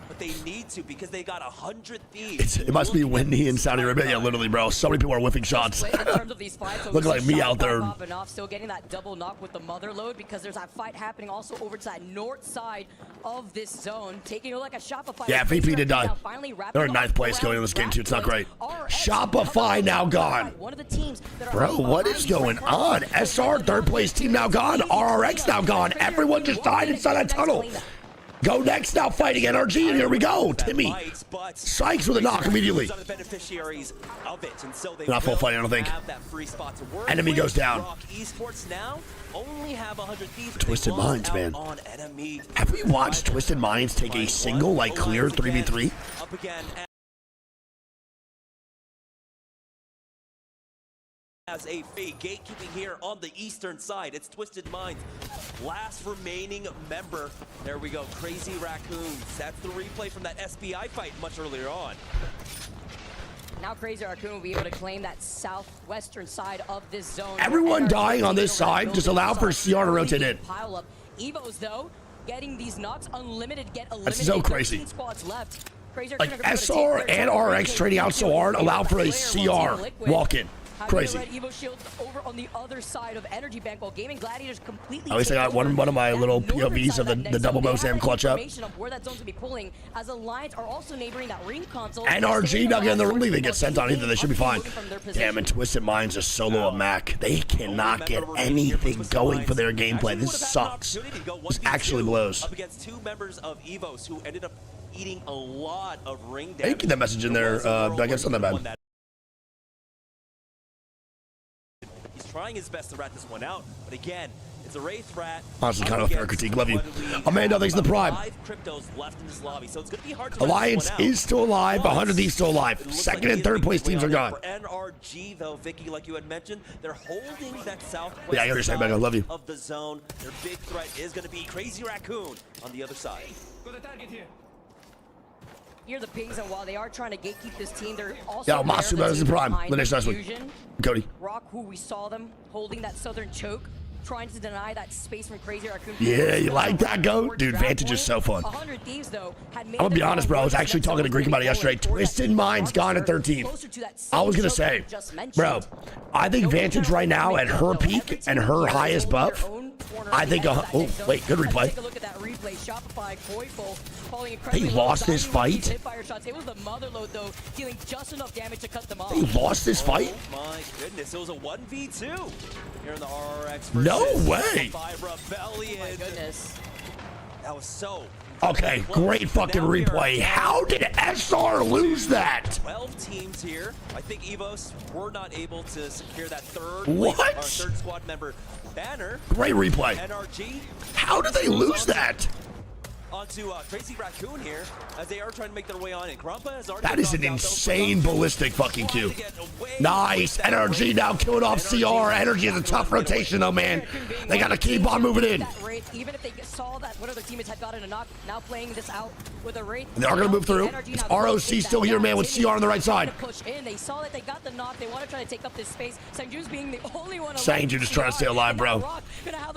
but they need to because they got 100 Thieves. It must be windy in Saudi Arabia, literally, bro. So many people are whiffing shots. Look like me out there. Still getting that double knock with the mother load because there's that fight happening also over to that north side of this zone. Taking like a Shopify. Yeah, VP did die. They're in 9th place going in this game too. It's not great. Shopify now gone. Bro, what is going on? SR 3rd place team now gone. RRX now gone. Everyone just died inside that tunnel. GoNext now fighting NRG, and here we go. Timmy Sykes with a knock immediately. Not full fight, I don't think. Enemy goes down. Twisted Minds, man. Have we watched Twisted Minds take a single, like, clear 3v3? As a fake gatekeeping here on the eastern side. It's Twisted Minds, last remaining member. There we go, Crazy Raccoons. That's the replay from that SPI fight much earlier on. Now Crazy Raccoon will be able to claim that southwestern side of this zone. Everyone dying on this side, just allow for CR to rotate in. Pile up. Evos though, getting these knocks unlimited, get eliminated. That's so crazy. Squads left. Like SR and RX trading out so hard, allow for a CR walk in. Crazy. Evo shield over on the other side of Energy Bank while Gaming Gladiators completely. At least I got one of my little POVs of the double Mozam clutch up. Where that zone's gonna be pulling, as Alliance are also neighboring that ring console. NRG not getting the ring they get sent on either. They should be fine. Damn, and Twisted Minds are solo a Mac. They cannot get anything going for their gameplay. This sucks. This actually blows. Up against 2 members of Evos who ended up eating a lot of ring damage. I didn't get that message in there. I guess not that bad. Trying his best to rat this one out, but again, it's a Wraith rat. Honestly, kind of a fair critique. Love you. Amanda, thanks for the prime. 5 cryptos left in this lobby, so it's going to be hard to Alliance is still alive. 100 Thieves still alive. 2nd and 3rd place teams are gone. For NRG, though, Vicky, like you had mentioned, they're holding that southwest yeah, I understand, man. I love you. Of the zone. Their big threat is going to be Crazy Raccoon on the other side. Got a target here. Here the pings, and while they are trying to gatekeep this team, they're also yeah, Masu is in prime. The next week. Cody. Rock, who we saw them holding that southern choke. trying to deny that space from Crazy Raccoon. Yeah, you like that, Goat? Dude, Vantage is so fun. 100 Thieves, though, had made I'm gonna be honest, bro. I was actually talking to Greek about it yesterday. Twisted Mind's gone at 13. I was gonna say, bro, I think Vantage right now at her peak and her highest buff, I think, oh, wait, good replay. Take a look at that replay. Shopify, Koiful, falling They lost this fight? It was the Motherload, though, dealing just enough damage to cut them off. They lost this fight? Oh my goodness, it was a 1v2 here in the RRX. No way. Rebellion. Oh my goodness. That was so. Okay, great fucking replay. How did SR lose that? 12 teams here. I think Evos were not able to secure that third squad member banner. Great replay. NRG. How did they lose that? Onto Crazy Raccoon here as they are trying to make their way on, and Grumpa has already. That is an insane ballistic fucking Q. Nice. NRG now killing off CR. Energy is a tough rotation though, man. They gotta keep on moving in. Even if they saw that one of their teammates had gotten a knock, now playing this out with a Wraith. And they are gonna move through. It's ROC still here, man, with CR on the right side. Push in. They saw that they got the knock. They want to try to take up this space. Sanju's being the only one. Sanju just trying to stay alive, bro.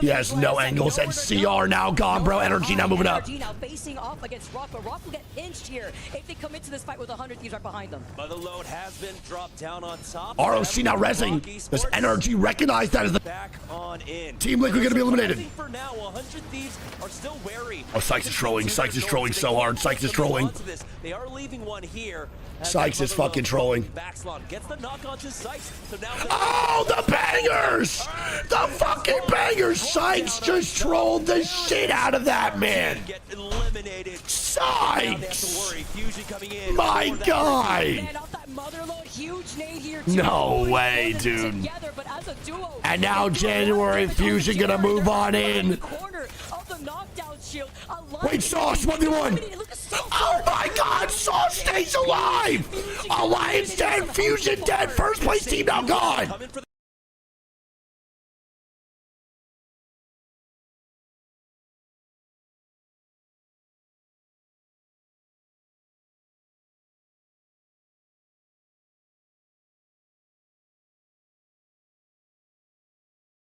He has no angles, and CR now gone, bro. Energy now moving up. Now facing off against Rock, but Rock will get pinched here if they commit to this fight with 100 Thieves right behind them. Motherload has been dropped down on top. ROC now rezzing. Does NRG recognize that as the back on in? Team Liquid gonna be eliminated? For now, 100 Thieves are still wary. Oh, Sykes is trolling. Sykes is trolling so hard. Sykes is trolling. They are leaving one here. Sykes is fucking trolling. Backslon gets the knock onto Sykes. So now oh, the bangers! The fucking bangers! Sykes just trolled the shit out of that man. Get eliminated. Sykes! My God! No way, dude. And now January Fusion gonna move on in. Wait, Sauce, 1v1. Oh my God, Sauce stays alive! Alliance dead, Fusion dead, first place team now gone!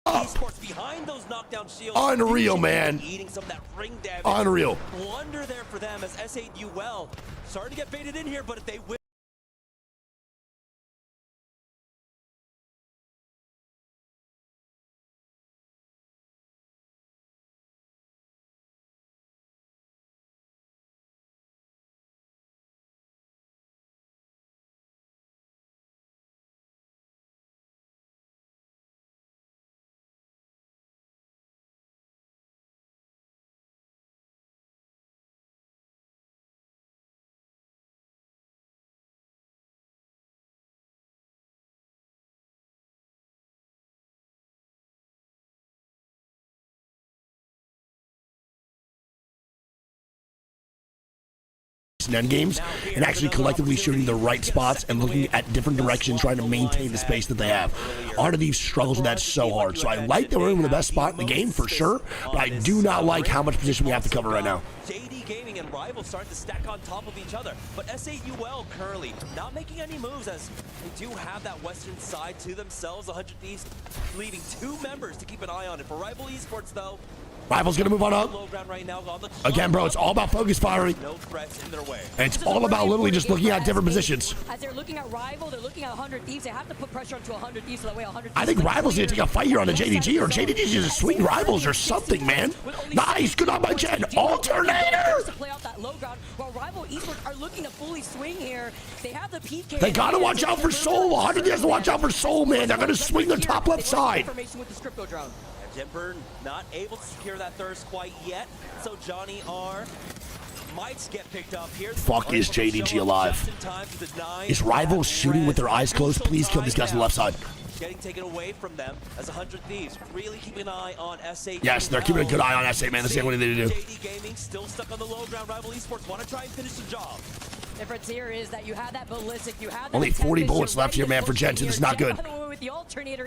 Esports behind those knockdown shields. Unreal, man. Eating some of that ring damage. Unreal. Wonder there for them as S8UL starting to get baited in here, but if they win. End games and actually collectively shooting the right spots and looking at different directions, trying to maintain the space that they have. Art of Thieves struggles with that so hard. So I like that we're in the best spot in the game for sure, but I do not like how much position we have to cover right now. JD Gaming and Rival starting to stack on top of each other, but S8UL currently not making any moves as they do have that western side to themselves. 100 Thieves leaving 2 members to keep an eye on it. For Rival Esports though, Rival's gonna move on up. Again, bro, it's all about focus firing. No threats in their way. And it's all about literally just looking at different positions. As they're looking at Rival, they're looking at 100 Thieves. They have to put pressure onto 100 Thieves so that way 100 Thieves. I think Rival's gonna take a fight here on the JDG, or JDG's just swing Rivals or something, man. Nice, good on my Jen. Alternator! To play out that low ground, while Rival Esports are looking to fully swing here. They have the PK. They gotta watch out for Soul. 100 has to watch out for Soul, man. They're gonna swing the top left side. Jimper not able to secure that thirst quite yet, so Johnny R might get picked up here. Fuck is JDG alive? Is Rivals shooting with their eyes closed? Please kill these guys on the left side. Getting taken away from them as 100 Thieves really keeping an eye on S8. Yes, they're keeping a good eye on S8, man. That's the only thing they do. JD Gaming still stuck on the low ground. Rival Esports want to try and finish the job. Difference here is that you have that ballistic, you have that only 40 bullets left here, man, for Gen 2. This is not good.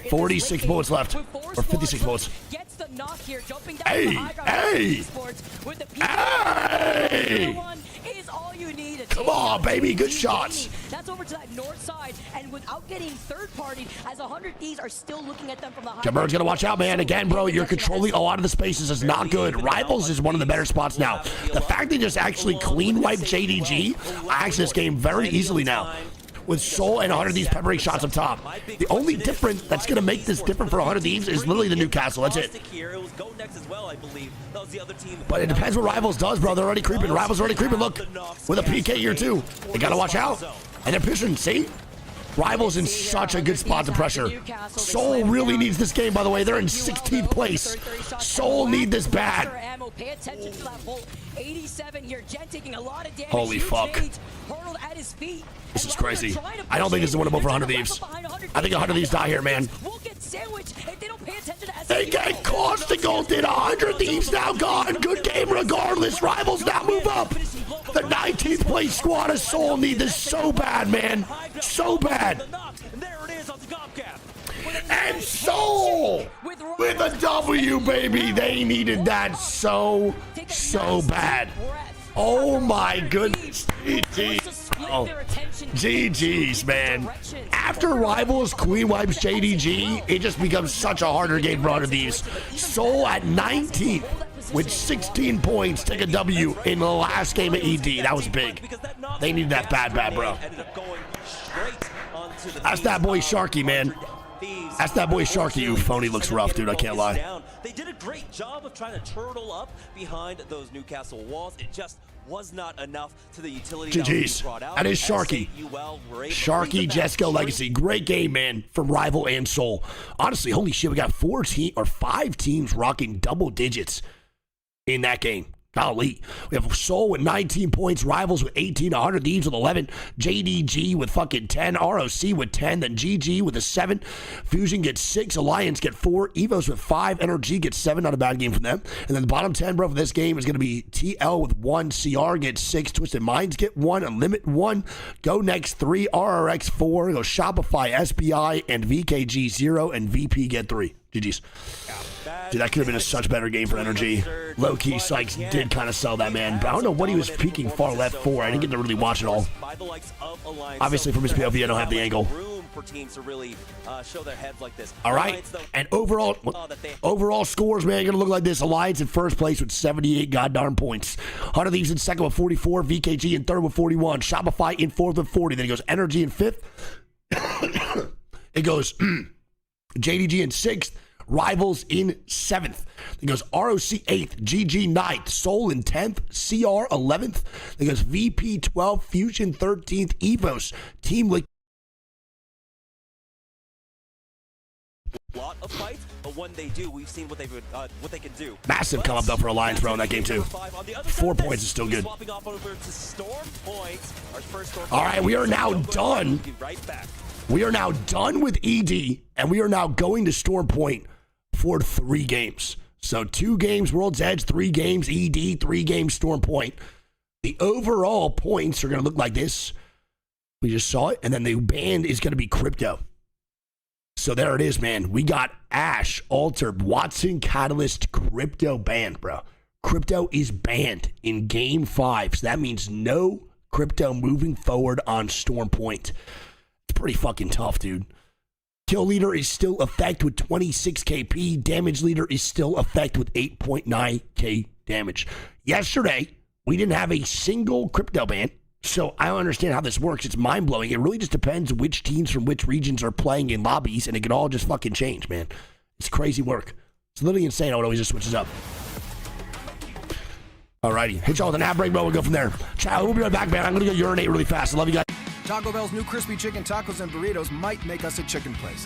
46 bullets left, or 56 bullets. Gets the knock here, jumping down hey! with the Hey! is all you need. Come on, baby. Good shots. That's over to that north side, and without getting third-partied, as 100 Thieves are still looking at them from the high. Jabber's gonna watch out, man. Again, bro, you're controlling a lot of the spaces. Is not good. Rivals is one of the better spots now. The fact they just actually clean wiped JDG, I actually this game very easily now. With Soul and 100 Thieves peppering shots up top. The only difference that's going to make this different for 100 Thieves is literally the Newcastle. That's it. But it depends what Rivals does, bro. They're already creeping. Rivals are already creeping. Look, with a PK here, too. They got to watch out. And they're pushing. See? Rivals in such a good spot to pressure. Soul really needs this game, by the way. They're in 16th place. Soul need this bad. Pay attention to that whole 87 here. Jen taking a lot of damage. Holy fuck. Hurled at his feet. This is crazy. I don't think this is winnable for 100 Thieves. I think 100 Thieves die here, man. We'll get sandwiched if they don't pay attention to They get Costigal did 100 Thieves now gone. Good game regardless. Rivals now move up. The 19th place squad of Soul need this so bad, man. So bad. And Soul with a W, baby. They needed that so bad. Oh my goodness. GG's. Oh. GG's, man. After Rivals clean wipes JDG, it just becomes such a harder game for 100 Thieves. Soul at 19th with 16 points take a W in the last game of ED. That was big. They need that bad, bro. That's that boy Sharky, man. That's that boy Sharky. Ooh, phony looks rough, dude. I can't lie. They did a great job of trying to turtle up behind those Newcastle walls. It just was not enough to the utility. GG's. That is Sharky. Sharky, Jesco Legacy. Great game, man, from Rival and Soul. Honestly, holy shit, we got 5 teams rocking double digits in that game. Golly. We have Soul with 19 points, Rivals with 18, 100 Thieves with 11, JDG with fucking 10, ROC with 10, then GG with a 7, Fusion gets 6, Alliance get 4, Evos with 5, NRG gets 7, not a bad game from them. And then the bottom 10, bro, for this game is going to be TL with 1, CR gets 6, Twisted Minds get 1, Unlimit 1, GoNext 3, RRX 4, go Shopify, SBI, and VKG 0, and VP get 3. GG's. Dude, that could have been a such better game for Energy. Low-key, Sykes did kind of sell that, man. But I don't know what he was peeking far left for. I didn't get to really watch it all. Obviously, from his POV, I don't have the angle. All right. And overall scores, man, going to look like this. Alliance in first place with 78 goddamn points. 100 Thieves in second with 44. VKG in third with 41. Shopify in fourth with 40. Then it goes Energy in fifth. It goes JDG in sixth. Rivals in 7th. Then goes ROC 8th, GG 9th, Soul in 10th, CR 11th. Then goes VP 12th, Fusion 13th, Evos, Team Liquid. Lot of fights, but when they do, we've seen what they can do. Massive come up though for Alliance, bro, in that game too. 4 points is still good. All right, we are now done. We are now done with ED, and we are now going to Storm Point for 3 games. So 2 games World's Edge, 3 games ED, 3 games Storm Point. The overall points are going to look like this. We just saw it, and then the band is going to be Crypto. So there it is, man. We got Ash, Alter, Watson, Catalyst, Crypto banned, bro. Crypto is banned in Game 5, so that means no Crypto moving forward on Storm Point. It's pretty fucking tough, dude. Kill leader is still effect with 26 KP. Damage leader is still effect with 8.9k damage. Yesterday, we didn't have a single Crypto ban, so I don't understand how this works. It's mind-blowing. It really just depends which teams from which regions are playing in lobbies, and it can all just fucking change, man. It's crazy work. It's literally insane how it always just switches up. Alrighty. Hit y'all with an ad break, bro. We'll go from there. Ciao. We'll be right back, man. I'm going to go urinate really fast. I love you guys. Taco Bell's new crispy chicken tacos and burritos might make us a chicken place.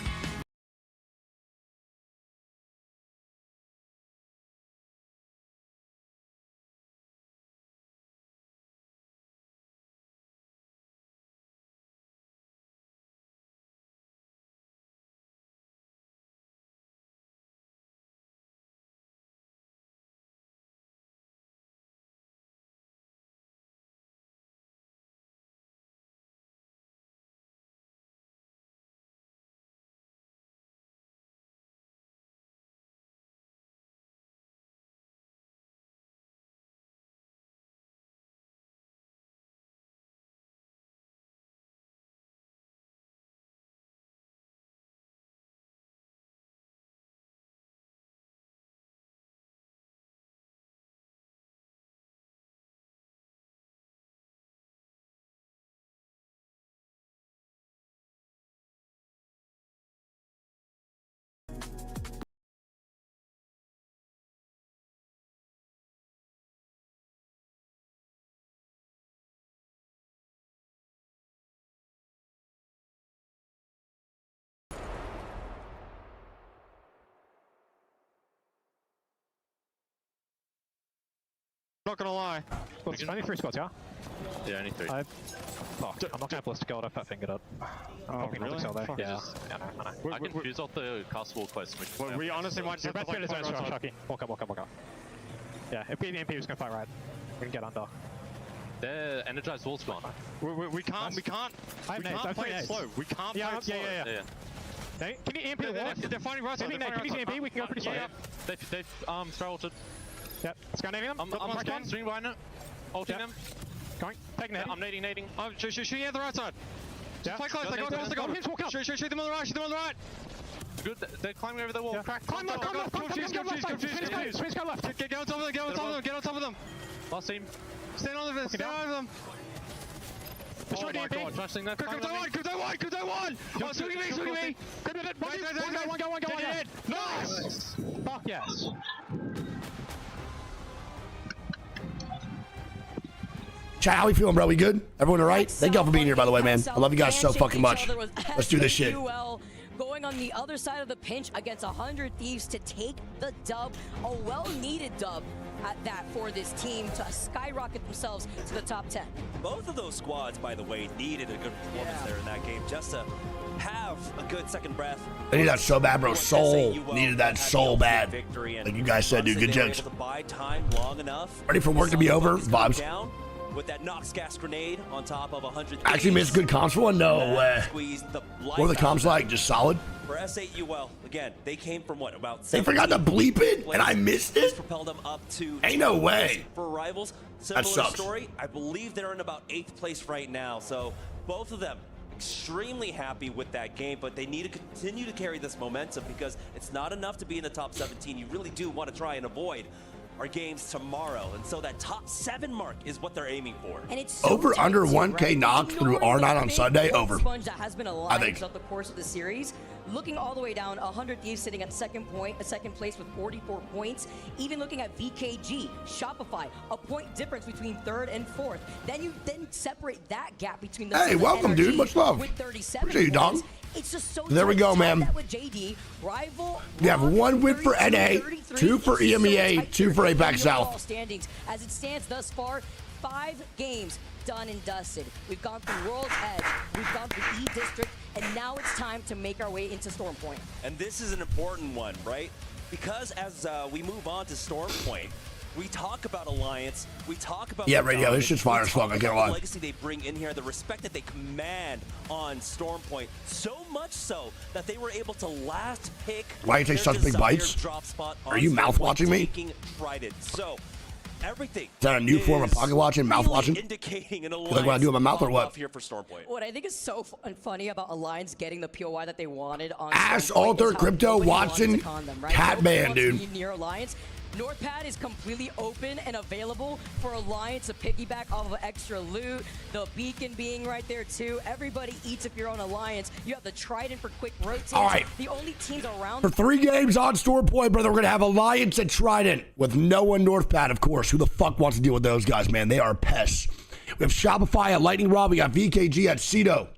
Not gonna lie. Only 3 spots, yeah? Yeah, only 3. Fuck, I'm not gonna ballistic gold, I fat fingered up. Probably not excel there. Yeah, I know. I can fuse off the castle quest. We honestly might Your just best bet is like, Zone Chucky. Walk up. Yeah, if the MP was gonna fight right, we can get under. They're energized walls gone. We can't I have nades, I have play it nades. slow. We can't play it slow. Yeah. Can you EMP the wall? They're fighting right side. Can you EMP? We can go pretty slow. They've throw ulted. Yep, let's go nading them. I'm back swing behind it. Ulting them. Going. Taking it. I'm nading. Shooting at the right side. Yeah. Play close. They got us. Walk up. Shoot them on the right. Good. They're climbing over the wall. Yeah. Climb left. Confuse. Go left. Get on top of them. Last team. Stand on them. Stand on them. Oh my god, flashing that. Crypto one! Oh, swing me! One go. Nice! Fuck yes. Chat, how we feeling, bro? We good? Everyone all right? Thank y'all for being here, by the way, man. I love you guys so fucking much. Let's do this shit. Going on the other side of the pinch against 100 Thieves to take the dub, a well-needed dub at that for this team to skyrocket themselves to the top 10. Both of those squads, by the way, needed a good performance there in that game just to have a good second breath. They need that so bad, bro. Soul needed that so bad. Like you guys said, dude. Good jokes. Able to buy time long enough. Ready for work to be over? Vibes. Down with that Nox gas grenade on top of 100. Actually missed good comms for one? No way. What are the comms like? Just solid? For S8UL, again, they came from what, about They forgot to bleep it, and I missed it? Propelled them up to Ain't no way. For rivals, That similar sucks. story. I believe they're in about 8th place right now, so both of them extremely happy with that game, but they need to continue to carry this momentum because it's not enough to be in the top 17. You really do want to try and avoid our games tomorrow, and so that top 7 mark is what they're aiming for. And it's Over under 1K knocked through R9 on Sunday. Over. Sponge that has been I alive think. throughout the course of the series. Looking all the way down, 100 Thieves sitting at second place with 44 points. Even looking at VKG, Shopify, a point difference between 3rd and 4th. Then you separate that gap between the Hey, welcome, dude. Much love. with 37 Appreciate you, dog. points. It's just so There we tight. go, Top man. that with JD, rival. You have 1 win for NA, 2 for EMEA, 2 for APAC South. Standings as it stands thus far, 5 games done and dusted. We've gone through World's Edge, we've gone through E District, and now it's time to make our way into Storm Point. And this is an important one, right? Because as we move on to Storm Point, we talk about Alliance, we talk about... Yeah, radio, this shit's fire as fuck, I can't lie. The legacy they bring in here, the respect that they command on Storm Point, so much so that they were able to last pick... Why you take their such big desired bites? drop spot Are on you Storm mouth Point, watching me? taking Trident. So, everything... Is that a new form of pocket watching? Mouth watching? Indicating an You like what I do with my mouth or what? here for Storm Point. What I think is so funny about Alliance getting the POI that they wanted on Ass Storm Point Alter, is how Crypto, nobody wants to Watson, con them, right? Catman, Nobody wants to dude. be near Alliance. Northpad is completely open and available for Alliance to piggyback off of extra loot. The beacon being right there too. Everybody eats if you're on Alliance. You have the Trident for quick rotates. All right. The only teams around For 3 games on Storm Point, brother, we're going to have Alliance and Trident with no one Northpad, of course. Who the fuck wants to deal with those guys, man? They are pests. We have Shopify at Lightning Rod. We got VKG at Cedo.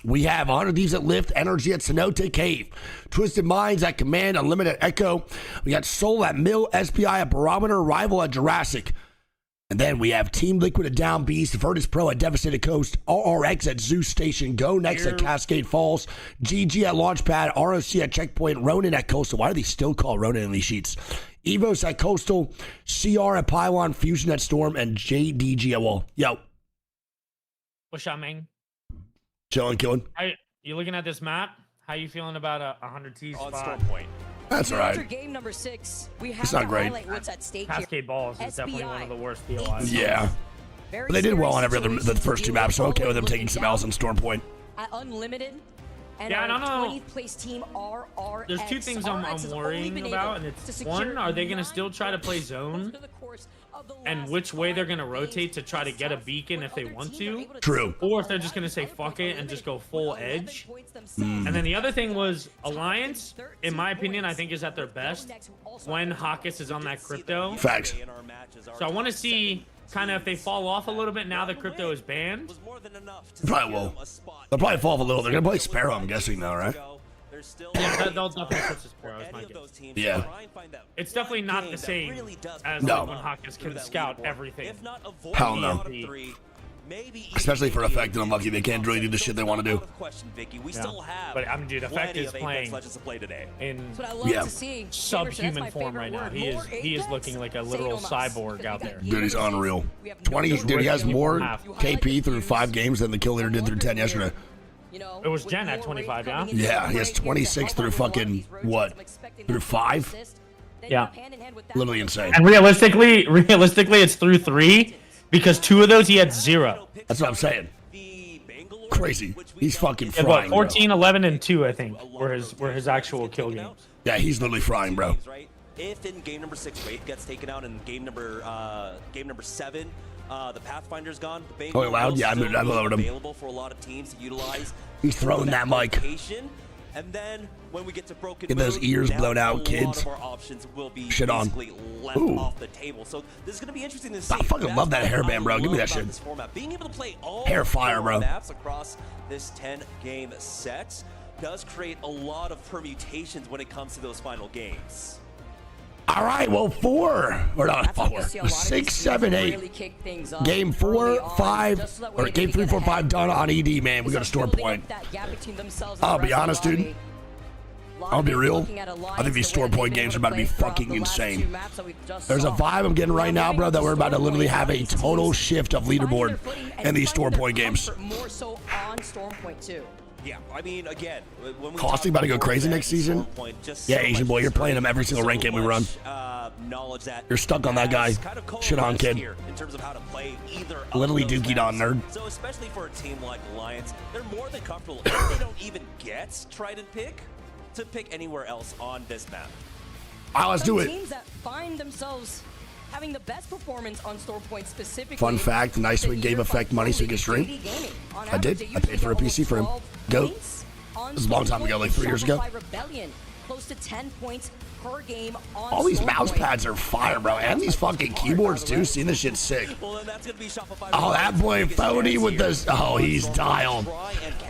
We have 100 Thieves at Lift, Energy at Cenote Cave, Twisted Minds at Command, Unlimited Echo. We got Soul at Mill, SPI at Barometer, Rival at Jurassic. And then we have Team Liquid at Down Beast, Virtus.pro at Devastated Coast, RRX at Zeus Station, GoNext at Cascade Falls, GG at Launchpad, ROC at Checkpoint, Ronin at Coastal. Why do they still call Ronin in these sheets? Evos at Coastal, CR at Pylon, Fusion at Storm, and JDG at Wall. Yo. What's up, man? Chilling, killing. You looking at this map? How you feeling about a 100 T spot? On Storm Point. That's all After right. game number 6, we have It's not to great. highlight what's at stake Cascade here. Balls is definitely one of the worst POIs. Yeah. But they did well on the first 2 maps, so okay with them taking some L's on Storm Point. At Unlimited. And Yeah, I don't our know. 20th place team RRX. There's 2 things I'm RRX has only worrying been about, able and to it's secure 1, are they going to 9 still try to play zone? And which way they're going to rotate to try to get a beacon if they want to? True. Or if they're just going to say fuck it and just go full edge. And then the other thing was Alliance, in my opinion, I think is at their best when Hawkes is on that crypto. Facts. So I want to see kind of if they fall off a little bit now that crypto is banned. Probably will. They'll probably fall off a little. They're going to play Sparrow, I'm guessing, though, right? Yeah, they'll definitely switch this pro. Yeah. It's definitely not the same as No. like when Hawkins can scout everything. Hell no. Especially for Effect and Unlucky, they can't really do the shit they want to do. But I mean, dude, Effect is playing in subhuman form right now. He is looking like a literal cyborg out there. Dude, he's unreal. 20. Dude, he has more KP through 5 games than the kill leader did through 10 yesterday. It was Jen at 25, yeah? Yeah, he has 26 through fucking what? Through 5? Yeah. Literally insane. And realistically, it's through 3 because 2 of those he had 0. That's what I'm saying. Crazy. He's fucking Yeah, frying. what, 14, 11, and 2, I think, were his actual kill games. Yeah, he's literally frying, bro. If in game number 6 Wraith gets taken out and game number 7 the Pathfinder's gone, the Bane Loud? Yeah, I loaded him. available for a lot of teams to utilize. He's throwing that mic. And then when we get to Broken Get those Moon, ears now blown out, a lot kids. of our options will be Shit on. basically left Ooh. off the table. So this is going to be interesting to see. I fucking love that That's what hairband, I bro. Give me love that about shit. this format. Being able to play all Hair fire, 4 bro. maps across this 10-game set does create a lot of permutations when it comes to those final games. All right, well, 4 or not 4, 6, 7, 8. Game 4, 5, or game 3, 4, 5 done on ED, man. We got a store point. I'll be honest, dude. I'll be real. I think these store point games are about to be fucking insane. There's a vibe I'm getting right now, bro, that we're about to literally have a total shift of leaderboard in these store point games. More so on Stormpoint too. Yeah, I mean, again, when we Caustic about to go crazy next season? Yeah, Asian boy, you're playing him every single rank game we run. You're stuck on that guy. Shit on, kid. In terms of how to play either Literally dookied on, nerd. So especially for a team like Alliance, they're more than comfortable if they don't even get Trident pick to pick anywhere else on this map. All right, let's do it. Teams that find themselves having the best performance on Stormpoint specifically. Fun fact, Nice Week gave Effect money so he could stream. I did. I paid for a PC for him. Go. This was a long time ago, like 3 years ago. Rebellion, close to 10 points per game on All these Stormpoint. mouse pads are fire, bro. And these fucking keyboards, too. Seeing this shit's sick. Well, then that's going to be Shopify. Oh, that boy Phony with this. Oh, he's dialed.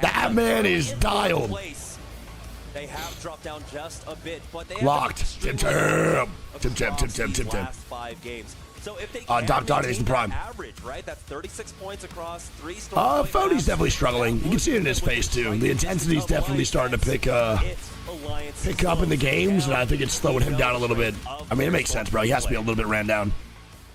That man is dialed. They have dropped down just a bit, but they Locked. Tip, tip. Tip, tip, tip, tip, tip, tip. last 5 games. So if they Doc Dottie is the prime. average, right? That's 36 points across 3 Stormpoint Phony's maps. definitely struggling. You can see it in his face, too. The intensity's definitely starting to pick up in the games, and I think it's slowing him down a little bit. I mean, it makes sense, bro. He has to be a little bit ran down.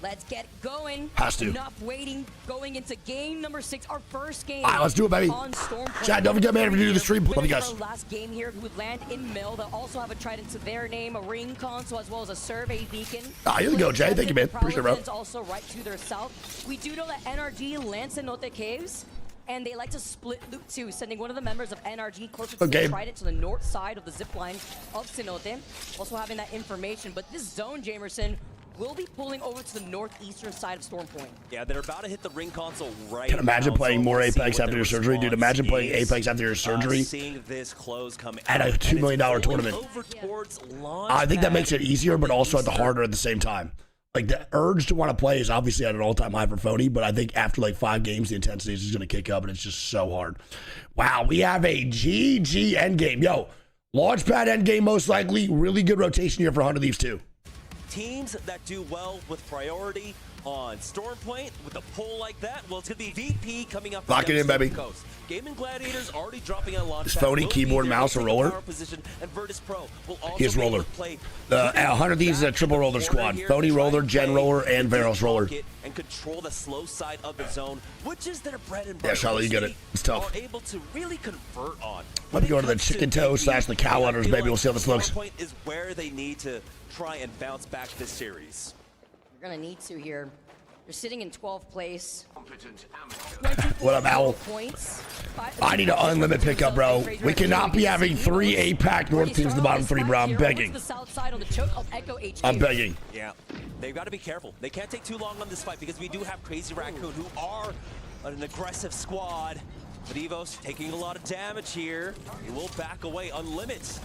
Let's get going. Has to. Enough waiting. Going into game number 6, our first game. All right, let's do it, baby. On Stormpoint. Chad, don't forget, man, if you do the stream, love you guys. Our last game here, who would land in Mill. They'll also have a Trident to their name, a ring console, as well as a survey beacon. Here we go, Jay. Thank you, man. Appreciate it, bro. Also right to their south. We do know that NRG lands Cenote Caves, and they like to split loot too, sending one of the members of NRG closer to the Trident to the north side of the zip line of Cenote. Also having that information, but this zone, Jamerson, will be pulling over to the northeastern side of Stormpoint. Yeah, they're about to hit the ring console right Can imagine now, playing so more we'll see Apex what after their your surgery, dude. Imagine playing response Apex after your is, surgery seeing this close come at a out, $2 and million it's rolling tournament. over towards launch I think that pad. makes it easier, but also at the harder at the same time. Like, the urge to want to play is obviously at an all-time high for Phony, but I think after like 5 games, the intensity is just going to kick up, and it's just so hard. Wow, we have a GG endgame. Yo, Launchpad endgame most likely. Really good rotation here for 100 Thieves too. Teams that do well with priority on Stormpoint with a pull like that, well, it's going to be VP coming up. Lock it in, baby. Coast. Gamin Gladiators already dropping on launch. Is Phony keyboard, mouse, or roller? And Virtus.pro will also He is roller. 100 Thieves is a triple roller squad. Phony roller, Gen roller, and Varus roller. And control the slow side of the zone, which is their bread and butter. Yeah, Charlotte, you get it. It's tough. Are able to really convert on. Let me go to the chicken toe / the cow udders, baby. We'll see how this looks. Stormpoint is where they need to try and bounce back this series. You're going to need to here. You're sitting in 12th place. What up, Owl? I need an unlimited pickup, bro. We cannot be having 3 APAC North teams in the bottom 3, bro. I'm begging. I'm begging. Yeah, they've got to be careful. They can't take too long on this fight because we do have Crazy Raccoon, who are an aggressive squad. But Evo's taking a lot of damage here. He will back away. Unlimits.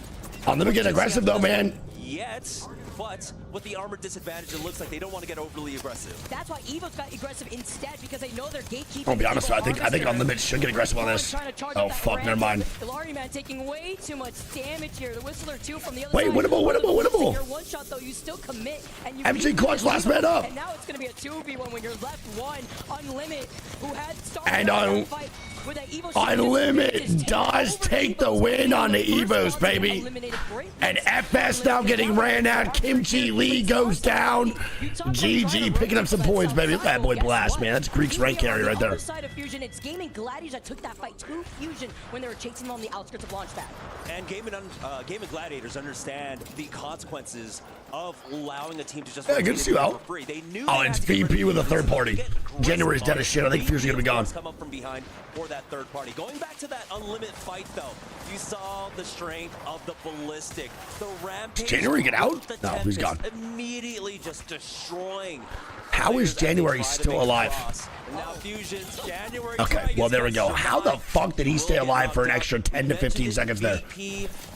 Unlimited getting aggressive, though, man. yet, but with the armor disadvantage, it looks like they don't want to get overly aggressive. That's why Evo's got aggressive instead, because they know they're gatekeeping. I'll be honest, I think Unlimited should get aggressive on this. Oh fuck, never mind. Ilari man taking way too much damage here. The Whistler too from the other Wait, side. winnable. Your one shot though, you still commit, and you MG clutch, last man up. And now it's gonna be a 2v1 when you're left one. Unlimited, who had started And that fight with that Evo. Unlimited does take the win on the Evos, baby. And FS now getting ran out. Kimchi Lee goes down. GG picking up some points, baby. Look at that boy blast, man. That's Greek's rank carry right there. Side of Fusion, it's Gamin Gladiators that took that fight to Fusion when they were chasing them on the outskirts of Launchpad. And Gamin Gladiators understand the consequences of allowing a team to just Yeah, good to see you out. free. They knew Oh, it's VP with a third party. January's dead as shit. I think Fusion gonna be gone. Come up from behind for that third party. Going back to that Unlimited fight, though, you saw the strength of the Ballistic. The Rampage. Does January get out? No, he's gone. Immediately just destroying. How is January still alive? Now Fusion's January. Okay, well, there we go. How the fuck did he stay alive for an extra 10 to 15 seconds there?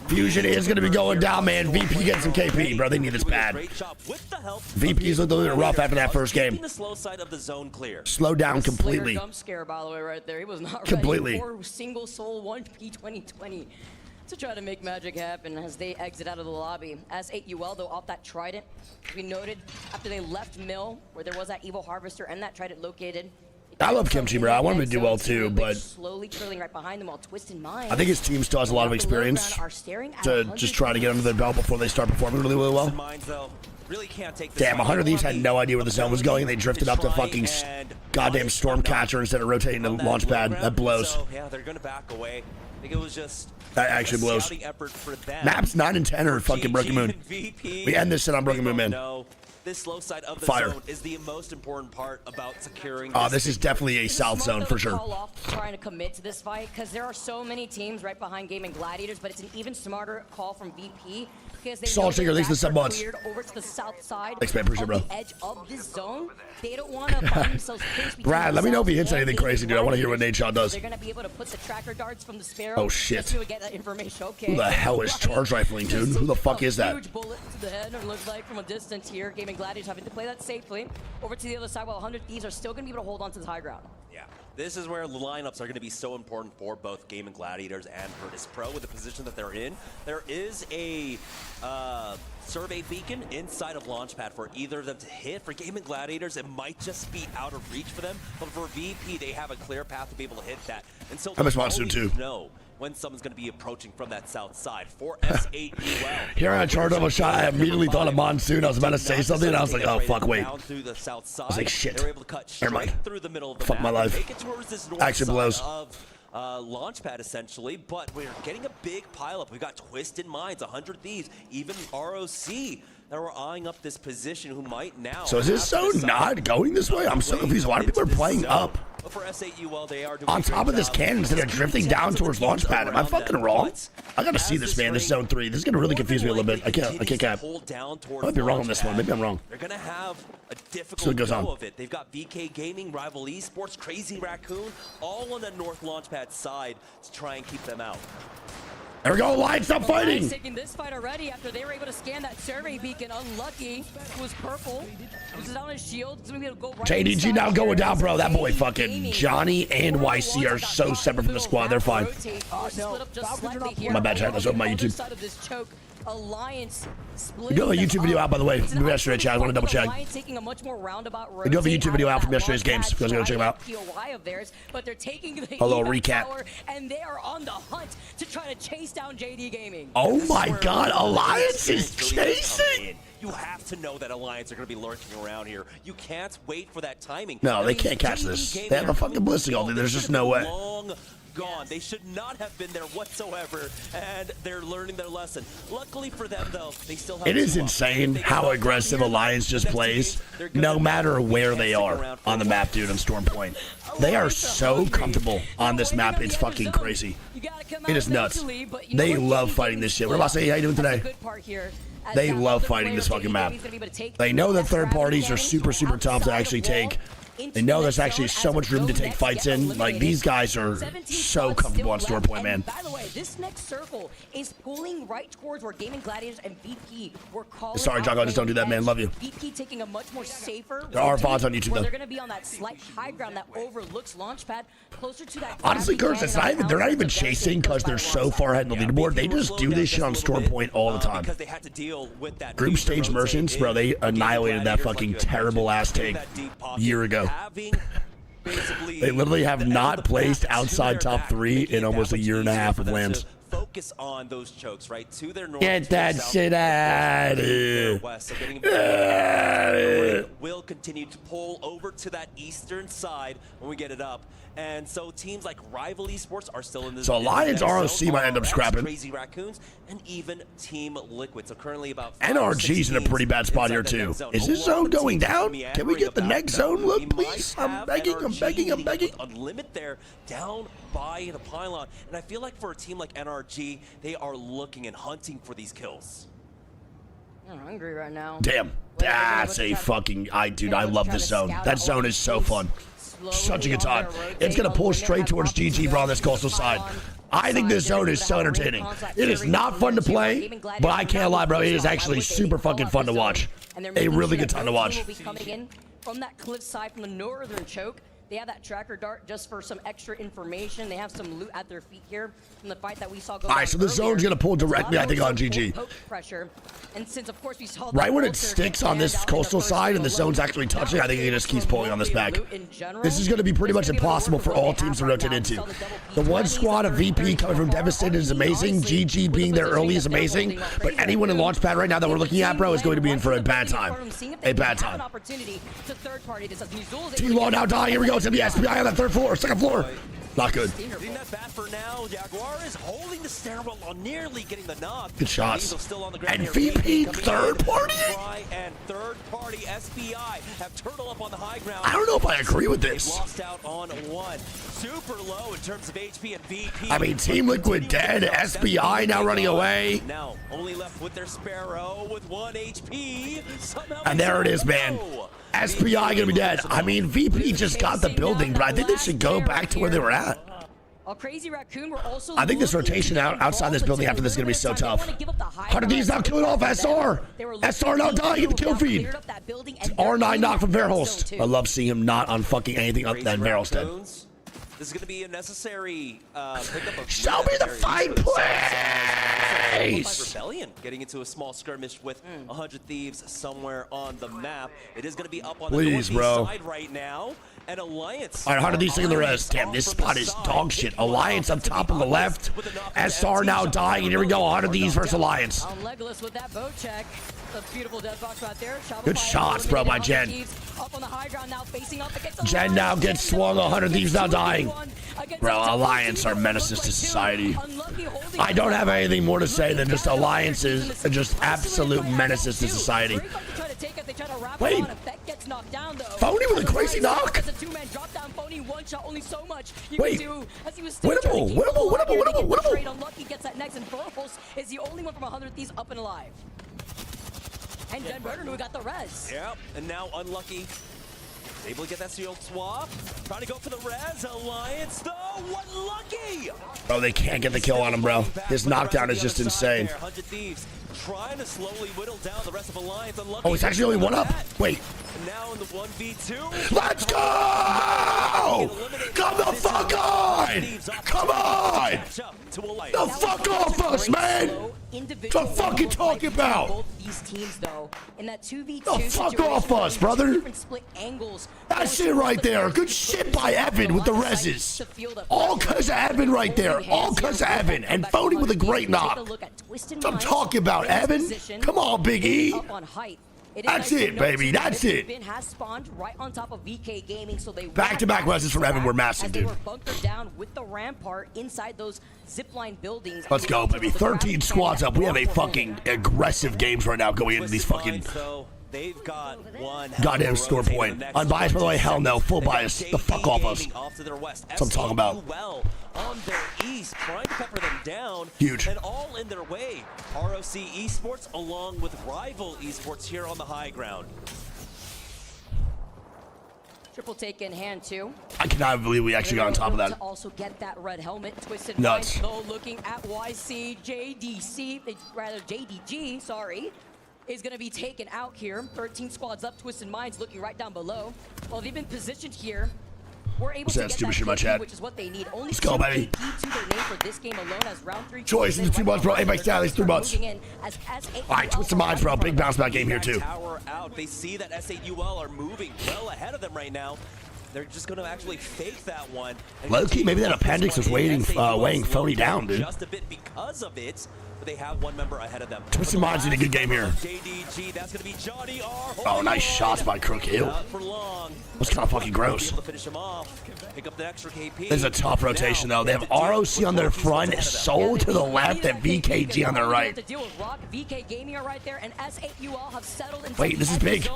Fusion is going to be going down, man. VP getting some KP, bro. They need this bad. VP's looked a little rough after that first game. The slow side of the zone clear. Slow down completely. Jump scare, by the way, right there. He was not Completely. ready for single soul 1P 2020 to try to make magic happen as they exit out of the lobby. As 8UL, though, off that Trident, we noted after they left Mill, where there was that Evil Harvester and that Trident located. I love Kimchi, bro. I want him to do well too, but slowly trailing right behind them while Twisted Mind. I think his team still has a lot of experience to just try to get under their belt before they start performing really, really well. Damn, 100 of these had no idea where the zone was going. They drifted up to fucking goddamn Stormcatcher instead of rotating the launch pad. That blows. Yeah, they're gonna back away. I think it was just that actually blows. Maps 9 and 10 are fucking Broken Moon. We end this shit on Broken Moon, man. This slow side of the Fire. zone is the most important part about securing. Oh, this is definitely a south zone for sure. Call off trying to commit to this fight because there are so many teams right behind Gamin Gladiators, but it's an even smarter call from VP because they Salt Shaker, thanks for the 7 months. cleared over to the south side. Thanks, man. Appreciate it, bro. The edge of this zone. They don't want to find themselves pinched Brad, let me know if he hits anything crazy, dude. I want to hear what Nate Shaw does. They're going to be able to put the tracker darts from the Sparrow. Oh, shit. Just to get that information. Okay. Who the hell is charge rifling, dude? Who the fuck is that? Huge bullet to the head, it looks like, from a distance here. Gamin Gladiators having to play that safely. Over to the other side, while 100 Thieves are still going to be able to hold on to the high ground. Yeah, this is where the lineups are going to be so important for both Gamin Gladiators and Virtus.pro with the position that they're in. There is a survey beacon inside of Launchpad for either of them to hit. For Gamin Gladiators, it might just be out of reach for them, but for VP, they have a clear path to be able to hit that. And so I miss Monsoon too. Know when someone's going to be approaching from that south side. For S8UL. Here I charged up a shot. I immediately thought of Monsoon. I was about to say something, and I was like, oh, fuck, wait. I was like, shit. Never mind. Fuck my life. Actually blows. Launchpad essentially, but we're getting a big pileup. We've got Twisted Minds, 100 Thieves, even ROC that are eyeing up this position who might now. So is this zone not going this way? I'm so confused. A lot of people are playing up. But for S8UL, they are doing on top of this cannon instead of drifting down towards Launchpad. Am I fucking wrong? I gotta see this, man. This zone 3. This is gonna really confuse me a little bit. I can't cap. I might be wrong on this one. Maybe I'm wrong. They're gonna have a difficult go of it. They've got VK Gaming, Rival Esports, Crazy Raccoon, all on the North Launchpad side to try and keep them out. There we go, Lion, stop fighting! Taking this fight already after they were able to scan that survey beacon. Unlucky. It was purple. Loses out his shield. It's gonna be able to go right JDG now going down, bro. That boy fucking Johnny and YC are so separate from the squad. They're fine. My bad, chat. Let's open my YouTube. Alliance we do have a YouTube video out, by the way, from yesterday, chat. I want to double check. We do have a YouTube video out from yesterday's games. If you guys go check them out. A little recap. And they are on the hunt to try to chase down JD Gaming. Oh my God, Alliance is chasing. You have to know that Alliance are going to be lurking around here. You can't wait for that timing. No, they can't catch this. They have a fucking ballistic ult. There's just no way. Gone. They should not have been there whatsoever, and they're learning their lesson. Luckily for them, though, they still have. It is insane how aggressive Alliance just plays, no matter where they are on the map, dude. On Storm Point, they are so comfortable on this map. It's fucking crazy. It is nuts. They love fighting this shit. What about say? How you doing today? They love fighting this fucking map. They know that third parties are super tough to actually take. They know there's actually so much room to take fights in. Like, these guys are so comfortable on store point, man. By the way, this next circle is pulling right towards where Gamin, Gladiators, and VP were calling. Sorry, Jocko, just don't do that, man. Love you. VP taking a much more safer. There are VODs on YouTube, though. They're going to be on that slight high ground that overlooks Launchpad, closer to that. Honestly, Curse, it's not even, they're not even chasing because they're so far ahead in the leaderboard. They just do this shit on store point all the time. Group stage merchants, bro, they annihilated that fucking terrible ass take a year ago. They literally have not placed outside top 3 in almost a year and a half of lands. Focus on those chokes, right? To their north. Get that shit out of here. So will continue to pull over to that eastern side when we get it up. And so teams like Rival Esports are still in this. So Alliance ROC might end up scrapping. Crazy Raccoons and even Team Liquid. So currently about NRG's in a pretty bad spot here too. Is this zone going down? Can we get the next zone look, please? I'm begging. Unlimit there down by the pylon. And I feel like for a team like NRG, they are looking and hunting for these kills. I'm hungry right now. Damn, that's a fucking... dude, I love this zone. That zone is so fun. Such a good time. It's going to pull straight towards GG, bro, on this coastal side. I think this zone is so entertaining. It is not fun to play, but I can't lie, bro. It is actually super fucking fun to watch. A really good time to watch. Coming in from that cliff side, from the northern choke. They have that tracker dart just for some extra information. They have some loot at their feet here from the fight that we saw go down. All right, so the zone's going to pull directly, I think, on GG. Pressure. And since, of course, we saw right when it sticks on this coastal side and the zone's actually touching, I think it just keeps pulling on this back. This is going to be pretty much impossible for all teams to rotate into. The one squad of VP coming from Devastated is amazing. GG being there early is amazing. But anyone in Launchpad right now that we're looking at, bro, is going to be in for a bad time. A bad time. T-Law now dying. Here we go. It's going to be SPI on that third floor, second floor. Not good. Leaving that bat for now. Jaguar is holding the stairwell while nearly getting the knock. Good shots. And VP third party? And third party SPI have turtle up on the high ground. I don't know if I agree with this. Lost out on one. Super low in terms of HP and VP. I mean, Team Liquid dead. SPI now running away. Now only left with their Sparrow with 1 HP. Somehow and there it is, man. SPI gonna be dead. I mean, VP just got the building, but I think they should go back to where they were at. Crazy Raccoon were also I think this rotation outside this building after this is gonna be so tough. 100D's now killing off SR. SR now dying in the kill feed. R9 knock from Verholst. I love seeing him not on fucking anything other than Verholst dead. This is going to be a necessary pickup of... Show me the fight, please! Rebellion getting into a small skirmish with 100 Thieves somewhere on the map. It is going to be up on the northeast side right now. And Alliance... All right, 100 Thieves taking the rest. Damn, this spot is dog shit. Alliance up top on the left. SR now dying, and here we go. 100 Thieves versus Alliance. Legolas with that bow check. The beautiful death box right there. Good shots, bro, by Jen. Up on the high ground now, facing up against Jen now gets swung. 100 Thieves now dying. Bro, Alliance are menaces to society. I don't have anything more to say than just Alliance is just absolute menaces to society. Wait. Phony with a crazy knock. Wait. Winnable. Unlucky gets that next, and Verholst is the only one from 100 Thieves up and alive. And Jen Burton who got the res. Yep, and now Unlucky able to get that sealed swap. Trying to go for the res. Alliance, though. Unlucky! Bro, they can't get the kill on him, bro. His knockdown is just insane. 100 Thieves trying to slowly whittle down the rest of Alliance. Unlucky. Oh, it's actually only one up. Wait. And now in the 1v2. Let's go! Come the fuck on! Come on! The fuck off us, man! The fuck you talking about? These teams, though, in that 2v2 the fuck off us, brother! That's it right there. Good shit by Evan with the reses. All cause of Evan right there. All cause of Evan. And Phony with a great knock. I'm talking about Evan. Come on, Big E. That's it, baby. That's it. Back-to-back reses from Evan were massive, dude. Let's go, baby. 13 squads up. We have a fucking aggressive games right now going into these fucking They've got one goddamn score point. Unbiased, by the way, hell no. Full bias. The fuck off us. That's what I'm talking about. Well on their east, trying to pepper them down. Huge. And all in their way. ROC Esports along with Rival Esports here on the high ground. triple take in hand too. I cannot believe we actually got on top of that. To also get that red helmet. Twisted Nuts. Minds, though, looking at YC, JDG, sorry, is going to be taken out here. 13 squads up, Twisted Minds looking right down below. Well, they've been positioned here. We're able to get that KP, which is what they need. Only Let's go, baby. KP to their name for this game alone as round 3. Choice into 2 months, bro. 8 by Sally's 3 months. All right, Twisted Minds, bro. Big bounce back game here, too. Tower out. They see that SAUL are moving well ahead of them right now. They're just going to actually fake that one. Low-key, maybe that appendix was weighing Phony down, dude. Just a bit because of it. But they have one member ahead of them. Twisted Minds in a good game here. JDG, that's going to be Johnny R. Oh, nice shots by Crook. Ew. That's kind of fucking gross. Finish him off. Pick up the extra KP. This is a tough rotation, though. They have ROC on their front, Soul to the left, and VKG on their right. Wait, this is big.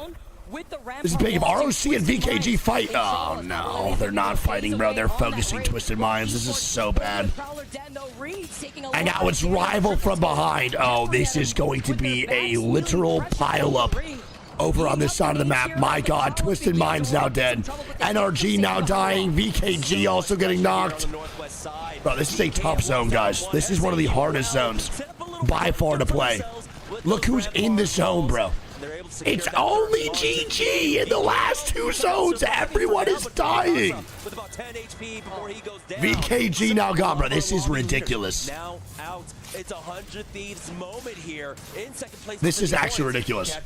This is big. If ROC and VKG fight, oh no, they're not fighting, bro. They're focusing Twisted Minds. This is so bad. And now it's Rival from behind. Oh, this is going to be a literal pileup over on this side of the map. My God, Twisted Minds now dead. NRG now dying. VKG also getting knocked. Bro, this is a tough zone, guys. This is one of the hardest zones by far to play. Look who's in the zone, bro. It's only GG in the last 2 zones. Everyone is dying. VKG now gone, bro. This is ridiculous. Now out. It's 100 Thieves moment here. In second place. This is actually ridiculous.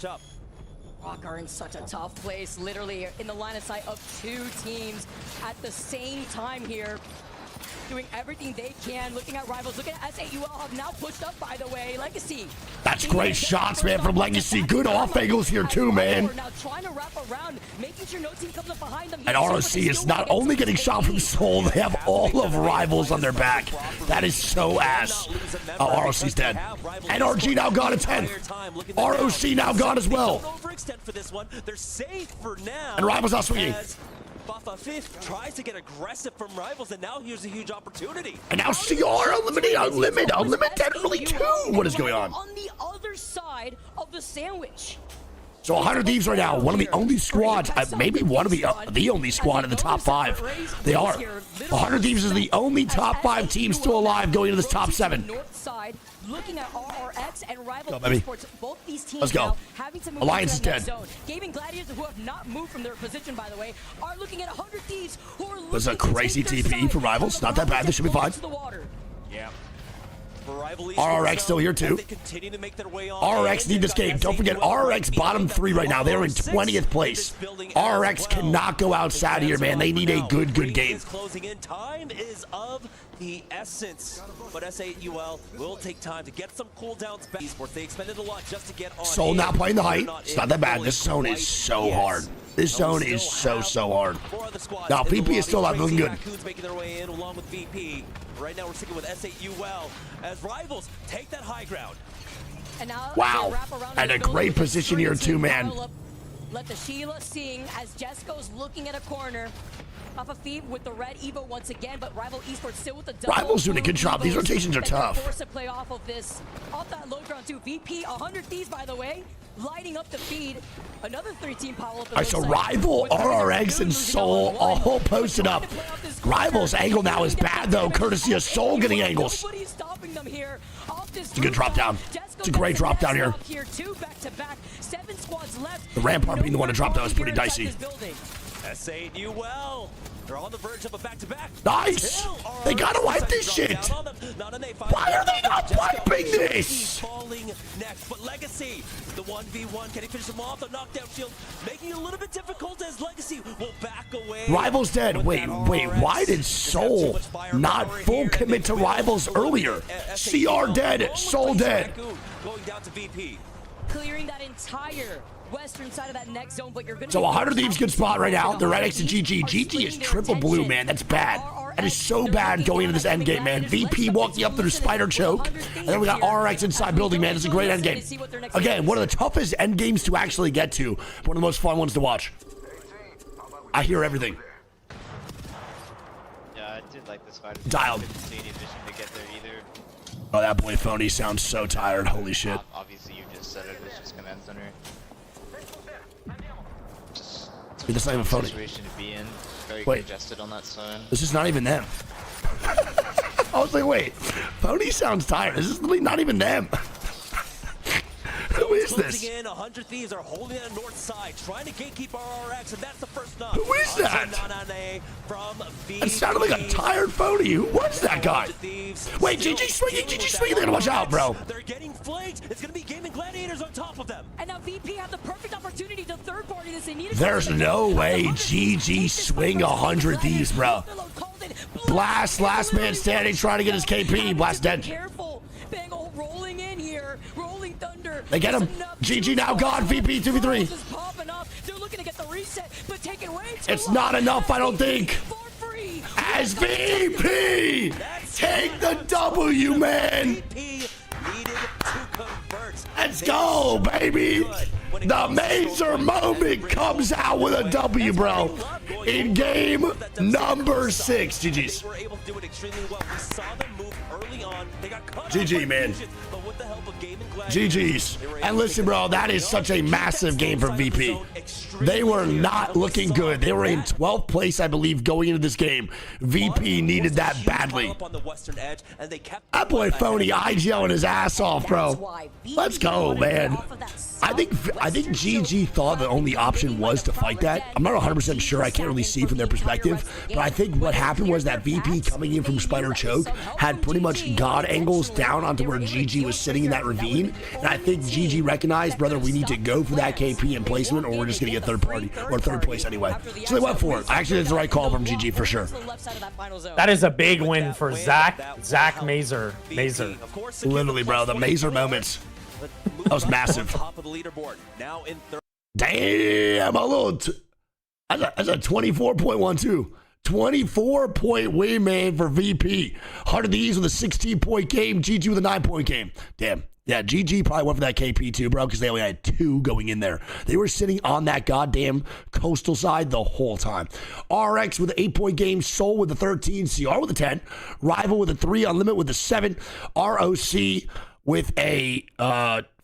Rock are in such a tough place, literally in the line of sight of 2 teams at the same time here. Doing everything they can, looking at Rivals, looking at SAUL have now pushed up, by the way. Legacy. That's great shots, man, from Legacy. Good off angles here, too, man. Now trying to wrap around, making sure no team comes up behind them. And ROC is not only getting shot from Soul, they have all of Rivals on their back. That is so ass. Oh, ROC's dead. NRG now gone at 10. ROC now gone as well. They're safe for now. And Rivals not swinging. Buffa Fifth tries to get aggressive from Rivals, and now here's a huge opportunity. And now CR Unlimited dead early too. What is going on? On the other side of the sandwich. So 100 Thieves right now, one of the only squads, maybe one of the only squad in the top 5. They are. 100 Thieves is the only top 5 team still alive going into this top 7. North side, looking at RRX and Rival Go, Esports, both these teams Let's go. now having to move Alliance is into dead. the next zone. Gamin Gladiators, who have not moved from their position, by the way, are looking at 100 Thieves who are looking There's a crazy TP for Rivals. Not that bad. This should be fine. Yeah. RRX still here too. RRX need this game. Don't forget, RRX bottom 3 right now. They're in 20th place. RRX cannot go outside here, man. They need a good game. Closing in. Time is of the essence. But SAUL will take time to get some cooldowns back. Esports, they expended a lot just to get on. Soul now playing the height. It's not that bad. This zone is so hard. This zone is so hard. Now, VP is still alive, looking good. Raccoon's making their way in along with VP. Right now, we're sticking with SAUL as Rivals take that high ground. And now wow. And a great position here, too, man. Let the Sheila sing as Jesco's looking at a corner. Off a feed with the red Evo once again, but Rival Esports still with the double. Rival's doing a good job. These rotations are tough. Forced to play off of this, off that low ground too. VP, 100 Thieves, by the way, lighting up the feed. Another 3-team power up. All right, so Rival, RRX, and Soul all posted up. Rival's angle now is bad, though, courtesy of Soul getting angles. Nobody's stopping them here. It's a good drop down. It's a great drop down here. 2 back-to-back, 7 squads left. The Rampart being the one to drop down is pretty dicey. SAUL. They're on the verge of a back-to-back. Nice! They gotta wipe this shit! Why are they not wiping this? Falling next, but Legacy, the 1v1, can he finish him off? The knockdown shield, making it a little bit difficult as Legacy will back away. Rivals dead. Wait, why did Soul not full commit to Rivals earlier? CR dead, Soul dead. Going down to VP. Clearing that entire western side of that next zone, but you're gonna. So 100 Thieves good spot right now. They're right next to GG. GG is triple blue, man. That's bad. That is so bad going into this end game, man. VP walking up through Spider Choke. And then we got RX inside building, man. It's a great end game. Again, one of the toughest end games to actually get to. One of the most fun ones to watch. I hear everything. Yeah, I did like this fight. Dialed. Oh, that boy Phony sounds so tired. Holy shit. Obviously, you just said it. It's just command center. Just Dude, that's not even funny. Situation to be in. Very Wait. congested on that zone. This is not even them. I was like, wait, Phony sounds tired. This is literally not even them. Who is this? In, 100 Thieves are holding it on the north side, trying to gatekeep RRX, and that's the first knock. Who is that? From It sounded like a tired Phony. Who was that guy? Wait, GG swinging, they gotta watch out, bro. They're getting flanked. It's gonna be Gamin Gladiators on top of them. And now VP have the perfect opportunity to third party this. They need There's no way GG swing 100 Thieves, bro. Blast, last man standing, trying to get his KP. Blast dead. Careful. Bango rolling in here. Rolling thunder. They get him. GG now gone. VP 2v3. Popping up. They're looking to get the reset, but taking way too It's not enough, I don't think. As VP, take the W, man. Let's go, baby. The major moment comes out with a W, bro. In game number 6. GG's. GG, man. GG's. And listen, bro, that is such a massive game for VP. They were not looking good. They were in 12th place, I believe, going into this game. VP needed that badly. That boy Phony IGLing his ass off, bro. Let's go, man. I think GG thought the only option was to fight that. I'm not 100% sure. I can't really see from their perspective. But I think what happened was that VP coming in from Spider Choke had pretty much god angles down onto where GG was sitting in that ravine. And I think GG recognized, brother, we need to go for that KP and placement or we're just going to get third party or third place anyway. So they went for it. Actually, that's the right call from GG for sure. That is a big win for Zach Mazer. Literally, bro, the Mazer moments. That was massive. Damn, a little. That's a 24.12. 24-point win, man, for VP. 100 Thieves with a 16-point game. GG with a 9-point game. Damn. Yeah, GG probably went for that KP too, bro, because they only had 2 going in there. They were sitting on that goddamn coastal side the whole time. RX with an 8-point game. Soul with a 13. CR with a 10. Rival with a 3. Unlimit with a 7. ROC with a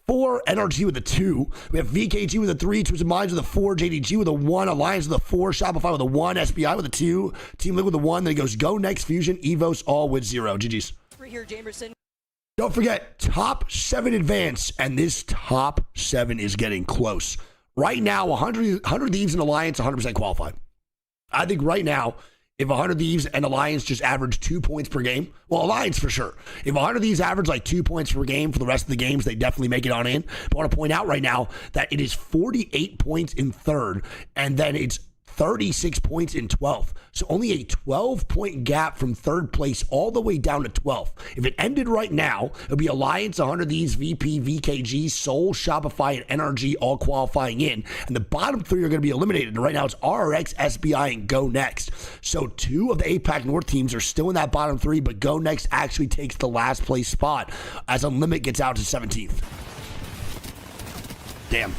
4, NRG with a 2. We have VKG with a 3, Twisted Minds with a 4, JDG with a 1, Alliance with a 4, Shopify with a 1, SBI with a 2, Team Liquid with a 1. Then it goes GoNext, Fusion, Evos, all with 0. GG's. Here, Jamerson. Don't forget, top 7 advance, and this top 7 is getting close. Right now, 100 Thieves and Alliance 100% qualified. I think right now, if 100 Thieves and Alliance just average 2 points per game, well, Alliance for sure. If 100 Thieves average like 2 points per game for the rest of the games, they definitely make it on in. But I want to point out right now that it is 48 points in 3rd, and then it's 36 points in 12th. So only a 12-point gap from 3rd place all the way down to 12th. If it ended right now, it would be Alliance, 100 Thieves, VP, VKG, Soul, Shopify, and NRG all qualifying in. And the bottom 3 are going to be eliminated. And right now it's RRX, SBI, and GoNext. So 2 of the APAC North teams are still in that bottom 3, but GoNext actually takes the last place spot as Unlimit gets out to 17th. Damn.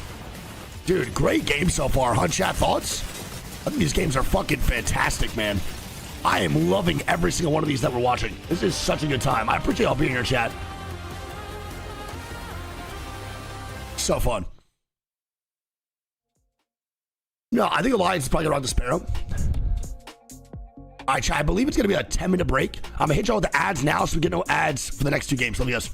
Dude, great game so far. Huh, chat? Thoughts? I think these games are fucking fantastic, man. I am loving every single one of these that we're watching. This is such a good time. I appreciate y'all being here, chat. So fun. No, I think Alliance is probably going to run the Sparrow. All right, chat, I believe it's going to be a 10-minute break. I'm going to hit y'all with the ads now so we get no ads for the next 2 games. Let me guess.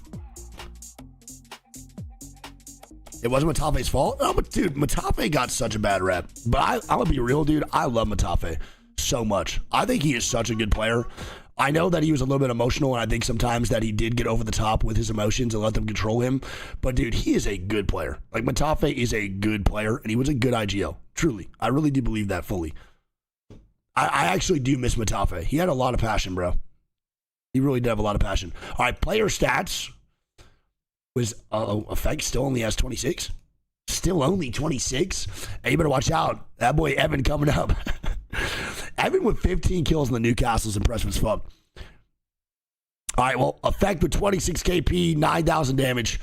It wasn't Matafe's fault. Oh, but dude, Matafe got such a bad rep. But I'm going to be real, dude. I love Matafe so much. I think he is such a good player. I know that he was a little bit emotional, and I think sometimes that he did get over the top with his emotions and let them control him. But, dude, he is a good player. Like, Matafe is a good player, and he was a good IGL. Truly. I really do believe that fully. I actually do miss Matafe. He had a lot of passion, bro. He really did have a lot of passion. All right, player stats. Was Effect still only has 26? Still only 26? Hey, you better watch out. That boy Evan coming up. Evan with 15 kills in the Newcastle's impressive as fuck. All right, well, Effect with 26 KP, 9,000 damage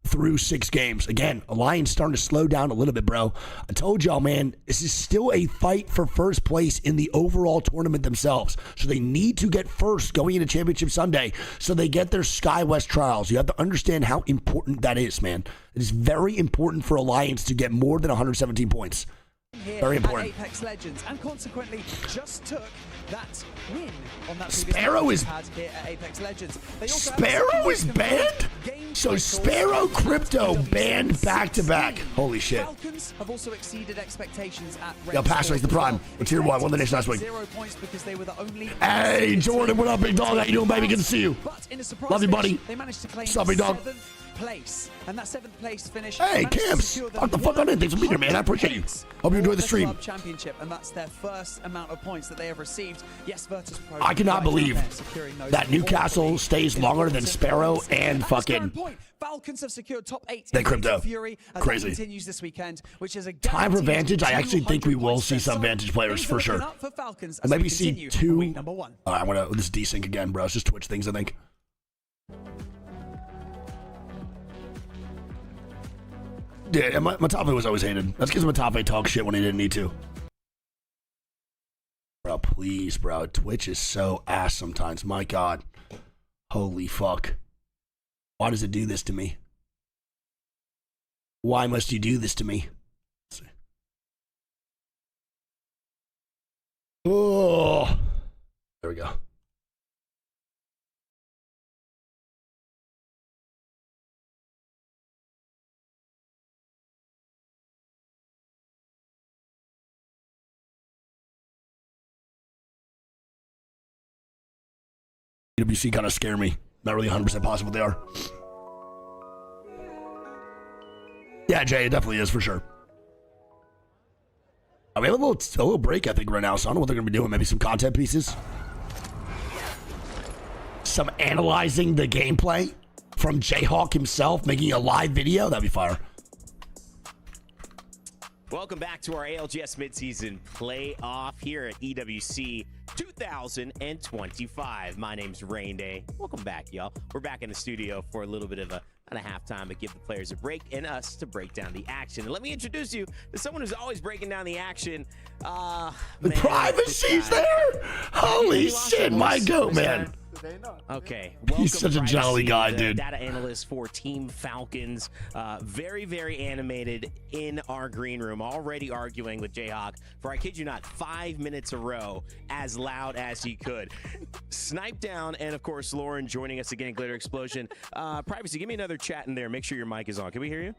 through 6 games. Again, Alliance starting to slow down a little bit, bro. I told y'all, man, this is still a fight for first place in the overall tournament themselves. So they need to get first going into Championship Sunday so they get their SkyWest trials. You have to understand how important that is, man. It is very important for Alliance to get more than 117 points. here Very at important. Apex Legends, and consequently just took that win on that Sparrow is had here at Apex Legends. They also have Sparrow is banned? So Sparrow Crypto banned back to back. Holy shit. Falcons have also exceeded expectations at Yo, Pass Race the Prime. It's tier 1. Won the nation last week. 0 points because they were the only. Hey, Jordan, what up, big dog? How you doing, baby? Good to see you. But in a surprise Love you, buddy. finish, they managed to claim What's up, big dog? 7th place, and that 7th place finish. Hey, managed to Camps. secure them What the fuck on in? Thanks for being here, man. I appreciate you. Hope you enjoyed the stream. Club championship, and that's their first amount of points that they have received. Yes, Virtus.pro. I cannot believe that Newcastle stays longer than Sparrow and fucking Falcons have secured top 8 They Crypto. Fury as Crazy. that continues this weekend, which is a Time for Vantage. I actually think we will 200 see some Vantage players for sure. for Falcons And as we maybe see continue 2. week number 1. All right, I'm gonna. This is desync again, bro. It's just Twitch things, I think. Yeah, and Matafe was always hated. That's because Matafe talks shit when he didn't need to. Bro, please, bro. Twitch is so ass sometimes. My God. Holy fuck. Why does it do this to me? Why must you do this to me? Let's see. Oh. There we go. EWC kind of scare me. Not really 100% positive they are. Yeah, Jay, it definitely is for sure. I mean, a little break, I think, right now. So I don't know what they're going to be doing. Maybe some content pieces. Some analyzing the gameplay from Jayhawk himself, making a live video. That'd be fire. Welcome back to our ALGS midseason playoff here at EWC 2025. My name's Rain Day. Welcome back, y'all. We're back in the studio for a little bit of a halftime to give the players a break and us to break down the action. And let me introduce you to someone who's always breaking down the action. The privacy's there? Holy shit, my goat, man. Okay. He's such a jolly guy, dude. Data analyst for Team Falcons. Very, very animated in our green room, already arguing with Jayhawk for, I kid you not, 5 minutes a row, as loud as he could. Snipe down, and of course, Lauren joining us again, Glitter Explosion. Privacy, give me another chat in there. Make sure your mic is on. Can we hear you?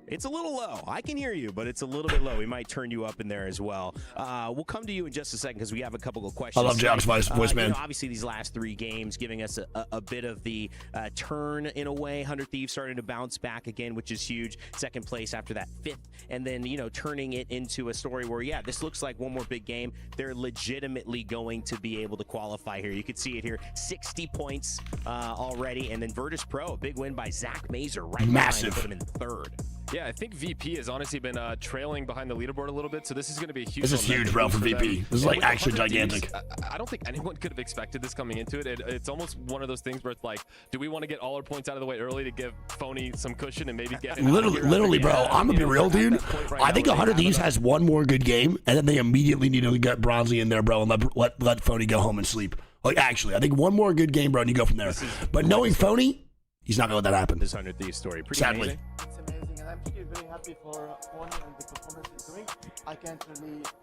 It's a little low. I can hear you, but it's a little bit low. We might turn you up in there as well. We'll come to you in just a second because we have a couple of questions. I love Jayhawk's voice, man. Obviously, these last 3 games giving us a bit of the turn in a way. 100 Thieves starting to bounce back again, which is huge. 2nd place after that 5th, and then turning it into a story where this looks like one more big game. They're legitimately going to be able to qualify here. You could see it here, 60 points already, and then Virtus.pro, a big win by Zach Mazer, right massive, behind, put him in 3rd. Yeah, I think VP has honestly been trailing behind the leaderboard a little bit, so this is going to be a huge. This is huge, bro, for VP. This is like actually gigantic. I don't think anyone could have expected this coming into it. It's almost one of those things where it's like, do we want to get all our points out of the way early to give Phony some cushion and maybe get literally, bro. I'm gonna be real, dude. I think 100 Thieves has one more good game, and then they immediately need to get Bronzy in there, bro, and let Phony go home and sleep. Like, actually, I think one more good game, bro, and you go from there. But knowing Phony, he's not gonna let that happen. This 100 Thieves story, pretty sadly. Amazing. It's amazing, and I'm actually very happy for Phony and the performance he's doing. I can't really like.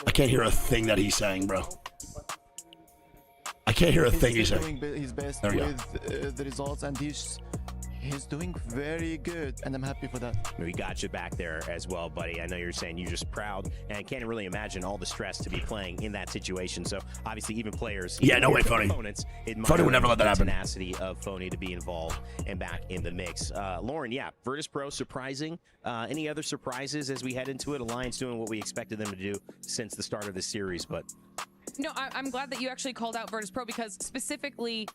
I can't hear a thing that he's saying, bro. I can't hear a thing he's saying. Doing his best There we go. with the results, and he's doing very good, and I'm happy for that. We got you back there as well, buddy. I know you're saying you're just proud, and I can't really imagine all the stress to be playing in that situation. So obviously, even players, Yeah, no way, Phony. opponents, Phony would never let that happen. The tenacity of Phony to be involved and back in the mix. Lauren, yeah, Virtus.pro surprising. Any other surprises as we head into it? Alliance doing what we expected them to do since the start of the series, but No, I'm glad that you actually called out Virtus.pro because specifically,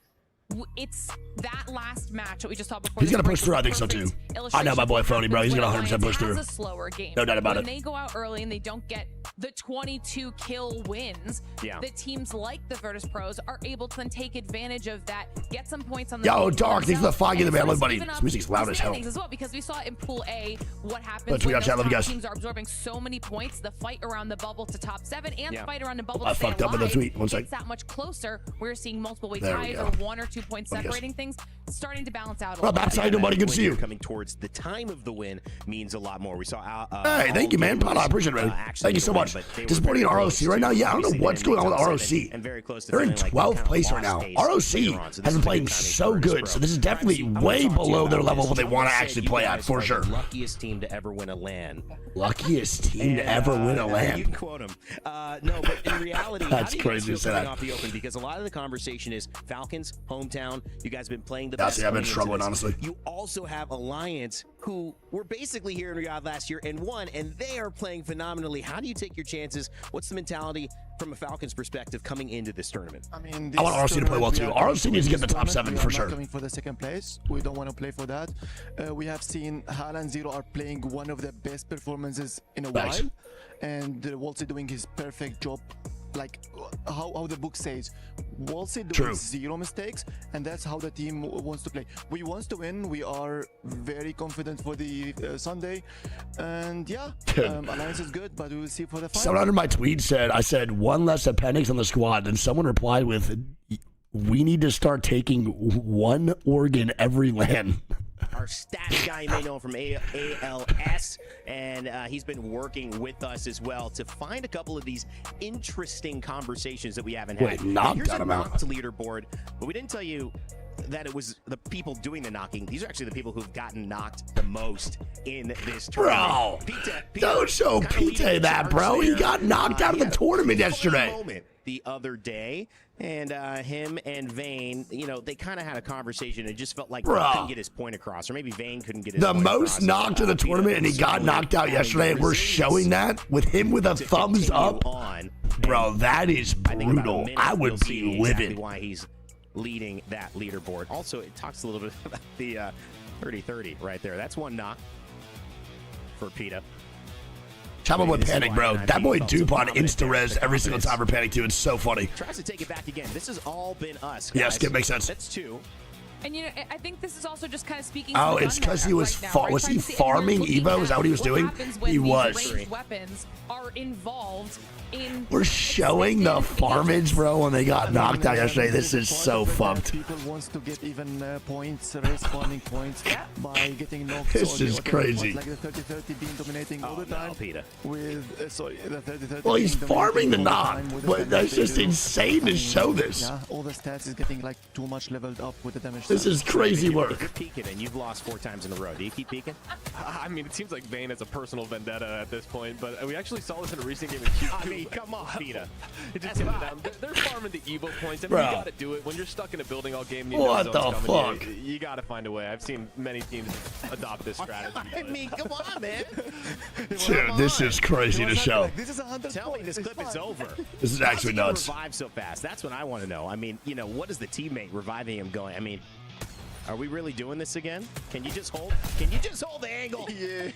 it's that last match that we just saw before. He's gonna push through, I think so too. I know my boy Phony, bro. He's gonna 100% push through. It's a slower game. No doubt about when it. When they go out early and they don't get the 22 kill wins, the teams like the Virtus Pros are able to then take advantage of that, get some points on the Yo, board Dark, thanks for the 5 in the man, buddy. even This up music's loud the as hell. standings as well, because we saw in Pool A what happens Let's when reach out, those love you top guys. teams are absorbing so many points. The fight around the bubble to top 7 and the fight around the bubble I to stay fucked up in the alive tweet. One sec. gets that much closer. We're seeing multiple way There we ties go. or 1 or 2 points Let me guess. separating things, starting to balance out a Well, little that's bit. how you doing, buddy? Good to see you. coming towards because the time of the win means a lot more. We saw. Hey, thank you, man. I appreciate it, man. Thank you so much. Disappointing in ROC right now? Yeah, I don't know what's going on with ROC. They're in 12th place right now. ROC has been playing so good, so this is definitely way below their level of what they want to actually play at, for sure. Luckiest team to ever win a LAN. Luckiest team to ever win a LAN. You can quote them. No, but in reality, that's how do you crazy guys to feel say coming that. off the open? Because a lot of the conversation is Falcons, hometown. You guys have been playing the That's best. I've been coming into struggling, this. honestly. You also have Alliance, who were basically here in Riyadh last year and won, and they are playing phenomenally. How do you take your chances? What's the mentality from a Falcons perspective coming into this tournament? I mean, I want ROC to play well too. ROC needs to get in the top 7 for sure. Coming for the second place, we don't want to play for that. We have seen HAL and Zero are playing one of the best performances in a while, and Wolsey doing his perfect job. Like how the book says, Wolsey doing 0 mistakes, and that's how the team wants to play. We want to win. We are very confident for the Sunday, and yeah, Alliance is good, but we will see for the final. Someone under my tweet said, I said, one less appendix on the squad, and someone replied with, we need to start taking one organ every LAN. Our stats guy, you may know him from ALGS, and he's been working with us as well to find a couple of these interesting conversations that we haven't had. Wait, knocked Here's out a him out. knocked leaderboard, but we didn't tell you that it was the people doing the knocking. These are actually the people who've gotten knocked the most in this tournament. Bro, Peter, don't show Pete that, bro. He got knocked out of the tournament yesterday. The other day, and him and Vayne, you know, they kind of had a conversation. It just felt like he couldn't get his point across, or maybe Vayne couldn't get his The point most across. knocked in the tournament, and he got knocked out yesterday, and we're showing that with him with a thumbs up. Bro, that is brutal. I would be livid. Exactly why he's leading that leaderboard. Also, it talks a little bit about the 30-30 right there. That's one knock for PETA. Tell my boy Panic, bro. That boy Dupont insta-res every single time for Panic, too. It's so funny. Tries to take it back again. This has all been us, guys. Yeah, Skip makes sense. That's 2. And you know, I think this is also just kind of speaking. Oh, to it's because he was was he farming Evo? Is that what he was doing? He was. Weapons are involved in. We're showing the farmage, bro, when they got knocked out yesterday. This is so fucked. People wants to get even points, respawning points by getting knocked. This is crazy. Like the 30-30 being dominating all the time. With sorry, the 30-30. Well, he's farming the knock, but that's just insane to show this. Yeah, all the stats is getting like too much leveled up with the damage. This is crazy work. If you're peeking and you've lost 4 times in a row, do you keep peeking? I mean, it seems like Vayne has a personal vendetta at this point, but we actually saw this in a recent game in Q2. I mean, come on, PETA. It just came down. They're farming the Evo points. I mean, Bro. you gotta do it. When you're stuck in a building all game, you What know the zone's coming, fuck? You gotta find a way. I've seen many teams adopt this strategy. I mean, come on, man. Dude, this is crazy to show. Tell me this clip is over. This is actually How nuts. does he revive so fast? That's what I want to know. I mean, you know, what is the teammate reviving him going? I mean, are we really doing this again? Can you just hold? Can you just hold the angle? Yeah.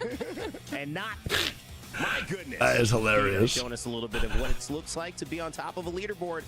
And not. My goodness. That is hilarious. Showing us a little bit of what it looks like to be on top of a leaderboard,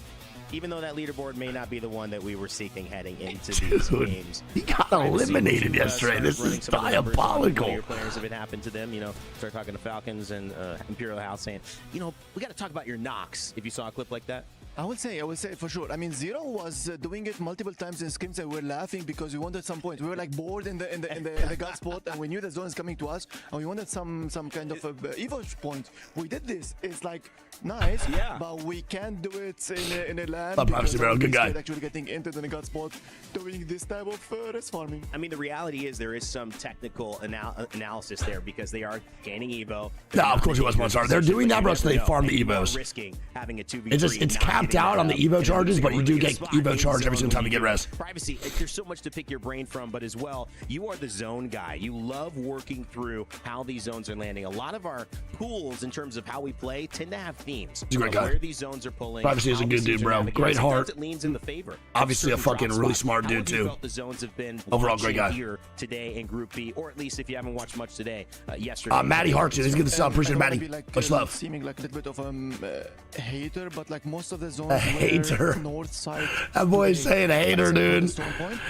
even though that leaderboard may not be the one that we were seeking heading into these games. He got eliminated yesterday. This is diabolical. Your players, if it happened to them, you know, start talking to Falcons and Imperial House saying, you know, we got to talk about your knocks. If you saw a clip like that. I would say for sure. I mean, Zero was doing it multiple times in scrims, and we were laughing because we wanted some points. We were like bored in the gut spot, and we knew the zone is coming to us, and we wanted some kind of Evo point. We did this. It's like nice, yeah, but we can't do it in a land. Obviously, bro, good guy. Actually getting into the gut spot, doing this type of rest farming. I mean, the reality is there is some technical analysis there because they are gaining Evo. No, of course it was Mozart. They're doing that, bro, so they farm the Evos. Risking having a 2v3. It's capped out on the Evo charges, but you do get Evo charge every single time you get res. Privacy, there's so much to pick your brain from, but as well, you are the zone guy. You love working through how these zones are landing. A lot of our pools, in terms of how we play, tend to have themes. He's a great guy. Where these zones are pulling. Privacy is a good dude, bro. Great heart. It leans in the favor. Obviously a fucking really smart dude, too. The zones have been overall great guy. Here today in Group B, or at least if you haven't watched much today, yesterday. Matty Hartson, he's good to sell. Appreciate it, Matty. Much love. Seeming like a little bit of a hater, but like most of the zones A hater. north side. That boy's saying a hater, dude.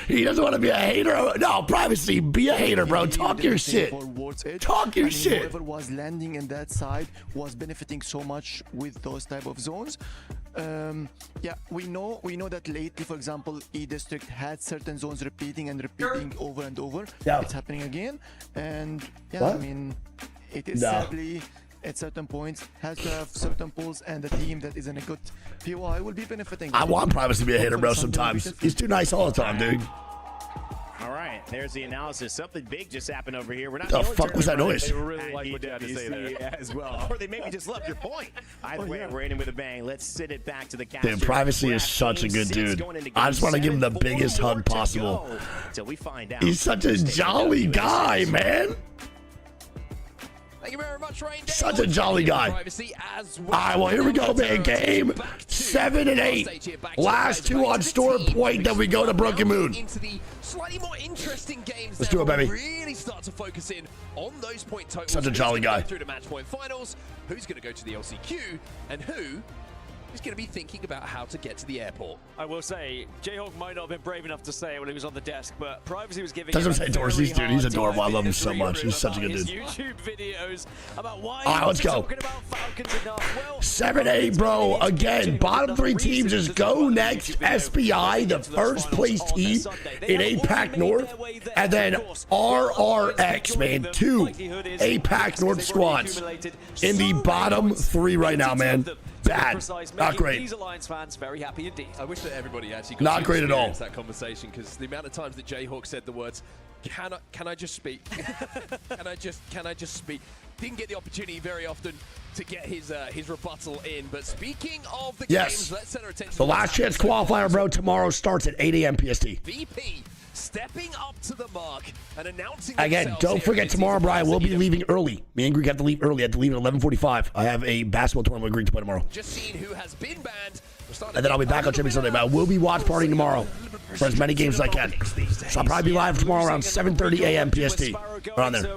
He doesn't want to be a hater. No, privacy. Be a hater, bro. Talk your shit. Talk your shit. Whoever was landing in that side was benefiting so much with those type of zones. Yeah, we know that lately, for example, E District had certain zones repeating over and over. Yeah. It's happening again, and yeah, What? I mean, it is No. sadly at certain points has to have certain pulls, and the team that is in a good POI will be benefiting. I want privacy to be a hater, bro, sometimes. He's too nice all the time, dude. All right, there's the analysis. Something big just happened over here. We're not The fuck was that noise? They really like what you had to say there. as well. Or they maybe just loved your point. Either way, we're in with a bang. Let's send it back to the cast. Dude, privacy is such a good dude. I just want to give him the biggest hug possible. Until we find out. He's such a jolly guy, man. Thank you very much, Rain. Such a jolly guy. All right, well, here we go, man. Game 7 and 8. Last two on store point, then we go to Broken Moon. Into the slightly more interesting games. Let's do it, baby. Really start to focus in on those point totals. Such a jolly guy. Through to match point finals. Who's going to go to the LCQ and who is going to be thinking about how to get to the airport? I will say, Jayhawk might not have been brave enough to say it when he was on the desk, but privacy was giving. Doesn't say him a Dorsey's, very dude. He's hard adorable. I time love him in so the much. green He's such a room good about dude. his YouTube videos about why All right, let's go. 7-8, bro. Again, bottom three teams is GoNext, SPI, the first place team in APAC North, and then RRX, man. 2 APAC North squads in the bottom 3 right now, man. Bad. Not great. These Alliance fans very happy indeed. I wish that everybody actually got Not to great at all. experience that conversation, because the amount of times that Jayhawk said the words, can I just speak? can I just speak? Didn't get the opportunity very often to get his rebuttal in. But speaking of the games, let's set our attention. The last chance qualifier, bro, tomorrow starts at 8 a.m. PST. VP stepping up to the mark and announcing. Again, don't forget tomorrow, Brian. We'll be leaving early. Me and Greek have to leave early. I have to leave at 11:45. I have a basketball tournament with Greek to play tomorrow. Just seeing who has been banned. And then I'll be back on Champion Sunday. But I will be watch partying tomorrow for as many games as I can. So I'll probably be live tomorrow around 7:30 a.m. PST. Around there.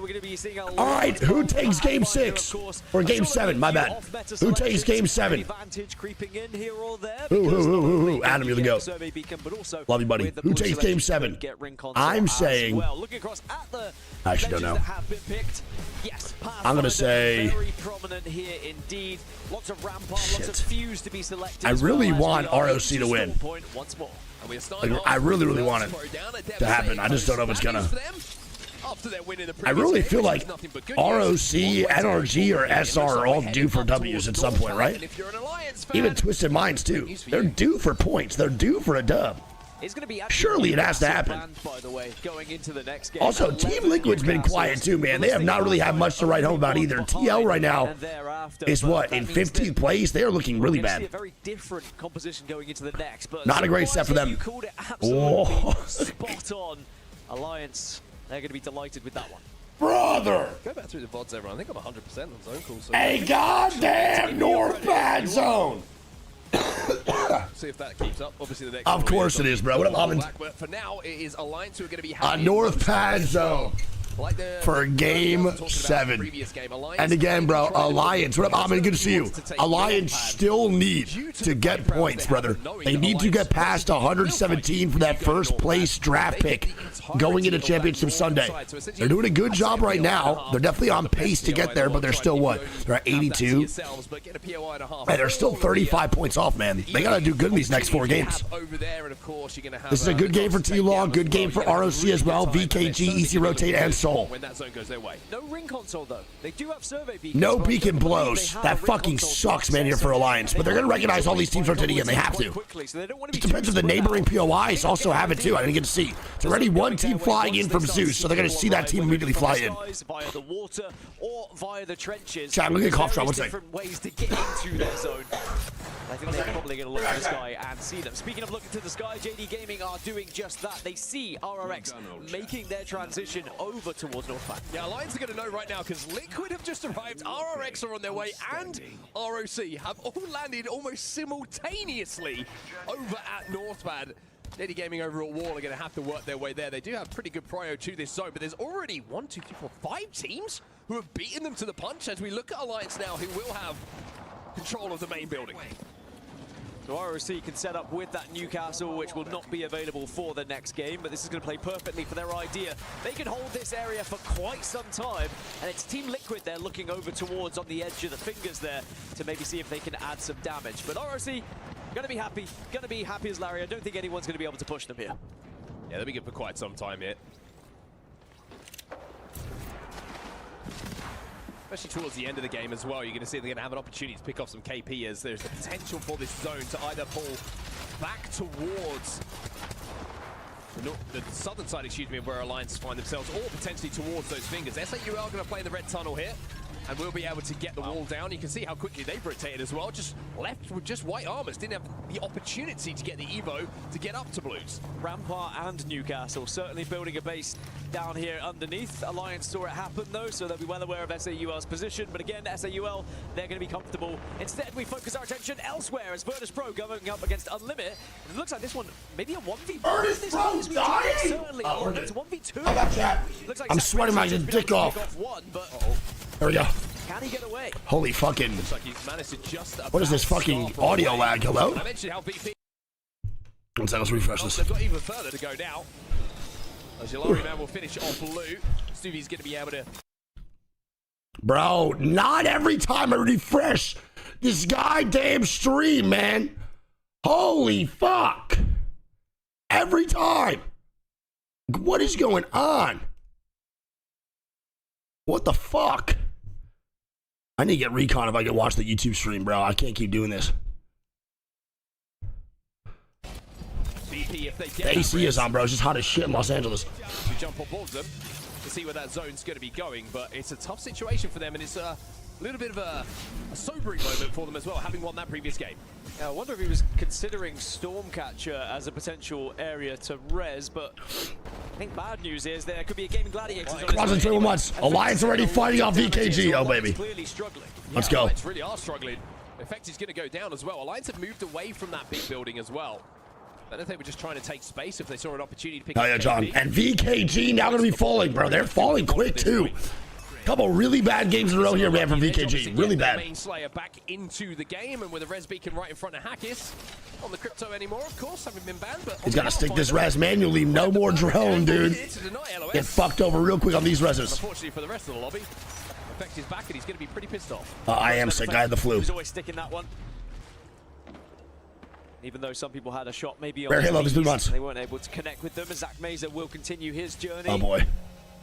All right, who takes Game 6 or Game 7? My bad. Who takes Game 7? Who? Adam, you're the GOAT. Love you, buddy. Who takes Game 7? I'm saying. I actually don't know. I'm gonna say. I really want ROC to win. Like, I really want it to happen. I just don't know if it's gonna. I really feel like ROC, NRG, or SR are all due for W's at some point, right? Even Twisted Minds, too. They're due for points. They're due for a dub. Surely it has to happen. Also, Team Liquid's been quiet, too, man. They have not really had much to write home about either. TL right now is what, in 15th place? They are looking really bad. Not a great set for them. Oh. Spot on. Alliance, they're going to be delighted with that one. Brother! Go back through the VODs, everyone. I think I'm 100% on zone call. So A goddamn North bad zone! See if that keeps up. Obviously, the next. Of course it is, bro. What up, Almond? But for now, it is Alliance who are going to be A North pad zone for Game 7. And again, bro, Alliance. What up, Almond? Good to see you. Alliance still need to get points, brother. They need to get past 117 for that first place draft pick going into Championship Sunday. They're doing a good job right now. They're definitely on pace to get there, but they're still what? They're at 82. Hey, they're still 35 points off, man. They got to do good in these next 4 games. This is a good game for T-Law, good game for ROC as well. VKG, EC Rotate, and Soul. When that zone goes their way. No ring console though. They do have survey beacons. No beacon blows. That fucking sucks, man, here for Alliance. But they're going to recognize all these teams rotating in. They have to. It depends if the neighboring POIs also have it too. I didn't get to see. It's already one team flying in from Zeus, so they're going to see that team immediately fly in. Via the water or via the trenches. Chat, look at cough shot. One second. Different ways to get into their zone. I think they're probably going to look to the sky and see them. Speaking of looking to the sky, JD Gaming are doing just that. They see RRX making their transition over towards Northpack. Yeah, Alliance are going to know right now because Liquid have just arrived, RRX are on their way, and ROC have all landed almost simultaneously over at Northpad. JD Gaming over at Wall are going to have to work their way there. They do have pretty good prio to this zone, but there's already 1, 2, 3, 4, 5 teams who have beaten them to the punch as we look at Alliance now, who will have control of the main building. So ROC can set up with that Newcastle, which will not be available for the next game, but this is going to play perfectly for their idea. They can hold this area for quite some time, and it's Team Liquid they're looking over towards on the edge of the fingers there to maybe see if they can add some damage. But ROC, going to be happy as Larry. I don't think anyone's going to be able to push them here. Yeah, they'll be good for quite some time here. Especially towards the end of the game as well, you're going to see they're going to have an opportunity to pick off some KP as there's the potential for this zone to either pull back towards the southern side, excuse me, of where Alliance find themselves, or potentially towards those fingers. SAUL are going to play the red tunnel here, and we'll be able to get the wall down. You can see how quickly they've rotated as well. Just left with just white armors. Didn't have the opportunity to get the Evo to get up to Blues. Rampart and Newcastle certainly building a base down here underneath. Alliance saw it happen though, so they'll be well aware of SAUL's position. But again, SAUL, they're going to be comfortable. Instead, we focus our attention elsewhere as Virtus.pro going up against Unlimited. It looks like this one, maybe a 1v1. Virtus.pro dying? Certainly, it's a 1v2. I got that. Looks like I'm sweating my dick off. There we go. Can he get away? Holy fucking. Looks like he's managed to just What is this fucking audio lag? Hello? I mentioned how VP. One second, let's refresh this. They've got even further to go now. As Yalari man will finish off Blue. Stuvie's going to be able to. Bro, not every time I refresh this goddamn stream, man. Holy fuck. Every time. What is going on? What the fuck? I need to get recon if I can watch the YouTube stream, bro. I can't keep doing this. VP, if they The get AC is on, bro. It's just hot as shit in Los Angeles. We jump on board them to see where that zone's going to be going, but it's a tough situation for them, and it's a little bit of a sobering moment for them as well, having won that previous game. I wonder if he was considering Stormcatcher as a potential area to res, but I think bad news is there could be a game in Gladiators. Crossing 2 months. Alliance already fighting off VKG. Oh, baby. Let's go. Alliance really are struggling. Effect is going to go down as well. Alliance have moved away from that big building as well. I don't think they were just trying to take space if they saw an opportunity to pick up. Oh, yeah, John. And VKG now going to be falling, bro. They're falling quick, too. Couple really bad games in a row here, man, from VKG. Really bad. Main Slayer back into the game, and with a res beacon right in front of Hackis. On the crypto anymore, of course, having been banned, but He's got to stick this res manually. No more drone, dude. Get fucked over real quick on these reses. Unfortunately for the rest of the lobby, Effect is back, and he's going to be pretty pissed off. I am sick. I had the flu. He's always sticking that one. Even though some people had a shot, maybe on Bear Halo, these, months. they weren't able to connect with them. Zach Mazer will continue his journey. Oh, boy.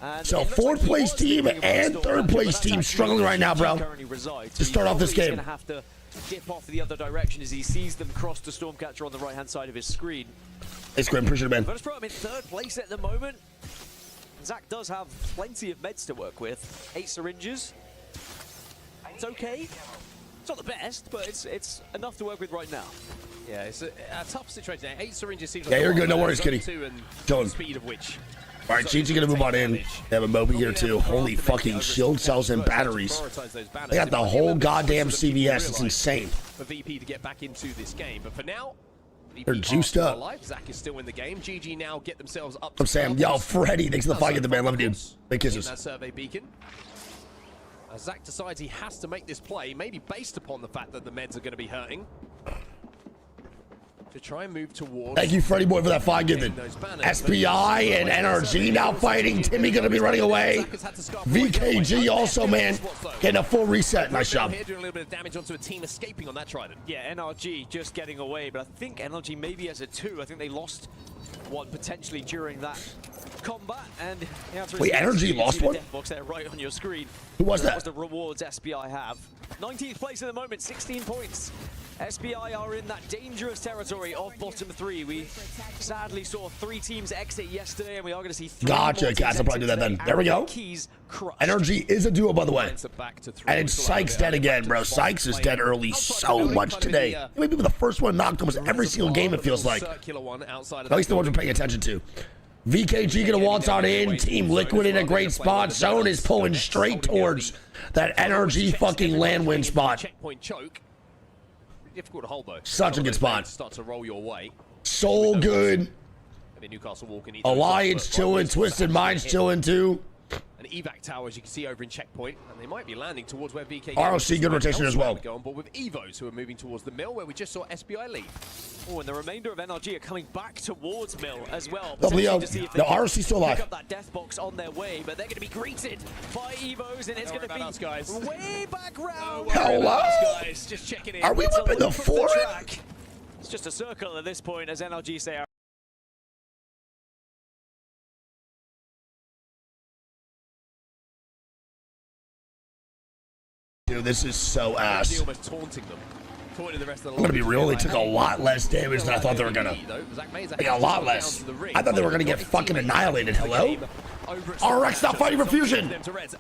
And so 4th place team and 3rd place team struggling right now, bro. To start off this game. He's going to have to dip off the other direction as he sees them cross the Stormcatcher on the right-hand side of his screen. It's great. Appreciate it, man. Virtus.pro, I'm in 3rd place at the moment. Zach does have plenty of meds to work with. 8 syringes. It's okay. It's not the best, but it's enough to work with right now. Yeah, it's a tough situation. 8 syringes seems Yeah, like you're good. No worries, kitty. Chilling. Speed of which. All right, Cheats are going to move on in. They have a Moby here, too. Holy fucking shield cells and batteries. They got the whole goddamn CVS. It's insane. For VP to get back into this game, but for now, they're juiced up. Zach is still in the game. GG now get themselves up. I'm Sam. Yo, Freddy. Thanks for the fight, the man. Love you, dude. Big kisses. That survey beacon. Zach decides he has to make this play, maybe based upon the fact that the meds are going to be hurting. To try and move towards. Thank you, Freddy Boy, for that 5 given. SPI and NRG now fighting. Timmy going to be running away. VKG also, man, getting a full reset. Nice job. Here doing a little bit of damage onto a team escaping on that trident. Yeah, NRG just getting away, but I think NRG maybe has a 2. I think they lost one potentially during that combat. And the answer is wait, NRG lost one? Box there right on your screen. Who was that? That was the rewards SPI have. 19th place at the moment, 16 points. SPI are in that dangerous territory of bottom 3. We sadly saw 3 teams exit yesterday, and we are going to see 3 Gotcha, guys. I'll probably do that then. There we go. Energy is a duo, by the way. And it's Sykes dead again, bro. Sykes is dead early so much today. He may be the first one knocked almost every single game, it feels like. At least the ones we're paying attention to. VKG gonna waltz on in. Team Liquid in a great spot. Zone is pulling straight towards that NRG fucking land win spot. Checkpoint choke. Difficult to hold though. Such a good spot. Start to roll your way. So good. Newcastle walking. Alliance chilling. Twisted Minds chilling too. an evac tower, as you can see over in checkpoint, and they might be landing towards where VK. ROC good rotation as well. Go on board with Evos, who are moving towards the mill, where we just saw SBI lead. Oh, and the remainder of NRG are coming back towards mill as well. Leo, To see if the they can ROC still alive. Pick up that death box on their way, but they're going to be greeted by Evos, and it's going to be us, guys. way back round. Hello? Guys, just checking in. Are we up in the forum? It's just a circle at this point, as NRG say. Dude, this is so ass. Almost taunting them. Taunting the rest of the I'm gonna be real, they took a lot less damage than I thought they were gonna. Like, a lot less. I thought they were gonna get fucking annihilated. Hello? RX not fighting for fusion!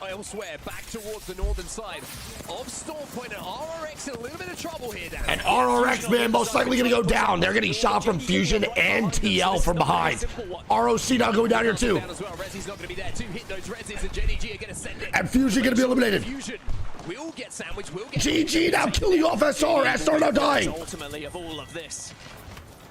Elsewhere, back towards the northern side of Storm Point, and RRX in a little bit of trouble here, Dan. And RRX, man, most likely gonna go down. They're getting shot from fusion and TL from behind. ROC now going down here too. And fusion gonna be eliminated. We'll get sandwich, we'll get GG now killing off SR. SR now dying. Ultimately of all of this.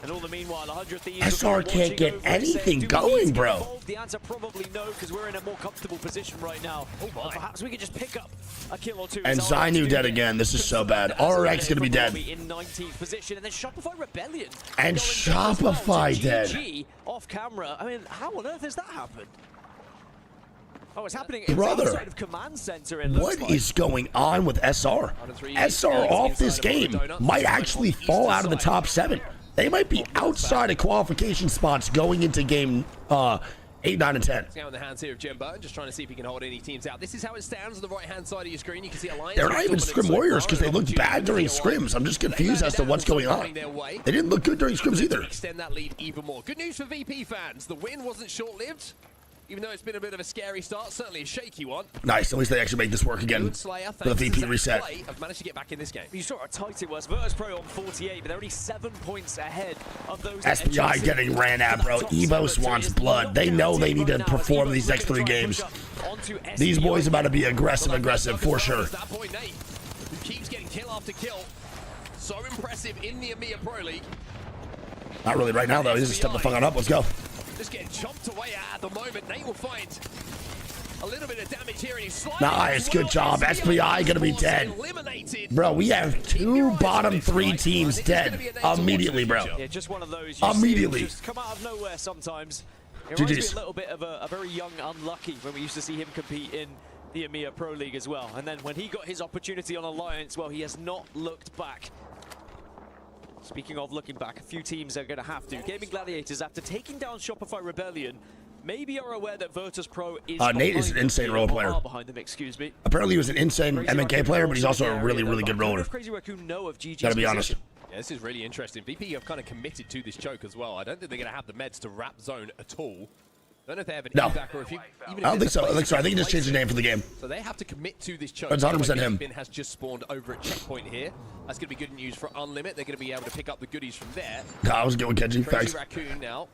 And all the meanwhile, 100 Thieves SR can't get anything going, bro. The answer probably no, because we're in a more comfortable position right now. Perhaps we could just pick up a kill or two. And Zainu dead again. This is so bad. RX gonna be dead. In 19th position, and then ShopifyRebellion. And Shopify dead. GG off camera. I mean, how on earth has that happened? Oh, it's happening Brother, inside of command center. what is going on with SR? SR off this game might actually fall out of the top 7. They might be outside of qualification spots going into game 8, 9, and 10. Down the hands here of Jim Burton, just trying to see if he can hold any teams out. This is how it stands on the right-hand side of your screen. You can see Alliance. They're not even scrim warriors because they looked bad during scrims. I'm just confused as to what's going on. They didn't look good during scrims either. Extend that lead even more. Good news for VP fans. The win wasn't short-lived. Even though it's been a bit of a scary start, certainly a shaky one. Nice, at least they actually make this work again for the VP reset. I've managed to get back in this game. You saw how tight it was. Virtus.pro on 48, but they're only 7 points ahead of those. SPI getting ran at, bro. Evos wants blood. They know they need to perform these next 3 games. These boys about to be aggressive for sure. That point, Nate, who keeps getting kill after kill. So impressive in the EMEA Pro League. Not really right now, though. He's just step the fuck on up. Let's go. Just getting chopped away at the moment. Nate will find a little bit of damage here, and he's Nice, good job. SPI gonna be dead. Bro, we have 2 bottom 3 teams dead immediately, bro. Yeah, just one of those. Immediately. Just come out of nowhere sometimes. It reminds GG's. me a little bit of a very young Unlucky when we used to see him compete in the EMEA Pro League as well. And then when he got his opportunity on Alliance, well, he has not looked back. Speaking of looking back, a few teams are going to have to. Gaming Gladiators, after taking down ShopifyRebellion, maybe are aware that Virtus.pro is Nate is an insane role player. behind them, excuse me. Apparently he was an insane MNK player, but he's also a really, really good roller. Crazy Raccoon know of GG's Gotta be honest. Yeah, this is really interesting. VP have kind of committed to this choke as well. I don't think they're going to have the meds to wrap zone at all. I don't know if they have an evac or if you, even I don't think so. I think he just changed the name for the game. So they have to commit to this choke. That's 100% him. Gamin has just spawned over at checkpoint here. That's going to be good news for Unlimit. They're going to be able to pick up the goodies from there. I was going Kenji. Crazy Thanks. Raccoon now,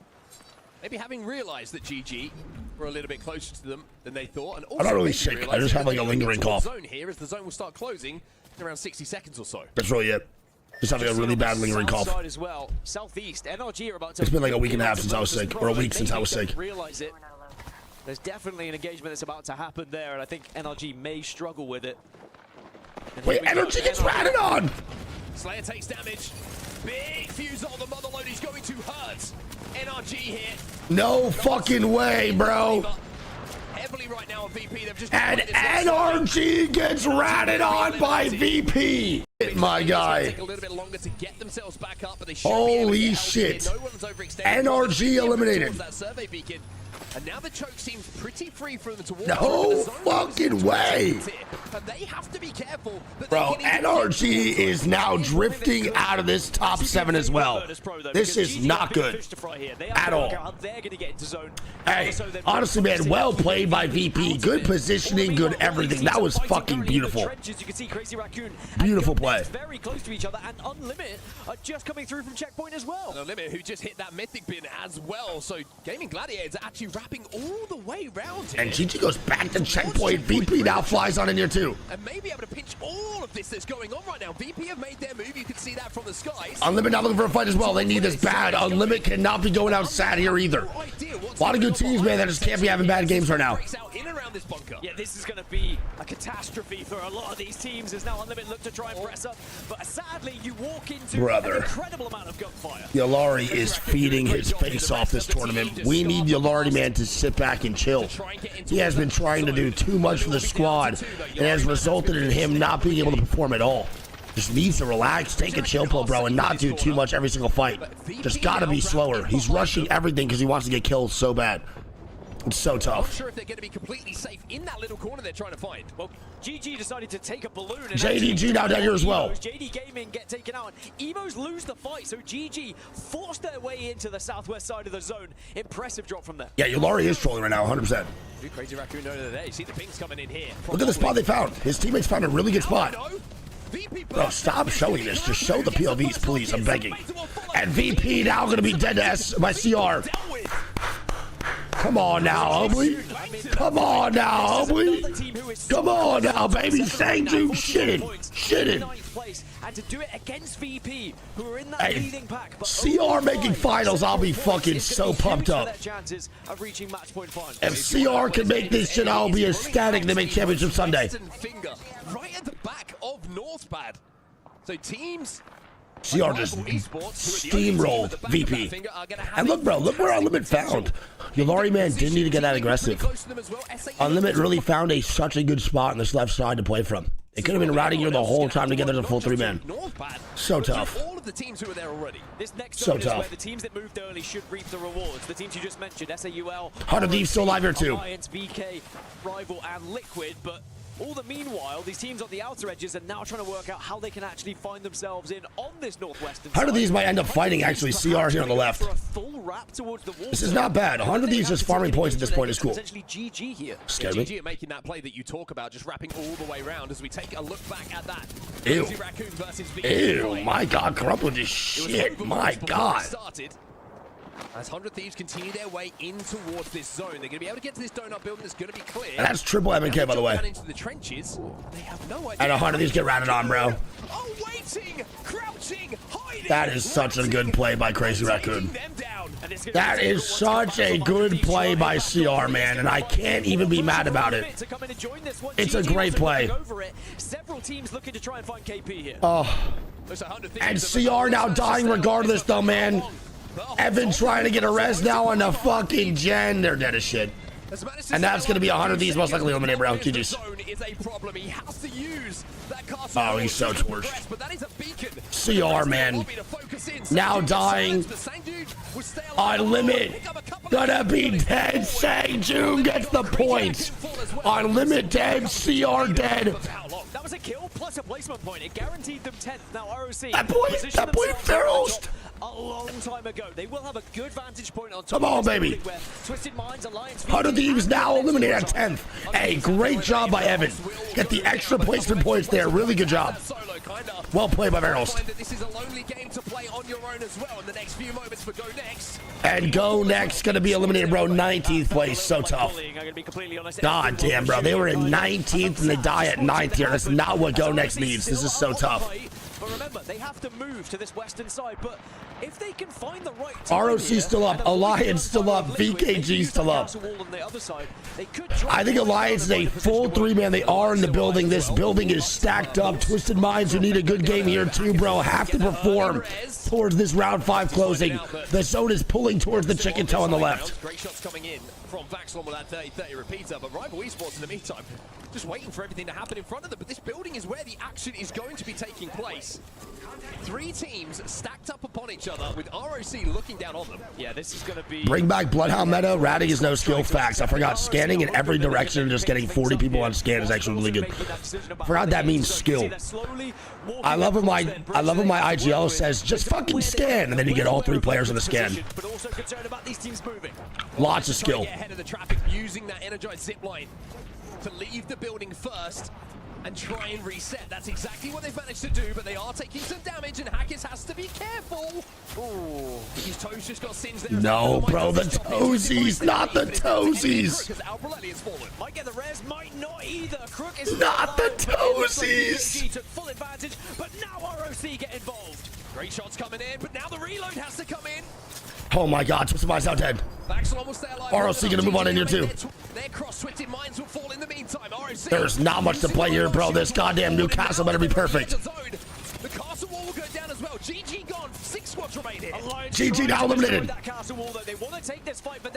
maybe having realized that GG were a little bit closer to them than they thought. And also I'm not really maybe sick. I realizing just have that like a they're lingering towards cough. Zone here as the zone will start closing in around 60 seconds or so. That's really it. Just having a really bad lingering cough. As well. Southeast, NRG are about to It's been like a week and a half since I was sick, or a week since I was sick. Realize it. There's definitely an engagement that's about to happen there, and I think NRG may struggle with it. Wait, NRG gets ratted on! Slayer takes damage. Big fuse on the mother load. He's going to hurt NRG here. No fucking way, bro. Heavily right now on VP. They've just And NRG gets ratted on by VP. My guy. Take a little bit longer to get themselves back up, but they should Holy shit. NRG eliminated. That survey beacon. And now the choke seems pretty free for them to walk. No fucking way. And they have to be careful. Bro, NRG is now drifting out of this top 7 as well. This is not good at all. Hey, honestly, man, well played by VP. Good positioning, good everything. That was fucking beautiful. Beautiful play. Very close to each other, and Unlimit are just coming through from checkpoint as well. And Unlimit, who just hit that mythic bin as well. So Gaming Gladiators are actually wrapping wrapping all the way around here. And GG goes back to checkpoint. VP now flies on in here too. And maybe able to pinch all of this that's going on right now. VP have made their move. You can see that from the skies. Unlimit not looking for a fight as well. They need this bad. Unlimit cannot be going out sad here either. A lot of good teams, man, that just can't be having bad games right now. Yeah, this is going to be a catastrophe for a lot of these teams as now Unlimited look to try and press up. But sadly, you walk into an incredible amount of gunfire. Yolari is feeding his face off this tournament. We need Yolari, man, to sit back and chill. He has been trying to do too much for the squad and has resulted in him not being able to perform at all. Just needs to relax, take a chill pill, bro, and not do too much every single fight. Just gotta be slower. He's rushing everything because he wants to get killed so bad. It's so tough. I'm sure if they're going to be completely safe in that little corner they're trying to find. Well, GG decided to take a balloon. And JDG now down here as well. JD Gamin get taken out. Emos lose the fight, so GG forced their way into the southwest side of the zone. Impressive drop from there. Yeah, Yolari is trolling right now, 100%. Crazy Raccoon know that they see the pings coming in here. Look at the spot they found. His teammates found a really good spot. Bro, stop showing this. Just show the POVs, please. I'm begging. And VP now going to be dead to S by CR. Come on now, Hubley. Come on now, Hubley. Come on now, baby. Sanju, shitting. And to do it against VP, who are in that Hey, leading pack. CR making finals, I'll be fucking so pumped up. Chances of reaching match point finals. If CR can make this shit, I'll be ecstatic to make Championship Sunday. Finger right at the back of Northpad. So teams CR just steamrolled VP. And look, bro, look where Unlimit found. Yolari, man, didn't need to get that aggressive. Unlimit really found such a good spot on this left side to play from. It could have been routing here the whole time together as a full 3-man. So tough. All of the teams who are there already. This next So zone is tough. where the teams that moved early should reap the rewards. The teams you just mentioned, SAUL, 100 Thieves still alive here too. Alliance, BK, Rival, and Liquid, but all the meanwhile, these teams on the outer edges are now trying to work out how they can actually find themselves in on this northwestern side. 100 Thieves might end up fighting actually CR here on the left. This is not bad. 100 Thieves just farming points at this point is cool. GG here. Scared GG me. are making that play that you talk about, just wrapping all the way around as we take a look back at that. Ew. Raccoon versus Ew, my God, Corrupt is shit. My God. As 100 Thieves continue their way in towards this zone, they're going to be able to get to this donut building that's going to be clear. And that's triple MK, by the way. Into the trenches. They have no idea. And 100 Thieves get ratted on, bro. Oh, waiting, crouching, hiding. That is such a good play by Crazy Raccoon. That is such a good play by CR, man, and I can't even be mad about it. It's a great play. Several teams looking to try and find KP here. Oh. And CR now dying regardless, though, man. Evan trying to get a rest now on the fucking gen. They're dead as shit. And that's going to be 100 Thieves most likely eliminated, bro. GG's. Oh, he's so torched. CR, man. Now dying. On limit. Gonna be dead. Sanju gets the points. On limit dead. CR dead. That was a kill plus a placement point. It guaranteed them 10th. Now ROC. That boy Ferrelled. A long time ago. They will have a good vantage point on top. Come on, baby. Twisted Minds Alliance. 100 Thieves now eliminated at 10th. Hey, great job by Evan. Get the extra placement points there. Really good job. Well played by Barrels. This is a lonely game to play on your own as well in the next few moments for GoNext. And GoNext gonna be eliminated, bro. 19th place. So tough. God damn, bro. They were in 19th and they die at 9th here. That's not what GoNext needs. This is so tough. But remember, they have to move to this western side. But if they can find the right ROC still up. Alliance still up. VKG still up. I think Alliance is a full 3-man. They are in the building. This building is stacked up. Twisted Minds, who need a good game here too, bro, have to perform towards this round 5 closing. The zone is pulling towards the chicken toe on the left. Great shots coming in from Vaxlon with that 30-30 repeater, but Rival Esports in the meantime just waiting for everything to happen in front of them. But this building is where the action is going to be taking place. 3 teams stacked up upon each other with ROC looking down on them. Yeah, this is going to be... Bring back Bloodhound meta. Ratting is no skill. Facts. I forgot. Scanning in every direction and just getting 40 people on scan is actually really good. I forgot that means skill. I love when my IGL says just fucking scan, and then you get all 3 players on the scan. But also concerned about these teams moving. Lots of skill. Ahead of the traffic, using that energized zip line to leave the building first. and try and reset. That's exactly what they've managed to do, but they are taking some damage, and Hackers has to be careful. Oh, his toes just got singed there. No, bro, the toesies, not the toesies. Might get the res, might not either. Crook is not the toesies. Took full advantage, but now ROC get involved. Great shots coming in, but now the reload has to come in. Oh my God, Twisted Minds out dead. ROC gonna move on in here too. Their cross-twisted minds will fall in the meantime. There's not much to play here, bro. This goddamn Newcastle better be perfect. The castle wall will go down as well. GG gone. 6 squads remaining. GG now eliminated.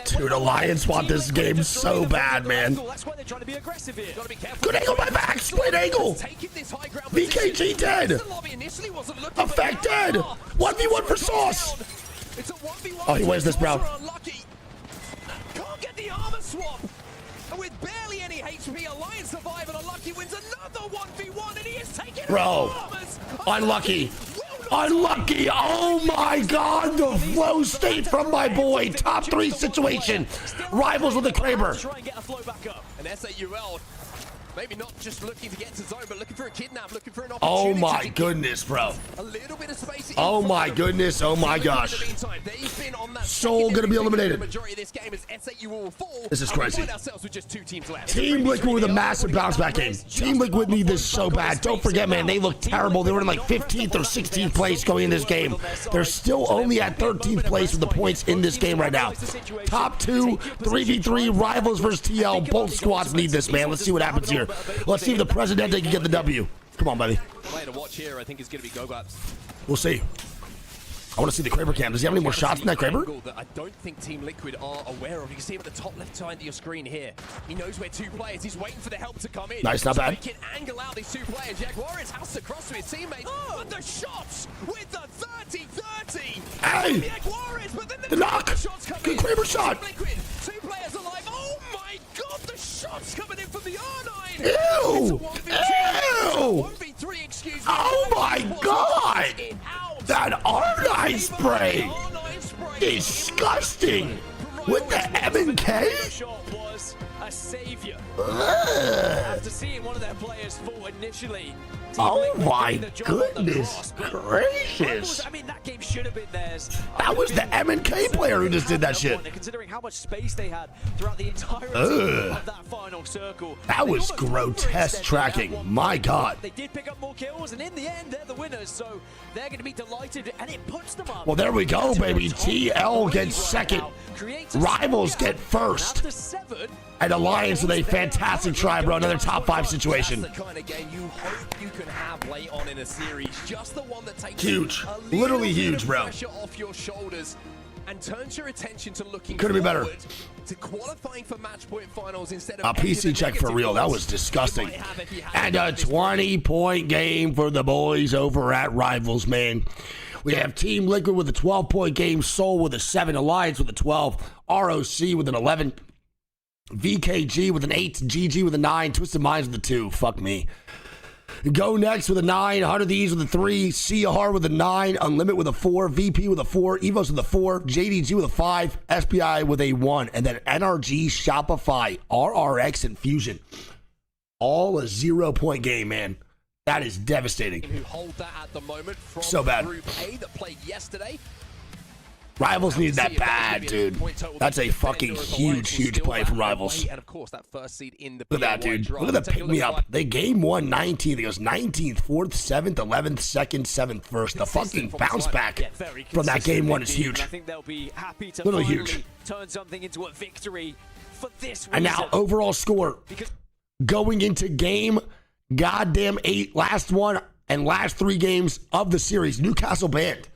Dude, Alliance want this game so bad, man. That's why they're trying to be aggressive here. Good angle by back. Split angle. VKG dead. Effect dead. 1v1 for Sauce. Oh, he wins this, bro. Can't get the armor swap. And with barely any HP, Alliance survive, and Unlucky wins another 1v1, and he is taking bro. Unlucky. Unlucky. Oh my God. The flow state from my boy. Top 3 situation. Rivals with the Kraber. And SAUL, maybe not just looking to get to zone, but looking for a kidnap, looking for an Oh opportunity. my goodness, bro. A little bit of space. Oh my goodness. Oh my gosh. Soul gonna be eliminated. This is crazy. Team Liquid with a massive bounce back game. Team Liquid need this so bad. Don't forget, man, they look terrible. They were in like 15th or 16th place going in this game. They're still only at 13th place with the points in this game right now. Top 2, 3v3, Rivals versus TL. Both squads need this, man. Let's see what happens here. Let's see if the Presidente can get the W. Come on, buddy. Play to watch here, I think, is going to be GoGlaps. We'll see. I want to see the Kraber cam. Does he have any more shots than that Kraber? That I don't think Team Liquid are aware of. You can see him at the top left side of your screen here. He knows where 2 players. He's waiting for the help to come in. Nice, not bad. He can angle out these 2 players. Jaguares has to cross to his teammates. Oh, but the shots with the 30-30. Hey! Jaguares, but then the knock! Good Kraber shot! Liquid, 2 players alive. Oh my God, the shots coming in from the R9. Ew! Ew! 1v3, excuse me. Oh my God! That R9 spray! Disgusting! With the M&K? A savior. After seeing one of their players fall initially. Oh my goodness gracious! I mean, that game should have been theirs. That was the M&K player who just did that shit. Considering how much space they had throughout the entirety of that final circle. That was grotesque tracking. My God. They did pick up more kills, and in the end, they're the winners. So they're going to be delighted, and it puts them up. Well, there we go, baby. TL gets second. Rivals get first. And Alliance with a fantastic try, bro. Another top 5 situation. That's the kind of game you hope you can have late on in a series. Just the one that takes huge. a little Literally bit huge, of bro. pressure off your shoulders and turns your attention to looking Couldn't be better. forward to qualifying for match point finals instead of A PC check for real. That was disgusting. And a 20-point game for the boys over at Rivals, man. We have Team Liquid with a 12-point game, Soul with a 7, Alliance with a 12, ROC with an 11, VKG with an 8, GG with a 9, Twisted Minds with a 2. Fuck me. GoNext with a 9, 100 Thieves with a 3, CR with a 9, Unlimit with a 4, VP with a 4, Evos with a 4, JDG with a 5, SPI with a 1, and then NRG, Shopify, RRX, and Fusion. All a 0-point game, man. That is devastating. Who hold that at the moment from So bad. Group A that played yesterday. Rivals need that bad, dude. That's a fucking huge play from Rivals. And of course, that first seed in the Look at that, dude. Look at the pick me up. They game 1 19th. It goes 19th, 4th, 7th, 11th, 2nd, 7th, 1st. The fucking bounce back from that game 1 is huge. I think they'll be happy to Literally finally huge. turn something into a victory for this reason. And now overall score going into game goddamn 8, last one and last 3 games of the series. Newcastle banned.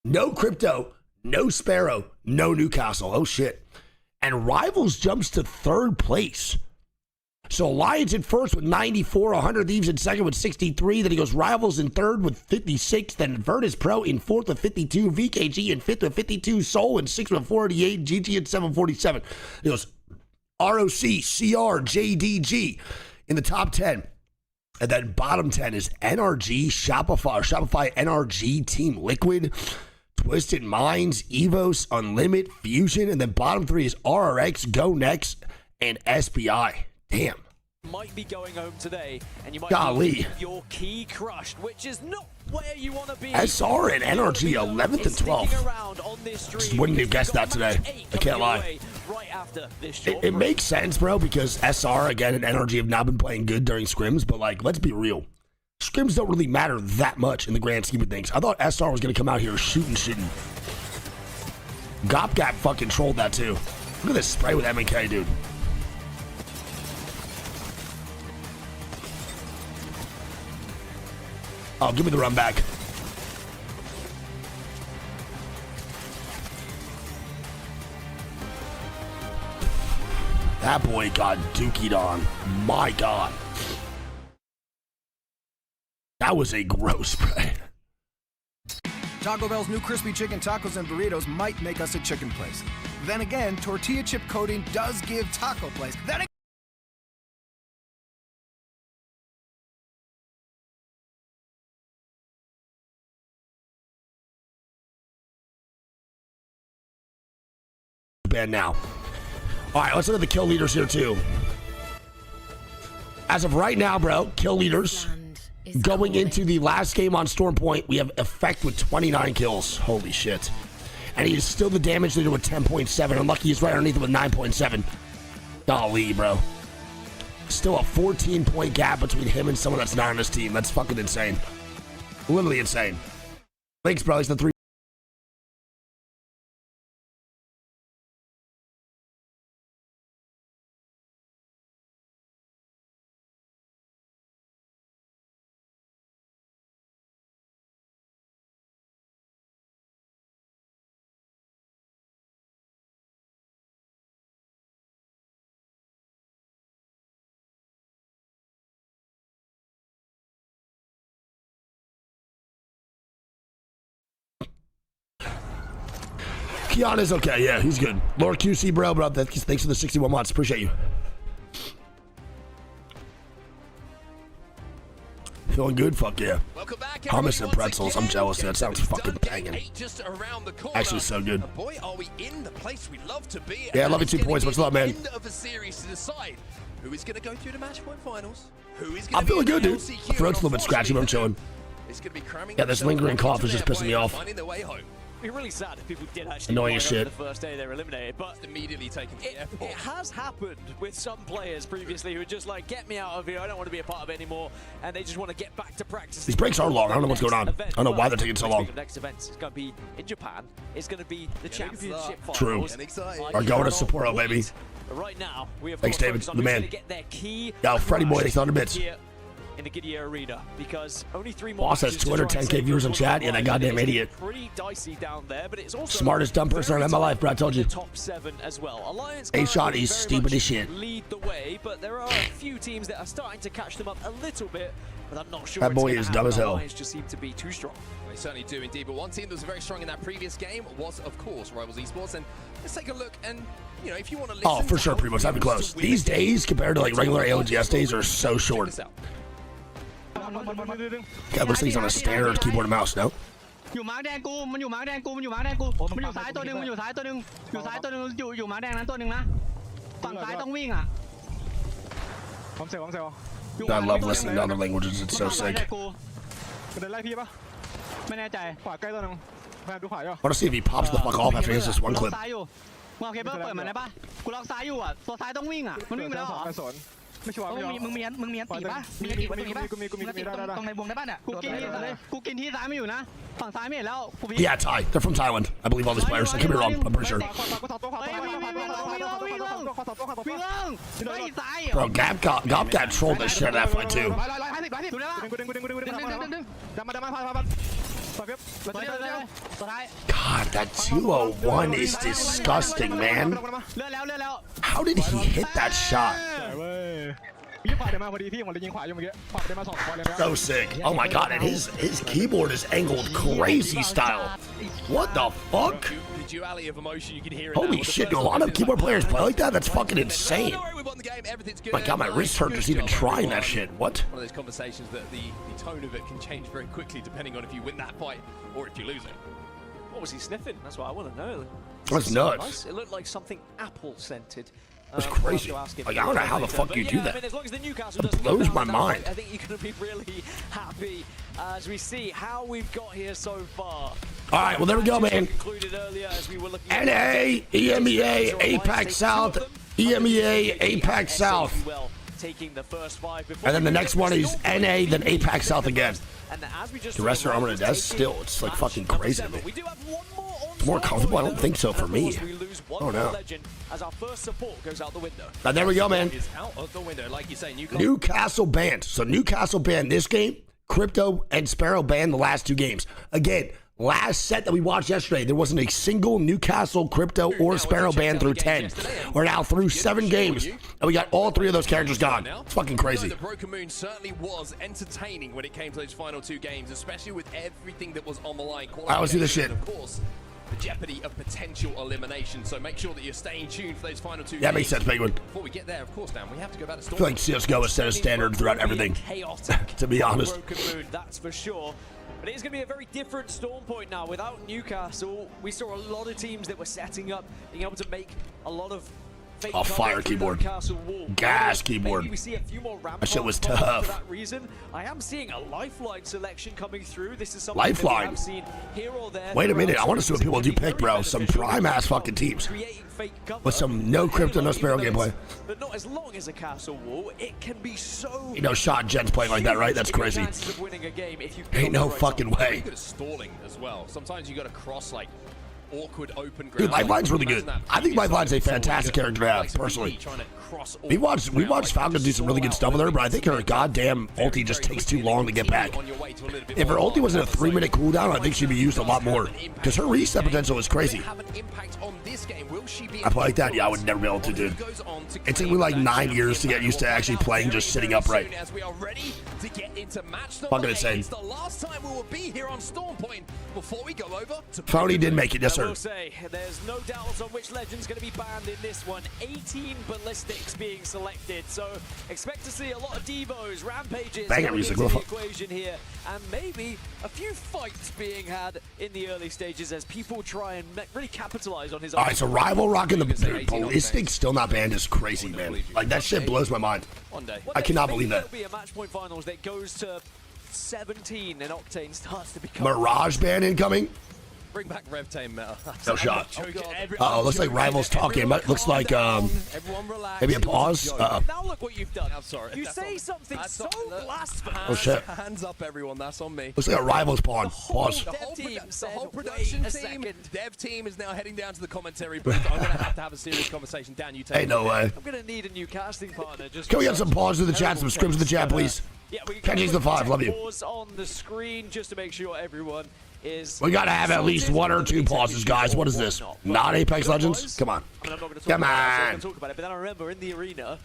No Crypto, no Sparrow, no Newcastle. Oh shit. And Rivals jumps to 3rd place. So Alliance in first with 94, 100 Thieves in second with 63. Then he goes Rivals in 3rd with 56. Then Virtus.pro in 4th with 52. VKG in 5th with 52. Soul in 6th with 48. GG at 747. He goes ROC, CR, JDG in the top 10. And then bottom 10 is NRG, Shopify NRG, Team Liquid, Twisted Minds, Evos, Unlimit, Fusion. And then bottom 3 is RRX, GoNext, and SPI. Damn. might be going home today, and you might Golly. be your key crushed, which is not where you want to be. SR and NRG 11th and 12th. Just wouldn't have guessed that today. I can't lie. It makes sense, bro, because SR again and NRG have not been playing good during scrims, but like, let's be real. Scrims don't really matter that much in the grand scheme of things. I thought SR was going to come out here shooting. Gopgap fucking trolled that too. Look at this spray with M&K, dude. Oh, give me the run back. That boy got dookied on. My God. That was a gross spray. Taco Bell's new crispy chicken tacos and burritos might make us a chicken place. Then again, tortilla chip coating does give taco place. Band now. All right, let's look at the kill leaders here too. As of right now, bro, kill leaders going into the last game on Storm Point, we have Effect with 29 kills. Holy shit. And he is still the damage leader with 10.7. Unlucky he's right underneath him with 9.7. Golly, bro. Still a 14-point gap between him and someone that's not on his team. That's fucking insane. Literally insane. Thanks, bro. He's the 3. Kiana's okay, yeah, he's good. Lord QC, bro, thanks for the 61 months. Appreciate you. Feeling good? Fuck yeah. Hummus and pretzels. I'm jealous. That sounds fucking banging. Actually, so good. Boy, are we in the place we love to be. Yeah, I love you. 2 points. Much love, man. End of a series to decide who is going to go through the match point finals. Who is I'm feeling good, dude. My throat's a little bit scratchy, but I'm chilling. Yeah, this lingering cough is just pissing me off. It'd be really sad if people did actually annoying as shit. The first day they're eliminated, but immediately taken to the airport. It has happened with some players previously who are just like, get me out of here, I don't want to be a part of it anymore, and they just want to get back to practice. These breaks are long. I don't know what's going on. I don't know why they're taking so long. The next event is going to be in Japan. It's going to be the championship True. finals. Are going to Sapporo, baby. Right now, we have thanks, David, the man. Get their key Yo, Freddy boy, thanks 100 bits. In the Gideon Arena, because only 3 more. Boss has 210k viewers in chat. Yeah, that goddamn idiot. Pretty dicey down there, but it's also smartest dumb person in my life, bro. I told you. Top 7 as well. Alliance A-Shot, he's stupid as shit. Lead the way, but there are a few teams that are starting to catch them up a little bit. But I'm not sure. That boy is dumb as hell. Alliance just seem to be too strong. They certainly do indeed. But one team that was very strong in that previous game was, of course, Rivals Esports. And let's take a look. And you know, if you want to listen, oh, for sure, pretty much. That'd be close. These days compared to like regular ALGS days are so short. God, looks like he's on a standard keyboard and mouse, no? อยู่มาร์คแดงกูมันอยู่มาร์คแดงกูมันอยู่มาร์คแดงกูมันอยู่ซ้ายตัวหนึ่งมันอยู่ซ้ายตัวหนึ่งอยู่ซ้ายตัวหนึ่งอยู่มาร์คแดงนั้นตัวหนึ่งนะฝั่งซ้ายต้องวิ่งอ่ะ I love listening to other languages. It's so sick. ไม่แน่ใจขวาใกล้ตัวหนึ่ง I want to see if he pops the fuck off after he has this one clip. ซ้ายอยู่มึงเอาเคเบิลเปิดมันได้ปะกูล็อกซ้ายอยู่อ่ะตัวซ้ายต้องวิ่งอ่ะมันวิ่งไปแล้วเหรอ ไม่ชัวร์มึงมีอันตีป่ะมีอันตีป่ะมีตรงในวงได้ป่ะเนี่ยกูกินที่ซ้ายไม่อยู่นะฝั่งซ้ายไม่เห็นแล้ว Yeah, Thai. They're from Thailand. I believe all these players. I could be wrong. I'm pretty sure. Bro, Gop got trolled the shit out of that fight too. God, that 201 is disgusting, man. How did he hit that shot? So sick. Oh my God, and his keyboard is angled crazy style. What the fuck? Holy shit, do a lot of keyboard players play like that? That's fucking insane. My God, my wrist hurt just even trying that shit. What? One of those conversations that the tone of it can change very quickly depending on if you win that fight or if you lose it. What was he sniffing? That's what I want to know. That's nuts. Nice. It looked like something apple scented. That's crazy. Like, I don't know how the fuck you do that. I mean, as long as the Newcastle It blows my mind. I think you're going to be really happy as we see how we've got here so far. All right, well, there we go, man. NA, EMEA, APAC South, EMEA, APAC South. And then the next one is NA, then APAC South again. The rest are Armored Death still. It's like fucking crazy to me. It's more comfortable? I don't think so for me. Oh, no. But there we go, man. Newcastle banned. So Newcastle banned this game. Crypto and Sparrow banned the last 2 games. Again, last set that we watched yesterday, there wasn't a single Newcastle, Crypto, or Sparrow ban through 10. We're now through 7 games, and we got all 3 of those characters gone. It's fucking crazy. The Broken Moon certainly was entertaining when it came to those final 2 games, especially with everything that was on the line. I always do this shit. Of course, the jeopardy of potential elimination. So make sure that you're staying tuned for those final 2 games. Yeah, makes sense, Penguin. Before we get there, of course, Dan, we have to go back to I Storm. feel like CSGO has set a standard throughout everything, to be honest. Broken Moon, that's for sure. But it is going to be a very different Storm Point now. Without Newcastle, we saw a lot of teams that were setting up, being able to make a lot of fake Fire keyboard. Gas keyboard. We see a few more That shit was for tough. that reason. I am seeing a Lifeline selection coming through. This is something Lifeline? that we have seen here or there. Wait a minute. I want to see what people do pick, bro. Some prime-ass fucking teams. With some no Crypto, no Sparrow gameplay. But not as long as a castle wall. It can be so... You know, Shot Jet's playing like that, right? That's crazy. Ain't no fucking way. Good at stalling as well. Sometimes you got to cross like awkward open ground. Dude, Lifeline's really good. I think Lifeline's a fantastic character to have, personally. We watched Falcon do some really good stuff with her, but I think her goddamn ulti just takes too long to get back. If her ulti wasn't a 3-minute cooldown, I think she'd be used a lot more. Because her reset potential is crazy. I play like that? Yeah, I would never be able to, dude. It took me like 9 years to get used to actually playing just sitting upright. Fucking insane. The last time we will be here on Storm Point before we go over to Phony did make it, yes, sir. I will say, there's no doubt on which legend's going to be banned in this one. 18 ballistics being selected, so expect to see a lot of Devos, Rampages Bang it, coming music. into the equation here, and maybe a few fights being had in the early stages as people try and really capitalize on his... All right, so Rival rocking the ballistic still not banned is crazy, man. Like, that shit blows my mind. I cannot believe that. There'll be a match point finals that goes to 17 and Octane starts to become... Mirage ban incoming? Bring back RevTame Meta. No shot. Uh-oh, looks like Rival's talking. Looks like maybe a pause. Now look what you've done. I'm sorry. You say something so blasphemous. Oh shit. Hands up, everyone. That's on me. Looks like a Rival's pawn. Pause. The whole production team, dev team is now heading down to the commentary booth. I'm going to have a serious conversation. Dan, you take Hey, no way. I'm going to need a new casting partner. Just Can we get some pause in the chat, some scrims in the chat, please? Yeah, we Kenji's the 5. Love you. Pause on the screen just to make sure everyone is... We gotta have at least 1 or 2 pauses, guys. What is this? Not Apex Legends? Come on. I'm not going to Come on. talk about it, but then I remember in the arena,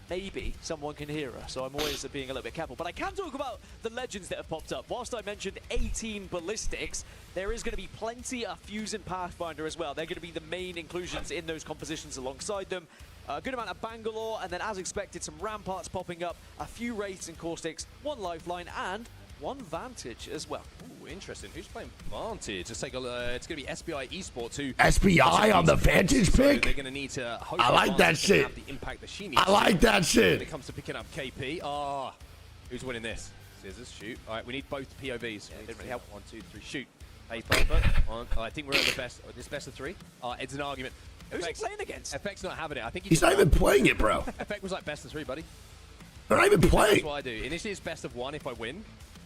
maybe someone can hear us, so I'm always being a little bit careful. But I can talk about the legends that have popped up. Whilst I mentioned 18 ballistics, there is going to be plenty of Fuse and Pathfinder as well. They're going to be the main inclusions in those compositions alongside them. A good amount of Bangalore, and then as expected, some Ramparts popping up, a few Wraiths and Caustics, 1 Lifeline, and 1 Vantage as well. Ooh, interesting. Who's playing Vantage? Let's take a it's going to be SBI Esports who... SBI on the Vantage pick? They're going to need to... I like that shit. Have the impact that she needs. I like that shit. When it comes to picking up KP. Ah, who's winning this? Scissors, shoot. All right, we need both POVs. Yeah, didn't really help. 1, 2, 3, shoot. Hey, I think we're at the best. This best of 3. It's an argument. Who's he playing against? FX not having it. I think he's not even playing it, bro. FX was like best of 3, buddy. They're not even playing. That's what I do. Initially, it's best of 1 if I win.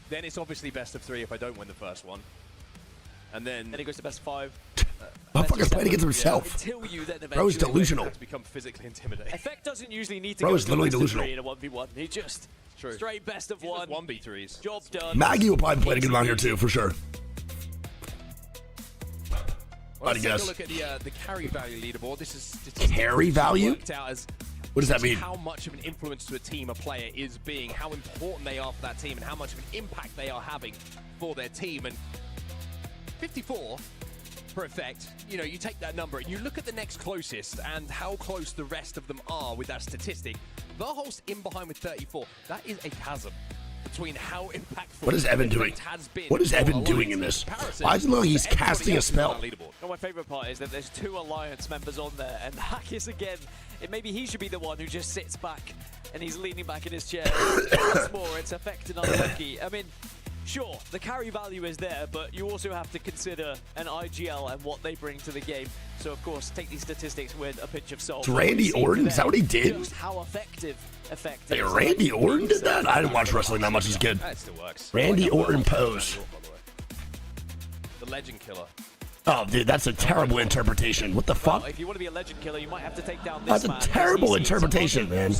Then it's obviously best of 3 if I don't win the first one. And then it goes to best of 5. Motherfucker's playing against himself. Until you then Bro is delusional. Become physically intimidating. Effect doesn't usually need to Bro go is literally to best of 3 delusional. in a 1v1. He just straight best of 1. 1v3s. Job done. Maggie will probably play a good amount here too, for sure. Let's take guess. a look at the carry value leaderboard. This is Carry value? worked out as What does that mean? How much of an influence to a team a player is being, how important they are for that team, and how much of an impact they are having for their team. And 54 for Effect, you know, you take that number and you look at the next closest and how close the rest of them are with that statistic. Verholst in behind with 34. That is a chasm. between how impactful. What is Evan doing? What is Evan doing in this? Why does it look like he's casting a spell? My favorite part is that there's 2 Alliance members on there, and Hackis again. Maybe he should be the one who just sits back and he's leaning back in his chair. Once more, it's affecting Unlucky. I mean, sure, the carry value is there, but you also have to consider an IGL and what they bring to the game. So, of course, take these statistics with a pinch of salt. It's Randy Orton? Is that what he did? Just how effective. Hey, Randy Orton did that? I didn't watch wrestling that much as a kid. That still works. Randy Orton pose. The legend killer. Oh, dude, that's a terrible interpretation. What the fuck? Well, if you want to be a legend killer, you might have to take down this That's a terrible interpretation, man.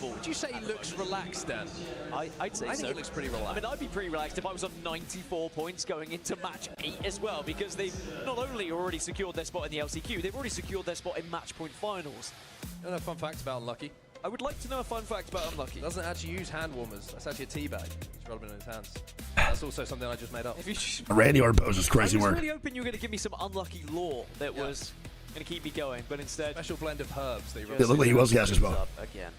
Would you say he looks relaxed, Dan? I'd say so. I think he looks pretty relaxed. I mean, I'd be pretty relaxed if I was on 94 points going into match 8 as well, because they've not only already secured their spot in the LCQ, they've already secured their spot in match point finals. I don't know fun facts about Unlucky. I would like to know a fun fact about Unlucky. He doesn't actually use hand warmers. That's actually a tea bag. He's rubbing it in his hands. That's also something I just made up. Randy Orton pose is crazy work. I was work. really hoping you were going to give me some Unlucky lore that was going to keep me going, but instead... Special blend of herbs. That It looked like he was gas as well. Again.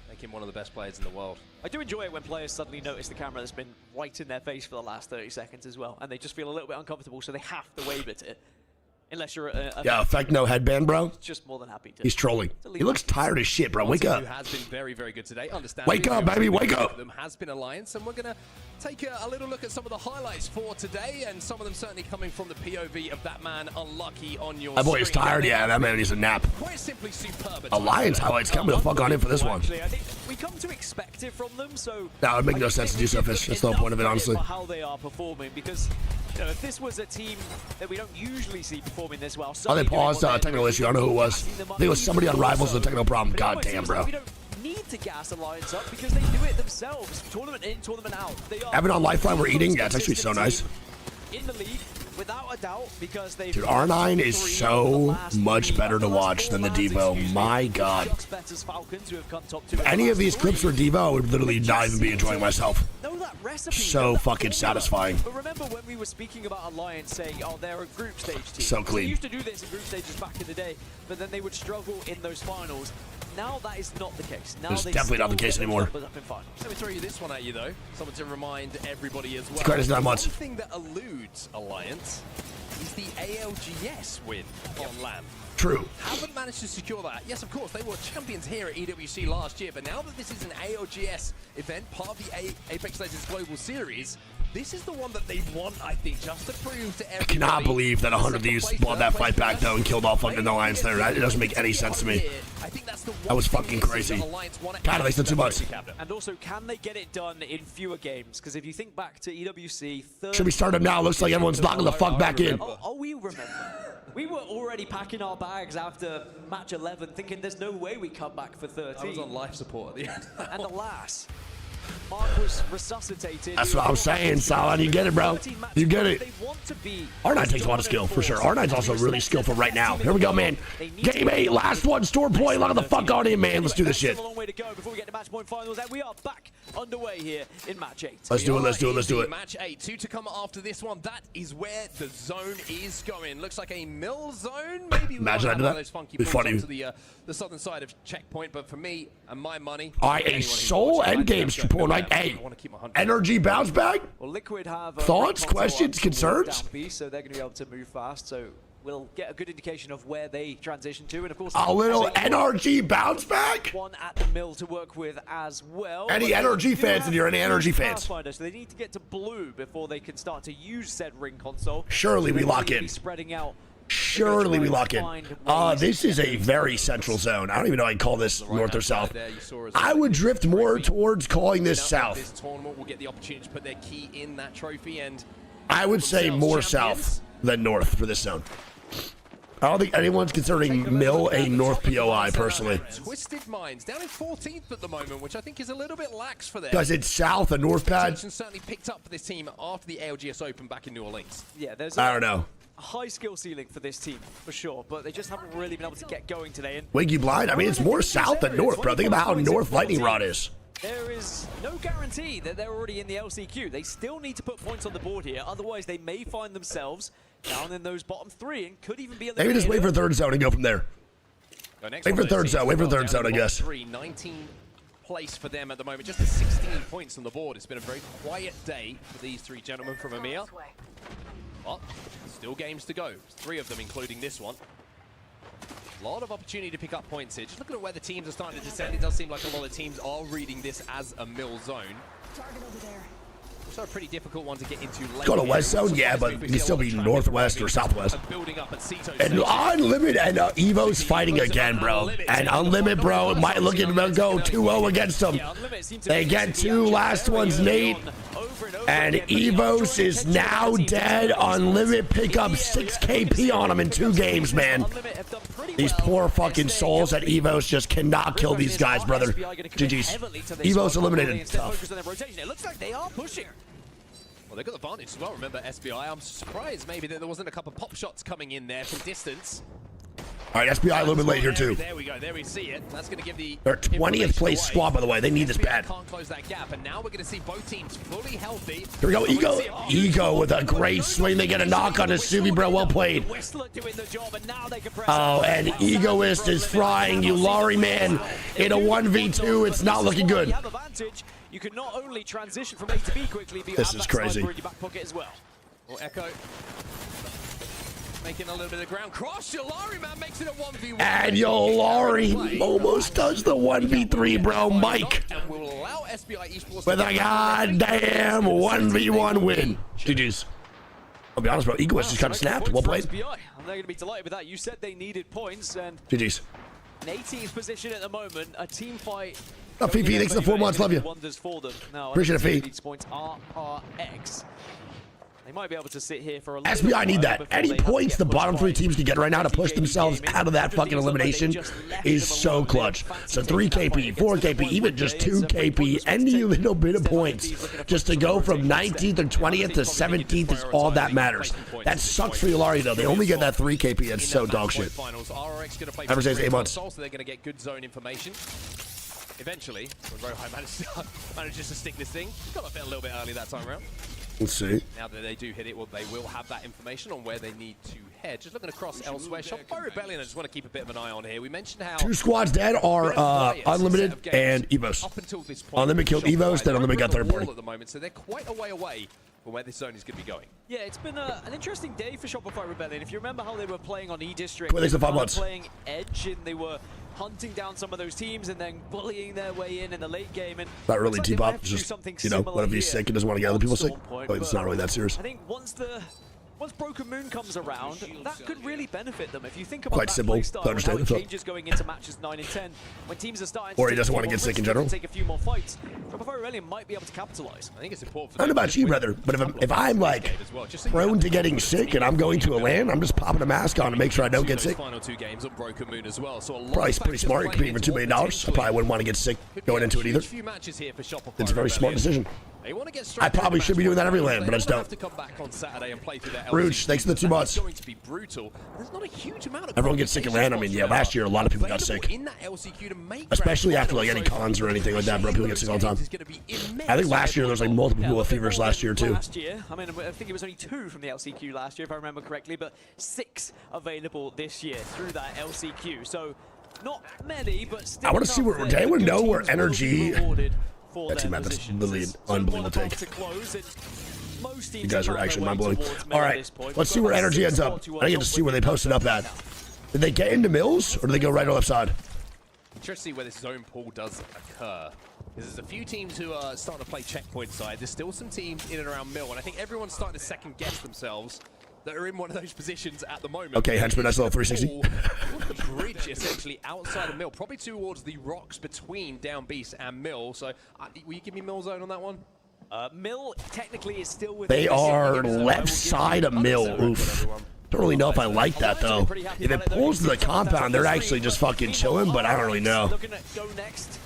Make him one of the best players in the world. I do enjoy it when players suddenly notice the camera that's been right in their face for the last 30 seconds as well, and they just feel a little bit uncomfortable, so they have to wave at it. Unless you're Yeah, effect no headband, bro. Just more than happy to. He's trolling. He looks tired as shit, bro. Wake up. Who has been very, very good today. Wake up, baby. Wake up. Them has been Alliance, and we're going to take a little look at some of the highlights for today, and some of them certainly coming from the POV of that man Unlucky on your That boy is screen. tired. Yeah, that man needs a nap. Quite simply superb. Alliance highlights coming the fuck on in for this one. Actually, I think we come to expect it from them, so... That would make no sense to do so, Fish. That's the whole point of it, honestly. For how they are performing, because you know, if this was a team that we don't usually see performing this well... Oh, they paused technical issue. I don't know who it was. I think it was somebody on Rivals with a technical problem. God damn, bro. We don't need to gas Alliance up because they do it themselves. Tournament in, tournament out. They are Evan on Lifeline, we're eating. Yeah, it's actually so nice. in the league, without a doubt, because they've... Dude, R9 is so much better to watch than the Devo. My God. If any of these clips were Devo, I would literally not even be enjoying myself. So fucking satisfying. But remember when we were speaking about Alliance saying, oh, they're a group stage team. So clean. They used to do this in group stages back in the day, but then they would struggle in those finals. Now that is not the case. Now It's definitely not the case anymore. Let me throw you this one at you, though. Something to remind everybody as well. Credit's not much. One thing that eludes Alliance is the ALGS win on LAN. True. Haven't managed to secure that. Yes, of course, they were champions here at EWC last year, but now that this is an ALGS event, part of the Apex Legends Global Series, this is the one that they want, I think, just to prove to everybody. I cannot believe that 100 of these won that fight back, though, and killed all fucking Alliance there. It doesn't make any sense to me. That was fucking crazy. God, they said too much. And also, can they get it done in fewer games? Because if you think back to EWC, Should we start them now? Looks like everyone's locking the fuck back in. Oh, we remember. We were already packing our bags after match 11, thinking there's no way we come back for 13. I was on life support at the end. And alas, Mark was resuscitated. That's what I'm saying, Salon. You get it, bro. You get it. R9 takes a lot of skill, for sure. R9's also really skillful right now. Here we go, man. Game 8, last one, store point. Lock the fuck on in, man. Let's do this shit. A long way to go before we get to match point finals, and we are back underway here in match 8. Let's do it, let's do it, let's do it. Match 8, 2 to come after this one. That is where the zone is going. Looks like a mill zone. Maybe imagine I did that. It'd be funny. To the southern side of Checkpoint, but for me and my money. All right, a soul endgame support. Like, hey, energy bounce back? Well, Liquid have thoughts, questions, concerns? So they're going to be able to move fast. So we'll get a good indication of where they transition to, and of course a little NRG bounce back. One at the mill to work with as well. Any NRG fans, if you're any NRG fans, so they need to get to blue before they can start to use said ring console. Surely we lock in. Spreading out. Surely we lock in. This is a very central zone. I don't even know how I call this north or south. I would drift more towards calling this south. This tournament will get the opportunity to put their key in that trophy, and I would say more south than north for this zone. I don't think anyone's considering Mill a North POI, personally. Twisted Minds down in 14th at the moment, which I think is a little bit lax for them. Because it's south, a north pad. Attention certainly picked up for this team after the ALGS Open back in New Orleans. Yeah, there's I don't know. A high skill ceiling for this team, for sure, but they just haven't really been able to get going today. And Wiggy Blind? I mean, it's more south than north, bro. Think about how north Lightning Rod is. There is no guarantee that they're already in the LCQ. They still need to put points on the board here, otherwise they may find themselves down in those bottom 3 and could even be maybe just wait for third zone and go from there. Wait for third zone, I guess. 19 place for them at the moment. Just 16 points on the board. It's been a very quiet day for these three gentlemen from EMEA. But still games to go. 3 of them, including this one. A lot of opportunity to pick up points here. Just looking at where the teams are starting to descend, it does seem like a lot of teams are reading this as a mill zone. Target over there. Also a pretty difficult one to get into late. Got a west zone, yeah, but you can still be northwest or southwest. And Unlimited and Evo's fighting again, bro. And Unlimited, bro, might look at them go 2-0 against them. They get 2 last ones, Nate. And Evos is now dead. Unlimited pick up 6 KP on him in 2 games, man. These poor fucking souls at Evos just cannot kill these guys, brother. GG's. Evos eliminated. Tough. It looks like they are pushing. Well, they got the advantage as well. Remember, SBI. I'm surprised maybe that there wasn't a couple of pop shots coming in there from distance. All right, SBI a little bit late here too. There we go. There we see it. That's going to give the Their 20th place squad, by the way. They need this bad. Can't close that gap, and now we're going to see both teams fully healthy. Here we go, Ego. Ego with a great swing. They get a knock on his Subi, bro. Well played. Oh, and Egoist is frying you, Laurie, man. In a 1v2, it's not looking good. You can not only transition from A to B quickly, but you this have is that crazy. sniper in your back pocket as well. Well, Echo making a little bit of ground. Cross, Yolari, man, makes it a 1v1. And Yolari almost does the 1v3, bro. Mike and will allow SBI Esports with a goddamn 1v1 win. GG's. I'll be honest, bro. Egoist just kind of snapped. Well played. SBI. And they're going to be delighted with that. You said they needed points, and GG's. an 18th position at the moment. A team fight. Oh, Fifi, thanks for the 4 months. Love you. Wonders for them. Now, appreciate it, Fifi. These points RRX. They might be able to sit here for a SBI need that. Any points the bottom 3 teams can get right now to push themselves out of that fucking elimination is so clutch. So 3 KP, 4 KP, even just 2 KP, any little bit of points just to go from 19th or 20th to 17th is all that matters. That sucks for Yolari though. They only get that 3 KP. That's so dog shit. Ever says 8 months. So they're going to get good zone information. Eventually, when Rohi manages to stick this thing, got a little bit early that time around. Let's see. Now that they do hit it, well, they will have that information on where they need to head. Just looking across elsewhere, ShopifyRebellion, I just want to keep a bit of an eye on here. We mentioned how 2 squads dead are Unlimited and Evos. Up until this point, Unlimited killed Evos, then Unlimited got third party. At the moment, so they're quite a way away from where this zone is going to be going. Yeah, it's been an interesting day for ShopifyRebellion. If you remember how they were playing on E-District, Thanks for 5 months. playing Edge, and they were hunting down some of those teams and then bullying their way in the late game. And not really T-pop, just, you know, what if he's sick and doesn't want to get other people sick? Like, it's not really that serious. I think once Broken Moon comes around, that could really benefit them. If you think about Quite that simple play to style and understand. how it changes going into matches 9 and 10, when teams are starting Or to he doesn't want to get sick in general. take a few more fights, ShopifyRebellion might be able to capitalize. I think it's important for I don't know about you, brother, but if I'm like prone to getting sick and I'm going to a LAN, I'm just popping a mask on to make sure I don't get sick. Final 2 games on Broken Moon as well. So Probably pretty smart. It could be even $2 million. I probably wouldn't want to get sick going into it either. It's a very smart decision. I probably should be doing that every LAN, but I just don't. Rouge, thanks for the 2 months. Everyone gets sick in LAN. I mean, yeah, last year a lot of people got sick. Especially after like any cons or anything like that, bro. People get sick all the time. I think last year there was like multiple people with fevers last year too. Last year, I mean, I think it was only 2 from the LCQ last year, if I remember correctly, but 6 available this year through that LCQ. So not many, but still. I want to see where. Does anyone know where energy? That team that's literally an unbelievable take. You guys are actually mind-blowing. All right, let's see where energy ends up. I didn't get to see where they posted up at. Did they get into Mills, or did they go right or left side? Interesting to see where this zone pull does occur. Because there's a few teams who are starting to play checkpoint side. There's still some teams in and around Mill, and I think everyone's starting to second-guess themselves that are in one of those positions at the moment. Okay, henchman, nice little 360. Bridge essentially outside of Mill, probably towards the rocks between Down Beast and Mill. So, will you give me Mill zone on that one? Mill technically is still with. They are left side of Mill. Oof. Don't really know if I like that though. If it pulls to the compound, they're actually just fucking chilling, but I don't really know. Looking at GoNext.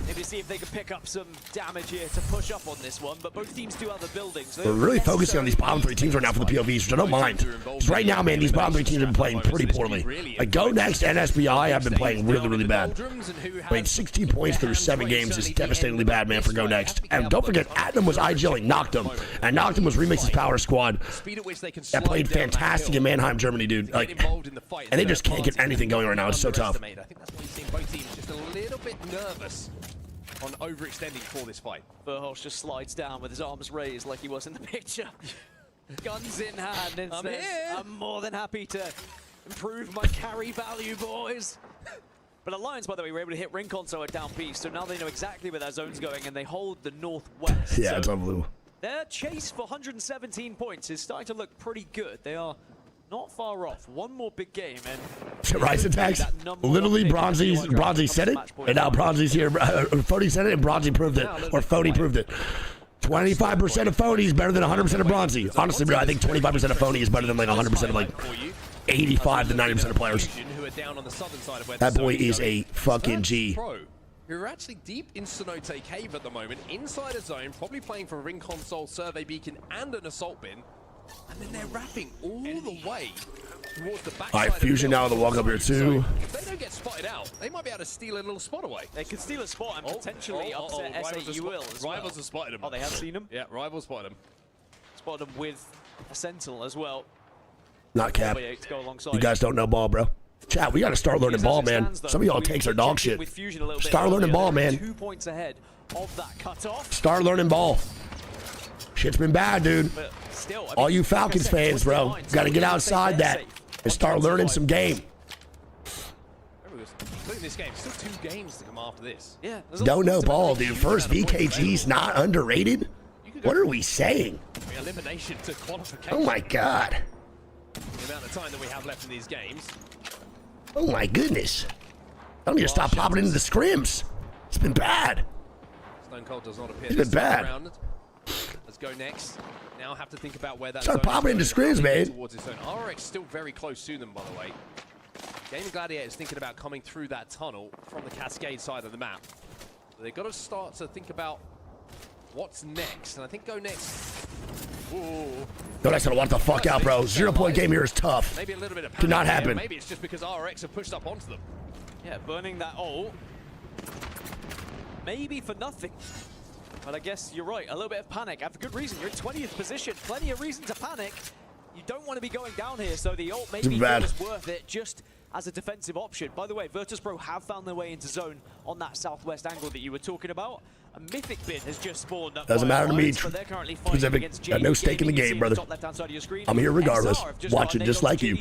Maybe see if they can pick up some damage here to push up on this one, but both teams do have the buildings. So we're really focusing on these bottom 3 teams right now for the POVs, which I don't mind. Because right now, man, these bottom 3 teams have been playing pretty poorly. Like GoNext and SBI have been playing really, really bad. Playing 16 points through 7 games is devastatingly bad, man, for GoNext. And don't forget, Atnam was IGLing Noctum, and Noctum was Remix's power squad that played fantastic in Mannheim, Germany, dude. Like, and they just can't get anything going right now. It's so tough. I think that's what we've seen both teams just a little bit nervous on overextending for this fight. Verhosh just slides down with his arms raised like he was in the picture. Guns in hand and I'm says, here. I'm more than happy to improve my carry value, boys. But Alliance, by the way, were able to hit ring console at down B, so now they know exactly where their zone's going, and they hold the northwest. Yeah, so it's unbelievable. their chase for 117 points is starting to look pretty good. They are not far off. One more big game, and Rise attacks. Literally, Bronzy said it, and now Bronzy's here. Phony said it, and Bronzy proved it, or Phony proved it. 25% of Phony is better than 100% of Bronzy. Honestly, bro, I think 25% of Phony is better than like 100% of like 85 to 90% of players. That boy is a fucking G. Who are actually deep in Cenote Cave at the moment, inside a zone, probably playing for a ring console, survey beacon, and an assault bin. And then they're wrapping all the way towards the backside. All right, Fusion now on the walk up here too. If they don't get spotted out, they might be able to steal a little spot away. they could steal a spot and potentially upset SAU will as well. Rivals have spotted him. Oh, they have seen him? Yeah, Rivals spotted him. Spotted him with a Sentinel as well. Not cap. To go alongside. You guys don't know ball, bro. Chat, we got to start learning ball, man. Some of y'all takes are dog shit. Start learning ball, man. 2 points ahead of that cutoff. Start learning ball. Shit's been bad, dude. Still, All you Falcons fans, bro, got to get outside that and start learning some game. Including this game, still 2 games to come after this. Yeah. Don't know ball, dude. First VKG's not underrated? What are we saying? Elimination to qualification. Oh my god. The amount of time that we have left in these games. Oh my goodness. I need to stop popping into the scrims. It's been bad. Stone Cold does not appear It's been bad. Let's go next. Now have to think about where that Start popping into scrims, man. Towards his zone. RX still very close to them, by the way. Gamin Gladiators thinking about coming through that tunnel from the Cascade side of the map. So they've got to start to think about what's next. And I think GoNext. GoNext gonna walk the fuck out, bro. 0 point game here is tough. Maybe a little bit of Could not panic happen. here. Maybe it's just because RX have pushed up onto them. Yeah, burning that ult. Maybe for nothing. But I guess you're right, a little bit of panic. And for good reason, you're in 20th position. Plenty of reason to panic. You don't want to be going down here, so the ult maybe is worth it just as a defensive option. By the way, Virtus.pro have found their way into zone on that southwest angle that you were talking about. A Mythic bin has just spawned up. Doesn't matter to me. Specific. Got no stake in the game, brother. I'm here regardless. Watching just like you.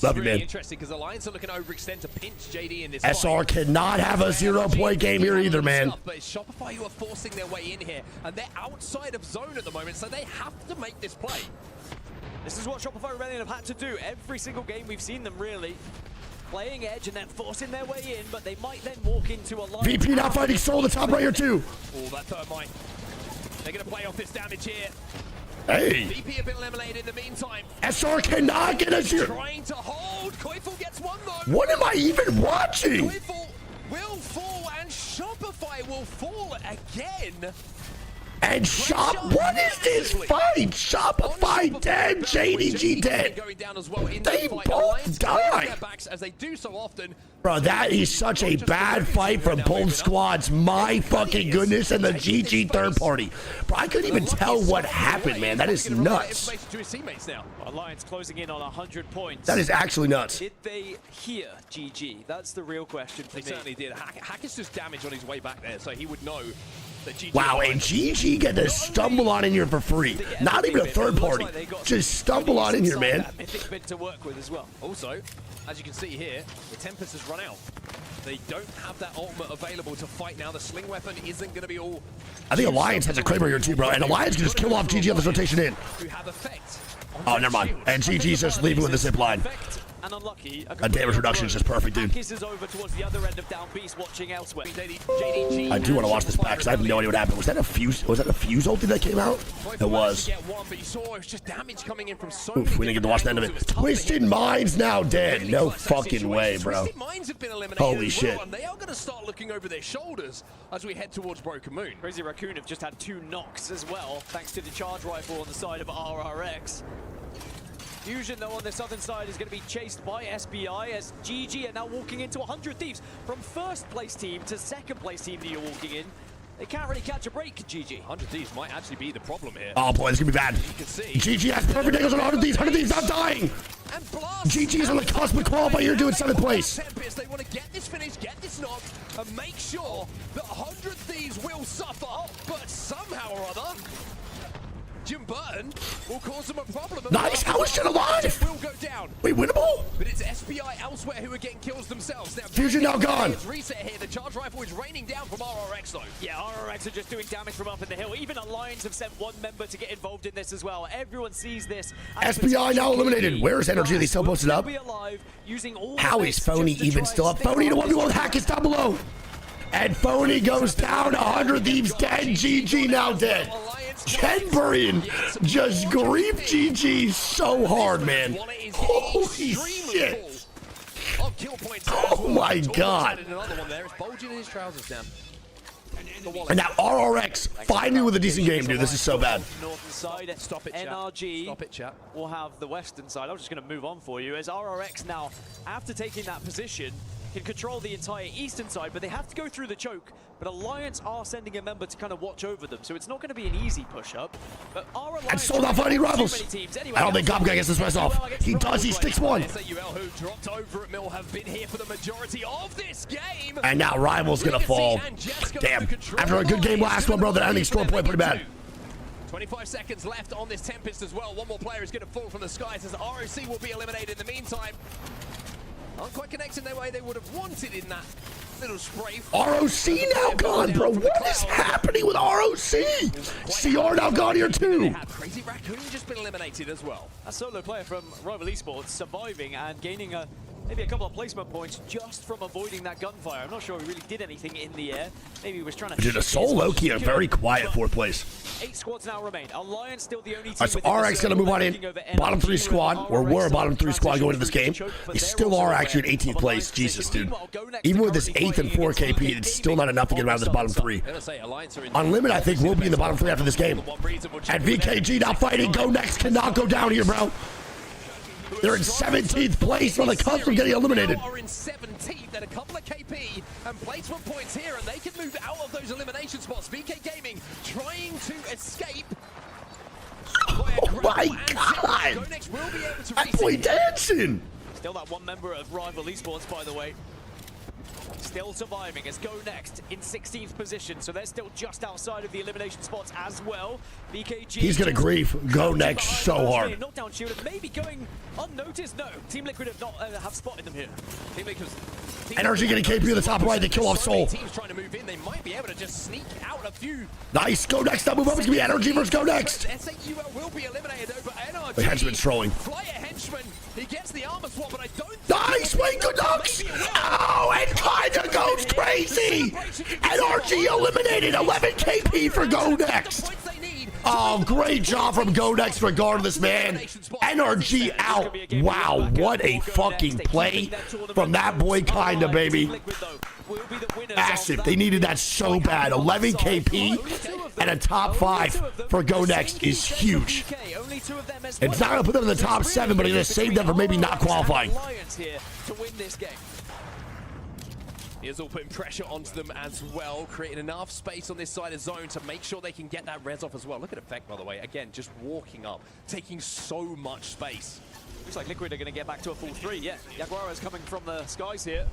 Love you, man. Interesting because Alliance are looking to overextend to pinch JD in this SR cannot have a 0 point game here either, man. But it's Shopify who are forcing their way in here, and they're outside of zone at the moment, so they have to make this play. This is what ShopifyRebellion have had to do every single game we've seen them, really. Playing edge and then forcing their way in, but they might then walk into a line. VP now fighting Soul the top right here too. Oh, that thermite. They're going to play off this damage here. Hey. VP have been eliminated in the meantime. SR cannot get us here. Trying to hold. Koifel gets one though. What am I even watching? Koifel will fall and Shopify will fall again. And what is this fight? Shopify dead, JDG dead. They both die. As they do so often. Bro, that is such a bad fight from both squads. My fucking goodness, and the GG third party. Bro, I couldn't even tell what happened, man. That is nuts. Alliance closing in on 100 points. That is actually nuts. Did they hear GG? That's the real question for me. They certainly did. Hackett's just damage on his way back there, so he would know. Wow, and GG get to stumble on in here for free. Not even a third party. Just stumble on in here, man. Mythic bid to work with as well. Also, as you can see here, the Tempest has run out. They don't have that ultimate available to fight now. The sling weapon isn't going to be all... I think Alliance has a Kraber here too, bro. And Alliance can just kill off GG on this rotation in. Oh, never mind. And GG's just leaving with the zip line. And unlucky. A damage reduction is just perfect, dude. Is over towards the other end of down beast, watching elsewhere. I do want to watch this back because I have no idea what happened. Was that a fuse ulti that came out? It was. Oof, we didn't get to watch the end of it. Twisted Minds now dead. No fucking way, bro. Twisted Minds have been eliminated. Holy shit. And they are going to start looking over their shoulders as we head towards Broken Moon. Crazy Raccoon have just had 2 knocks as well, thanks to the charge rifle on the side of RRX. Fusion, though, on the southern side is going to be chased by SBI as GG are now walking into 100 Thieves. From first place team to second place team that you're walking in, they can't really catch a break, GG. 100 Thieves might actually be the problem here. Oh boy, this is going to be bad. GG has perfect angles on 100 Thieves. 100 Thieves not dying. and blast. GG's on the cusp of qualifying. You're doing 7th place. Tempest, they want to get this finish, get this knock, and make sure that 100 Thieves will suffer, but somehow or other, Jim Burton will cause them a problem. Nice, how is shit alive? Will go down. Wait, winnable? But it's SPI elsewhere who are getting kills themselves. Now, Fusion now gone. Reset here. The charge rifle is raining down from RRX though. Yeah, RRX are just doing damage from up in the hill. Even Alliance have sent one member to get involved in this as well. Everyone sees this. SPI now eliminated. Where's Energy? They still posted up. How is Phony even still up? Phony to 1v1 with Hackett down below. And Phony goes down. 100 Thieves dead. GG now dead. Ken Burrion just griefed GG so hard, man. Holy shit. Oh my god. And now RRX finally with a decent game, dude. This is so bad. Northern side. Stop it, chat. NRG Stop it, chat. will have the western side. I'm just going to move on for you as RRX now, after taking that position, can control the entire eastern side, but they have to go through the choke. But Alliance are sending a member to kind of watch over them, so it's not going to be an easy push-up. But our Alliance And sold out fighting rivals. I don't think Gobga gets this rest off. He does. He sticks one. SAUL, who dropped over at Mill, have been here for the majority of this game. And now Rival's gonna fall. Damn. After a good game last one, bro, that ending score point pretty bad. 25 seconds left on this Tempest as well. One more player is going to fall from the skies as ROC will be eliminated in the meantime. Aren't quite connecting their way they would have wanted in that little spray. ROC now gone, bro. What is happening with ROC? CR now gone here too. Crazy Raccoon just been eliminated as well. A solo player from Rival Esports surviving and gaining maybe a couple of placement points just from avoiding that gunfire. I'm not sure he really did anything in the air. Maybe he was trying to... Dude, a Soul Loki, a very quiet 4th place. 8 squads now remain. Alliance still the only team. Alright, so RX gonna move on in. Bottom 3 squad, or we're a bottom 3 squad going into this game. They still are actually in 18th place. Jesus, dude. Even with this 8th and 4 KP, it's still not enough to get around this bottom 3. Unlimited, I think, will be in the bottom 3 after this game. And VKG now fighting. GoNext cannot go down here, bro. They're in 17th place on the cusp of getting eliminated. Are in 17th and a couple of KP and placement points here, and they can move out of those elimination spots. VK Gaming trying to escape. Oh my god! That boy dancing! Still that one member of Rival Esports, by the way. Still surviving as GoNext in 16th position, so they're still just outside of the elimination spots as well. VKG. He's gonna grief GoNext so hard. Knockdown shield and maybe going unnoticed. No, Team Liquid have not have spotted them here. Team Liquid. Energy getting KP at the top right. They kill off Soul. Teams trying to move in. They might be able to just sneak out a few. Nice. GoNext. That move up is gonna be Energy versus GoNext. SAUL will be eliminated over NRG. The henchman's trolling. Flyer henchman. He gets the armor swap, but I don't. Nice. Wait, good knocks. Oh, and kinda goes crazy. NRG eliminated. 11 KP for GoNext. Oh, great job from GoNext regardless, man. NRG out. Wow, what a fucking play from that boy, kinda, baby. Massive. They needed that so bad. 11 KP and a top 5 for GoNext is huge. It's not going to put them in the top 7, but it's going to save them from maybe not qualifying. He's all putting pressure onto them as well, creating enough space on this side of zone to make sure they can get that res off as well. Look at Effect, by the way. Again, just walking up, taking so much space. Looks like Liquid are going to get back to a full 3. Yeah, Jaguaro's coming from the skies here.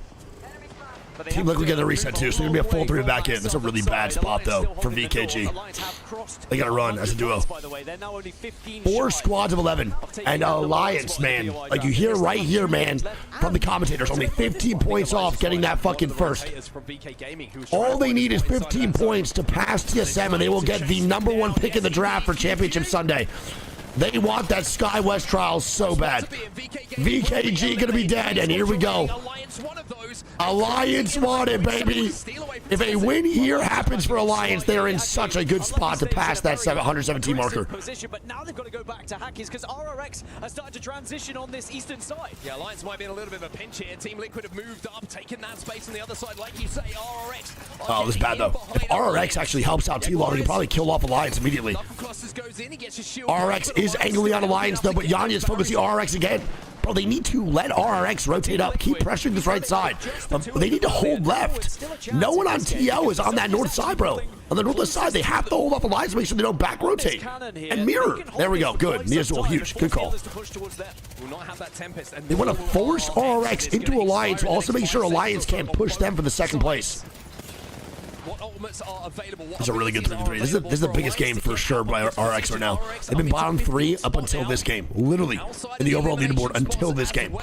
Team Liquid get a reset too, so it's going to be a full 3 back in. That's a really bad spot, though, for VKG. They got to run as a duo. 4 squads of 11. And Alliance, man. Like you hear right here, man, from the commentators, only 15 points off getting that fucking first. All they need is 15 points to pass TSM, and they will get the #1 pick in the draft for Championship Sunday. They want that Sky West trial so bad. VKG gonna be dead, and here we go. Alliance won it, baby. If a win here happens for Alliance, they're in such a good spot to pass that 117 marker. But now they've got to go back to Hackies because RRX has started to transition on this eastern side. Yeah, Alliance might be in a little bit of a pinch here. Team Liquid have moved up, taken that space on the other side, like you say. RRX. Oh, this is bad though. If RRX actually helps out T-Law, they can probably kill off Alliance immediately. RRX is angling on Alliance though, but Yanya's focusing RRX again. Bro, they need to let RRX rotate up. Keep pressuring this right side. They need to hold left. No one on TL is on that north side, bro. On the north side, they have to hold up Alliance to make sure they don't back rotate. And mirror. There we go. Good. Mia's huge. Good call. They want to force RRX into Alliance, while also make sure Alliance can't push them for the second place. This is a really good 3v3. This is the biggest game for sure by RX right now. They've been bottom 3 up until this game. Literally, in the overall leaderboard until this game.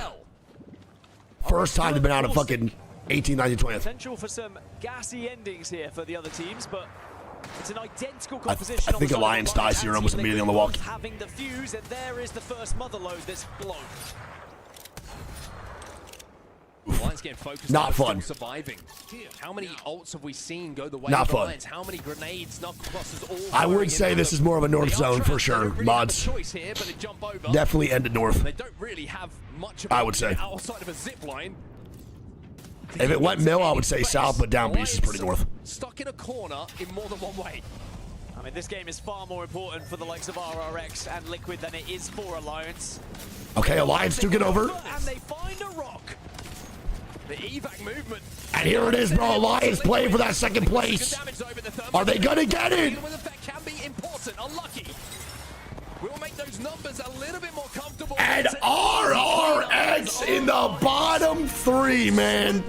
First time they've been out of fucking 18, 19, 20th. Potential for some gassy endings here for the other teams, but it's an identical I composition. think Alliance dies here almost immediately on the walk. Having the fuse, and there is the first mother load that's blown. Not fun. Surviving. How many ults have we seen go the way Not of fun. Alliance? How many grenades, knuckle clusters, all I would say this is more of a north zone for sure. Mods definitely ended north. They don't really have much I would say. outside of a zip line. If it went mill, I would say south, but down beast is pretty north. Stuck in a corner in more than one way. I mean, this game is far more important for the likes of RRX and Liquid than it is for Alliance. Okay, Alliance took it over. And they find a rock. The evac movement. And here it is, bro. Alliance playing for that second place. Are they gonna get it? That can be important. Unlucky. We'll make those numbers a little bit more comfortable. And RRX in the bottom 3, man.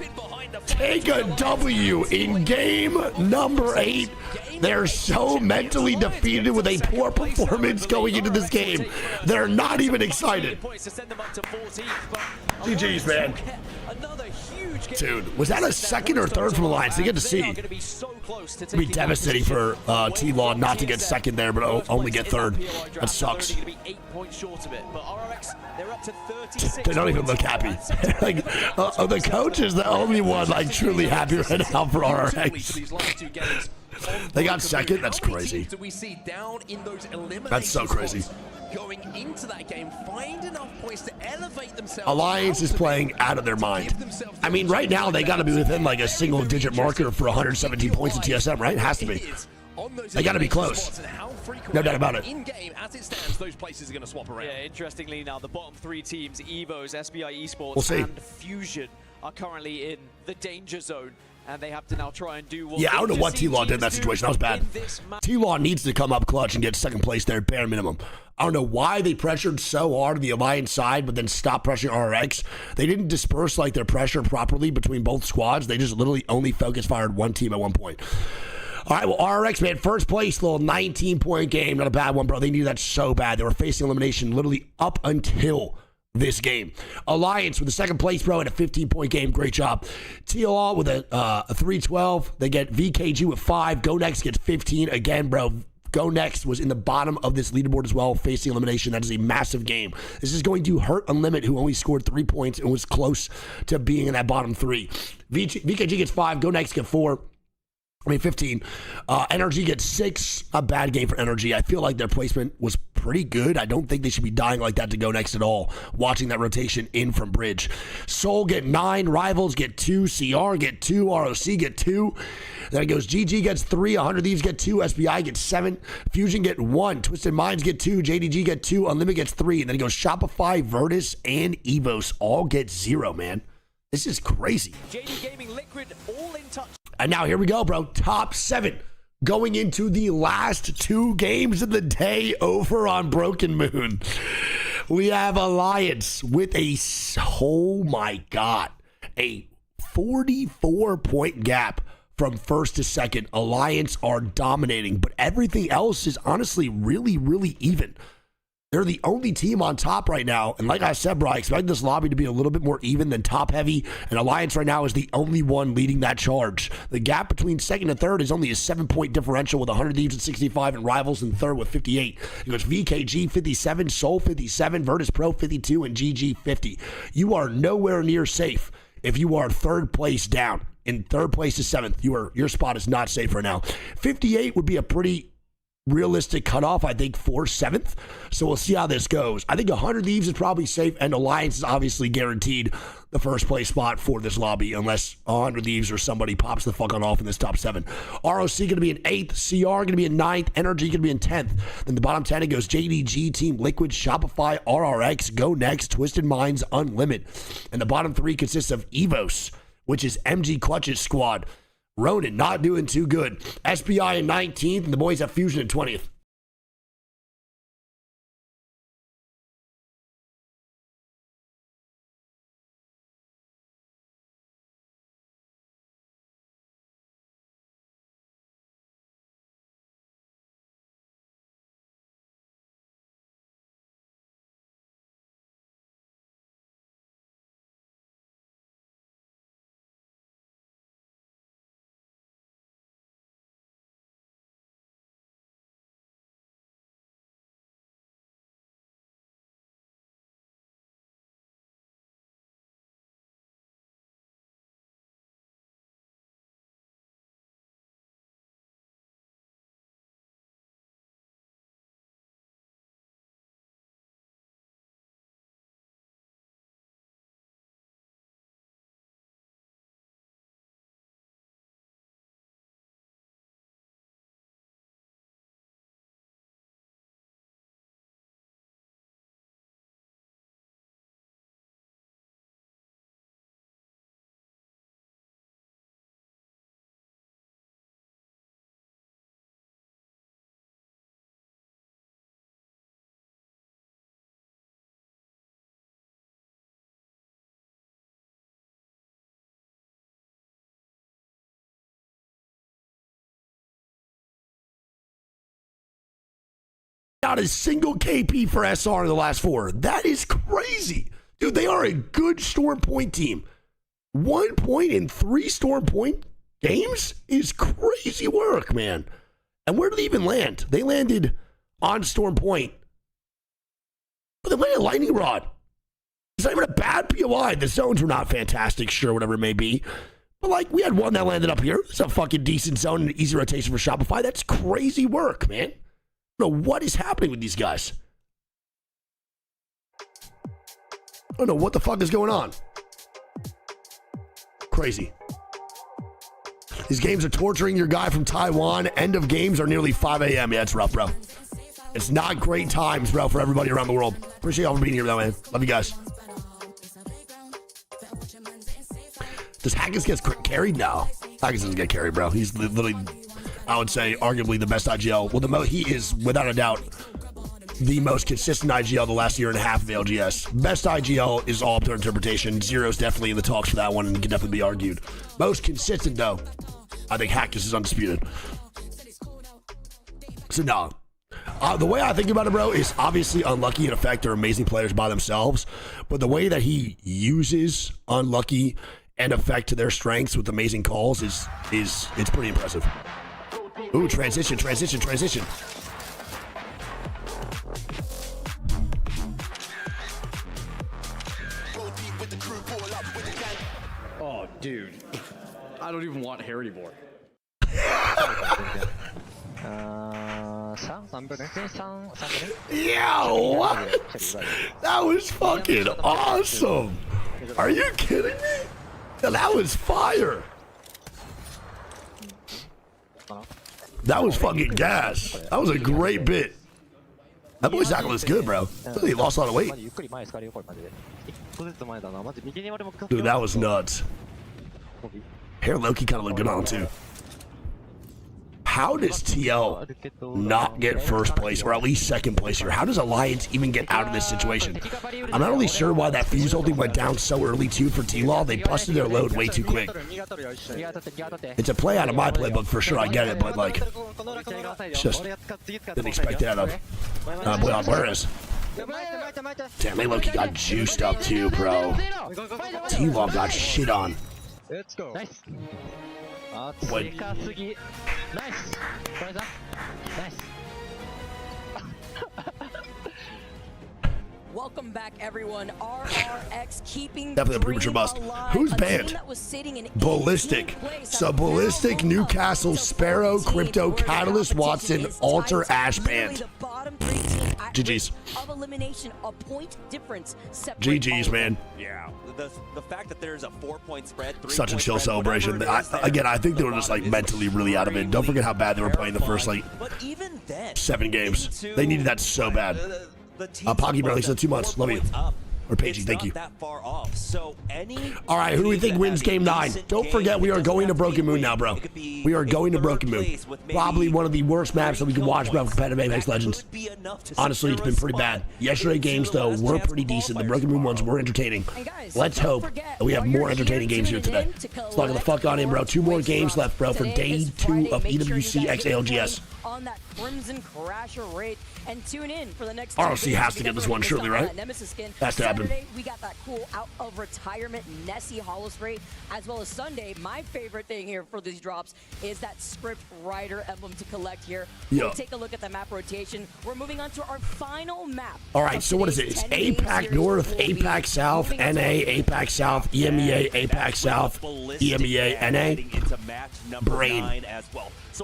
Take a W in game number 8. They're so mentally defeated with a poor performance going into this game. They're not even excited. GG's, man. Dude, was that a second or third from Alliance? They get to see. It'd be devastating for T-Law not to get second there, but only get third. That sucks. They don't even look happy. Like, the coach is the only one like truly happy right now for RRX. They got second. That's crazy. That's so crazy. Going into that game, find enough points to elevate themselves. Alliance is playing out of their mind. I mean, right now they got to be within like a single-digit marker for 117 points in TSM, right? It has to be. They got to be close. No doubt about it. In game, as it stands, those places are going to swap around. Yeah, interestingly now, the bottom 3 teams, Evos, SBI Esports, We'll see. and Fusion, are currently in the danger zone. And they have to now try and do what Yeah, I don't know what T-Law did in that situation. That was bad. T-Law needs to come up clutch and get second place there, bare minimum. I don't know why they pressured so hard on the Alliance side, but then stopped pressuring RRX. They didn't disperse like their pressure properly between both squads. They just literally only focus fired one team at one point. All right, well, RRX, man, first place, little 19-point game. Not a bad one, bro. They needed that so bad. They were facing elimination literally up until this game. Alliance with the second place, bro, in a 15-point game. Great job. TLR with a 3-12. They get VKG with 5. GoNext gets 15. Again, bro, GoNext was in the bottom of this leaderboard as well, facing elimination. That is a massive game. This is going to hurt Unlimit, who only scored 3 points and was close to being in that bottom 3. VKG gets 5. GoNext get 4. 15. Energy gets 6. A bad game for Energy. I feel like their placement was pretty good. I don't think they should be dying like that to go next at all. Watching that rotation in from Bridge. Soul get 9. Rivals get 2. CR get 2. ROC get 2. Then it goes GG gets 3. 100 Thieves get 2. SBI gets 7. Fusion get 1. Twisted Minds get 2. JDG get 2. Unlimited gets 3. And then it goes Shopify, Virtus, and Evos all get 0, man. This is crazy. JD Gaming, Liquid, all in touch. And now here we go, bro. Top 7 going into the last 2 games of the day over on Broken Moon. We have Alliance with oh my God, a 44-point gap from first to second. Alliance are dominating, but everything else is honestly really, really even. They're the only team on top right now. And like I said, bro, I expect this lobby to be a little bit more even than top heavy. And Alliance right now is the only one leading that charge. The gap between second and third is only a 7-point differential with 100 Thieves at 65 and Rivals in third with 58. It goes VKG 57, Soul 57, Virtus.pro 52, and GG 50. You are nowhere near safe if you are third place down. In third place to seventh, your spot is not safe right now. 58 would be a pretty realistic cutoff, I think, for 7th. So we'll see how this goes. I think 100 Thieves is probably safe, and Alliance is obviously guaranteed the first place spot for this lobby, unless 100 Thieves or somebody pops the fuck on off in this top 7. ROC going to be in 8th, CR going to be in 9th, Energy going to be in 10th. Then the bottom 10, it goes JDG, Team Liquid, Shopify, RRX, GoNext, Twisted Minds, Unlimit. And the bottom 3 consists of Evos which is MG Clutch's squad. Ronin not doing too good. SPI in 19th, and the boys have Fusion in 20th. Not a single KP for SR in the last 4. That is crazy. Dude, they are a good Storm Point team. 1 point in 3 Storm Point games is crazy work, man. And where did they even land? They landed on Storm Point. But they landed Lightning Rod. It's not even a bad POI. The zones were not fantastic, sure, whatever it may be. But, like, we had one that landed up here. It's a fucking decent zone and an easy rotation for Shopify. That's crazy work, man. I don't know what is happening with these guys. I don't know what the fuck is going on. Crazy. These games are torturing your guy from Taiwan. End of games are nearly 5 a.m. Yeah, it's rough, bro. It's not great times, bro, for everybody around the world. Appreciate y'all for being here, though, man. Love you guys. Does Haggis get carried? No. Haggis doesn't get carried, bro. He's literally, I would say, arguably the best IGL. Well, he is, without a doubt, the most consistent IGL the last year and a half of ALGS. Best IGL is all up to interpretation. Zero's definitely in the talks for that one and can definitely be argued. Most consistent, though, I think Haggis is undisputed. So, no. The way I think about it, bro, is obviously Unlucky and Effect are amazing players by themselves, but the way that he uses Unlucky and Effect to their strengths with amazing calls is it's pretty impressive. Ooh, transition. Oh, dude. I don't even want hair anymore. Yo, what? That was fucking awesome. Are you kidding me? That was fire. That was fucking gas. That was a great bit. That boy's tackle is good, bro. He lost a lot of weight. Dude, that was nuts. Hair Loki kind of looked good on him, too. How does TL not get first place, or at least second place here? How does Alliance even get out of this situation? I'm not really sure why that fuse ulti went down so early, too, for T-Law. They busted their load way too quick. It's a play out of my playbook for sure, I get it, but, like, just didn't expect that out of Buenas. Damn, they low-key got juiced up, too, bro. T-Law got shit on. Let's go. Nice. Wait. Nice. Nice. Welcome back, everyone. RRX keeping definitely a premature bust. Who's banned? Ballistic. So Ballistic, Newcastle, Sparrow, Crypto, Catalyst, Watson, Alter, Ash banned. GG's. Of elimination, a point difference. GG's, man. Yeah. The fact that there's a 4-point spread, such a chill celebration. I think they were just like mentally really out of it. Don't forget how bad they were playing the first like 7 games. They needed that so bad. Pocky Barely said 2 months. Love you. Or Pagey, thank you. That far off. So All right, who do we think wins Game 9? Don't forget, we are going to Broken Moon now, bro. We are going to Broken Moon. Probably one of the worst maps that we can watch, bro, competitive Apex Legends. Honestly, it's been pretty bad. Yesterday games, though, were pretty decent. The Broken Moon ones were entertaining. Let's hope that we have more entertaining games here today. Let's log the fuck on in, bro. 2 more games left, bro, for day 2 of EWC x ALGS. On that Crimson Crasher raid and tune in for the next ROC has to get this one, surely, right? Has to happen. Saturday, we got that cool out of retirement Nessie Hollow Spray, as well as Sunday. My favorite thing here for these drops is that Script Rider emblem to collect here. Yeah. We'll take a look at the map rotation. We're moving on to our final map. All right, so what is it? It's APAC North, APAC South, NA, APAC South, EMEA, APAC South, EMEA, NA. Brain.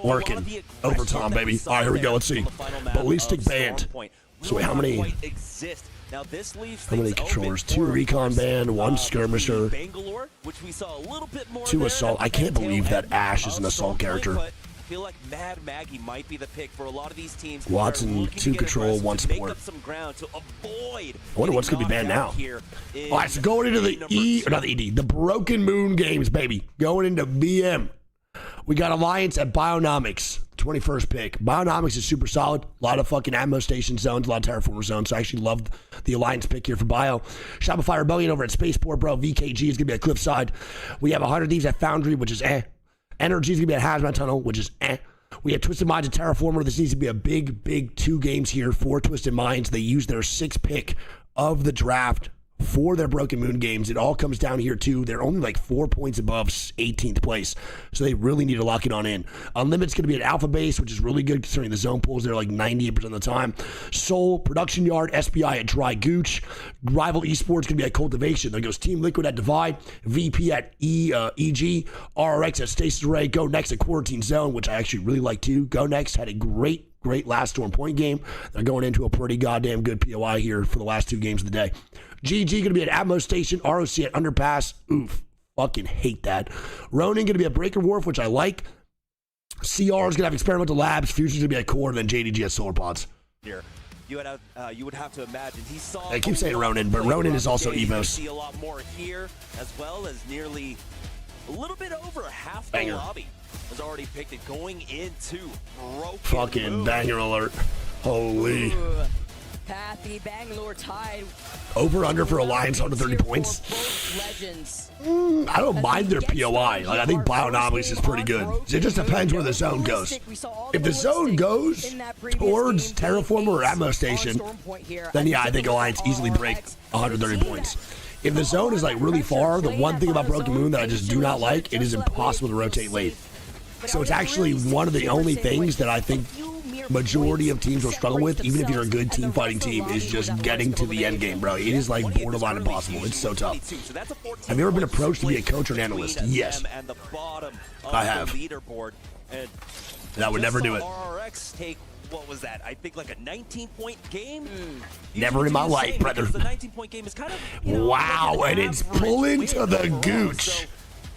Working. Overtime, baby. All right, here we go. Let's see. Ballistic Band. So wait, how many controllers? 2 recon band, 1 skirmisher, 2 assault. I can't believe that Ash is an assault character. I feel like Mad Maggie might be the pick for a lot of these teams. Watson, 2 control, 1 support. I wonder what's going to be banned now. All right, so going into the Broken Moon games, baby. Going into BM. We got Alliance at Bionomics, 21st pick. Bionomics is super solid. A lot of fucking ammo station zones, a lot of terraformer zones. So I actually loved the Alliance pick here for Bio. Shopify Rebellion over at Spaceport, bro. VKG is going to be at Cliffside. We have 100 Thieves at Foundry, which is Energy is going to be at Hazmat Tunnel, which is We have Twisted Minds at Terraformer. This needs to be a big 2 games here for Twisted Minds. They use their 6th pick of the draft for their Broken Moon games. It all comes down here too. They're only like 4 points above 18th place, so they really need to lock it on in. Unlimited's going to be at Alpha Base, which is really good considering the zone pools there like 98% of the time. Soul, Production Yard, SPI at Dry Gooch. Rival Esports going to be at Cultivation. There goes Team Liquid at Divide, VP at EG, RRX at Stasis Array, GoNext at Quarantine Zone, which I actually really like too. GoNext had a great last Storm Point game. They're going into a pretty goddamn good POI here for the last 2 games of the day. GG going to be at Atmos Station, ROC at Underpass. Oof, fucking hate that. Ronin going to be at Breaker Wharf, which I like. CR is going to have Experimental Labs. Future's going to be at Core, and then JDG at Solar Pods. Here. You would have to imagine he saw. I keep saying Ronin, but Ronin is also Evos. See a lot more here, as well as nearly a little bit over half the lobby was already picked it going into Broken Fucking Moon. banger alert. Holy. Ooh. Pathy Bangalore tied. Over under for Alliance 130 points. I don't mind their POI. Like I think Bionomics is pretty good. It just depends where the zone goes. If the zone goes towards Terraformer or Atmos Station, then yeah, I think Alliance easily break 130 points. If the zone is like really far, the one thing about Broken Moon that I just do not like, it is impossible to rotate late. So it's actually one of the only things that I think majority of teams will struggle with, even if you're a good team fighting team, is just getting to the end game, bro. It is like borderline impossible. It's so tough. Have you ever been approached to be a coach or an analyst? Yes. I have. And I would never do it. RRX take, what was that? I think like a 19-point game? Never in my life, brother. The 19-point game is kind of, wow, and it's pulling to the gooch.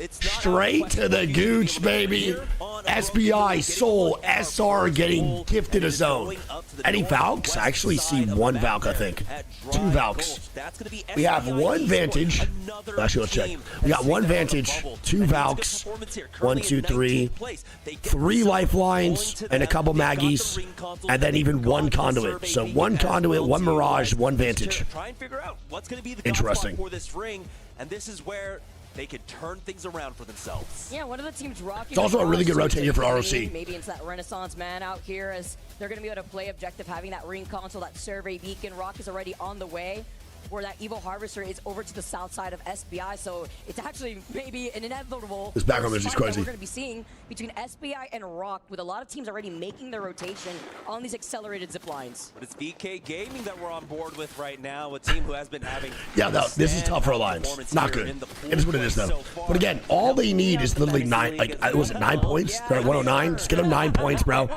Straight to the gooch, baby. SBI, Soul, SR getting gifted a zone. Any Valks? I actually see 1 Valk, I think. 2 Valks. We have 1 Vantage. Actually, let's check. We got 1 Vantage, 2 Valks, 1, 2, 3, 3 Lifelines, and a couple Maggies, and then even 1 Conduit. So 1 Conduit, 1 Mirage, 1 Vantage. Interesting. For this ring, and this is where they could turn things around for themselves. Yeah, one of the teams rocking. It's also a really good rotator for ROC. Maybe it's that Renaissance man out here as they're going to be able to play objective, having that ring console, that survey beacon. Rock is already on the way, where that Evo Harvester is over to the south side of SBI. So it's actually maybe an inevitable. This background music is crazy. We're going to be seeing between SBI and Rock, with a lot of teams already making their rotation on these accelerated zip lines. But it's VK Gaming that we're on board with right now, a team who has been having. Yeah, no, this is tough for Alliance. Not good. It is what it is, though. But again, all they need is literally 9. Like, was it 9 points? They're at 109. Just get them 9 points, bro.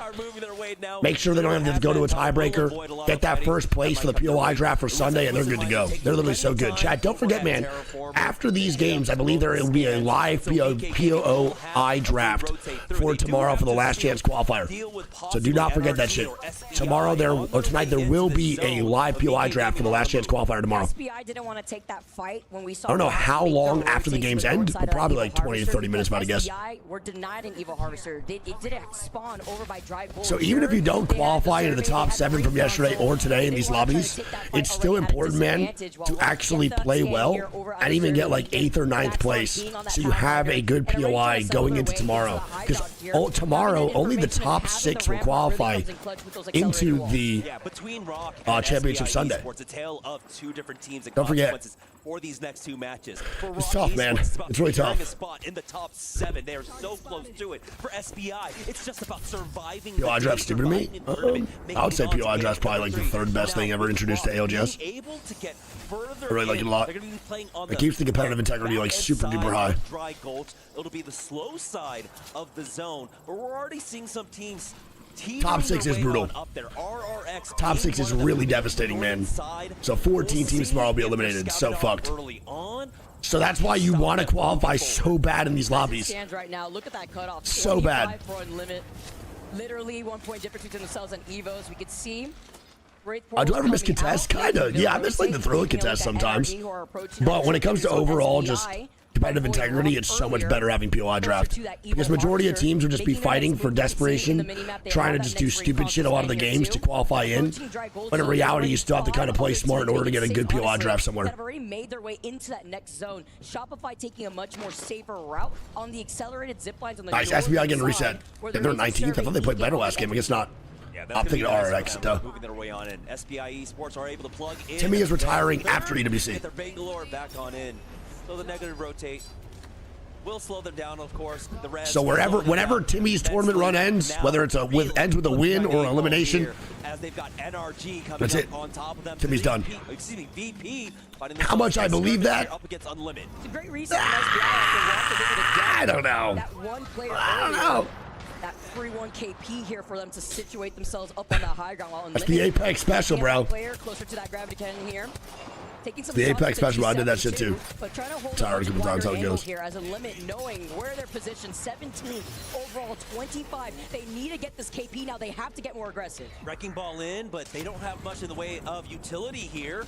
Make sure they don't have to go to a tiebreaker. Get that first place for the POI draft for Sunday, and they're good to go. They're literally so good. Chat, don't forget, man, after these games, I believe there will be a live POI draft for tomorrow for the last chance qualifier. So do not forget that shit. Tomorrow tonight there will be a live POI draft for the last chance qualifier tomorrow. SBI didn't want to take that fight when we saw. I don't know how long after the games end, but probably like 20 to 30 minutes, about I guess. We're denied an Evil Harvester. It didn't spawn over by Dry Bull. So even if you don't qualify into the top 7 from yesterday or today in these lobbies, it's still important, man, to actually play well and even get like 8th or 9th place, so you have a good POI going into tomorrow. Because tomorrow only the top 6 will qualify into the championship Sunday. Don't forget. For these next 2 matches. It's tough, man. It's really tough. A spot in the top 7. They are so close to it. For SBI, it's just about surviving. POI draft stupid to me? I would say POI draft's probably like the 3rd best thing ever introduced to ALGS. I really like it a lot. It keeps the competitive integrity like super duper high. Dry Gulch. It'll be the slow side of the zone, but we're already seeing some teams. Top 6 is brutal. Top 6 is really devastating, man. So 14 teams tomorrow will be eliminated. So fucked. So that's why you want to qualify so bad in these lobbies. Right now, look at that cutoff. So bad. Literally 1 point difference between themselves and Evos. We could see. Do I ever miss contest? Kinda. Yeah, I miss like the throw contest sometimes. But when it comes to overall just competitive integrity, it's so much better having POI draft. Because majority of teams would just be fighting for desperation, trying to just do stupid shit a lot of the games to qualify in. But in reality, you still have to kind of play smart in order to get a good POI draft somewhere. Have already made their way into that next zone. Shopify taking a much more safer route on the accelerated zip lines on the nice, SBI getting reset. They're 19th. I thought they played better last game. I guess not. I'm thinking RX, though. Moving their way on in. SBI Esports are able to plug in. Timmy is retiring after EWC. Get their Bangalore back on in. So the negative rotate will slow them down, of course. The Reds so whenever Timmy's tournament run ends, whether it's ends with a win or an elimination, as they've got NRG coming that's it. On top of them. Timmy's done. VP, how much I believe that? Up against Unlimited. It's a great reason. I don't know. That one player I don't know. That 3-1 KP here for them to situate themselves up on that high ground. While that's the Apex special, bro. Player closer to that gravity cannon here. The Apex special, I did that shit too. Tired a couple times how it goes. Here as a limit, knowing where they're positioned, 17 overall, 25. They need to get this KP now. They have to get more aggressive. Wrecking ball in, but they don't have much in the way of utility here.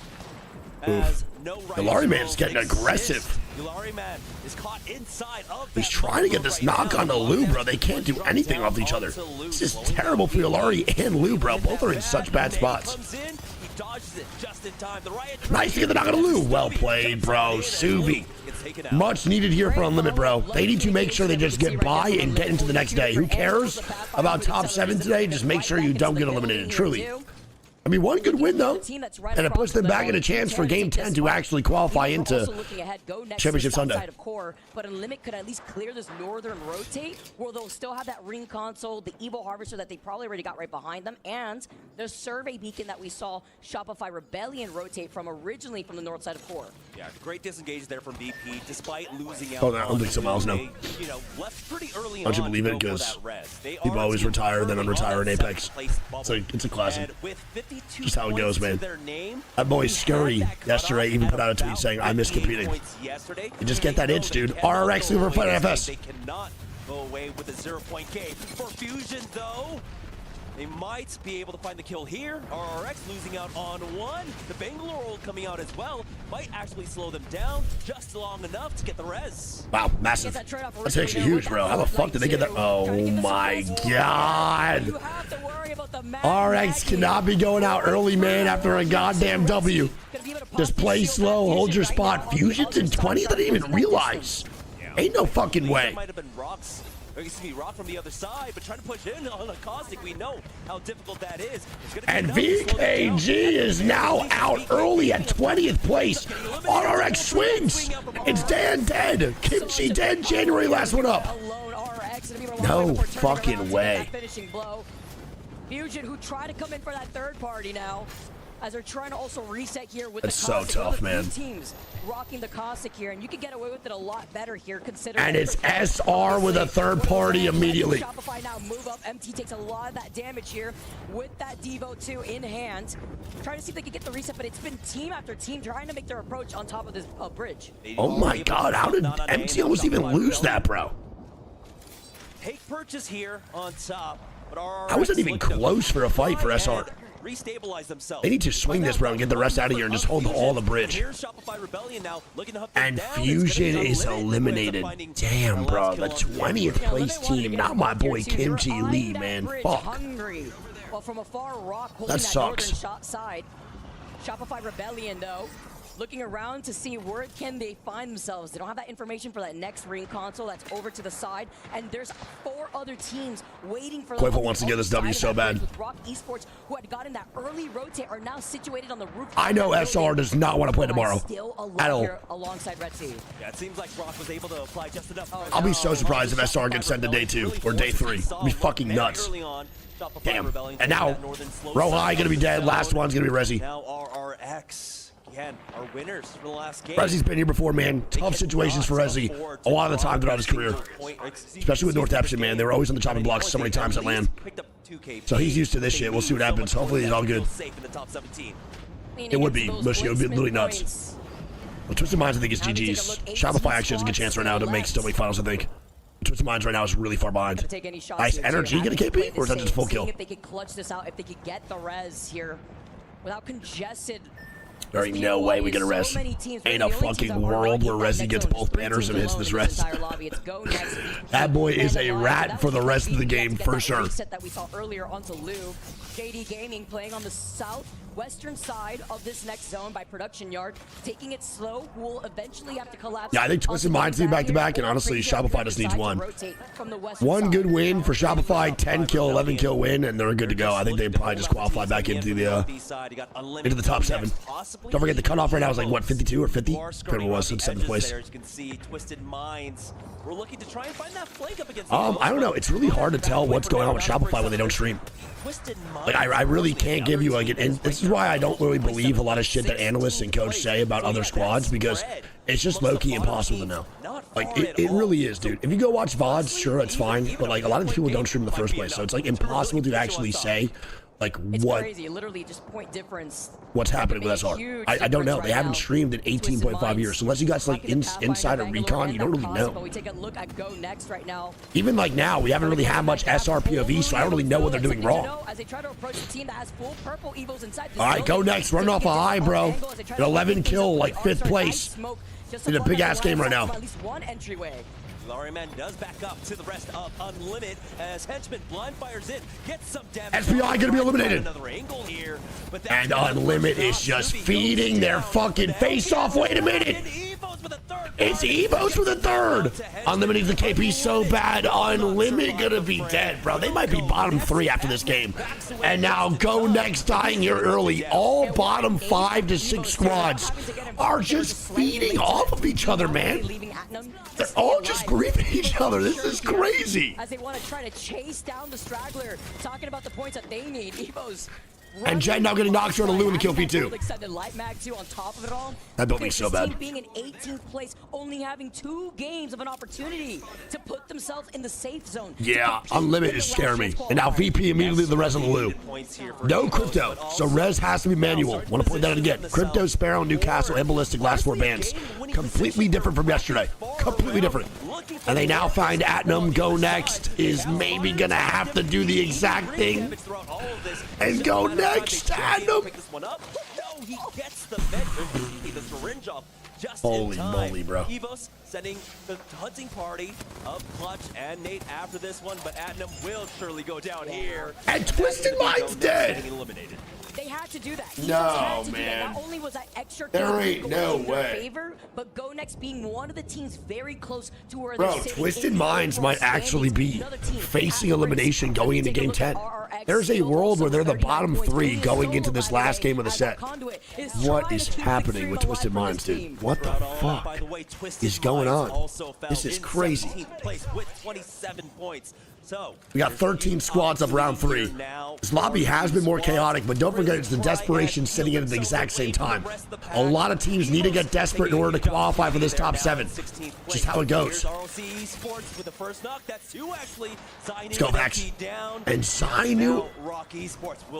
As no the Larry man's getting aggressive. The Larry man is caught inside of. He's trying to get this knock on the Lou, bro. They can't do anything off each other. This is terrible for Larry and Lou, bro. Both are in such bad spots. Dodges it just in time. The Riot nice to get the knock on the Lou. Well played, bro. Subi. Much needed here for Unlimited, bro. They need to make sure they just get by and get into the next day. Who cares about top 7 today? Just make sure you don't get eliminated, truly. I mean, one good win, though, and it puts them back in a chance for Game 10 to actually qualify into Championship Sunday. But Unlimited could at least clear this northern rotate, where they'll still have that ring console, the Evil Harvester that they probably already got right behind them, and the survey beacon that we saw Shopify Rebellion rotate from originally from the north side of Core. Yeah, great disengage there from BP, despite losing out. Oh, I don't think so, Miles, no. You know, left pretty early don't you believe it? Because people always retire, then unretire in Apex. It's a classic. Just how it goes, man. That boy Scurry yesterday even put out a tweet saying, I miss competing. You just get that itch, dude. RRX Super Fight FS. They cannot go away with a 0-point game. For Fusion, though, they might be able to find the kill here. RRX losing out on one. The Bangalore ult coming out as well might actually slow them down just long enough to get the res. Wow, massive. That's actually huge, bro. How the fuck did they get that? Oh my god. RX cannot be going out early, man, after a goddamn W. Just play slow, hold your spot. Fusion's in 20th? I didn't even realize. Ain't no fucking way. Might have been Rock's. Rock from the other side, but trying to push in on a Caustic. We know how difficult that is. And VKG is now out early at 20th place. On RX swings. It's Dan dead. Kimchi dead. January last one up. No fucking way. Fusion, who tried to come in for that third party now. as they're trying to also reset here with That's the so Cossack. tough, man. Teams rocking the Cossack here, and you can get away with it a lot better here considering. And it's SR with a third party immediately. Shopify now move up. MT takes a lot of that damage here with that Devo 2 in hand. Trying to see if they can get the reset, but it's been team after team trying to make their approach on top of this bridge. Oh my God, how did MT almost even lose that, bro? Take purchase here on top. But I wasn't even close for a fight for SR. Restabilize themselves. They need to swing this, bro, and get the rest out of here and just hold all the bridge. Here's ShopifyRebellion now, looking to hunt And Fusion is eliminated. Damn, bro, the 20th place team, not my boy Kimchi Lee, man. Fuck. Well, from afar, Rock holding That sucks. northern shot side. ShopifyRebellion, though, looking around to see where can they find themselves. They don't have that information for that next ring console that's over to the side, and there's 4 other teams waiting for Quavo wants to get this W so bad. With Rock Esports, who had gotten that early rotate, are now situated on the roof. I know SR does not want to play tomorrow at all. Alongside Red Sea. Yeah, it seems like Rock was able to apply just enough. I'll be so surprised if SR gets sent to day 2 or day 3. It'll be fucking nuts. Damn. And now, Rohai gonna be dead. Last one's gonna be Resi. Now RRX, again, our winners for the last game. Resi's been here before, man. Tough situations for Resi a lot of the time throughout his career. Especially with Northampton, man. They were always on the chopping blocks so many times at LAN. So he's used to this shit. We'll see what happens. Hopefully he's all good. It would be mushy. It would be really nuts. Well, Twisted Minds, I think, is GG's. Shopify actually has a good chance right now to make still make finals, I think. Twisted Minds right now is really far behind. Nice energy. Get a KP, or is that just full kill? If they could clutch this out, if they could get the res here without congested. There ain't no way we get a res. Ain't a fucking world where Resi gets both banners and hits this res. That boy is a rat for the rest of the game for sure. Reset that we saw earlier onto Lou. JD Gaming playing on the southwestern side of this next zone by Production Yard, taking it slow. Will eventually have to collapse. Yeah, I think Twisted Minds need back to back, and honestly, Shopify just needs one. One good win for Shopify, 10 kill, 11 kill win, and they're good to go. I think they probably just qualify back into the top 7. Don't forget the cutoff right now is like what, 52 or 50? Whatever it was, in 7th place. As you can see, Twisted Minds. We're looking to try and find that flank up against. I don't know. It's really hard to tell what's going on with Shopify when they don't stream. Like I really can't give you like and this is why I don't really believe a lot of shit that analysts and coaches say about other squads, because it's just low-key impossible to know. Like it really is, dude. If you go watch VODs, sure, it's fine, but like a lot of people don't stream in the first place, so it's like impossible to actually say like what crazy. Literally just point difference. What's happening with SR? I don't know. They haven't streamed in 18.5 years. So unless you guys like inside of recon, you don't really know. We take a look at GoNext right now. Even like now, we haven't really had much SR POV, so I don't really know what they're doing wrong. As they try to approach the team that has full purple evos inside. All right, GoNext, run off a high, bro. An 11 kill, like 5th place. In a big ass game right now. At least one entryway. Lariman does back up to the rest of Unlimited as Henchman blind fires in, gets some damage. SPI gonna be eliminated. Another angle here, but and Unlimited is just feeding their fucking face off. Wait a minute. It's Evos for the 3rd. Unlimited the KP so bad. Unlimited gonna be dead, bro. They might be bottom 3 after this game. And now GoNext dying here early. All bottom 5 to 6 squads are just feeding off of each other, man. They're all just grieving each other. This is crazy. As they want to try to chase down the straggler, talking about the points that they need. Evos. And Jen now getting knocked on a Lou in the kill feed too. That building's so bad. Being in 18th place, only having 2 games of an opportunity to put themselves in the safe zone. Yeah, Unlimited is scaring me. And now VP immediately the Res on the Lou. No Crypto, so Res has to be manual. Want to point that out again. Crypto, Sparrow, Newcastle, and Ballistic last 4 bans. Completely different from yesterday. Completely different. And they now find Atnum GoNext is maybe going to have to do the exact thing. And GoNext, Atnum. Holy moly, bro. Evos sending the hunting party of Clutch and Nate after this one, but Atnum will surely go down here. And Twisted Mind's dead. They had to do that. No, man. Not only was that extra there ain't no way. Favor, but GoNext being one of the teams very close to where bro, Twisted Minds might actually be facing elimination going into game 10. There's a world where they're the bottom 3 going into this last game of the set. What is happening with Twisted Minds, dude? What the fuck is going on? This is crazy. With 27 points. So we got 13 squads up round 3. This lobby has been more chaotic, but don't forget it's the desperation sitting in at the exact same time. A lot of teams need to get desperate in order to qualify for this top 7. Just how it goes. Let's go, Vax. And Zainu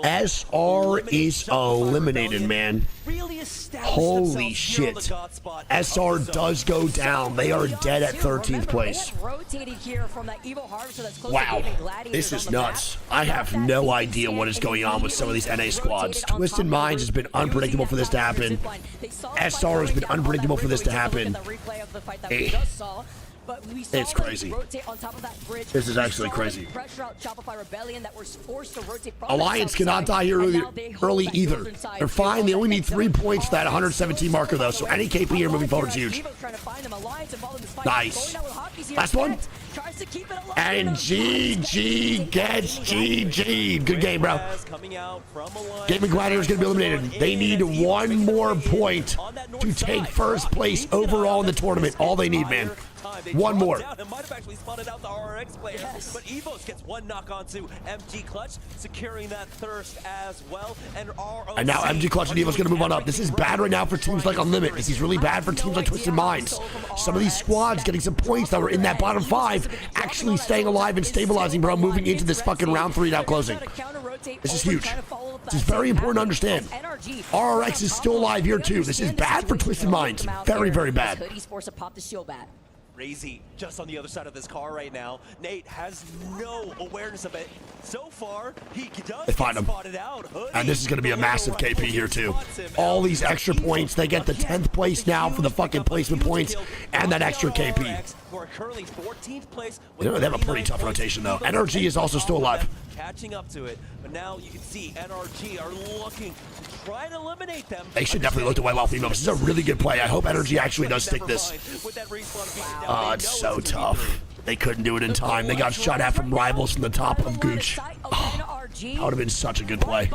SR is eliminated, man. Holy shit. SR does go down. They are dead at 13th place. Wow, this is nuts. I have no idea what is going on with some of these NA squads. Twisted Minds has been unpredictable for this to happen. SR has been unpredictable for this to happen. It's crazy. This is actually crazy. Alliance cannot die here early either. They're fine. They only need 3 points for that 117 marker, though. So any KP here moving forward is huge. Nice. Last one. And GG gets GG. Good game, bro. Gamin Gladiators going to be eliminated. They need 1 more point to take first place overall in the tournament. All they need, man. 1 more. It might have actually spotted out the RX player, but Evos gets 1 knock onto MG Clutch, securing that thirst as well. And now MG Clutch and Evo's going to move on up. This is bad right now for teams like Unlimited. This is really bad for teams like Twisted Minds. Some of these squads getting some points that were in that bottom 5 actually staying alive and stabilizing, bro, moving into this fucking round 3 now closing. This is huge. This is very important to understand. RRX is still alive here too. This is bad for Twisted Minds. Very, very bad. Crazy just on the other side of this car right now. Nate has no awareness of it. So far, he does find him. spotted out. And this is going to be a massive KP here too. All these extra points. They get the 10th place now for the fucking placement points and that extra KP. You know, they have a pretty tough rotation though. NRG is also still alive. Catching up to it, but now you can see NRG are looking to try to eliminate them. They should definitely look to wipe out Thieves. This is a really good play. I hope NRG actually does stick this. Oh, it's so tough. They couldn't do it in time. They got shot at from rivals from the top of Gooch. Oh, that would have been such a good play.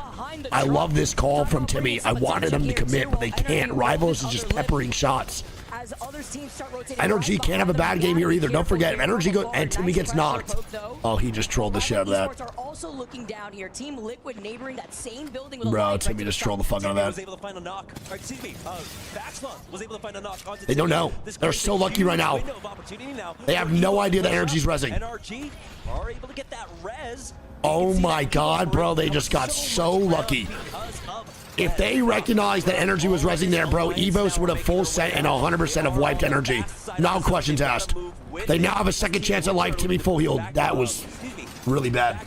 I love this call from Timmy. I wanted them to commit, but they can't. Rivals is just peppering shots. NRG can't have a bad game here either. Don't forget, if NRG goes and Timmy gets knocked. Oh, he just trolled the shit out of that. Bro, Timmy just trolled the fuck out of that. They don't know. They're so lucky right now. They have no idea that NRG's rezzing. Oh my god, bro, they just got so lucky. If they recognized that NRG was rezzing there, bro, Evos would have full set and 100% have wiped NRG. No questions asked. They now have a second chance at life. Timmy full healed. That was really bad.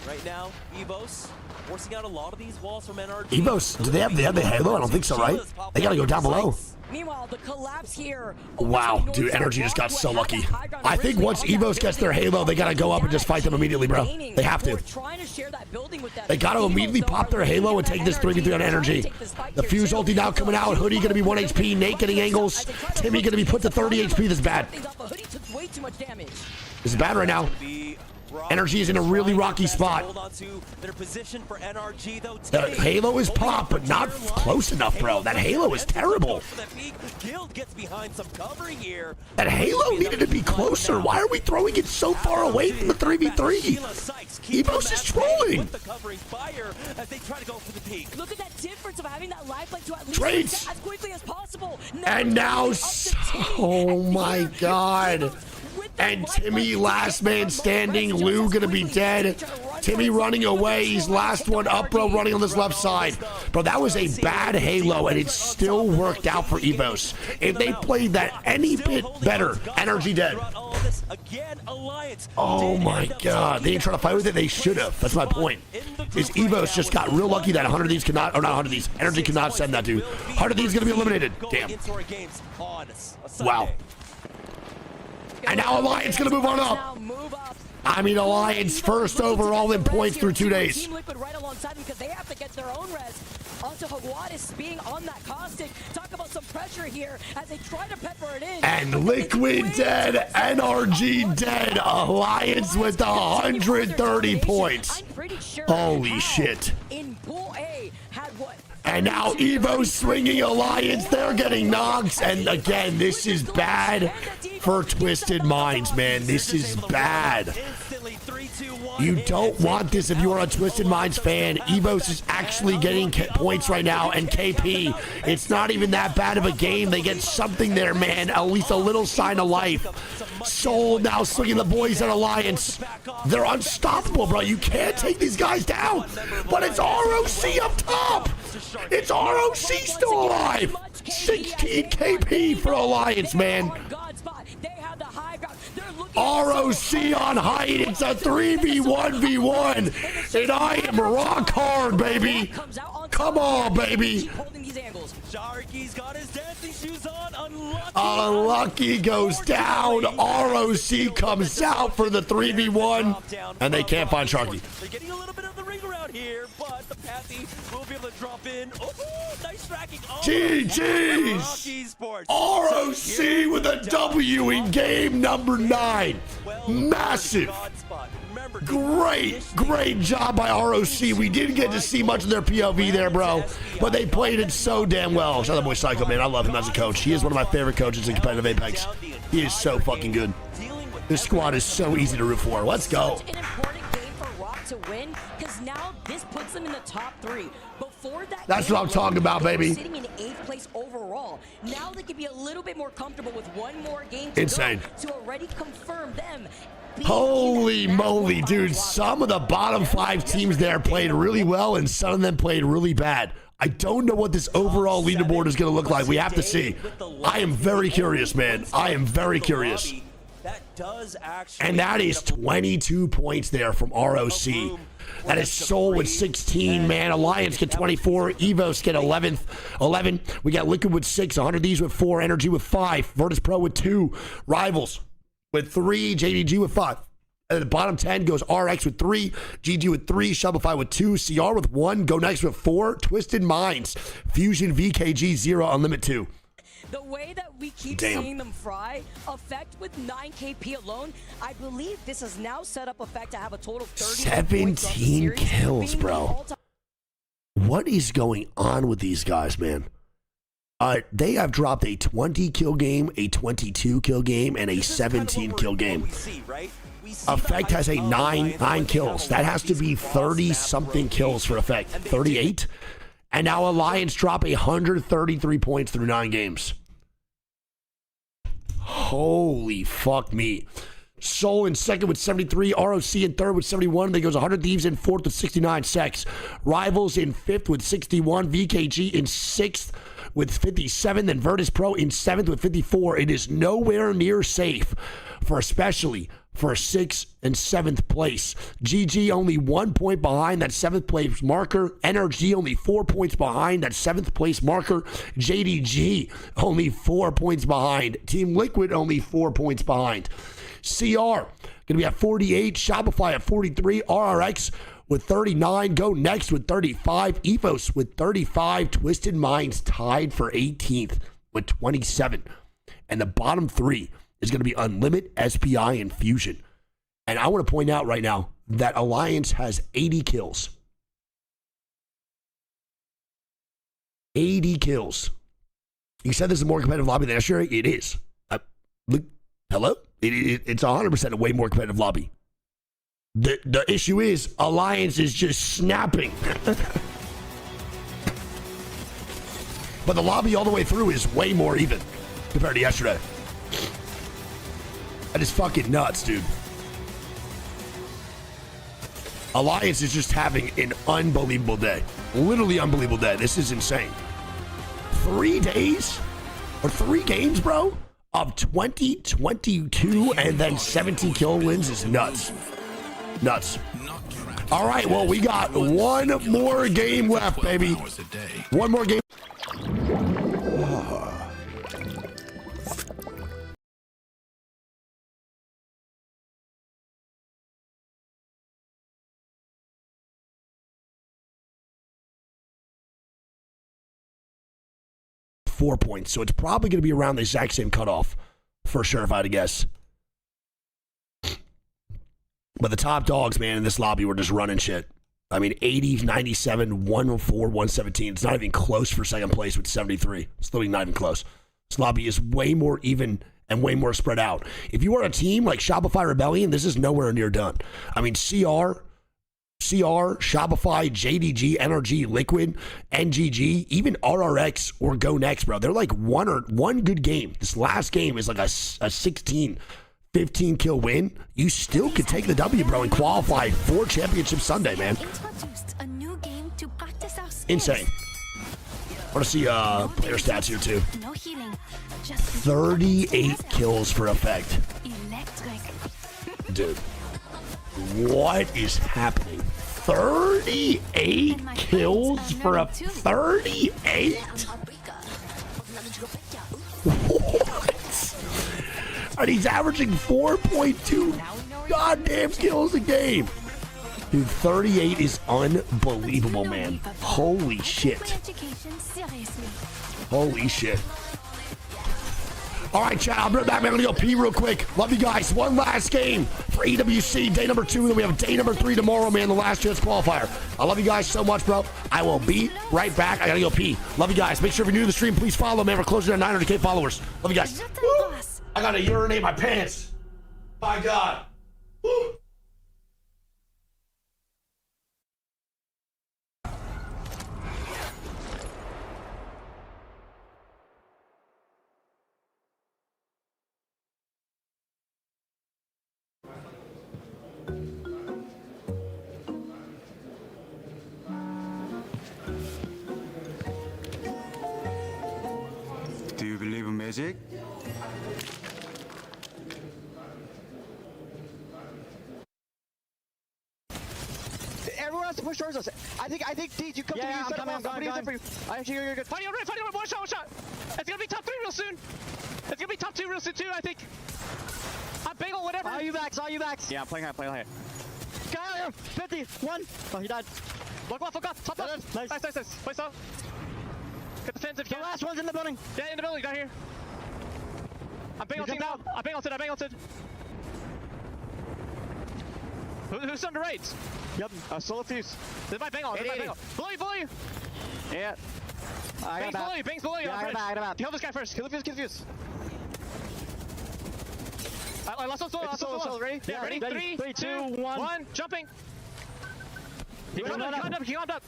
Right now, Evos forcing out a lot of these walls from NRG. Evos, do they have the Halo? I don't think so, right? They gotta go down below. Meanwhile, the collapse here. Wow, dude, NRG just got so lucky. I think once Evos gets their Halo, they gotta go up and just fight them immediately, bro. They have to. They gotta immediately pop their Halo and take this 3v3 on NRG. The Fuse ulti now coming out. Hoodie gonna be 1 HP. Nate getting angles. Timmy gonna be put to 30 HP. This is bad. This is bad right now. NRG is in a really rocky spot. The Halo is popped, but not close enough, bro. That Halo is terrible. That Halo needed to be closer. Why are we throwing it so far away from the 3v3? Evos is trolling. Look at that difference of having that lifeline to at least trades as quickly as possible. And now, oh my god. And Timmy, last man standing. Lou gonna be dead. Timmy running away. He's last one up, bro, running on this left side. Bro, that was a bad Halo, and it still worked out for Evos. If they played that any bit better, NRG dead. Oh my god. They didn't try to fight with it. They should have. That's my point. Is Evos just got real lucky that 100 of these cannot, or not 100 of these. NRG cannot send that dude. 100 of these gonna be eliminated. Damn. Wow. And now Alliance gonna move on up. I mean, Alliance first overall in points through 2 days. Right alongside because they have to get their own res. Onto Hawadis being on that caustic. Talk about some pressure here as they try to pepper it in. And Liquid dead, NRG dead. Alliance with 130 points. Holy shit. In Pool A had what? And now Evo swinging Alliance. They're getting knocks. And again, this is bad for Twisted Minds, man. This is bad. You don't want this if you are a Twisted Minds fan. Evos is actually getting points right now, and KP, it's not even that bad of a game. They get something there, man. At least a little sign of life. Soul now slinging the boys at Alliance. They're unstoppable, bro. You can't take these guys down. But it's ROC up top. It's ROC still alive. 16 KP for Alliance, man. ROC on height. It's a 3v1v1. And I am rock hard, baby. Come on, baby. Sharky's got his dancing shoes on. Unlucky goes down. ROC comes out for the 3v1. And they can't find Sharky. They're getting a little bit of the ring around here, but the Pathy will be able to drop in. Oh, nice tracking. GG's. ROC with a W in game number 9. Massive. Great job by ROC. We didn't get to see much of their POV there, bro, but they played it so damn well. Shout out to boy Psycho, man. I love him as a coach. He is one of my favorite coaches in competitive Apex. He is so fucking good. This squad is so easy to root for. Let's go. Such an important game for Rock to win, because now this puts them in the top 3. Before that, that's what I'm talking about, baby. Sitting in 8th place overall. Now they can be a little bit more comfortable with one more game Insane. To already confirm them. Holy moly, dude. Some of the bottom 5 teams there played really well, and some of them played really bad. I don't know what this overall leaderboard is going to look like. We have to see. I am very curious, man. I am very curious. And that is 22 points there from ROC. That is Soul with 16, man. Alliance get 24. Evos get 11. We got Liquid with 6. 100 Thieves with 4. Energy with 5. Virtus.pro with 2. Rivals with 3. JDG with 5. And the bottom 10 goes RX with 3. GG with 3. Shopify with 2. CR with 1. GoNext with 4. Twisted Minds. Fusion VKG 0. Unlimited 2. The way that we keep seeing them fry, Effect with 9 KP alone, I believe this has now set up Effect to have a total of 17 kills, bro. What is going on with these guys, man? They have dropped a 20 kill game, a 22 kill game, and a 17 kill game. Effect has a 9 kills. That has to be 30-something kills for Effect. 38? And now Alliance drop 133 points through 9 games. Holy fuck me. Soul in second with 73. ROC in third with 71. Then goes 100 Thieves in fourth with 69 secs. Rivals in fifth with 61. VKG in sixth with 57. Then Virtus.pro in seventh with 54. It is nowhere near safe for especially for 6th and 7th place. GG only 1 point behind that 7th place marker. NRG only 4 points behind that 7th place marker. JDG only 4 points behind. Team Liquid only 4 points behind. CR going to be at 48. Shopify at 43. RRX with 39. GoNext with 35. Evos with 35. Twisted Minds tied for 18th with 27. And the bottom 3 is going to be Unlimited, SPI, and Fusion. And I want to point out right now that Alliance has 80 kills. 80 kills. You said this is a more competitive lobby than yesterday? It is. Hello? It's 100% a way more competitive lobby. The issue is Alliance is just snapping. But the lobby all the way through is way more even compared to yesterday. That is fucking nuts, dude. Alliance is just having an unbelievable day. Literally unbelievable day. This is insane. 3 days or 3 games, bro, of 20, 22, and then 17 kill wins is nuts. Nuts. All right, well, we got one more game left, baby. One more game. 4 points. So it's probably going to be around the exact same cutoff for sure, if I had to guess. But the top dogs, man, in this lobby were just running shit. I mean, 80, 97, 104, 117. It's not even close for second place with 73. It's literally not even close. This lobby is way more even and way more spread out. If you are a team like Shopify Rebellion, this is nowhere near done. I mean, CR, Shopify, JDG, NRG, Liquid, NGG, even RRX or GoNext, bro. They're like one good game. This last game is like a 16, 15 kill win. You still could take the W, bro, and qualify for Championship Sunday, man. Insane. I want to see player stats here too. 38 kills for Effect. Dude, what is happening? 38 kills for a 38? What? And he's averaging 4.2 goddamn kills a game. Dude, 38 is unbelievable, man. Holy shit. Holy shit. All right, chat, I'll be right back, man. I'm gonna go pee real quick. Love you guys. One last game for EWC, day number 2. Then we have day number 3 tomorrow, man, the last chance qualifier. I love you guys so much, bro. I will be right back. I gotta go pee. Love you guys. Make sure if you're new to the stream, please follow, man. We're closing at 900K followers. Love you guys. Woo! I gotta urinate my pants. My God. Woo! Do you believe in magic? Everyone has to push towards us. I think Thieves, you come to me. I'm coming. I actually, you're good. Fighting on, one shot. It's gonna be top 3 real soon. It's gonna be top 2 real soon too, I think. I'm big on whatever. All you backs. Yeah, I'm playing high. Guy, 51. Oh, he died. Look off. Top left. Nice. Place up. Get defensive. The last one's in the building. Yeah, in the building, down here. I'm big on team now. I'm big on Sid. Who's under raids? Yep, solo Thieves. This is my bang on. Below you. Yeah. Bangs below you. Yeah, I got back. Kill this guy first. Kill the fuse. Last one. Ready? Yeah, ready? 3, 2, 1. Jumping. He climbed up.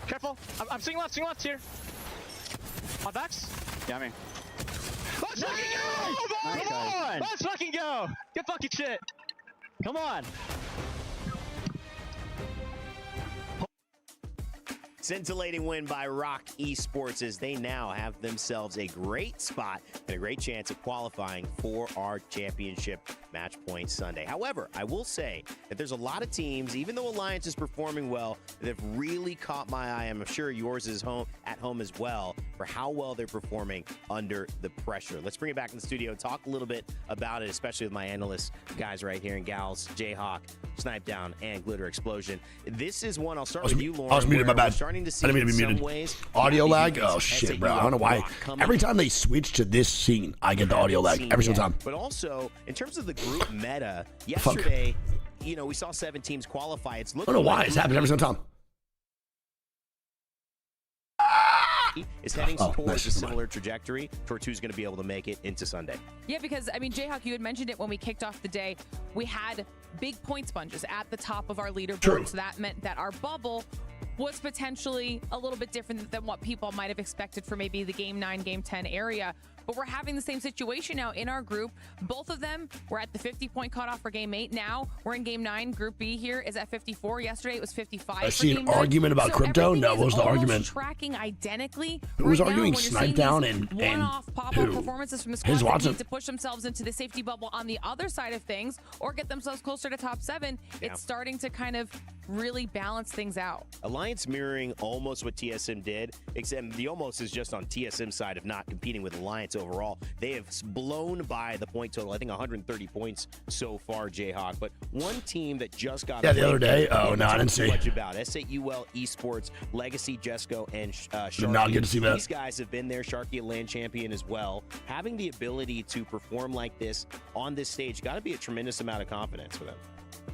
Careful. I'm seeing left here. On backs. Yeah, me. Let's fucking go! Nice. Come on! Let's fucking go! Get fucking shit. Come on. Scintillating win by Rock Esports as they now have themselves a great spot and a great chance of qualifying for our championship match point Sunday. However, I will say that there's a lot of teams, even though Alliance is performing well, that have really caught my eye. I'm sure yours is at home as well, for how well they're performing under the pressure. Let's bring it back in the studio and talk a little bit about it, especially with my analysts, guys right here, and gals, Jayhawk, Snipe Down, and Glitter Explosion. This is one, I'll start with you, Lauren. I was muted, my bad. Starting to see I didn't mean to be muted. Ways, audio lag? Oh, shit, bro. I don't know why. Every time they switch to this scene, I get the audio lag. Every single time. But also, in terms of the group meta, yesterday, we saw 7 teams qualify. It's looking I don't know why it's happening every single time. Is heading towards a similar trajectory towards who's going to be able to make it into Sunday. Yeah, because, Jayhawk, you had mentioned it when we kicked off the day. We had big point sponges at the top of our leaderboard, so that meant that our bubble was potentially a little bit different than what people might have expected for maybe the Game 9, Game 10 area. But we're having the same situation now in our group. Both of them were at the 50-point cutoff for Game 8. Now we're in Game 9. Group B here is at 54. Yesterday it was 55. I see an argument about crypto. No, what was the argument? Tracking identically. Who was arguing? Snipe Down and one-off pop-up performances from the squad that need to push themselves into the safety bubble on the other side of things, or get themselves closer to top 7. Yeah. It's starting to kind of really balance things out. Alliance mirroring almost what TSM did, except the almost is just on TSM's side of not competing with Alliance overall. They have blown by the point total, I think 130 points so far, Jayhawk. But one team that just got the other day. Oh no, I didn't see much about SAUL Esports, Legacy, Jesco, and Sharky. Did not get to see that. These guys have been there. Sharky, a land champion as well. Having the ability to perform like this on this stage got to be a tremendous amount of confidence for them.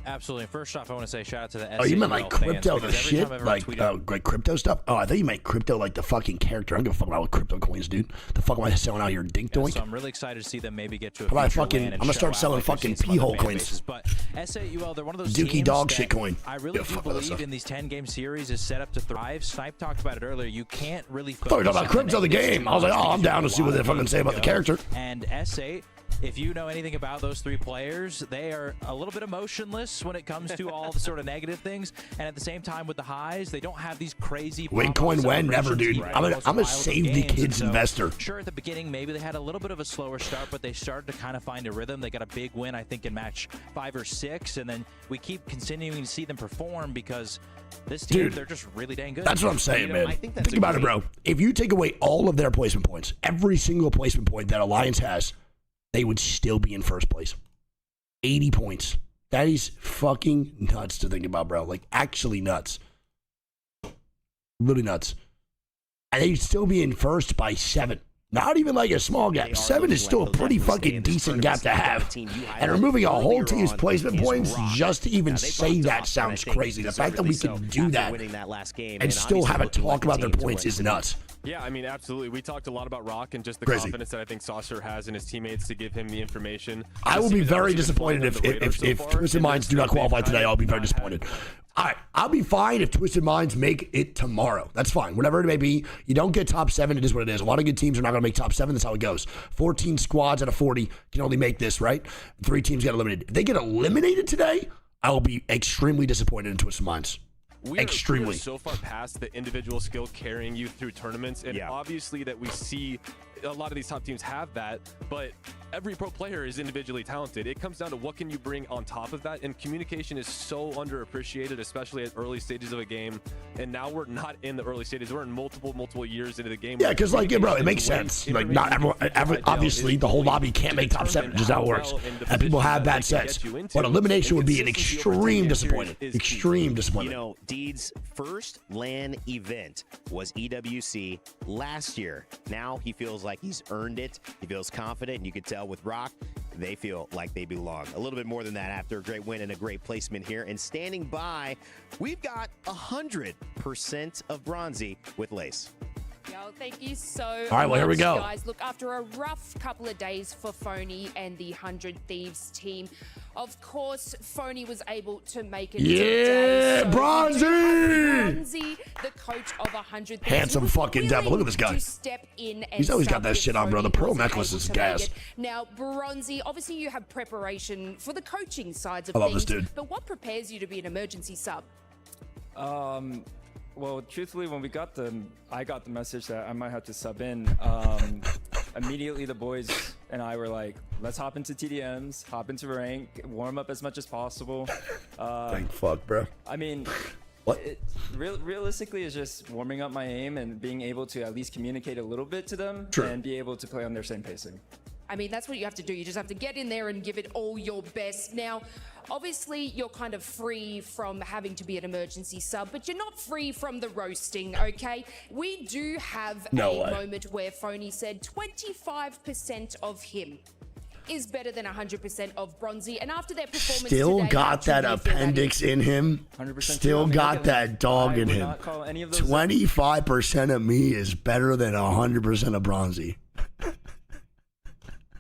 Absolutely. First off, I want to say shout out to the Oh, you meant like fans, crypto, the because every shit? time I've ever Like, tweeted- like crypto stuff? Oh, I thought you meant crypto like the fucking character. I don't give a fuck about crypto coins, dude. The fuck am I selling out here, dink doink? So I'm really excited to see them maybe get to a How about future fucking- win and I'm gonna show start out selling like we've fucking seen some other P-hole fan coins. bases. But SAUL, they're one of those Dookie teams dog that shit coin. I really Yeah, do fuck that believe stuff. in these 10-game series is set up to thrive. Snipe talked about it earlier. You can't really I thought you were talking about crypto, the game. I was like, oh, I'm down to see what they fucking say about the character. And S8, if you know anything about those three players, they are a little bit emotionless when it comes to all the sort of negative things. And at the same time, with the highs, they don't have these crazy Win coin when never, dude. I'm a save the kids investor. Sure, at the beginning, maybe they had a little bit of a slower start, but they started to kind of find a rhythm. They got a big win, I think, in match 5 or 6, and then we keep continuing to see them perform because this team, Dude, they're just really dang good. That's what I'm saying, man. Think about it, bro. If you take away all of their placement points, every single placement point that Alliance has, they would still be in first place. 80 points. That is fucking nuts to think about, bro. Like, actually nuts. Really nuts. And they'd still be in first by 7. Not even like a small gap. 7 is still a pretty fucking decent gap to have. And removing a whole team's placement points just to even say that sounds crazy. The fact that we can do that and still have a talk about their points is nuts. Yeah, I mean, absolutely. We talked a lot about Rock and just the Crazy. confidence that I think Saucer has in his teammates to give him the information. I will be very disappointed if Twisted Minds do not qualify today. I'll be very disappointed. All right, I'll be fine if Twisted Minds make it tomorrow. That's fine. Whatever it may be, you don't get top 7. It is what it is. A lot of good teams are not going to make top 7. That's how it goes. 14 squads out of 40 can only make this, right? 3 teams get eliminated. If they get eliminated today, I will be extremely disappointed in Twisted Minds. We are so far past the individual skill carrying you through tournaments, and obviously that we see a lot of these top teams have that, but every pro player is individually talented. It comes down to what can you bring on top of that, and communication is so underappreciated, especially at early stages of a game. And now we're not in the early stages; we're in multiple years into the game. Yeah, because like, bro, it makes sense. Like, not everyone, obviously, the whole lobby can't make top 7. Just how it works. And people have bad sense. But elimination would be an extreme disappointment. Extreme disappointment. You know, Deed's first LAN event was EWC last year. Now he feels like he's earned it. He feels confident, and you can tell with Rock, they feel like they belong. A little bit more than that after a great win and a great placement here. And standing by, we've got 100% of Bronzy with Lace. Yo, thank you so All right, well, here we go. guys. Look, after a rough couple of days for Phony and the 100 Thieves team, of course, Phony was able to make it today. So Bronzy! Bronzy, the coach of 100 Thieves. Handsome fucking devil. Look at this guy. To step in and He's always got that support shit on, bro. The Phony pearl was necklace able is to gas. make it. Now, Bronzy, obviously you have preparation for the coaching sides of I love things. this dude. But what prepares you to be an emergency sub? Well, truthfully, when I got the message that I might have to sub in, immediately the boys and I were like, let's hop into TDMs, hop into rank, warm up as much as possible. Thank fuck, bro. I mean, realistically, it's just warming up my aim and being able to at least communicate a little bit to them and be able to play on their same pacing. I mean, that's what you have to do. You just have to get in there and give it all your best. Now, obviously, you're kind of free from having to be an emergency sub, but you're not free from the roasting, okay? We do have a moment where Phony said 25% of him is better than 100% of Bronzy, and after their performance Still today, got that appendix in him. Still got that dog in him. 25% of me is better than 100% of Bronzy.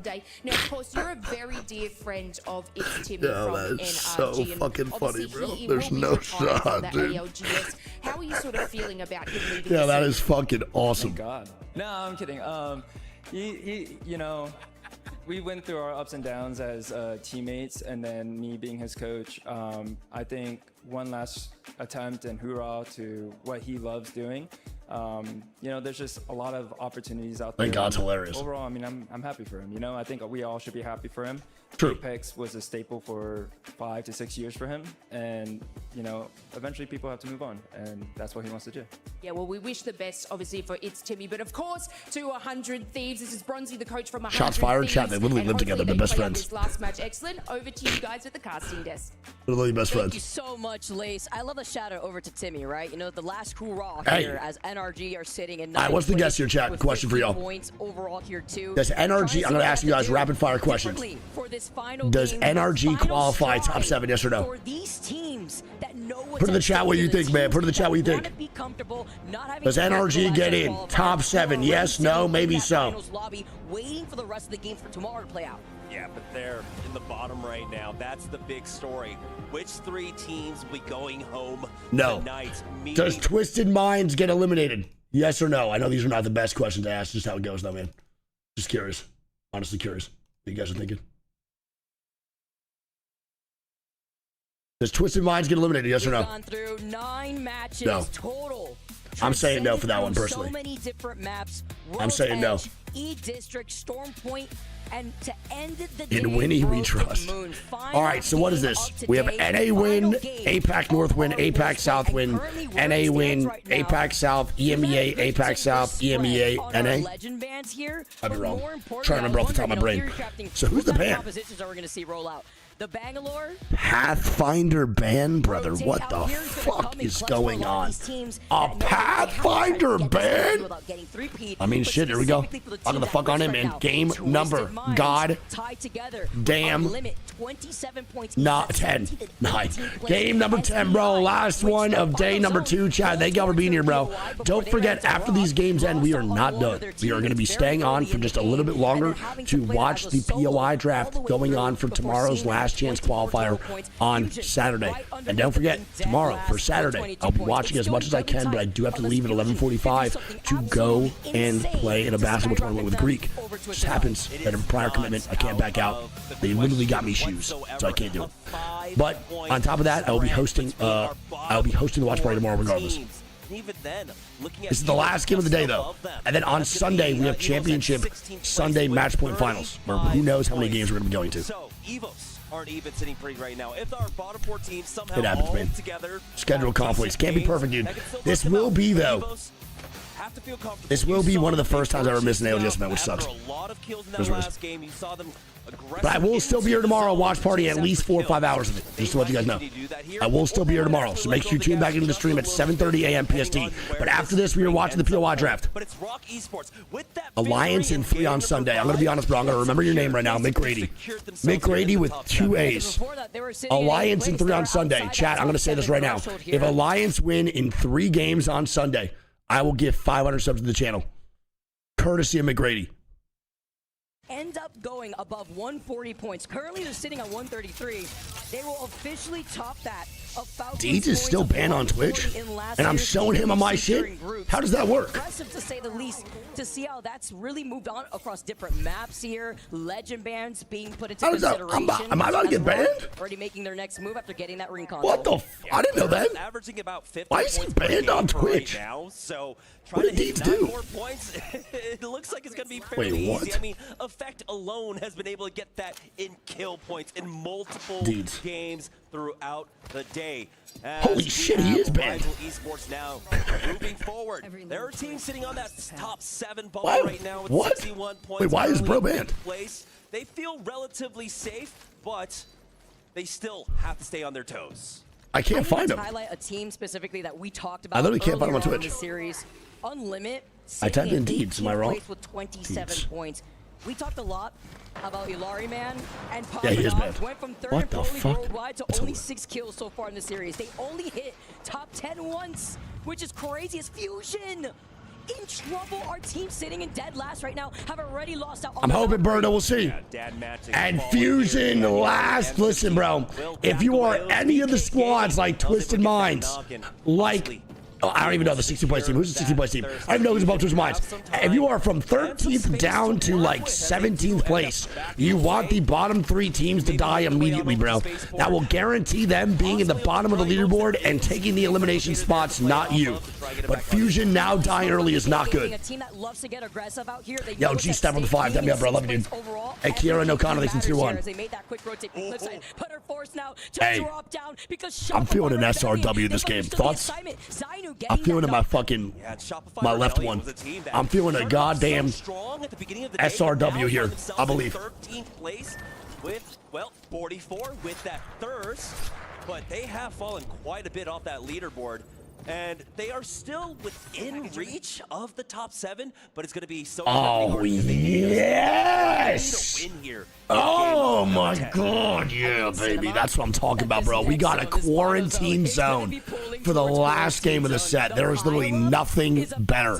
Day. Now, of course, you're a very dear friend of It's Timmy Yo, from that is so NRG, and fucking funny, obviously bro. he There's will be no retiring from shot, the dude. ALGS. How are you sort of feeling about him leaving? Yeah, the that scene? is fucking awesome. Thank God. No, I'm kidding. He, you know, we went through our ups and downs as teammates, and then me being his coach. I think one last attempt and hoorah to what he loves doing. You know, there's just a lot of opportunities out there. Thank God's hilarious. Overall, I mean, I'm happy for him. You know, I think we all should be happy for him. True. Apex was a staple for 5 to 6 years for him, and you know, eventually people have to move on, and that's what he wants to do. Yeah, well, we wish the best, obviously, for It's Timmy, but of course, to 100 Thieves. This is Bronzy, the coach from 100 Shots fired, Thieves, chat. They literally and live together. hopefully They're best they play out friends. this last match excellent. Over to you guys at the casting desk. Literally best Thank friends. you so much, Lace. I love a shout out over to Timmy, right? You know, the last hurrah Hey. here as NRG are sitting in All right, what's the guess here, chat? with Question for 50 y'all. points overall here too. Does NRG, I'm going to ask you guys rapid fire questions. For this final Does game, NRG final qualify strive top 7, yes or no? For these teams that know what's Put in the at chat stake what you and the think, man. teams Put in the chat what you that think. wanna be comfortable, not having Does to NRG capitalize get on in? qualifiers, Top 7, or yes, no, sitting maybe in that so. finals lobby, waiting for the rest of the games for tomorrow to play out. Yeah, but they're in the bottom right now. That's the big story. Which 3 teams will be going home No. tonight? Does Twisted Minds get eliminated? Yes or no? I know these are not the best questions to ask. Just how it goes, though, man. Just curious. Honestly curious. What you guys are thinking? Does Twisted Minds get eliminated? Yes or no? We've gone through 9 matches No. total. I'm saying no for that one, Transcended personally. So many different maps. I'm saying no. E-District, Storm Point, and to end the day, In Winnie we Road to trust. the Moon. All right, so what is this? We have NA win, APAC North win, APAC South win, NA win, APAC South, EMEA, APAC South, EMEA, NA. Legend bands here. I'd be but wrong. more importantly, Trying to remember off the top of my brain. here crafting, So who's the what kind of band? compositions are we going to see roll out? The Bangalore. Pathfinder band, brother. What the fuck is going on? A Pathfinder band? I mean, shit, here we go. I'm gonna fuck on in, man. Game number. God damn. Not 10. 9. Game number 10, bro. Last one of day number 2. Chad, thank y'all for being here, bro. Don't forget, after these games end, we are not done. We are going to be staying on for just a little bit longer to watch the POI draft going on for tomorrow's last chance qualifier on Saturday. And don't forget, tomorrow for Saturday, I'll be watching as much as I can, but I do have to leave at 11:45 to go and play in a basketball tournament with Greek. Just happens that a prior commitment, I can't back out. They literally got me shoes, so I can't do it. But on top of that, I will be hosting the watch party tomorrow regardless. Even then, looking at This is the last game of the day, though. And then on Sunday, we have Championship Sunday Match Point Finals, where who knows how many games we're going to be going to. So, Evos aren't even sitting pretty right now. If our bottom 4 teams somehow It happens, all man. together, Schedule conflicts. Can't be perfect, dude. This will be, though. This will be one of the first times I ever missed an ALGS event, which sucks. But I will still be here tomorrow, watch party at least 4 or 5 hours of it, just to let you guys know. I will still be here tomorrow, so make sure you tune back into the stream at 7:30 a.m. PST. But after this, we are watching the POI draft. Alliance and 3 on Sunday. I'm going to be honest, bro. I'm going to remember your name right now, Mick Grady. Mick Grady with 2 A's. Alliance and 3 on Sunday. Chat, I'm going to say this right now. If Alliance win in 3 games on Sunday, I will give 500 subs to the channel. Courtesy of McGrady. End up going above 140 points. Currently, they're sitting at 133. They will officially top that of Falcons. Deeds is still banned on Twitch, and I'm showing him on my shit. How does that work? Impressive to say the least, to see how that's really moved on across different maps here. Legend bands being put into consideration. Am I about to get banned? Already making their next move after getting that ring console. What the I didn't know that. Averaging about 50 Why is he banned on Twitch? right now, so What did Deeds do? more points, it looks like it's going to be fairly easy. I mean, Effect alone has been able to get that in kill points in multiple games throughout the day. Holy shit, he is banned. Esports now moving forward. There are teams sitting on that top 7 bubble What? right now with What? 61 points. Wait, why is Bro currently in banned? place. They feel relatively safe, but they still have to stay on their toes. I can't find him. Highlight a team specifically that we talked about. I literally can't find him on earlier Twitch. In the series. Unlimit. I typed in sitting Deeds, am I wrong? 18th place with 27 Deeds. points. We talked a lot about Ilari Man and Yeah, he is Papadov bad. went from 3rd What in the Pro League fuck? worldwide to That's only over. 6 kills so far in the series. They only hit top 10 once, which is crazy as Fusion. In trouble, our team sitting in dead last right now have already lost out on I'm the hoping Birdo will see. And Fusion last. Listen, bro. If you are any of the squads like Twisted Minds, like I don't even know the 60 place team. Who's the 60 place team? I don't even know who's above Twisted Minds. If you are from 13th down to like 17th place, you want the bottom 3 teams to die immediately, bro. That will guarantee them being in the bottom of the leaderboard and taking the elimination spots, not you. But Fusion now dying early is not good. Yo, G-Step on the 5. Tell me up, bro. Love you, dude. Hey, Kiera and O'Connor, thanks for 2-1. Hey, I'm feeling an SRW this game. Thoughts? I'm feeling in my left one. I'm feeling a goddamn SRW here, I believe. 13th place with, well, 44 with that thirst. but they have fallen quite a bit off that leaderboard. And they are still within reach of the top 7, but it's going to be so yes! Oh my god, yeah, baby. That's what I'm talking about, bro. We got a quarantine zone for the last game of the set. There is literally nothing better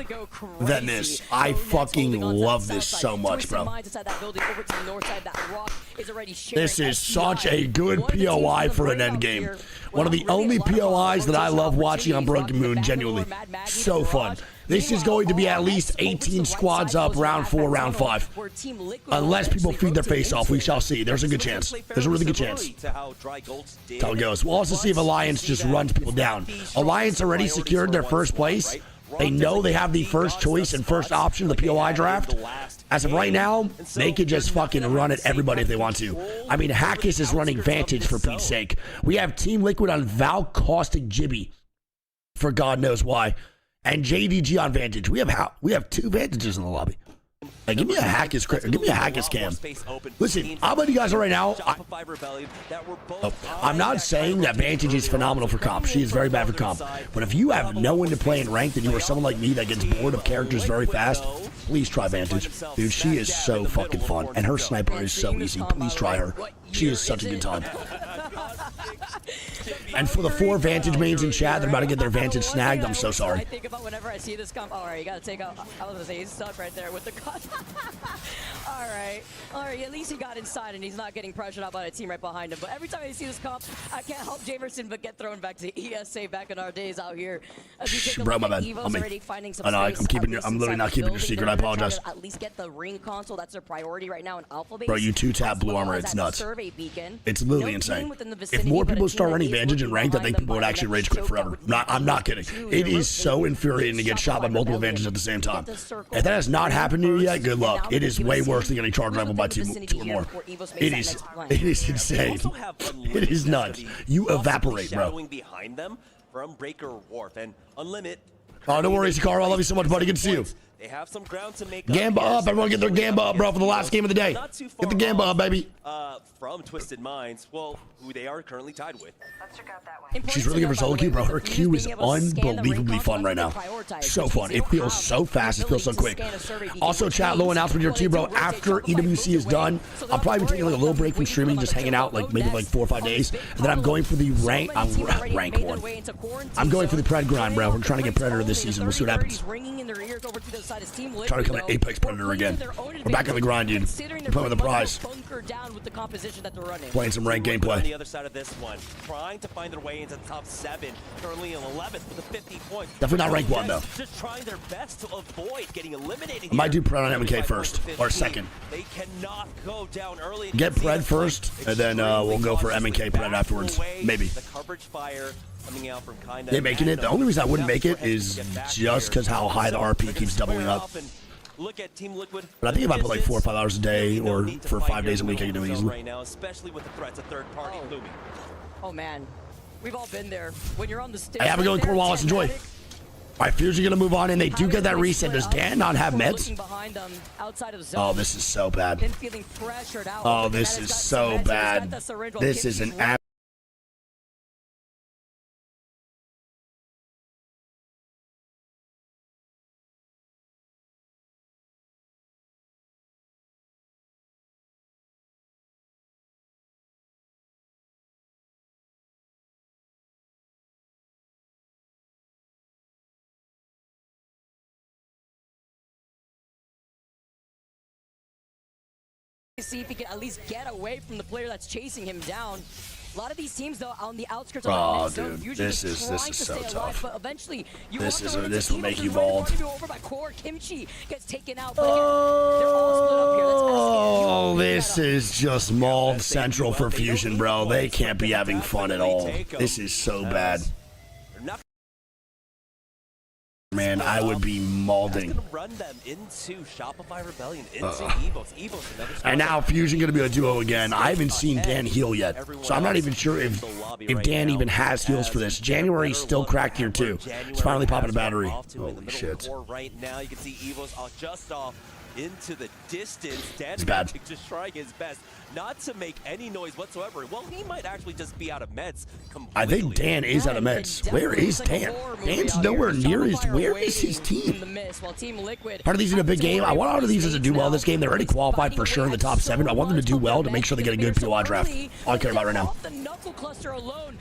than this. I fucking love this so much, bro. This is such a good POI for an endgame. One of the only POIs that I love watching on Broken Moon, genuinely. So fun. This is going to be at least 18 squads up round 4, round 5. Unless people feed their face off, we shall see. There's a good chance. There's a really good chance. That's how it goes. We'll also see if Alliance just runs people down. Alliance already secured their first place. They know they have the first choice and first option of the POI draft. As of right now, they could just fucking run at everybody if they want to. I mean, Hackus is running Vantage for Pete's sake. We have Team Liquid on Val, Caustic, Jibby, for God knows why, and JDG on Vantage. We have 2 Vantages in the lobby. Hey, give me a Hackus cam. Listen, I'm letting you guys know right now. I'm not saying that Vantage is phenomenal for comp. She is very bad for comp. But if you have no one to play in ranked and you are someone like me that gets bored of characters very fast, please try Vantage. Dude, she is so fucking fun. And her sniper is so easy. Please try her. She is such a good time. And for the 4 Vantage mains in chat, they're about to get their Vantage snagged. I'm so sorry. I think about whenever I see this comp. All right, you gotta take out. I was gonna say he's stuck right there with the gun. All right. At least he got inside and he's not getting pressured out by a team right behind him. But every time I see this comp, I can't help Jamerson but get thrown back to ESA back in our days out here. As we take a look at Evo's already finding some space. I'm literally not keeping your secret. I apologize. At least get the ring console. That's their priority right now in Alpha Base. Bro, you 2-tap blue armor. It's nuts. It's literally insane. If more people start running Vantage and ranked, I think people would actually rage quit forever. I'm not kidding. It is so infuriating to get shot by multiple Vantages at the same time. If that has not happened to you yet, good luck. It is way worse than getting charge rifled by 2 or more. It is insane. It is nuts. You evaporate, bro. Behind them from Breaker Wharf and Unlimit. Oh, don't worry, Sikaro. I love you so much, buddy. Good to see you. They have some ground to make Gamba up. Everyone get their Gamba up, bro, for the last game of the day. Get the Gamba up, baby. From Twisted Minds, well, who they are currently tied with. She's really good for solo queue, bro. Her queue is unbelievably fun right now. So fun. It feels so fast. It feels so quick. Also, chat, low announcement here too, bro. After EWC is done, I'll probably be taking like a little break from streaming, just hanging out like maybe like 4 or 5 days. And then I'm going for the rank 1. I'm going for the Pred grind, bro. We're trying to get Predator this season. We'll see what happens. Trying to become an Apex Predator again. We're back on the grind, dude. We're playing with the prize. Playing some ranked gameplay. On the other side of this one, trying to find their way into the top 7, currently in 11th with the 50 points. Definitely not rank 1 though. Just trying their best to avoid getting eliminated. I might do Pred on MK first or second. They cannot go down early. Get Pred first, and then we'll go for MK Pred afterwards. Maybe. The coverage fire coming out from kinda. They making it. The only reason I wouldn't make it is just because how high the RP keeps doubling up. Look at Team Liquid. But I think if I put like 4 or 5 hours a day or for 5 days a week, I can do it easily. Right now, especially with the threats of third party looming. Oh man, we've all been there. When you're on the stage. Hey, have a good one, Cornwallis. Enjoy. All right, Fusion gonna move on, and they do get that reset. Does Dan not have meds? Oh, this is so bad. Oh, this is so bad. This is an app. See if he can at least get away from the player that's chasing him down. A lot of these teams, though, on the outskirts of the next zone, usually this is so alive, tough. but eventually, you this will make you bald. Over by Core, Kimchi gets taken out. But again, they're all split up here. Oh, this is just mauled central for Fusion, bro. They can't be having fun at all. This is so bad. Man, I would be maulding. Run them into Shopify Rebellion, into Evos. And now Fusion gonna be a duo again. I haven't seen Dan heal yet, so I'm not even sure if Dan even has heals for this. January's still cracked here too. He's finally popping a battery. Holy shit. Right now, you can see Evos just off into the distance. Dan bad. just trying his best not to make any noise whatsoever. Well, he might actually just be out of meds completely. I think Dan is out of meds. Where is Dan? Dan's nowhere near his. Where is his team? Part of these in a big game. I want all of these to do well this game. They're already qualified for sure in the top 7. I want them to do well to make sure they get a good POI draft. All I care about right now.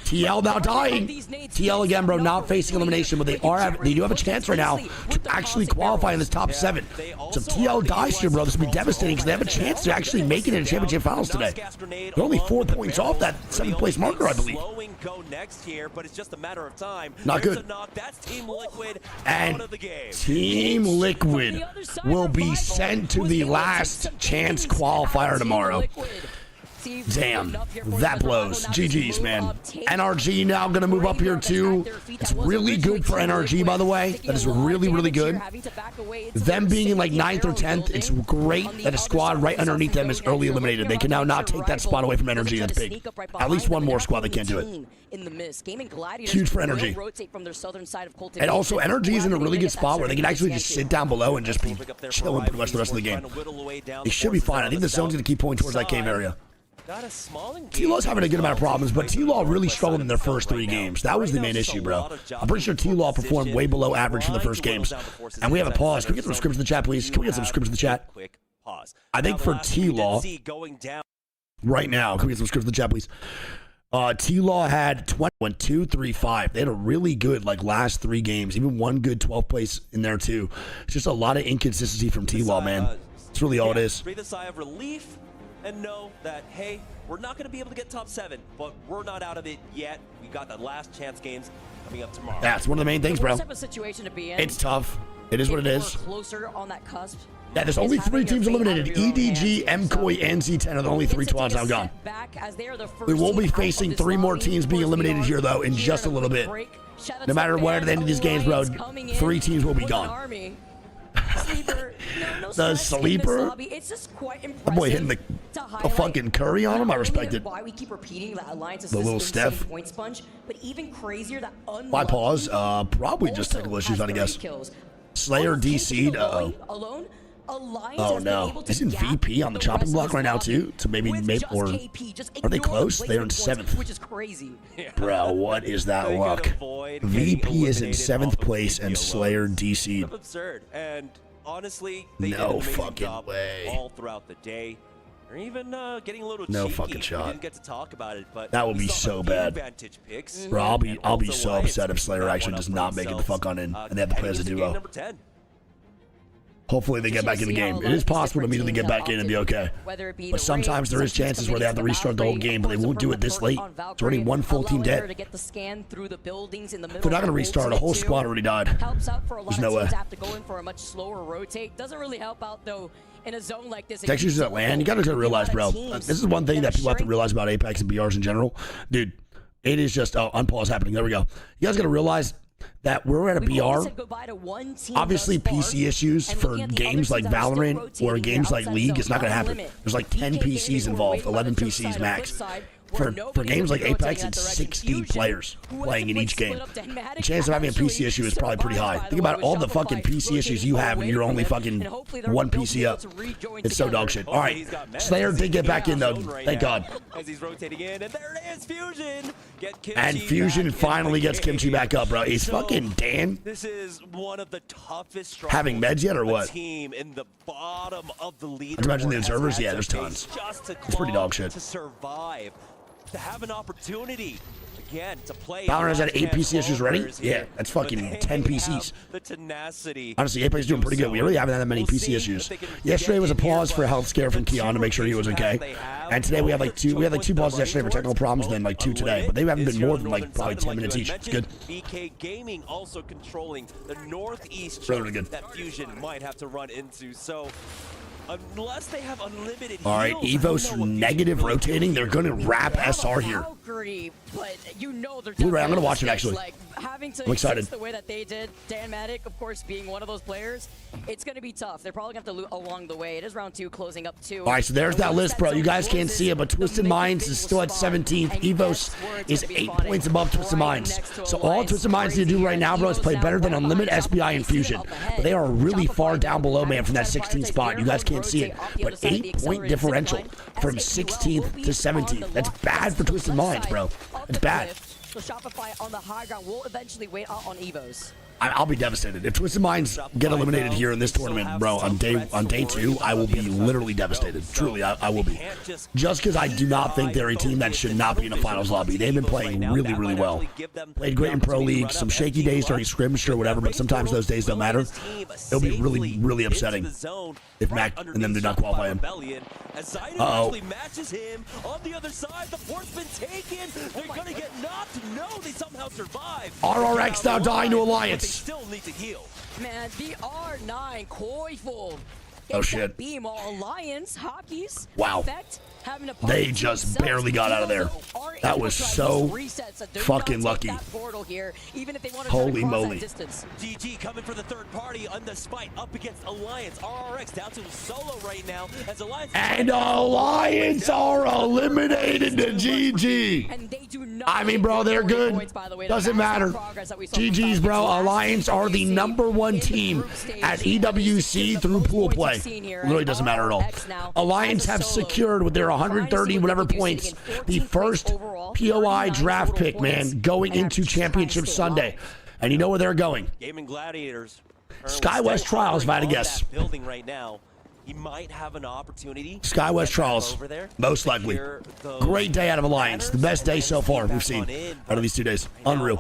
TL now dying. TL again, bro, not facing elimination, but they do have a chance right now to actually qualify in this top 7. So if TL dies here, bro, this would be devastating because they have a chance to actually make it in a championship finals today. They're only 4 points off that 7th place marker, I believe. GoNext here, but it's just a matter of time. Not good. That's Team Liquid and out of the game. Team Liquid will be sent to the last chance qualifier tomorrow. Damn, that blows. GG's, man. NRG now going to move up here too. It's really good for NRG, by the way. That is really, really good. Them being in like 9th or 10th, it's great that a squad right underneath them is early eliminated. They can now not take that spot away from NRG. That's big. At least one more squad that can't do it. Huge for NRG. And also, NRG is in a really good spot where they can actually just sit down below and just be chilling pretty much the rest of the game. They should be fine. I think the zone's going to keep pulling towards that cave area. T-Law's having a good amount of problems, but T-Law really struggled in their first 3 games. That was the main issue, bro. I'm pretty sure T-Law performed way below average for the first games. And we have a pause. Can we get some scrims in the chat, please? Can we get some scrims in the chat? I think for T-Law, right now, can we get some scrims in the chat, please? T-Law had 21-2-3-5. They had a really good, like, last 3 games. Even one good 12th place in there, too. It's just a lot of inconsistency from T-Law, man. It's really all it is. Breathe a sigh of relief and know that, hey, we're not going to be able to get top 7, but we're not out of it yet. We got the last chance games coming up tomorrow. That's one of the main things, bro. Type of situation to be in. It's tough. It is what it is. Closer on that cusp. Yeah, there's only 3 teams eliminated. EDG, MKOI, and Z10 are the only 3 squads now gone. We will be facing 3 more teams being eliminated here, though, in just a little bit. No matter where at the end of these games, bro, 3 teams will be gone. The sleeper? That boy hitting the fucking curry on him. I respect it. Why we keep repeating that Alliance is the little Steph. Point sponge, but even crazier that why pause? Probably just technical issues, I guess. Slayer DC'd. Alone, oh no! Isn't VP on the chopping block right now too? To maybe or are they close? They're in 7th. Which is crazy. Bro, what is that luck? VP is in 7th place and Slayer DC'd. Absurd. And honestly, they did an No amazing fucking job way. all throughout the day. Or even getting a little No cheeky. fucking shot. We didn't get to talk about it, but That would we be saw so a bad. few vantage picks. Bro, I'll be so upset if Slayer actually does not make it the fuck on in, and they have to play as a duo. Number 10. Hopefully they get back in the game. It is possible to immediately get back in and be okay. But sometimes there is chances where they have to restart the whole game, but they won't do it this late. It's already 1 full team dead. They're not going to restart. A whole squad already died. There's no way. Doesn't really help out though in a zone like this. Textures at land. You got to realize, bro. This is one thing that people have to realize about Apex and BRs in general. Dude, it is just, unpause happening. There we go. You guys got to realize that we're at a BR. Obviously, PC issues for games like Valorant or games like League, it's not going to happen. There's like 10 PCs involved, 11 PCs max. For games like Apex, it's 60 players playing in each game. The chance of having a PC issue is probably pretty high. Think about all the fucking PC issues you have when you're only fucking 1 PC up. It's so dog shit. All right, Slayer did get back in though. Thank God. As he's rotating in, and there it is, Fusion. And Fusion finally gets Kimchi back up, bro. Is fucking Dan This is one of the toughest having meds yet or what? team in the bottom of the leaderboard. Let's imagine the has observers. had Yeah, to there's face tons. just to It's pretty dog shit. To survive, to have an opportunity again to play. Valorant has had 8 last PC chance issues ready? holders Yeah, here, that's but fucking they 10 PCs. have the tenacity. Honestly, Apex is doing pretty good. We really haven't had that many PC issues. Yesterday was a pause for a health scare from Keon to make sure he was okay. And today we have like 2. We had like 2 pauses yesterday for technical problems, and then like 2 today. But they haven't been more than like probably 10 minutes each. It's good. BK Gaming also controlling the northeast Really good. that Fusion might have to run into. So Unless they have unlimited All right, heals, Evo's negative rotating. They're going to wrap SR here. Valkyrie, but you know they're Blu-ray, I'm going to watch it, actually. Like, having to I'm excited. the way that they did, Dan Matic, of course, being one of those players, it's going to be tough. They're probably going to have to loot along the way. It is round 2, closing up 2. All right, so there's that list, bro. You guys can't see it, but Twisted Minds is still at 17th. Evos is 8 points above Twisted Minds. So all Twisted Minds need to do right now, bro, is play better than Unlimited, SBI, and Fusion. But they are really far down below, man, from that 16th spot. You guys can't see it, but 8-point differential from 16th to 17th. That's bad for Twisted Minds, bro. It's bad. So Shopify on the high ground will eventually wait out on Evos. I'll be devastated if Twisted Minds get eliminated here in this tournament, bro. On day 2, I will be literally devastated. Truly, I will be. Just because I do not think they're a team that should not be in a finals lobby. They've been playing really, really well. Played great in Pro League. Some shaky days during scrimmage or whatever, but sometimes those days don't matter. It'll be really, really upsetting if Mac and them do not qualify him. Uh-oh. matches him on the other side. The port's been taken. They're gonna get knocked. No, they somehow survive. RRX now dying to Alliance. Still need to heal. Man, the R9 Koiful. Oh shit. Beam all Alliance hockey's wow. Effect, they just barely got out of there. That was so fucking lucky. Holy moly. GG coming for the third party on the spite up against Alliance. RRX down to solo right now as Alliance. And Alliance are eliminated to GG. I mean, bro, they're good. Doesn't matter. GG's, bro. Alliance are the #1 team at EWC through pool play. Really doesn't matter at all. Alliance have secured with their 130 whatever points the first POI draft pick, man, going into Championship Sunday. And you know where they're going? Gamin Gladiators. SkyWest Trials, if I had to guess. Building right now. He might have an opportunity. SkyWest Trials, most likely. Great day out of Alliance. The best day so far we've seen out of these 2 days. Unreal.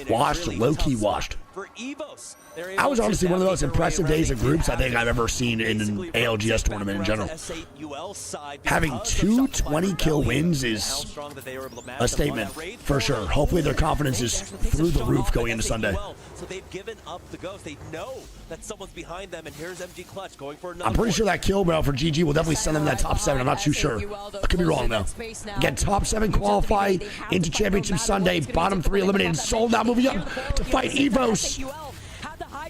Washed, low-key washed. I was honestly one of the most impressive days of groups I think I've ever seen in an ALGS tournament in general. Having 2 20-kill wins is a statement, for sure. Hopefully their confidence is through the roof going into Sunday. So they've given up the ghost. They know that someone's behind them, and here's MG Clutch going for another. I'm pretty sure that kill bro for GG will definitely send them that top 7. I'm not too sure. I could be wrong though. Again, top 7 qualify into Championship Sunday. Bottom 3 eliminated. Soul now moving up to fight Evos.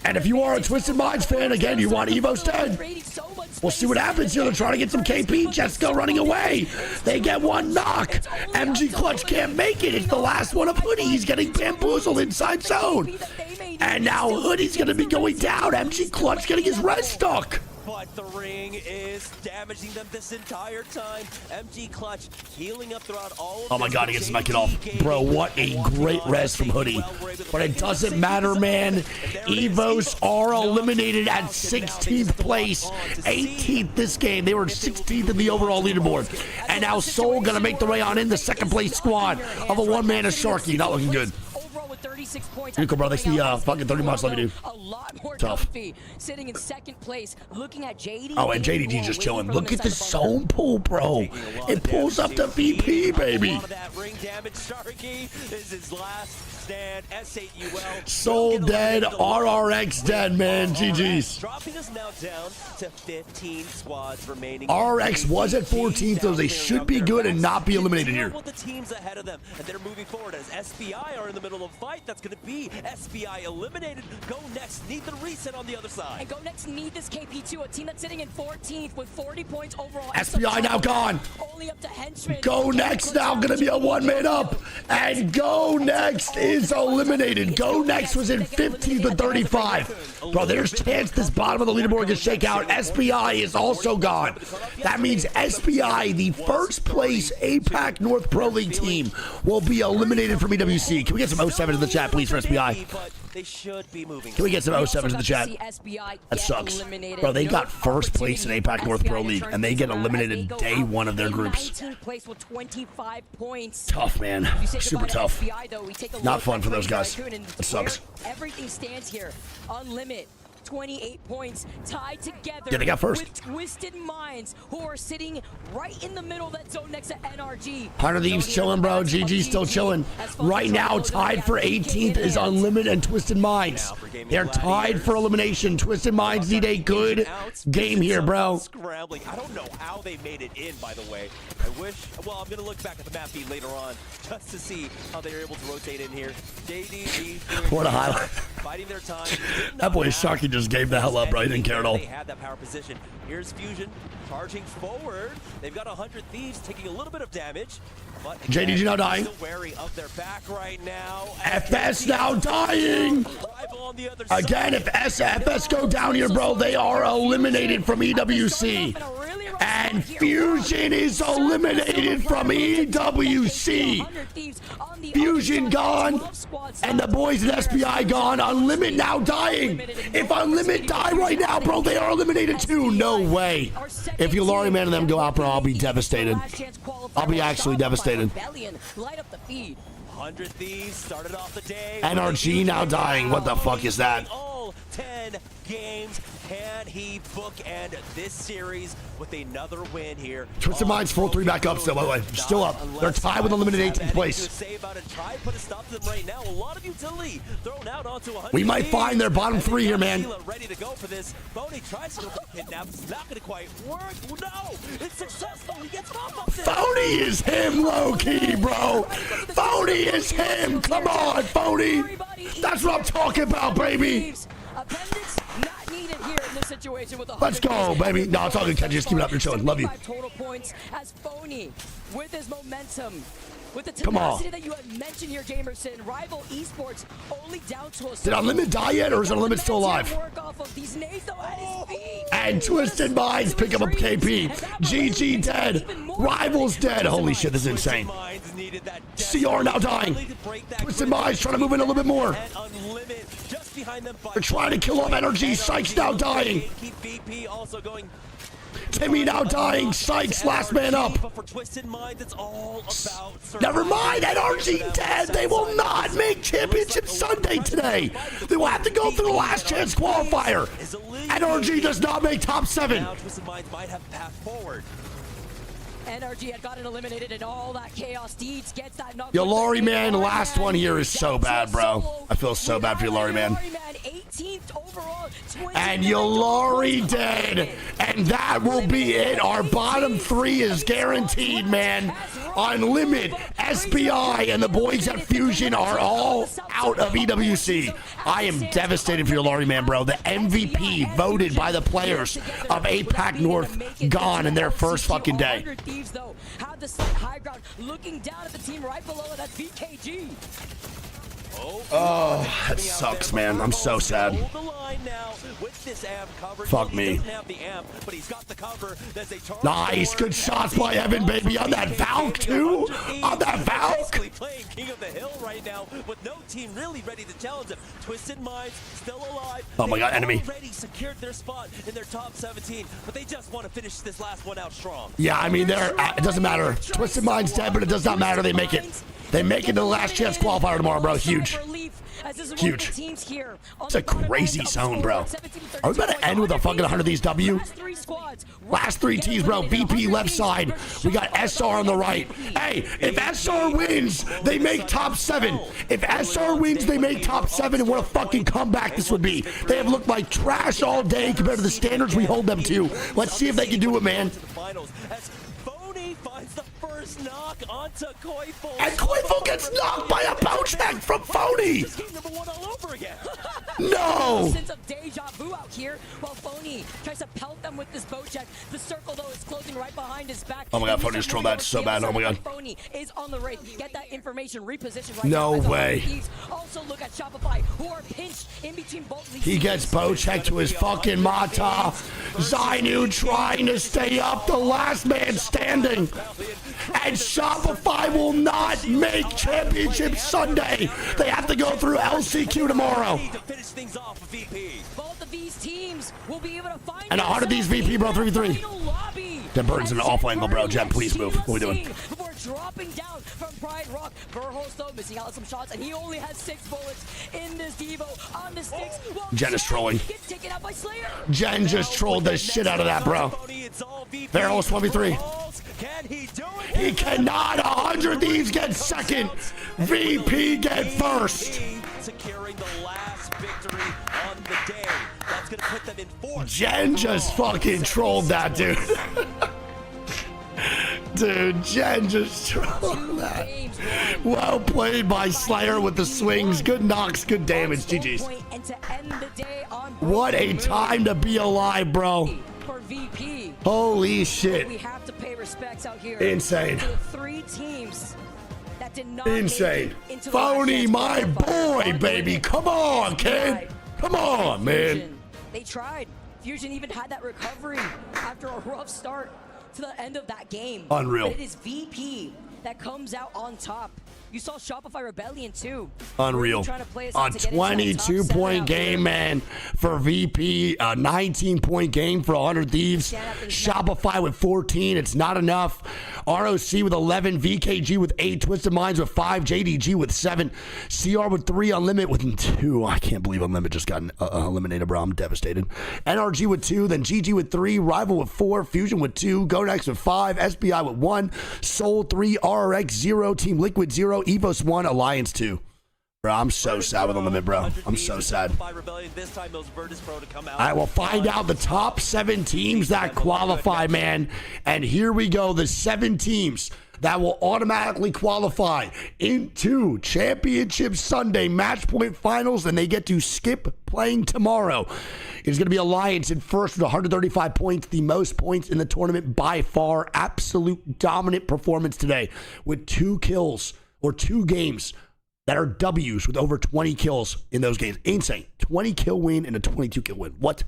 And if you are a Twisted Minds fan, again, you want Evos dead. We'll see what happens here. They're trying to get some KP. Jessica running away. They get 1 knock. MG Clutch can't make it. It's the last one of Hoodie. He's getting bamboozled inside zone. And now Hoodie's going to be going down. MG Clutch getting his res stuck. But the ring is damaging them this entire time. MG Clutch healing up throughout all of oh my god, he gets my kid off. Bro, what a great res from Hoodie. But it doesn't matter, man. Evos are eliminated at 16th place. 18th this game. They were 16th in the overall leaderboard. And now Soul gonna make the way on in the 2nd place squad of a one-man Sharky. Not looking good. 36 points. Nico, bro, they see fucking 30 months let me do. A lot more tough. Sitting in 2nd place, looking at JD. Oh, and JDG just chilling. Look at the zone pull, bro. It pulls up to VP, baby. Soul dead, RRX dead, man. GG's. Dropping us now down to 15 squads remaining. RX was at 14th, so they should be good and not be eliminated here. The teams ahead of them, and they're moving forward as SBI are in the middle of a fight. That's going to be SBI eliminated. GoNext need the reset on the other side. And GoNext need this KP2, a team that's sitting in 14th with 40 points overall. SBI now gone. Only up to Henchman. GoNext now going to be a one-man up, and GoNext is eliminated. GoNext was in 15th and 35. Bro, there's chance this bottom of the leaderboard can shake out. SBI is also gone. That means SBI, the first place APAC North Pro League team, will be eliminated from EWC. Can we get some 07 in the chat, please, for SBI? They should be moving. Can we get some 07s in the chat? That sucks. Bro, they got first place in APAC North Pro League, and they get eliminated day 1 of their groups. 19th place with 25 points. Tough, man. Super tough. Not fun for those guys. It sucks. Everything stands here. Unlimited. 28 points tied together. Yeah, they got first. With Twisted Minds, who are sitting right in the middle of that zone next to NRG. 100 Thieves chilling, bro. GG still chilling. Right now, tied for 18th is Unlimited and Twisted Minds. They're tied for elimination. Twisted Minds need a good game here, bro. Scrambling. I don't know how they made it in, by the way. I wish. Well, I'm going to look back at the map feed later on just to see how they were able to rotate in here. JDG. What a highlight. Fighting their time. That boy Sharky just gave the hell up, bro. He didn't care at all. They had that power position. Here's Fusion charging forward. They've got 100 Thieves taking a little bit of damage. But JDG now dying. Still wary of their back right now. FS now dying. Again, if FS go down here, bro, they are eliminated from EWC. And Fusion is eliminated from EWC. Fusion gone, and the boys at SPI gone. Unlimit now dying. If Unlimit die right now, bro, they are eliminated too. No way. If Yulari Man and them go out, bro, I'll be devastated. I'll be actually devastated. 100 Thieves started off the day. NRG now dying. What the fuck is that? All 10 games. Can he bookend this series with another win here? Twisted Minds 4-3 back up still, by the way. Still up. They're tied with Unlimited 18th place. We might find their bottom three here, man. Ready to go for this. Phony tries to kidnap. It's not going to quite work. No, it's successful. He gets off. Phony is him, low-key, bro. Phony is him. Come on, Phony. That's what I'm talking about, baby. Let's go, baby. No, it's all good, Kenji. Just keep it up. You're chilling. Love you. Total points as Phony with his momentum. With the Come on. tenacity that you have mentioned here, Jamerson, rival esports only down to a Did Unlimited die yet, or is Unlimited still alive? And Twisted Minds pick up a KP. GG dead. Rivals dead. Holy shit, this is insane. CR now dying. Twisted Minds trying to move in a little bit more. They're trying to kill off energy. Sykes now dying. Timmy now dying. Sykes last man up. Never mind. NRG dead. They will not make Championship Sunday today. They will have to go through the last chance qualifier. NRG does not make top 7. NRG had gotten eliminated and all that chaos. Deeds gets that knock. Yulari Man, the last one here is so bad, bro. I feel so bad for Yulari Man. 18th overall. And Yulari dead. And that will be it. Our bottom 3 is guaranteed, man. Unlimited, SPI, and the boys at Fusion are all out of EWC. I am devastated for Yulari Man, bro. The MVP voted by the players of APAC North gone in their first fucking day. Though had the slight high ground, looking down at the team right below it. That's VKG. Oh, that sucks, man. I'm so sad. Fuck me. Nice, good shots by Evan, baby. On that Valk, too. On that Valk. Playing King of the Hill right now, with no team really ready to challenge him. Twisted Minds still alive. Oh my God, enemy. Already secured their spot in their top 17, but they just want to finish this last one out strong. Yeah, I mean, it doesn't matter. Twisted Minds dead, but it does not matter. They make it. They make it to the last chance qualifier tomorrow, bro. Huge. Huge. It's a crazy zone, bro. Are we about to end with a fucking 100 of these W? Last 3 T's, bro. VP left side. We got SR on the right. Hey, if SR wins, they make top 7. If SR wins, they make top 7. And what a fucking comeback this would be. They have looked like trash all day compared to the standards we hold them to. Let's see if they can do it, man. Finds the first knock onto Koifel. And Koifel gets knocked by a bounce back from Phony. No. Sense of deja vu out here, while Phony tries to pelt them with this bow check. The circle though is closing right behind his back. Oh my God, Phony just trolled that so bad. Oh my God. Phony is on the race. Get that information repositioned right now. No way. Also look at Shopify, who are pinched in between both these. He gets bow check to his fucking Mata. Zainu trying to stay up, the last man standing. And Shopify will not make Championship Sunday. They have to go through LCQ tomorrow. Both of these teams will be able to find and 100 of these VP, bro, 3v3. That bird's in an awful angle, bro. Jet, please move. What are we doing? dropping down from Pride Rock. Verholst though missing out on some shots, and he only has 6 bullets in this Devo on the sticks. Jen is trolling. Gets taken out by Slayer. Jen just trolled the shit out of that, bro. Verholst 1v3. He cannot. 100 Thieves get second. VP get first. Securing the last victory on the day. That's going to put them in 4th. Jen just fucking trolled that, dude. Dude, Jen just trolled that. Well played by Slayer with the swings. Good knocks, good damage. GG's. What a time to be alive, bro. For VP. Holy shit. We have to pay respects out here. Insane. To the 3 teams that did not Insane. make it into Phony, the my boy, baby. Come on, kid. Come on, man. They tried. Fusion even had that recovery after a rough start to the end of that game. Unreal. But it is VP that comes out on top. You saw Shopify Rebellion too. Unreal. A 22-point game, man, for VP. A 19-point game for 100 Thieves. Shopify with 14. It's not enough. ROC with 11. VKG with 8. Twisted Minds with 5. JDG with 7. CR with 3. Unlimited with 2. I can't believe Unlimited just got eliminated, bro. I'm devastated. NRG with 2. Then GG with 3. Rival with 4. Fusion with 2. GoNext with 5. SBI with 1. Soul 3. RRX 0. Team Liquid 0. Evos 1, Alliance 2. Bro, I'm so sad with Unlimited, bro. I'm so sad. Virtus.pro to come out. I will find out the top 7 teams that qualify, man. And here we go. The 7 teams that will automatically qualify into Championship Sunday match point finals, and they get to skip playing tomorrow. It's going to be Alliance in first with 135 points, the most points in the tournament by far. Absolute dominant performance today with 2 kills or 2 games that are W's with over 20 kills in those games. Insane. 20 kill win and a 22 kill win. What?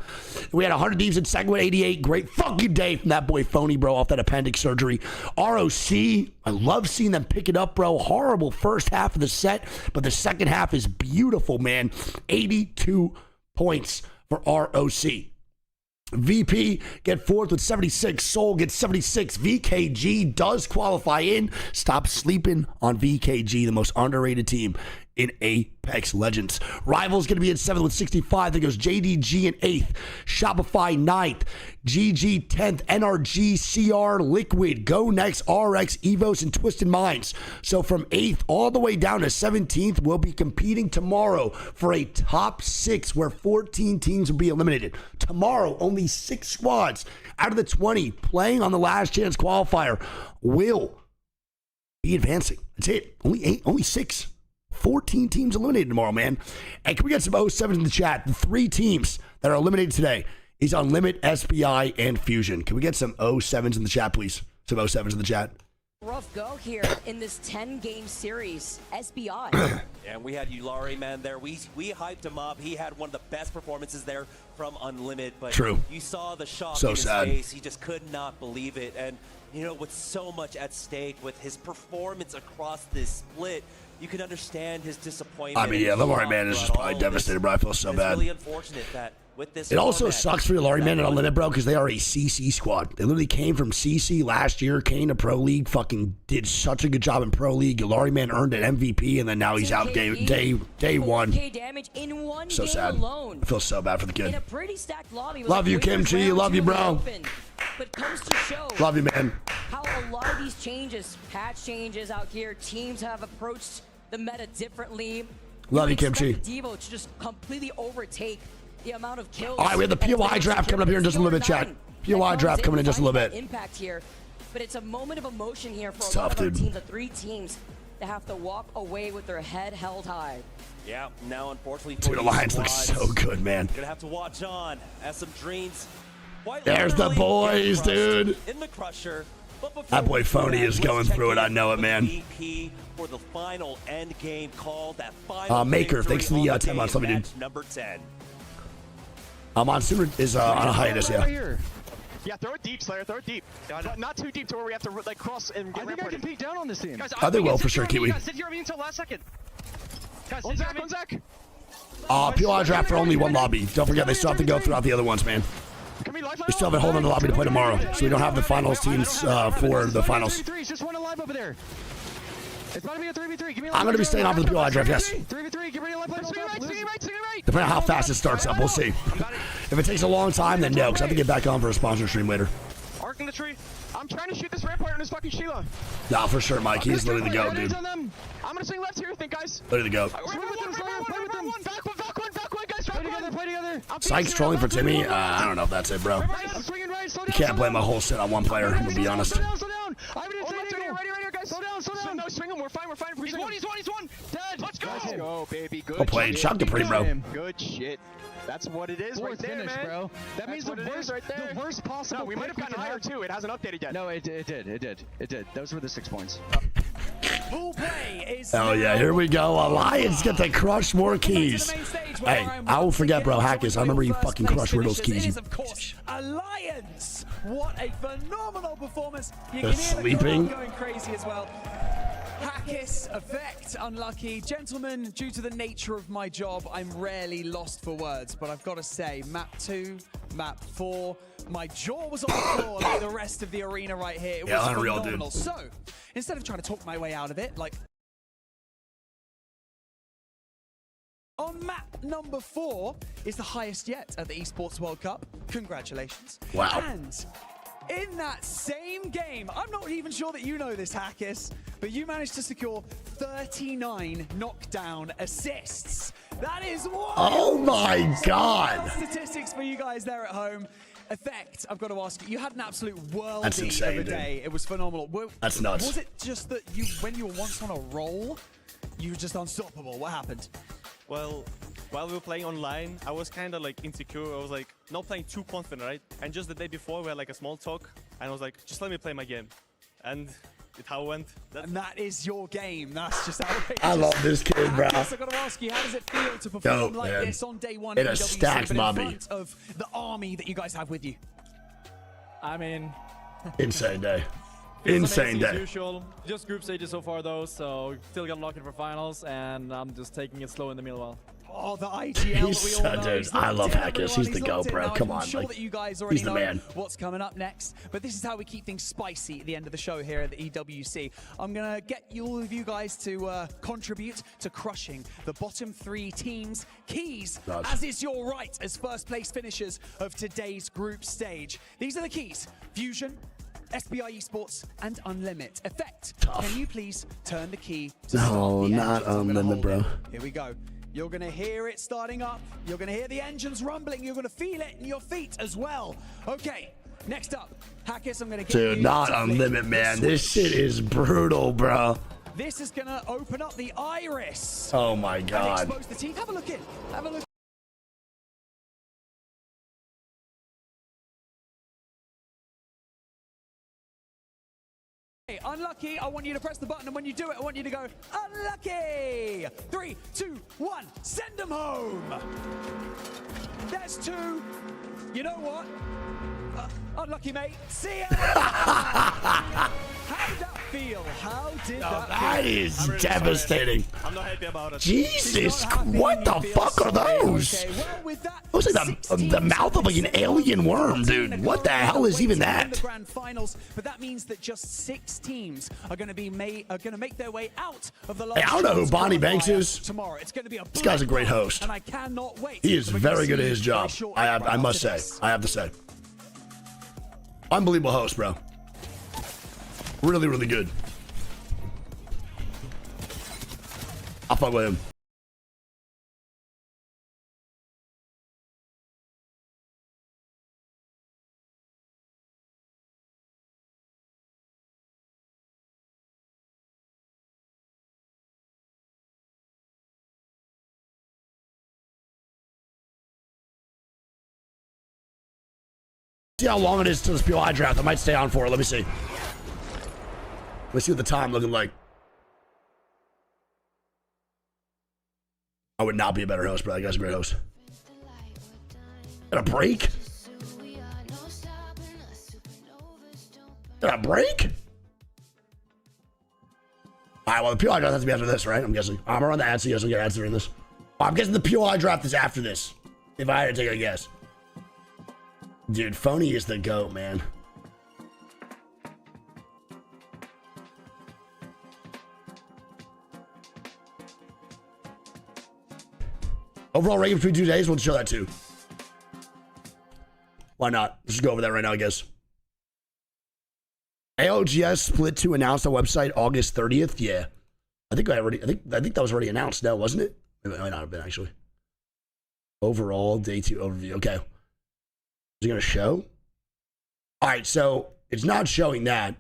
We had 100 Thieves in second with 88. Great fucking day from that boy Phony, bro, off that appendix surgery. ROC, I love seeing them pick it up, bro. Horrible first half of the set, but the second half is beautiful, man. 82 points for ROC. VP get 4th with 76. Soul gets 76. VKG does qualify in. Stop sleeping on VKG, the most underrated team in Apex Legends. Rivals going to be in 7th with 65. Then goes JDG in 8th. Shopify 9th. GG 10th. NRG, CR, Liquid, GoNext, RX, Evos, and Twisted Minds. So from 8th all the way down to 17th, we'll be competing tomorrow for a top 6 where 14 teams will be eliminated. Tomorrow, only 6 squads out of the 20 playing on the last chance qualifier will be advancing. That's it. Only 8, only 6. 14 teams eliminated tomorrow, man. And can we get some 07s in the chat? The 3 teams that are eliminated today is Unlimited, SBI, and Fusion. Can we get some 07s in the chat, please? Some 07s in the chat. Rough go here in this 10-game series. SBI. And we had Yulari, man, there. We hyped him up. He had one of the best performances there from Unlimited. But True. You saw the shock So in his sad. face. He just could not believe it. And, you know, with so much at stake, with his performance across this split, you can understand his disappointment. I mean, yeah, Lamari Man is just probably devastated, bro. I feel so bad. It's really unfortunate that with this It also format, sucks for Lamari Man and Unlimited, bro, because they are a CC squad. They literally came from CC last year, came to Pro League, fucking did such a good job in Pro League. Lamari Man earned an MVP, and then now he's out day 1. Damage in one So game sad. alone. I feel so bad for the In a kid. pretty stacked lobby. Love you, Kimchi. Love you, bro. But comes to show Love you, man. how a lot of these changes, patch changes out here, teams have approached the meta differently. Love you, expect Kimchi. the Devo to just completely overtake the amount of kills. All right, we have the POI draft coming up here in just a little bit, chat. POI draft coming in just a little bit. Impact here, but it's a moment of emotion here for It's a lot tough, of our dude. teams. The 3 teams that have to walk away with their head held high. Yeah, now unfortunately Dude, Alliance looks so good, man. Gonna have to watch on as some dreams. Quite There's the literally boys, get crushed dude. In the crusher. But before That boy we do Phony that, is let's going check through it. in I know it, with man. VP for the final end game call. That final Maker, victory thanks for the on 10 months. day, Love you, dude. match number 10. Monsoon is on a hiatus, yeah. Yeah, throw it deep, Slayer. Throw it deep. But not too deep to where we have to like cross and get I think I can peek down on this team. Guys, They will for sure, Kiwi. Guys, sit here until last second. Guys, On Zach, on Zach. POI draft for only 1 lobby. Don't forget, they still have to go throughout the other ones, man. We still have a hold on the lobby to play tomorrow, so we don't have the finals teams for the finals. Just one alive. alive over there. It's about to be a 3v3. Give me a I'm going to be staying off of the POI draft, yes. 3v3. Get ready to life. Swing right. Depending on how fast it starts up, we'll see. If it takes a long time, then no, because I have to get back on for a sponsor stream later. Arc in the tree. I'm trying to shoot this rampart on his fucking Sheila. Nah, for sure, Mike. He's literally the GOAT, dude. I'm gonna swing left here, think, guys. Literally the GOAT. Play with them. Back one, guys. Play together. Sykes trolling for Timmy? I don't know if that's it, bro. I'm swinging right. You can't blame my whole set on one player, to be honest. Slow down. I'm gonna right here, guys. Slow down. No, swing him. We're fine. He's one. Dead. Let's go, baby. Good. Well played. Shout to pretty, bro. Good shit. That's what it is right there, finish, man. Bro. That means the worst possible. No, we might have gotten higher too. It hasn't updated yet. No, it did. Those were the 6 points. Pool play is Oh yeah, here we go. Alliance get to crush more keys. Hey, I won't forget, bro. Hackers, I remember you fucking crushed Riddle's keys. Is, of course, Alliance. What a phenomenal performance. You They're can hear sleeping. The crowd going crazy as well. Hackis, Effect, unlucky. Gentlemen, due to the nature of my job, I'm rarely lost for words, but I've got to say, map 2, map 4, my jaw was on the floor like the rest of the arena right here. It was unreal, phenomenal. dude. So, instead of trying to talk my way out of it, like on map number 4 is the highest yet at the Esports World Cup. Congratulations. Wow. And in that same game, I'm not even sure that you know this, Hackis, but you managed to secure 39 knockdown assists. That is wild. Oh my God. Statistics for you guys there at home. Effect, I've got to ask you, you had an absolute worldie That's insane, of a day. dude. It was phenomenal. That's nuts. Was it just that when you were once on a roll, you were just unstoppable? What happened? Well, while we were playing online, I was kind of like insecure. I was like not playing too confident, right? And just the day before, we had like a small talk, and I was like, just let me play my game. And it's how it went. And that is your game. That's just outrageous. I love this kid, bro. I've got to ask you, how does it feel to perform like man. this on day one It of is EWC, stacked, but in Bobby. front of the army that you guys have with you? I mean, Insane day. feels Insane amazing as day. usual. Just group stages so far though, so still got locked in for finals, and I'm just taking it slow in the meanwhile. Oh, the IGL He's that we all know. dude. He's I locked love in, Hackers. everyone. He's the He's GOAT, locked in bro. now. Come I'm on. sure Like, that you guys already he's the know man. what's coming up next, but this is how we keep things spicy at the end of the show here at the EWC. I'm going to get all of you guys to contribute to crushing the bottom 3 teams' keys, as is your right as first place finishers of today's group stage. These are the keys: Fusion, SBI Esports, and Unlimit. Effect, can you please turn the key to No, start the not engines? I'm gonna Unlimit, hold bro. it. Here we go. You're going to hear it starting up. You're going to hear the engines rumbling. You're going to feel it in your feet as well. Okay, next up, Hackis, I'm going to get Dude, you not to flick Unlimit, the man. This switch. shit is brutal, bro. This is going to open up the iris. Oh my God. And expose the teeth. Have a look in. Have a look. Unlucky, I want you to press the button, and when you do it, I want you to go, unlucky! 3, 2, 1, send them home! There's 2. You know what? Unlucky, mate. See ya! How did that feel? How did that feel? That is devastating. I'm not happy about it. Jesus, what the fuck are those? Those are the mouth of like an alien worm, dude. What the hell is even In the that? grand finals, but that means that just 6 teams are going to make their way out of the Hey, I don't know who last Bonnie qualifier Banks is. tomorrow. It's going to be a This guy's a great bloodbath, host. and I cannot wait. He is for what very you good at see his very job. shortly I right must after say. this. I have to say. Unbelievable host, bro. Really, really good. I'll fuck with him. See how long it is till this POI draft. I might stay on for it. Let me see. Let's see what the time looking like. I would not be a better host, bro. That guy's a great host. Got a break? Got a break? All right, well, the POI draft has to be after this, right? I'm guessing. I'm around the ads, so you guys will get ads during this. I'm guessing the POI draft is after this, if I had to take a guess. Dude, Phony is the GOAT, man. Overall ranking between 2 days, we'll show that too. Why not? Let's just go over that right now, I guess. ALGS split to announce on website August 30th. Yeah. I think that was already announced now, wasn't it? It might not have been, actually. Overall, day 2 overview. Okay. Is it going to show? All right, so it's not showing that,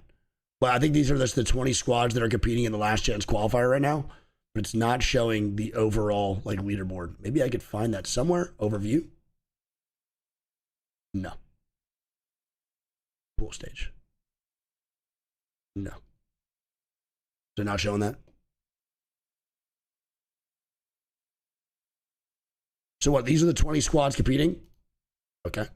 but I think these are just the 20 squads that are competing in the last chance qualifier right now, but it's not showing the overall like leaderboard. Maybe I could find that somewhere. Overview. No. Pool stage. No. They're not showing that. So what, these are the 20 squads competing? Okay.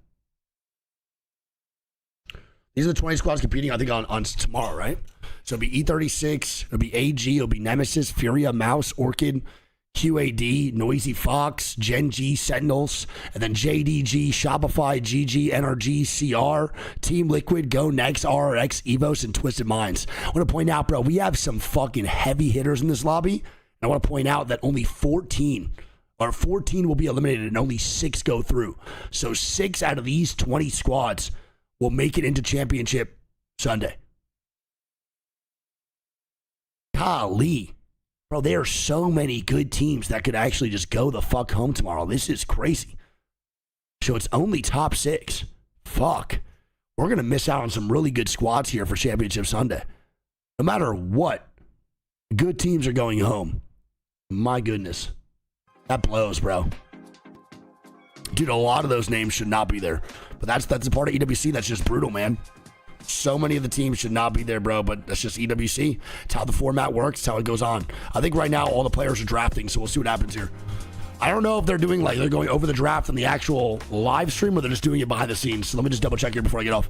These are the 20 squads competing, I think, on tomorrow, right? So it'll be E36, it'll be AG, it'll be Nemesis, Furia, Mouse, Orchid, QAD, Noisy Fox, Gen G, Sentinels, and then JDG, Shopify, GG, NRG, CR, Team Liquid, GoNext, RRX, Evos, and Twisted Minds. I want to point out, bro, we have some fucking heavy hitters in this lobby. And I want to point out that only 14 will be eliminated and only 6 go through. So 6 out of these 20 squads will make it into Championship Sunday. Golly. Bro, there are so many good teams that could actually just go the fuck home tomorrow. This is crazy. So it's only top 6. Fuck. We're going to miss out on some really good squads here for Championship Sunday. No matter what, good teams are going home. My goodness. That blows, bro. Dude, a lot of those names should not be there. But that's a part of EWC that's just brutal, man. So many of the teams should not be there, bro, but that's just EWC. It's how the format works. It's how it goes on. I think right now all the players are drafting, so we'll see what happens here. I don't know if they're doing they're going over the draft on the actual live stream or they're just doing it behind the scenes. So let me just double check here before I get off.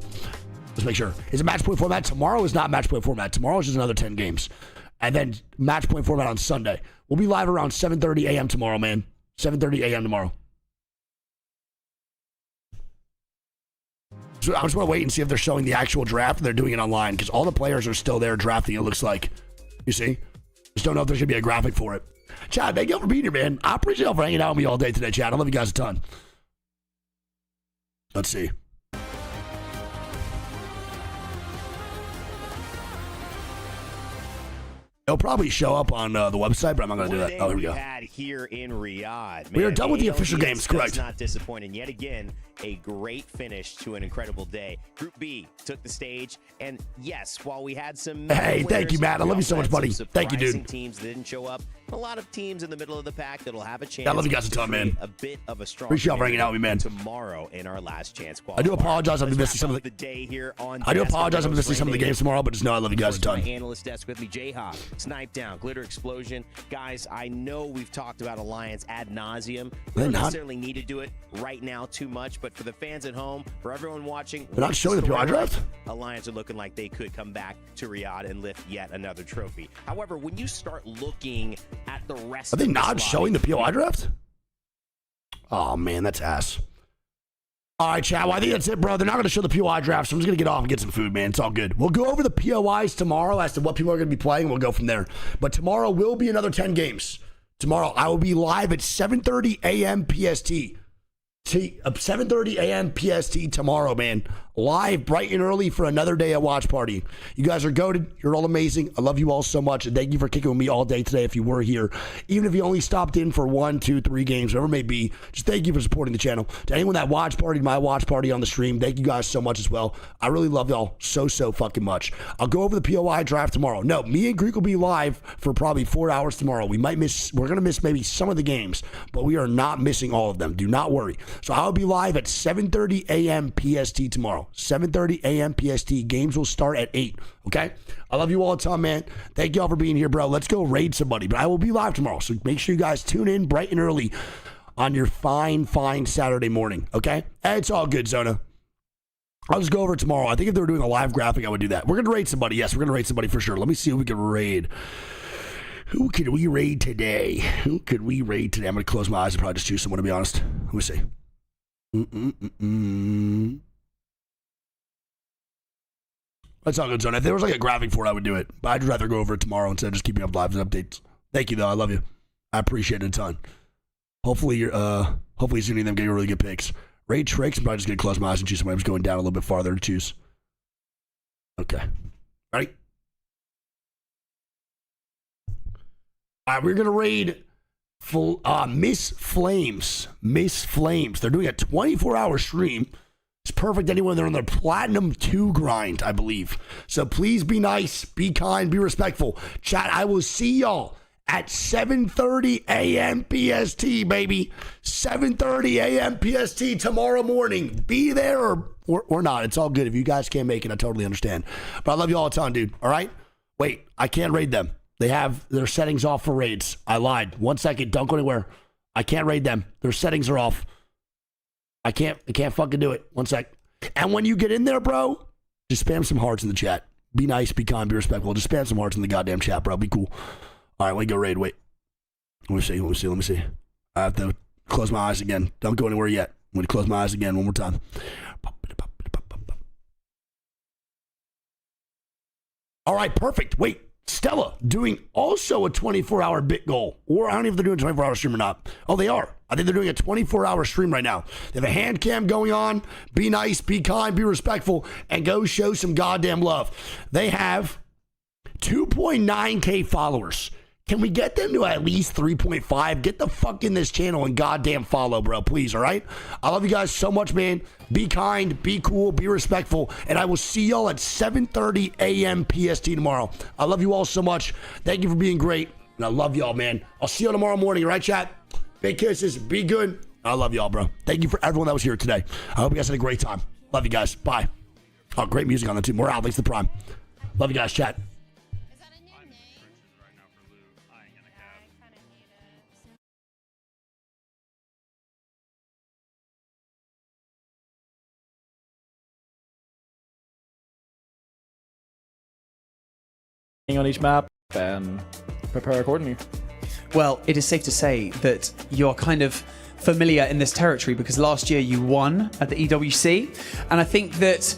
Let's make sure. Is it match point format? Tomorrow is not match point format. Tomorrow is just another 10 games. And then match point format on Sunday. We'll be live around 7:30 a.m. tomorrow, man. 7:30 a.m. tomorrow. So I just want to wait and see if they're showing the actual draft and they're doing it online because all the players are still there drafting, it looks like. You see? Just don't know if there's going to be a graphic for it. Chad, thank you for being here, man. I appreciate y'all for hanging out with me all day today, Chad. I love you guys a ton. Let's see. It'll probably show up on the website, but I'm not going to do that. Oh, here we go. Here in Riyadh. We are done with the official games, correct? Not disappointing. Yet again, a great finish to an incredible day. Group B took the stage, and yes, while we had some... Hey, thank you, Matt. I love you so much, buddy. Thank you, dude. Teams that didn't show up. A lot of teams in the middle of the pack that'll have a chance. I love you guys a ton, man. A bit of a strong... Appreciate y'all for hanging out with me, man. Tomorrow in our last chance qualifier. I do apologize if I'm missing some of the day here on... I do apologize if I'm missing some of the games tomorrow, but just know I love you guys a ton. My analyst desk with me, Jayhawk, Snipe Down, Glitter Explosion. Guys, I know we've talked about Alliance ad nauseum. We don't necessarily need to do it right now too much, but for the fans at home, for everyone watching, they're not showing the POI draft. Alliance are looking like they could come back to Riyadh and lift yet another trophy. However, when you start looking at the rest, are they not showing the POI draft? Oh man, that's ass. All right, chat. Well, I think that's it, bro. They're not going to show the POI draft, so I'm just going to get off and get some food, man. It's all good. We'll go over the POIs tomorrow as to what people are going to be playing, and we'll go from there. But tomorrow will be another 10 games. Tomorrow, I will be live at 7:30 a.m. PST. 7:30 a.m. PST tomorrow, man. Live bright and early for another day at Watch Party. You guys are goated. You're all amazing. I love you all so much. And thank you for kicking with me all day today if you were here. Even if you only stopped in for 1, 2, 3 games, whatever it may be, just thank you for supporting the channel. To anyone that watch party, my watch party on the stream, thank you guys so much as well. I really love y'all so fucking much. I'll go over the POI draft tomorrow. No, me and Greek will be live for probably 4 hours tomorrow. We're going to miss maybe some of the games, but we are not missing all of them. Do not worry. So I'll be live at 7:30 a.m. PST tomorrow. 7:30 a.m. PST. Games will start at 8. Okay? I love you all a ton, man. Thank you all for being here, bro. Let's go raid somebody. But I will be live tomorrow. So make sure you guys tune in bright and early on your fine Saturday morning. Okay? And it's all good, Zona. I'll just go over it tomorrow. I think if they were doing a live graphic, I would do that. We're going to raid somebody. Yes, we're going to raid somebody for sure. Let me see who we can raid. Who could we raid today? I'm going to close my eyes and probably just choose someone, to be honest. Let me see. That's all good, Zone. If there was like a graphic for it, I would do it. But I'd rather go over it tomorrow instead of just keeping up live and updates. Thank you, though. I love you. I appreciate it a ton. Hopefully any of them get really good picks. Raid tricks. I'm probably just gonna close my eyes and choose somebody. I'm just going down a little bit farther to choose. Okay. Ready? All right, we're gonna raid Miss Flames. Miss Flames. They're doing a 24-hour stream. It's perfect anyone they're on their Platinum 2 grind, I believe. So please be nice, be kind, be respectful. Chat, I will see y'all at 7:30 a.m. PST, baby. 7:30 a.m. PST tomorrow morning. Be there or not. It's all good. If you guys can't make it, I totally understand. But I love you all a ton, dude. All right? Wait, I can't raid them. They have their settings off for raids. I lied. 1 second. Don't go anywhere. I can't raid them. Their settings are off. I can't fucking do it. 1 sec. And when you get in there, bro, just spam some hearts in the chat. Be nice, be kind, be respectful. Just spam some hearts in the goddamn chat, bro. Be cool. All right, let me go raid. Wait. Let me see. I have to close my eyes again. Don't go anywhere yet. I'm going to close my eyes again one more time. All right, perfect. Wait. Stella doing also a 24-hour bit goal. Or I don't know if they're doing a 24-hour stream or not. Oh, they are. I think they're doing a 24-hour stream right now. They have a hand cam going on. Be nice, be kind, be respectful, and go show some goddamn love. They have 2.9K followers. Can we get them to at least 3.5? Get the fuck in this channel and goddamn follow, bro, please, all right? I love you guys so much, man. Be kind, be cool, be respectful, and I will see y'all at 7:30 a.m. PST tomorrow. I love you all so much. Thank you for being great, and I love y'all, man. I'll see you tomorrow morning, all right, chat? Big kisses, be good. I love y'all, bro. Thank you for everyone that was here today. I hope you guys had a great time. Love you guys. Bye. Oh, great music on the team. Morale, thanks to Prime. Love you guys, chat. On each map and prepare accordingly. Well, it is safe to say that you're kind of familiar in this territory because last year you won at the EWC, and I think that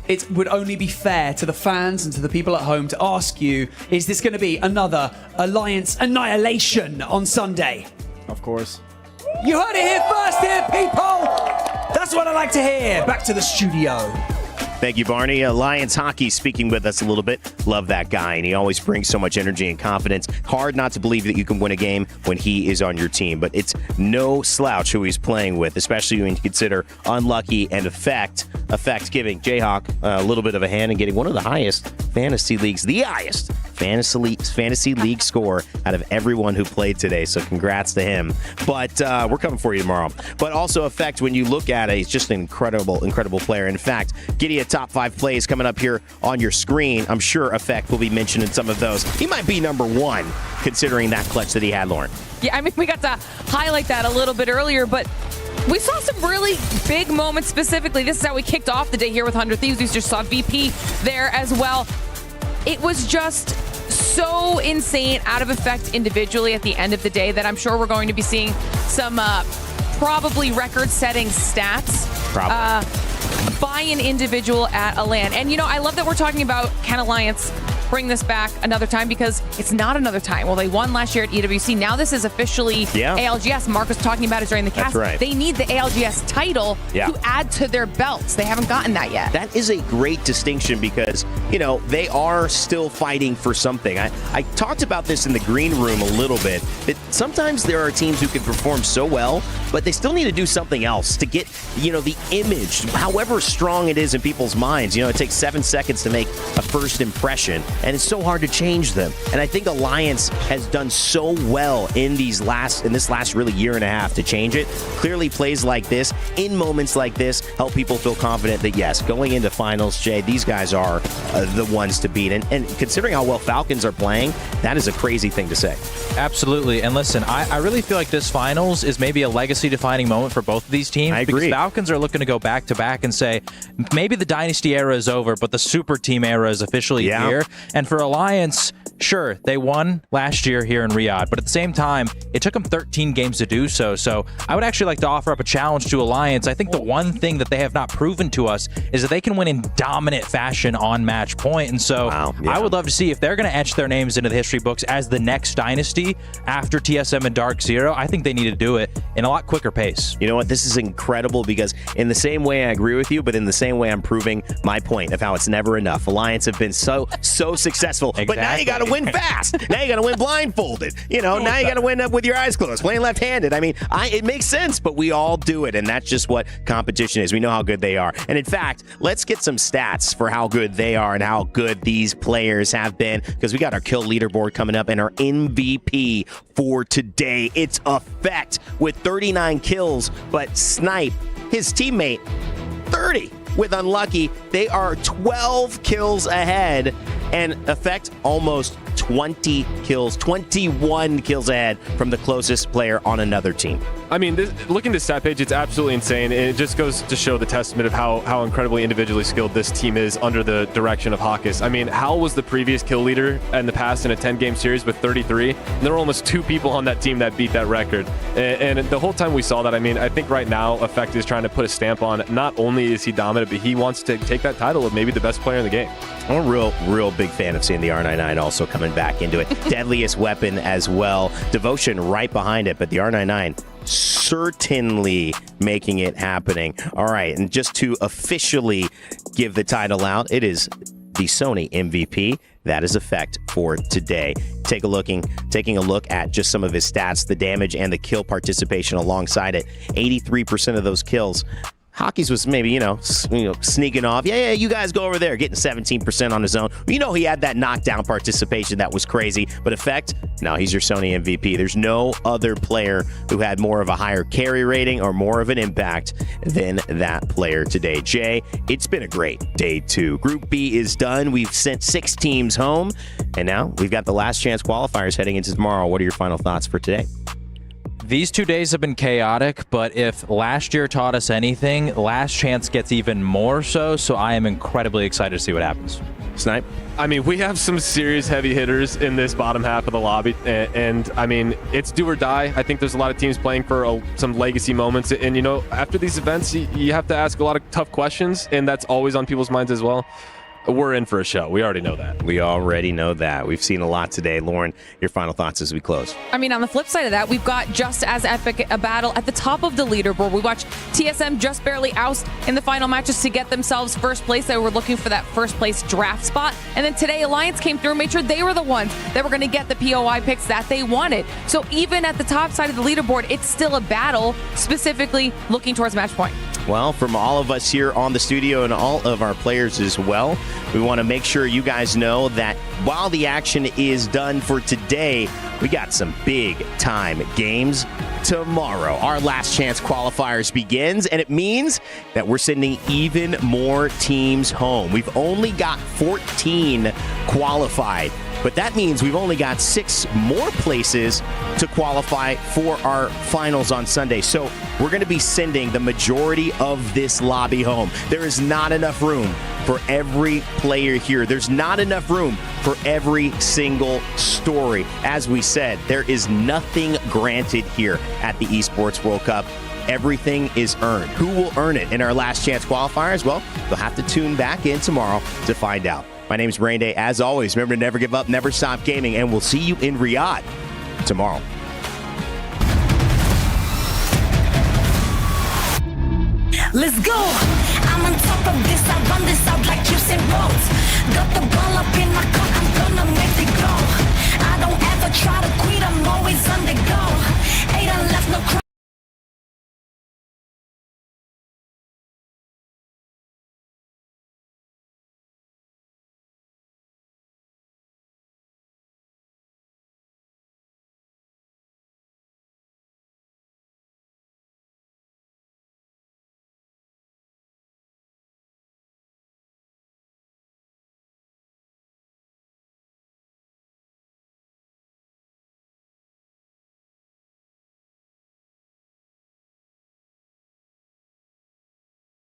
it would only be fair to the fans and to the people at home to ask you, is this going to be another Alliance annihilation on Sunday? Of course. You heard it here first here, people! That's what I like to hear. Back to the studio. Thank you, Barney. Alliance Hockey speaking with us a little bit. Love that guy, and he always brings so much energy and confidence. Hard not to believe that you can win a game when he is on your team, but it's no slouch who he's playing with, especially when you consider Unlucky and Effect giving Jayhawk a little bit of a hand in getting one of the highest fantasy leagues, the highest fantasy league score out of everyone who played today, so congrats to him. But we're coming for you tomorrow. But also Effect, when you look at it, he's just an incredible player. In fact, Giddy top 5 plays coming up here on your screen. I'm sure Effect will be mentioned in some of those. He might be number 1 considering that clutch that he had, Lauren. Yeah, I mean, we got to highlight that a little bit earlier, but we saw some really big moments specifically. This is how we kicked off the day here with 100 Thieves. We just saw VP there as well. It was just so insane out of Effect individually at the end of the day that I'm sure we're going to be seeing some probably record-setting stats. By an individual at a LAN. And, you know, I love that we're talking about can Alliance bring this back another time, because it's not another time. Well, they won last year at EWC. Now this is officially ALGS. Mark was talking about it during the cast. That's right. They need the ALGS title to add to their belts. They haven't gotten that yet. That is a great distinction because, you know, they are still fighting for something. I talked about this in the green room a little bit, that sometimes there are teams who can perform so well, but they still need to do something else to get, you know, the image, however strong it is in people's minds. You know, it takes 7 seconds to make a first impression, and it's so hard to change them. And I think Alliance has done so well in this last really year and a half to change it. Clearly plays like this, in moments like this, help people feel confident that, yes, going into finals, Jay, these guys are the ones to beat. And considering how well Falcons are playing, that is a crazy thing to say. Absolutely. And listen, I really feel like this finals is maybe a legacy-defining moment for both of these teams. I agree. Because Falcons are looking to go back-to-back and say, maybe the Dynasty era is over, but the Super Team era is officially here. And for Alliance, Sure, they won last year here in Riyadh, but at the same time, it took them 13 games to do so. So I would actually like to offer up a challenge to Alliance. I think the one thing that they have not proven to us is that they can win in dominant fashion on match point. And so I would love to see if they're going to etch their names into the history books as the next dynasty after TSM and Dark Zero. I think they need to do it in a lot quicker pace. You know what? This is incredible because in the same way I agree with you, but in the same way I'm proving my point of how it's never enough. Alliance have been so successful, but now you got to win fast. Now you got to win blindfolded. You know, now you got to win up with your eyes closed, playing left-handed. I mean, it makes sense, but we all do it, and that's just what competition is. We know how good they are. And in fact, let's get some stats for how good they are and how good these players have been, because we got our kill leaderboard coming up and our MVP for today. It's Effect with 39 kills, but Snipe, his teammate, 30 with Unlucky. They are 12 kills ahead, and Effect almost 20 kills, 21 kills ahead from the closest player on another team. I mean, looking at the stat page, it's absolutely insane. It just goes to show the testament of how incredibly individually skilled this team is under the direction of Hawkes. I mean, Hal was the previous kill leader in the past in a 10-game series with 33. And there were almost 2 people on that team that beat that record. And the whole time we saw that, I mean, I think right now Effect is trying to put a stamp on, not only is he dominant, but he wants to take that title of maybe the best player in the game. I'm a real big fan of seeing the R99 also coming back into it. Deadliest weapon as well. Devotion right behind it, but the R99 certainly making it happening. All right, and just to officially give the title out, it is the Sony MVP. That is Effect for today. Taking a look at just some of his stats, the damage and the kill participation alongside it. 83% of those kills. Hawkes was maybe, sneaking off. Yeah, you guys go over there, getting 17% on his own. He had that knockdown participation that was crazy. But Effect, no, he's your Sony MVP. There's no other player who had more of a higher carry rating or more of an impact than that player today. Jay, it's been a great day 2. Group B is done. We've sent 6 teams home. And now we've got the last chance qualifiers heading into tomorrow. What are your final thoughts for today? These 2 days have been chaotic, but if last year taught us anything, last chance gets even more so. So I am incredibly excited to see what happens. Snipe? I mean, we have some serious heavy hitters in this bottom half of the lobby, and I mean, it's do or die. I think there's a lot of teams playing for some legacy moments, and after these events, you have to ask a lot of tough questions, and that's always on people's minds as well. We're in for a show. We already know that. We've seen a lot today. Lauren, your final thoughts as we close. I mean, on the flip side of that, we've got just as epic a battle at the top of the leaderboard. We watched TSM just barely oust in the final matches to get themselves first place. They were looking for that first place draft spot. And then today, Alliance came through and made sure they were the ones that were going to get the POI picks that they wanted. So even at the top side of the leaderboard, it's still a battle, specifically looking towards match point. Well, from all of us here on the studio and all of our players as well, we want to make sure you guys know that while the action is done for today, we got some big time games tomorrow. Our last chance qualifiers begins, and it means that we're sending even more teams home. We've only got 14 qualified, but that means we've only got 6 more places to qualify for our finals on Sunday. So we're going to be sending the majority of this lobby home. There is not enough room for every player here. There's not enough room for every single story. As we said, there is nothing granted here at the Esports World Cup. Everything is earned. Who will earn it in our last chance qualifiers? Well, you'll have to tune back in tomorrow to find out. My name is Brain Day. As always, remember to never give up, never stop gaming, and we'll see you in Riyadh tomorrow. Let's go! I'm on top of this, I run this out like Usain Bolt. Got the ball up in my court, I'm gonna make it go. I don't ever try to quit, I'm always on the go. Ain't left no cry.